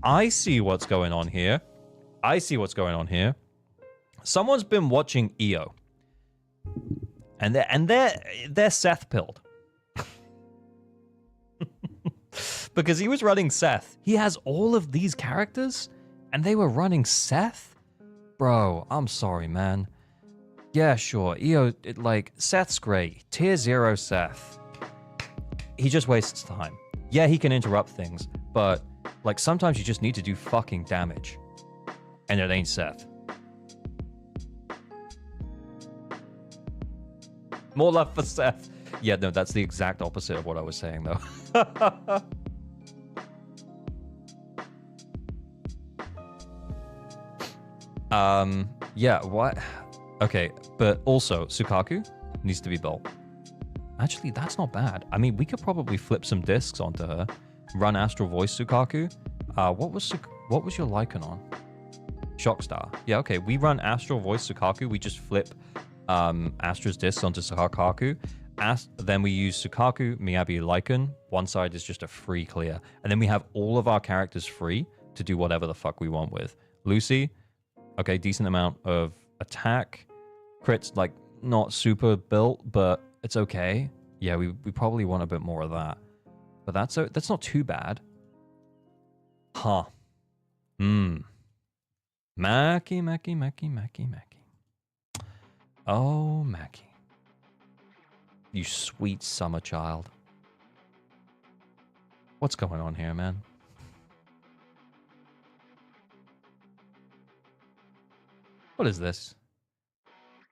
I see what's going on here. Someone's been watching EO. And they're Seth pilled. Because he was running Seth. He has all of these characters, and they were running Seth? Bro, I'm sorry, man. Yeah, sure. EO, Seth's great. Tier 0 Seth. He just wastes time. Yeah, he can interrupt things, but, sometimes you just need to do fucking damage. And it ain't Seth. More love for Seth. Yeah, no, that's the exact opposite of what I was saying, though. Yeah, what? Okay, but also, Sukaku needs to be built. Actually, that's not bad. I mean, we could probably flip some discs onto her. Run Astral Voice Sukaku. What was your Lycaon on? Shockstar. Yeah, okay, we run Astral Voice Sukaku. We just flip Astra's discs onto Sukaku. Then we use Sukaku, Miyabi, Lycaon. One side is just a free clear. And then we have all of our characters free to do whatever the fuck we want with. Lucy, okay, decent amount of attack. Crits, not super built, but it's okay. Yeah, we probably want a bit more of that. But that's not too bad. Huh. Mackie. Oh, Mackie. You sweet summer child. What's going on here, man? What is this?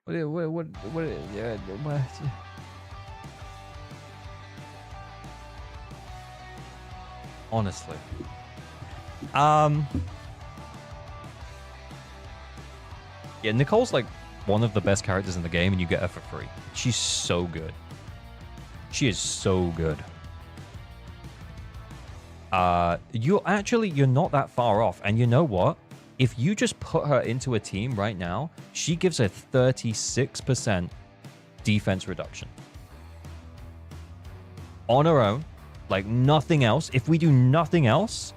What honestly. Yeah, Nicole's like one of the best characters in the game, and you get her for free. She's so good. She is so good. You're not that far off. And you know what? If you just put her into a team right now, she gives a 36% defense reduction. On her own, like nothing else. If we do nothing else,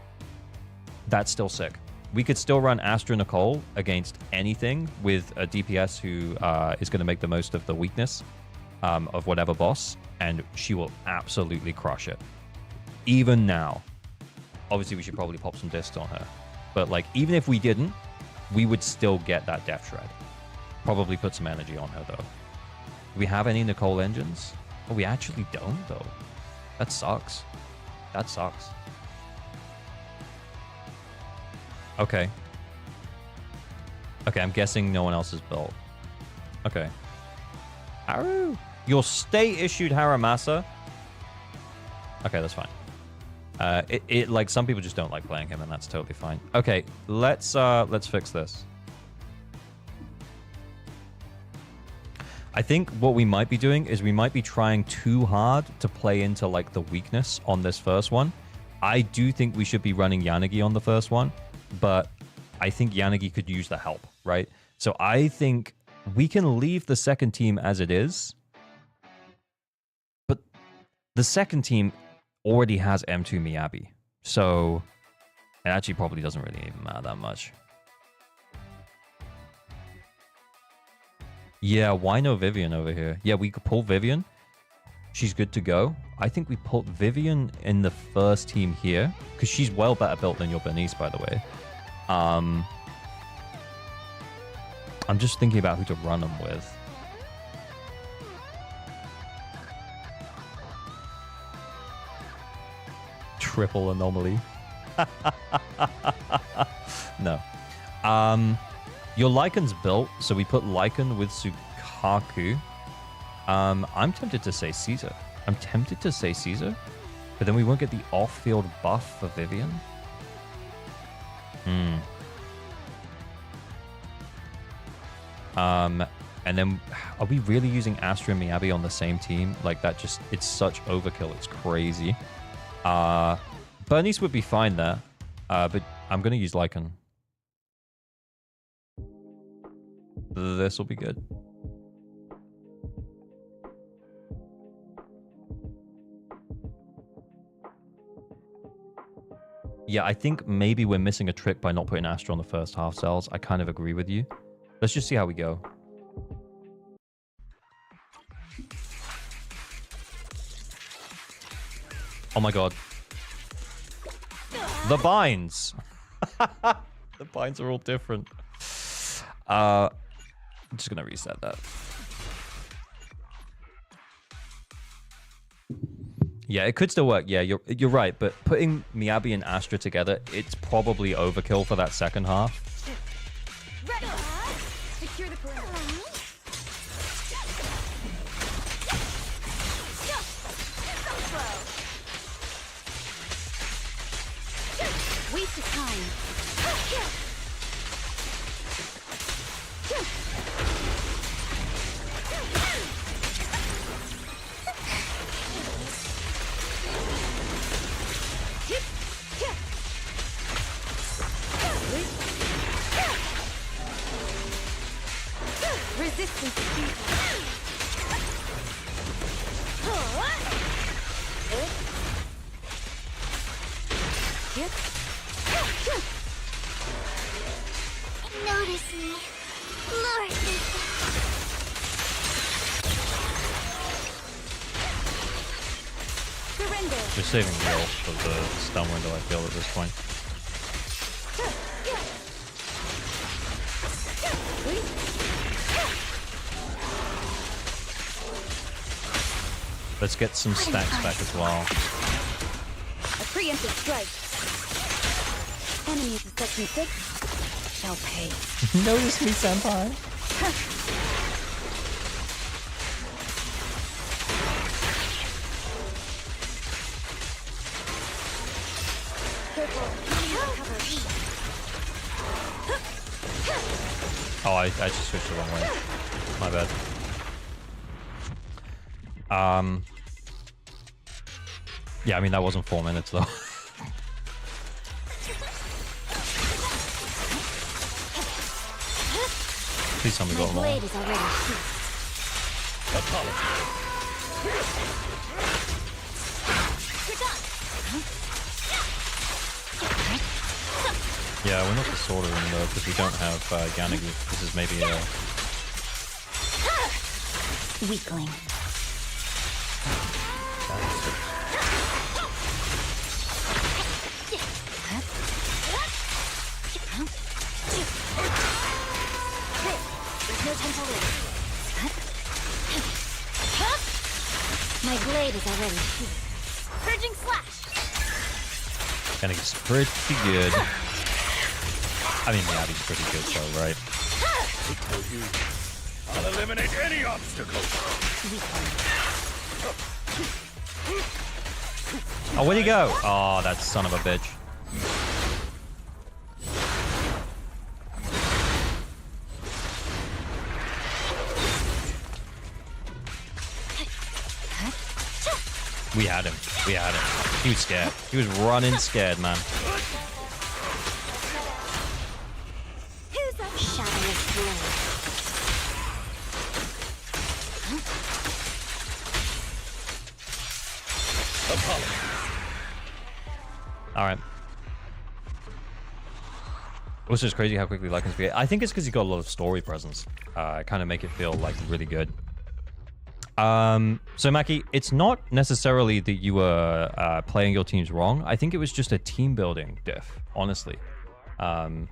that's still sick. We could still run Astra Nicole against anything with a DPS who is going to make the most of the weakness of whatever boss, and she will absolutely crush it. Even now. Obviously, we should probably pop some discs on her. But like, even if we didn't, we would still get that Death Shred. Probably put some energy on her, though. Do we have any Nicole engines? Oh, we actually don't, though. That sucks. That sucks. Okay. Okay, I'm guessing no one else is built. Okay. Haru! Your state-issued Haramasa? Okay, that's fine. Like some people just don't like playing him, and that's totally fine. Okay, let's fix this. I think what we might be doing is we might be trying too hard to play into like the weakness on this first one. I do think we should be running Yanagi on the first one, but I think Yanagi could use the help, right? So I think we can leave the second team as it is, but the second team already has M2 Miyabi, so it actually probably doesn't really even matter that much. Yeah, why no Vivian over here? Yeah, we could pull Vivian. She's good to go. I think we pulled Vivian in the first team here, because she's well better built than your Bernice, by the way. I'm just thinking about who to run them with. Triple anomaly. No. Your Lycan's built, so we put Lycan with Sukaku. I'm tempted to say Caesar. But then we won't get the off-field buff for Vivian. And then, are we really using Astra and Miyabi on the same team? Like, that just, it's such overkill, it's crazy. Bernice would be fine there, but I'm going to use Lycan. This will be good. Yeah, I think maybe we're missing a trick by not putting Astra on the first half cells. I kind of agree with you. Let's just see how we go. Oh my god. The binds. The binds are all different. I'm just gonna reset that. Yeah, it could still work. Yeah, you're right. But putting Miyabi and Astra together, it's probably overkill for that second half. Ready. Secure the perimeter. Waste of time. Resistance Notice me. Lord. Surrender. Just saving the ult for the stun window, I feel, at this point. Let's get some stacks back as well. A preemptive strike. Enemies of section 6 shall pay. Notice me, senpai. Oh, I just switched the wrong way. My bad. Yeah, I mean, that wasn't 4 minutes, though. Please tell me got them all. Yeah, we're not the sword room though, because we don't have Ganagi. This is maybe a weakling. There's no time to lose. My blade is already here. Purging slash. Ganagi's pretty good. I mean, Miyabi's pretty good, though, right? I'll eliminate any obstacle. Oh, where'd he go? Oh, that son of a bitch. We had him. We had him. He was scared. He was running scared, man. Who's up? Shadowless blade. All right. Also, it's crazy how quickly Lycaon's create. I think it's because he's got a lot of story presence. Kind of make it feel like really good. So Maki, it's not necessarily that you were playing your teams wrong. I think it was just a team building diff, honestly. So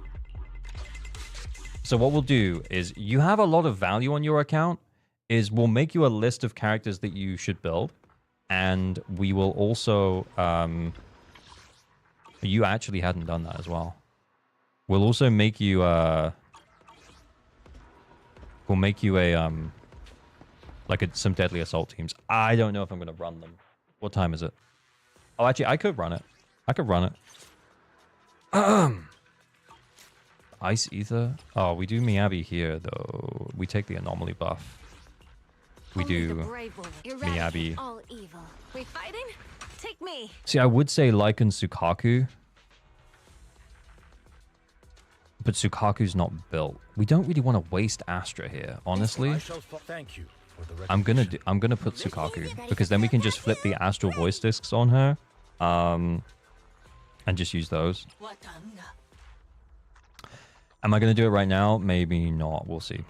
what we'll do is you have a lot of value on your account. Is we'll make you a list of characters that you should build, and we will also you actually hadn't done that as well. We'll also make you we'll make you a like some deadly assault teams. I don't know if I'm gonna run them. What time is it? Oh, actually, I could run it. I could run it. Ice Ether. Oh, we do Miyabi here though. We take the anomaly buff. We do Miyabi. All evil. We fighting? Take me. See, I would say Lycaon Sukaku, but Sukaku's not built. We don't really want to waste Astra here, honestly. Thank you. I'm gonna put Sukaku because then we can just flip the astral voice discs on her, and just use those. Am I gonna do it right now? Maybe not. We'll see.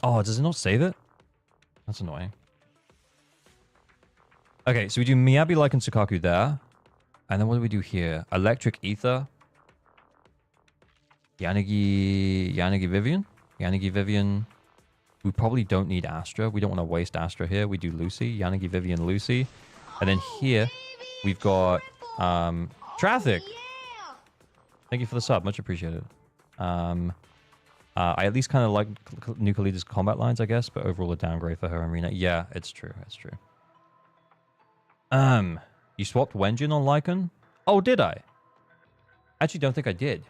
Oh, does it not save it? That's annoying. Okay, so we do Miyabi, Lycaon, Sukaku there, and then what do we do here? Electric Ether, Yanagi Vivian. Yanagi Vivian. We probably don't need Astra. We don't want to waste Astra here. We do Lucy. Yanagi Vivian, Lucy. And then here, we've got Traffic. Thank you for the sub. Much appreciated. I at least kind of like Nucleator's combat lines, I guess, but overall a downgrade for her arena. Yeah, it's true. It's true. You swapped Wenjin on Lycaon? Oh, did I? Actually, don't think I did.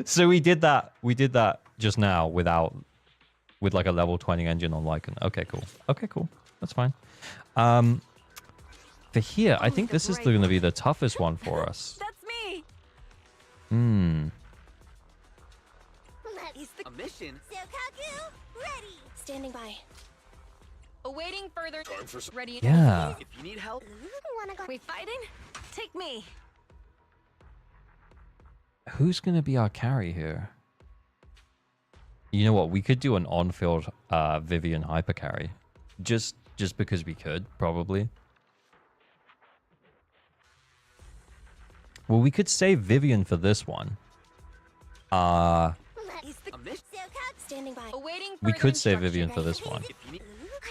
So we did that. We did that just now with like a level 20 engine on Lycaon. Okay, cool. Okay, cool. That's fine. For here, I think this is going to be the toughest one for us. That's me. A mission? Sukaku, ready. Standing by. Awaiting further. Ready. Yeah. If you need help. We fighting? Take me. Who's going to be our carry here? You know what? We could do an on-field Vivian hyper carry. Just because we could, probably. Well, we could save Vivian for this one. Standing by. We could save Vivian for this one.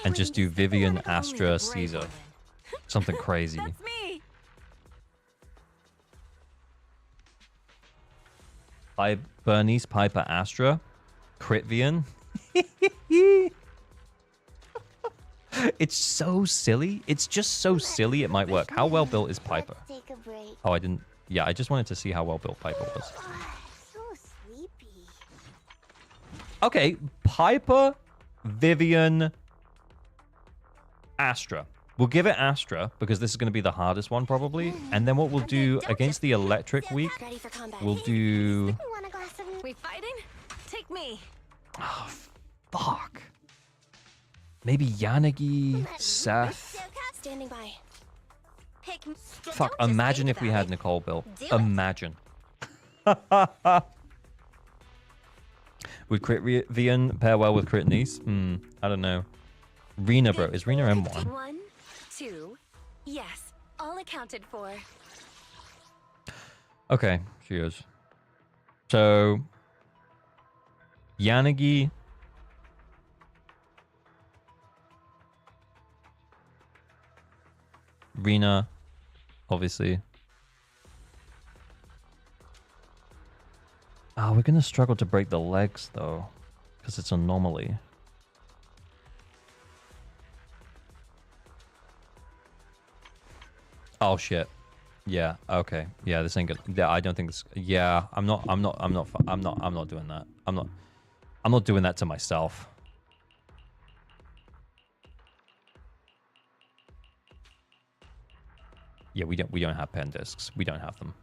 And just do Vivian, Astra, Caesar. Something crazy. That's me. Bernice, Piper, Astra. Critvian. It's so silly. It's just so silly it might work. How well built is Piper? Oh, I didn't... Yeah, I just wanted to see how well built Piper was. So sleepy. Okay, Piper, Vivian, Astra. We'll give it Astra because this is going to be the hardest one probably. And then what we'll do against the Electric week, we'll do... We fighting? Take me. Oh, fuck. Maybe Yanagi, Seth. Standing by. Fuck, imagine if we had Nicole built. Imagine. Would Crit Vian pair well with Crit Niece? I don't know. Rena, bro. Is Rena M1? 1, 2. Yes, all accounted for. Okay, she is. So, Yanagi. Rena, obviously. Oh, we're gonna struggle to break the legs though, because it's anomaly. Oh shit. Yeah. Okay. Yeah. This ain't good. Yeah. I don't think this. Yeah. I'm not doing that. I'm not doing that to myself. Yeah. We don't have pen discs. We don't have them.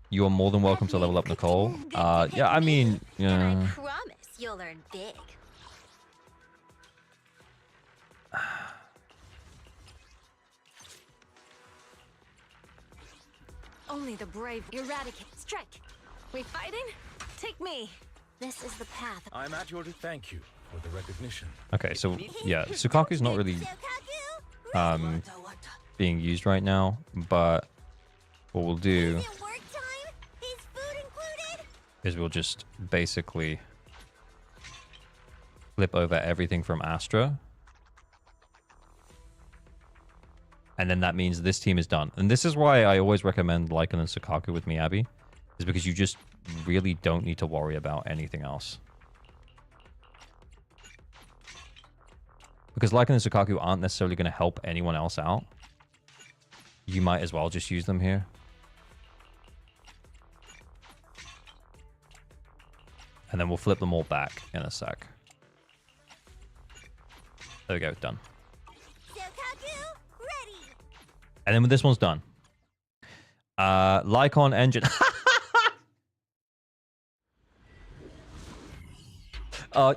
You are more than welcome to level up, Nicole. Yeah. I mean, yeah. And I promise you'll learn big. Only the brave eradicate. Strike. We fighting? Take me. This is the path. I'm at your thank you for the recognition. Okay, so yeah, Sukaku's not really being used right now, but what we'll do is we'll just basically flip over everything from Astra. And then that means this team is done. And this is why I always recommend Lycaon and Sukaku with me, Abby. Is because you just really don't need to worry about anything else. Because Lycaon and Sukaku aren't necessarily going to help anyone else out. You might as well just use them here. And then we'll flip them all back in a sec. There we go, done. And then when this one's done, Lycaon engine.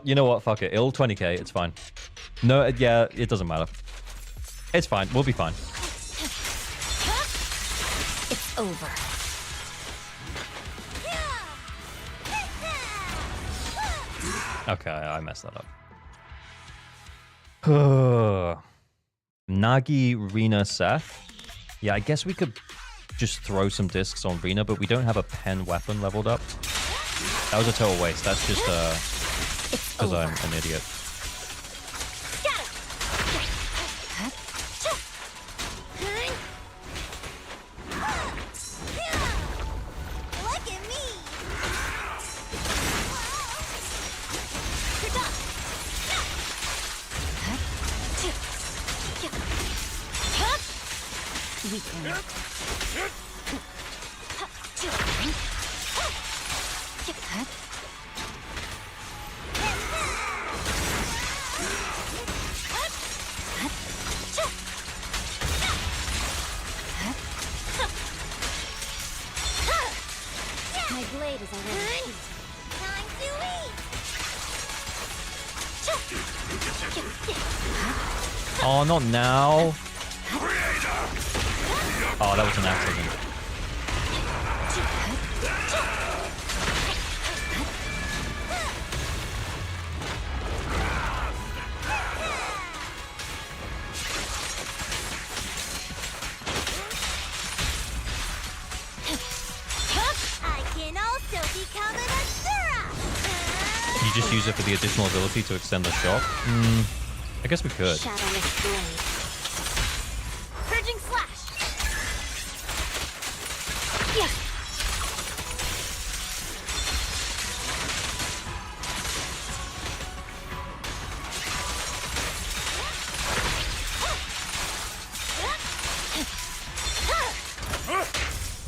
You know what? Fuck it. It'll 20k. It's fine. No, yeah, it doesn't matter. It's fine. We'll be fine. It's over. Okay, I messed that up. Nagi, Rena, Seth. Yeah, I guess we could just throw some discs on Rena, but we don't have a pen weapon leveled up. That was a total waste. That's just because I'm an idiot. My blade is already heat. Time to eat. Oh, not now. Oh, that was an accident. I can also become an you just use it for the additional ability to extend the shot? I guess we could. Shadowless blade. Purging slash. Yeah.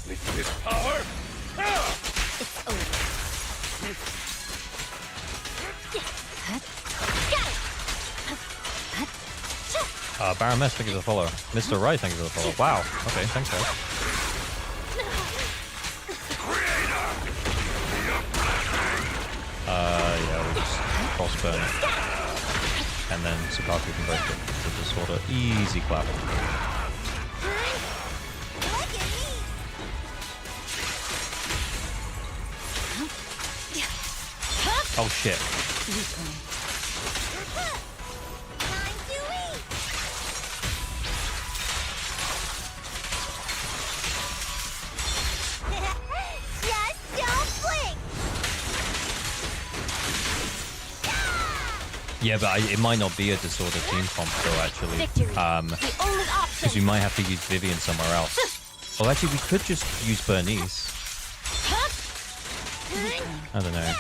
With this power, It's over. Baroness, thank you for the follow. Mr. Right, thank you for the follow. Wow. Okay, thanks, guys. Yeah, we'll just crossburn it. And then Sukaku can both get the disorder. Easy clap. Oh shit. Yeah, but it might not be a disorder team comp though, actually. Because we might have to use Vivian somewhere else. Well, actually, we could just use Bernice. I don't know.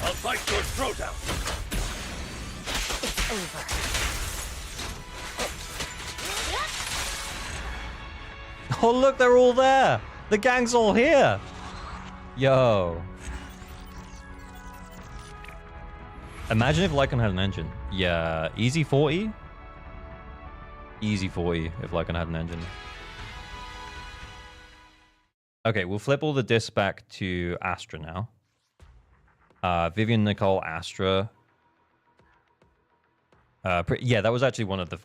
I'll bite your throat out. It's over. Oh, look, they're all there. The gang's all here. Yo. Imagine if Lycaon had an engine. Yeah, easy 40. Easy 40 if Lycaon had an engine. Okay, we'll flip all the discs back to Astra now. Vivian, Nicole, Astra. Yeah, that was actually one of the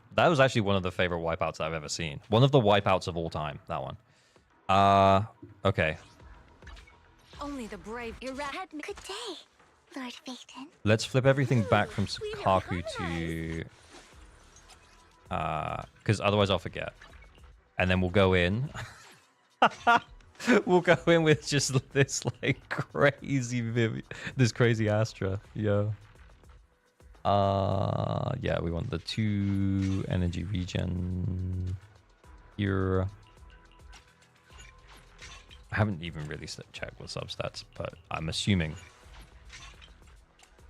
favorite wipeouts I've ever seen. One of the wipeouts of all time. That one. Okay. Only the brave. Good day, Lord Phaethon. Let's flip everything back from Sukaku to... because otherwise I'll forget. And then we'll go in. We'll go in with just this, like, crazy this crazy Astra. Yo. Yeah, we want the 2 energy regen here. I haven't even really checked with substats, but I'm assuming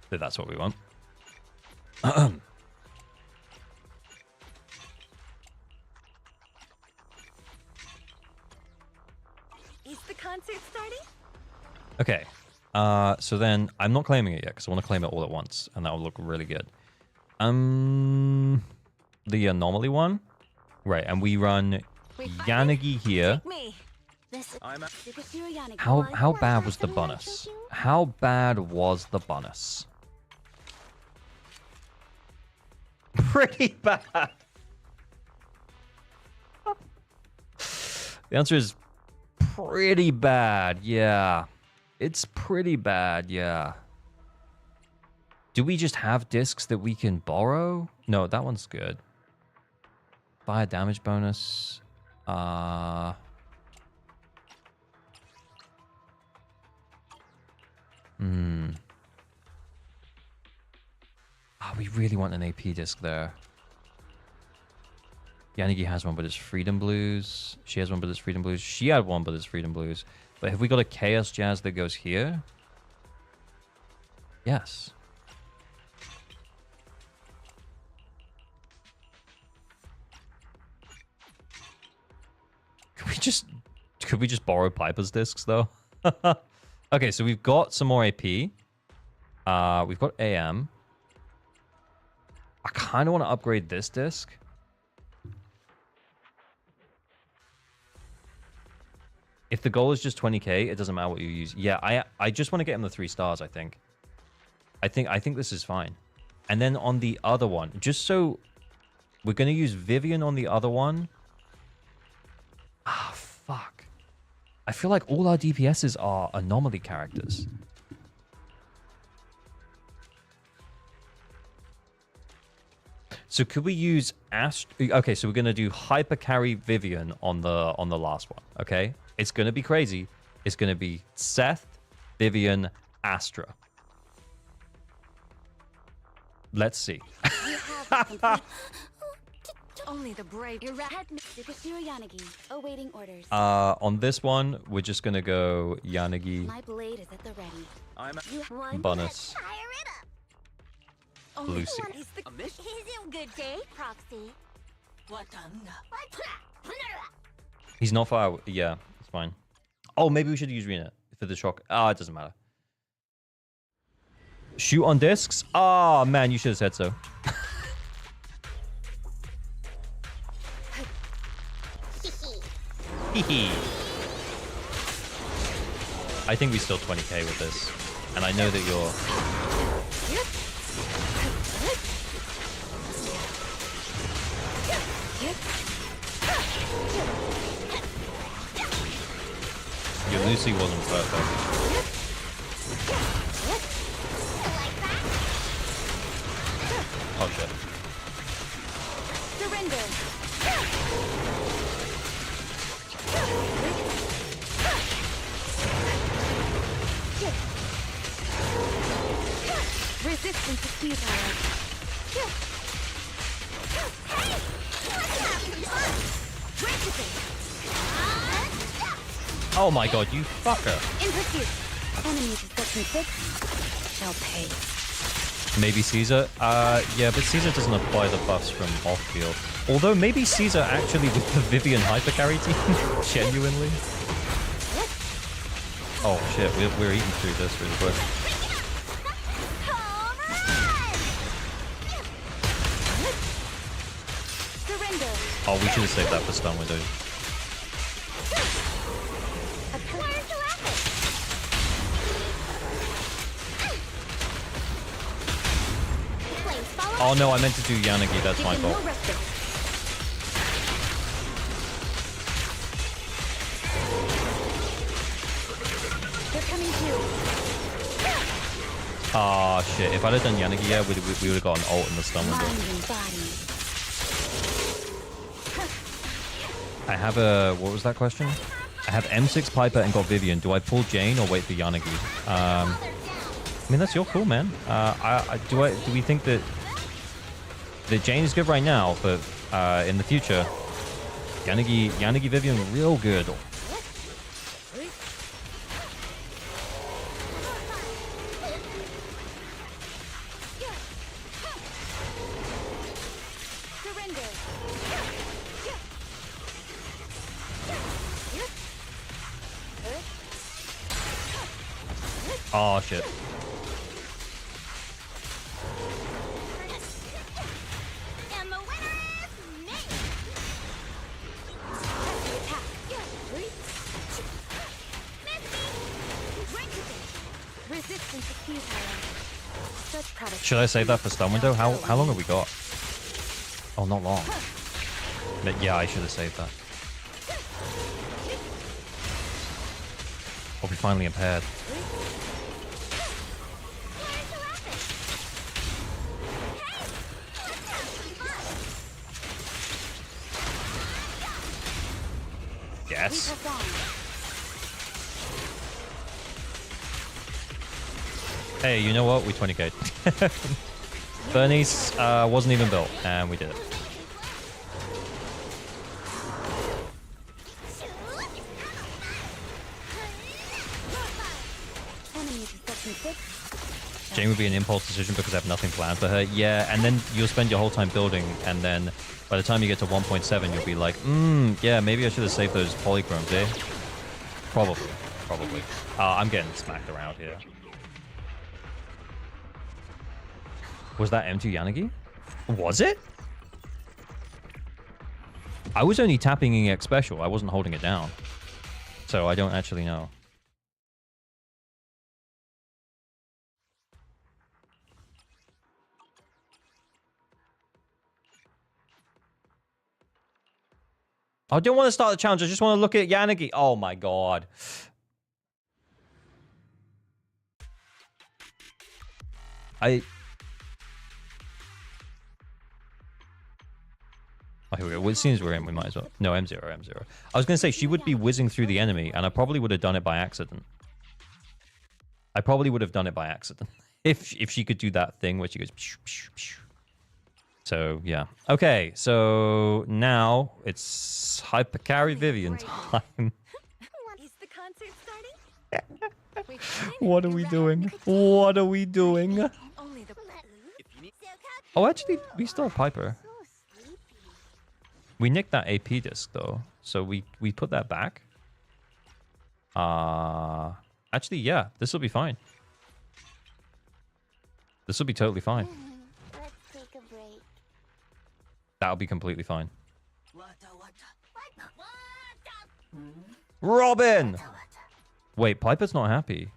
that that's what we want. Is the concert starting? Okay. So then I'm not claiming it yet because I want to claim it all at once, and that will look really good. The anomaly one, right? And we run Yanagi here. How bad was the bonus? How bad was the bonus? Pretty bad. The answer is pretty bad. Yeah. It's pretty bad, yeah. Do we just have discs that we can borrow? No, that one's good. Buy a damage bonus. We really want an AP disc there. Yanagi has one, but it's Freedom Blues. She has one, but it's Freedom Blues. She had one, but it's Freedom Blues. But have we got a Chaos Jazz that goes here? Yes. Could we just borrow Piper's discs though? Okay, so we've got some more AP. We've got AM. I kind of want to upgrade this disc. If the goal is just 20k, it doesn't matter what you use. Yeah, I just want to get him the 3 stars, I think. I think this is fine. And then on the other one, just so We're going to use Vivian on the other one. Ah, fuck. I feel like all our DPSs are anomaly characters. So could we use Okay, so we're gonna do hyper carry Vivian on the last one. Okay, it's gonna be crazy. It's gonna be Seth, Vivian, Astra. Let's see. Only the brave. Your head, Zzzero Yanagi, awaiting orders. On this one, we're just gonna go Yanagi, My blade is at the ready. Bonus, Only Lucy. one is the is it a good day, Proxy? He's not far. Yeah, it's fine. Oh, maybe we should use Rena for the shock. Ah, it doesn't matter. Shoot on discs? Ah, man, you should have said so. I think we still 20k with this. And I know that you're... Your Lucy wasn't perfect. Oh shit. Surrender. Resistance is futile. Oh my god, you fucker. In pursuit. Enemies of section 6 shall pay. Maybe Caesar? Yeah, but Caesar doesn't apply the buffs from off-field. Although maybe Caesar actually with the Vivian hypercarry team, genuinely. Oh shit, we're eating through this really quick. Oh, we should have saved that for stun window. Oh no, I meant to do Yanagi, that's my fault. Ah shit, if I'd have done Yanagi, yeah, we would have got an ult in the stun window. I have a... what was that question? I have M6 Piper and got Vivian. Do I pull Jane or wait for Yanagi? I mean, that's your call, man. Do we think that Jane is good right now, but in the future, Yanagi Vivian real good. Oh shit. Should I save that for stun window? How long have we got? Oh, not long. But yeah, I should have saved that. Oh, we finally impaired. Yes. Hey, you know what? We 20k'd. Bernice wasn't even built, and we did it. Jane would be an impulse decision because I have nothing planned for her. Yeah, and then you'll spend your whole time building, and then by the time you get to 1.7, you'll be like, yeah, maybe I should have saved those polychromes, eh? Probably. I'm getting smacked around here. Was that M2 Yanagi? Was it? I was only tapping EX special. I wasn't holding it down. So I don't actually know. I don't want to start the challenge. I just want to look at Yanagi. Oh my god. Oh, here we go. Well, as soon as we're in, we might as well. No, M0. I was going to say, she would be whizzing through the enemy, and I probably would have done it by accident. if she could do that thing where she goes... Psh, psh, psh. So, yeah. Okay, so now it's Hypercarry Vivian time. Is the concert starting? What are we doing? What are we doing? Oh, actually, we still have Piper. We nicked that AP disc, though. So we put that back. Actually, yeah. This will be fine. This will be totally fine. Let's take a break. That'll be completely fine. Robin! Wait, Piper's not happy.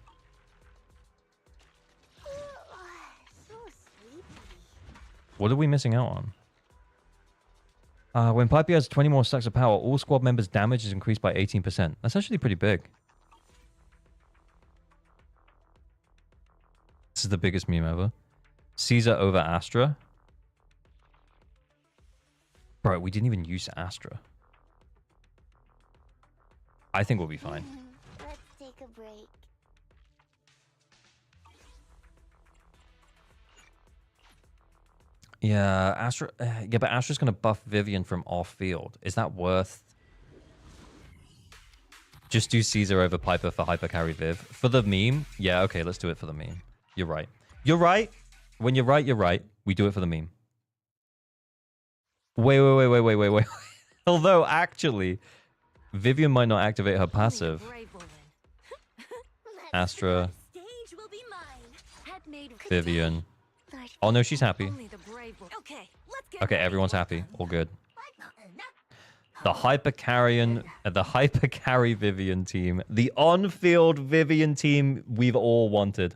What are we missing out on? When Piper has 20 more stacks of power, all squad members' damage is increased by 18%. That's actually pretty big. This is the biggest meme ever. Caesar over Astra. Bro, we didn't even use Astra. I think we'll be fine. Let's take a break. Yeah, Astra. Yeah, but Astra's gonna buff Vivian from off field. Is that worth? Just do Caesar over Piper for Hypercarry Viv for the meme. Yeah, okay, let's do it for the meme. You're right. You're right. When you're right, you're right. We do it for the meme. Wait. Although actually, Vivian might not activate her passive. Astra. Vivian. Oh no, she's happy. Okay, everyone's happy. All good. The Hypercarry Vivian team. The on-field Vivian team we've all wanted.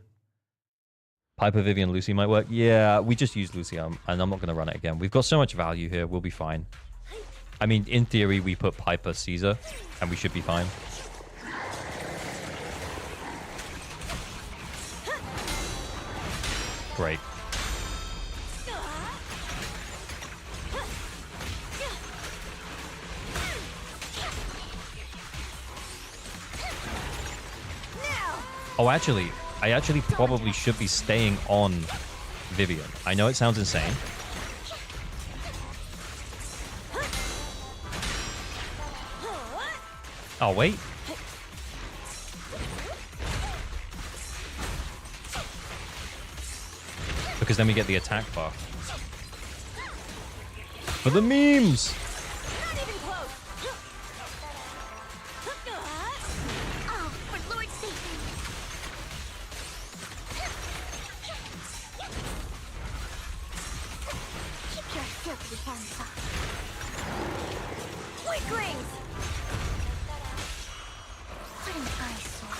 Piper, Vivian, Lucy might work. Yeah, we just used Lucy, and I'm not going to run it again. We've got so much value here. We'll be fine. I mean, in theory, we put Piper, Caesar, and we should be fine. Great. Oh, actually, I actually probably should be staying on Vivian. I know it sounds insane. Oh, wait. Because then we get the attack buff. For the memes! Weaklings! What an eyesore.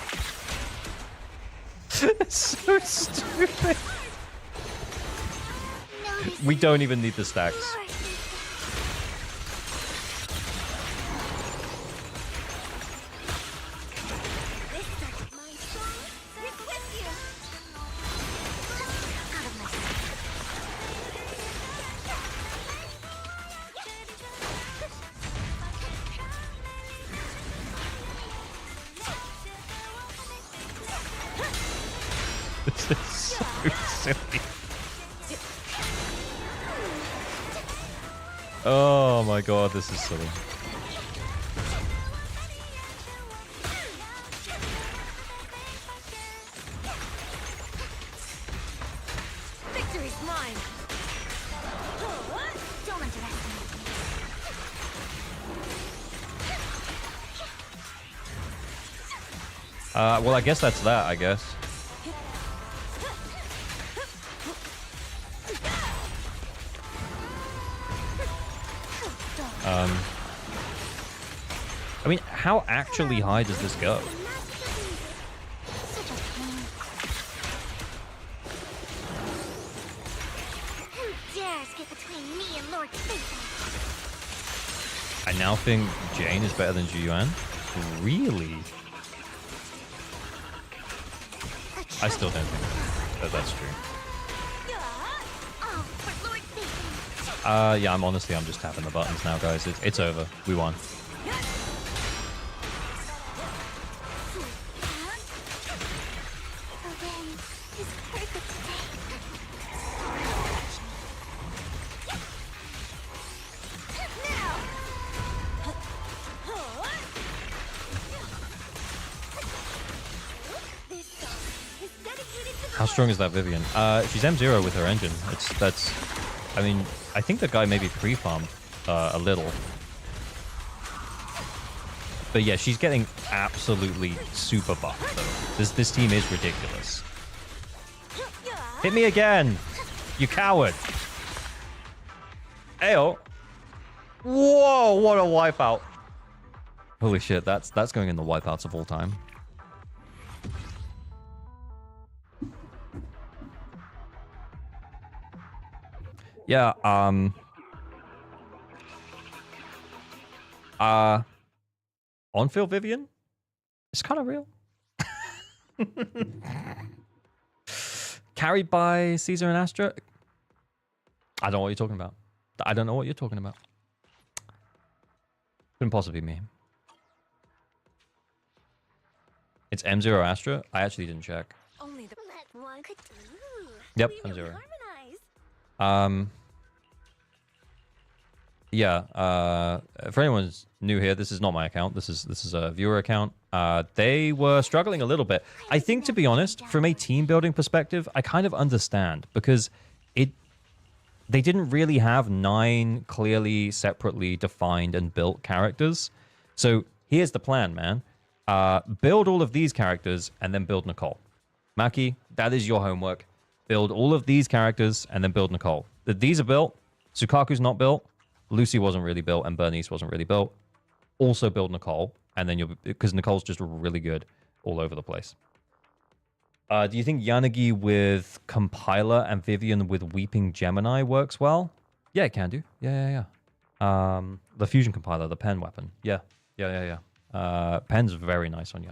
So stupid. We don't even need the stacks. This is so silly. Oh my god, this is silly. Victory's mine. Don't underestimate me. Well, I guess that's that, I guess. I mean, how actually high does this go? Such a pain. Who dares get between me and Lord Phaethon? I now think Jane is better than Jiyuan. Really? I still don't think that that's true. Yeah, I'm just tapping the buttons now, guys. It's over. We won. How strong is that Vivian? She's M0 with her engine. I mean, I think the guy maybe pre-farmed a little. But yeah, she's getting absolutely super buffed though. This team is ridiculous. Hit me again, you coward. Ayo. Whoa, what a wipeout. Holy shit, that's going in the wipeouts of all time. Yeah, on-field Vivian? It's kind of real. Carried by Caesar and Astra? I don't know what you're talking about. I don't know what you're talking about. Couldn't possibly be me. It's M0 Astra? I actually didn't check. Only the one could do. Yep, M0. Yeah, for anyone who's new here, this is not my account. This is a viewer account. They were struggling a little bit. I think, to be honest, from a team building perspective, I kind of understand because they didn't really have 9 clearly, separately defined and built characters. So here's the plan, man. Build all of these characters and then build Nicole. Maki, that is your homework. Build all of these characters and then build Nicole. These are built. Sukaku's not built. Lucy wasn't really built, and Bernice wasn't really built. Also build Nicole, and then because Nicole's just really good all over the place. Do you think Yanagi with Compiler and Vivian with Weeping Gemini works well? Yeah, it can do. Yeah. The Fusion Compiler, the pen weapon. Yeah. Pen's very nice on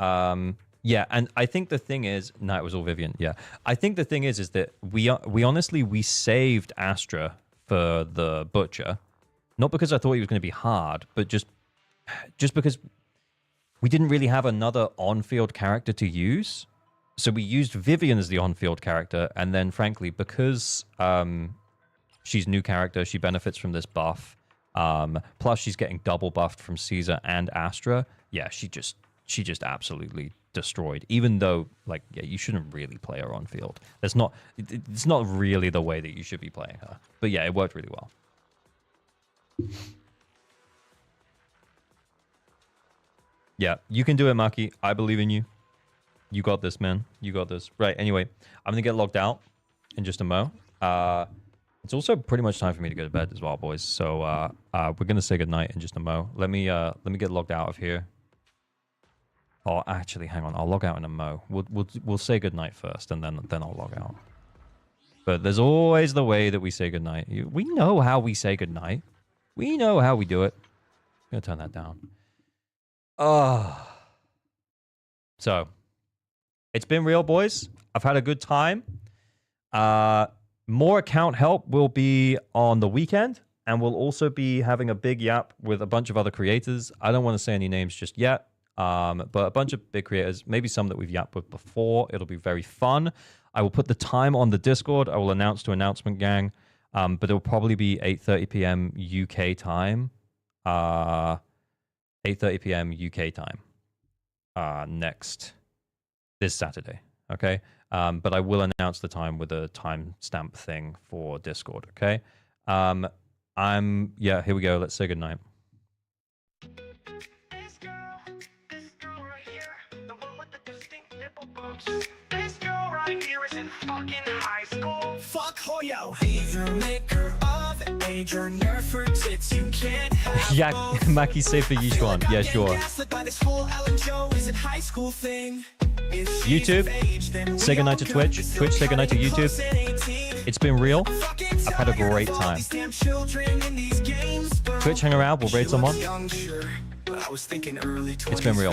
Yanagi. Yeah, and I think the thing is, no, it was all Vivian. Yeah, I think the thing is that we honestly saved Astra for the Butcher, not because I thought he was going to be hard, but just because we didn't really have another on-field character to use, so we used Vivian as the on-field character, and then frankly, because she's new character, she benefits from this buff. Plus, she's getting double buffed from Caesar and Astra. Yeah, she just absolutely destroyed, even though, like, yeah, you shouldn't really play her on field. It's not really the way that you should be playing her. But yeah, it worked really well. Yeah, you can do it, Maki. I believe in you. You got this, man. You got this. Right, anyway, I'm gonna get logged out in just a mo. It's also pretty much time for me to go to bed as well, boys. So we're gonna say goodnight in just a mo. Let me get logged out of here. Oh, actually, hang on. I'll log out in a mo. We'll say goodnight first, and then I'll log out. But there's always the way that we say goodnight. We know how we say goodnight. We know how we do it. I'm gonna turn that down. So it's been real, boys. I've had a good time. More account help will be on the weekend, and we'll also be having a big yap with a bunch of other creators. I don't want to say any names just yet. But a bunch of big creators, maybe some that we've yapped with before. It'll be very fun. I will put the time on the Discord. I will announce to Announcement Gang. But it'll probably be 8:30 p.m. UK time. 8:30 p.m. UK time. This Saturday. Okay? But I will announce the time with a timestamp thing for Discord. Okay? Yeah, here we go. Let's say goodnight. This girl right here is in fucking high school. Fuck Hoyo. Either maker of age or nerf for tits. You can't have yeah, Maki say for Yishuan. Yeah, sure. YouTube, say goodnight to Twitch. Twitch, say goodnight to YouTube. It's been real. I've had a great time. Twitch, hang around. We'll raid someone. It's been real.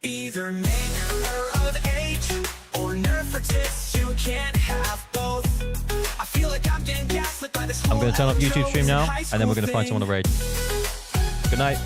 Either make her of age or nerf for tits. You can't have both. I feel like I'm getting gaslit by this. I'm going to turn off YouTube stream now, and then we're going to find someone to raid. Good night.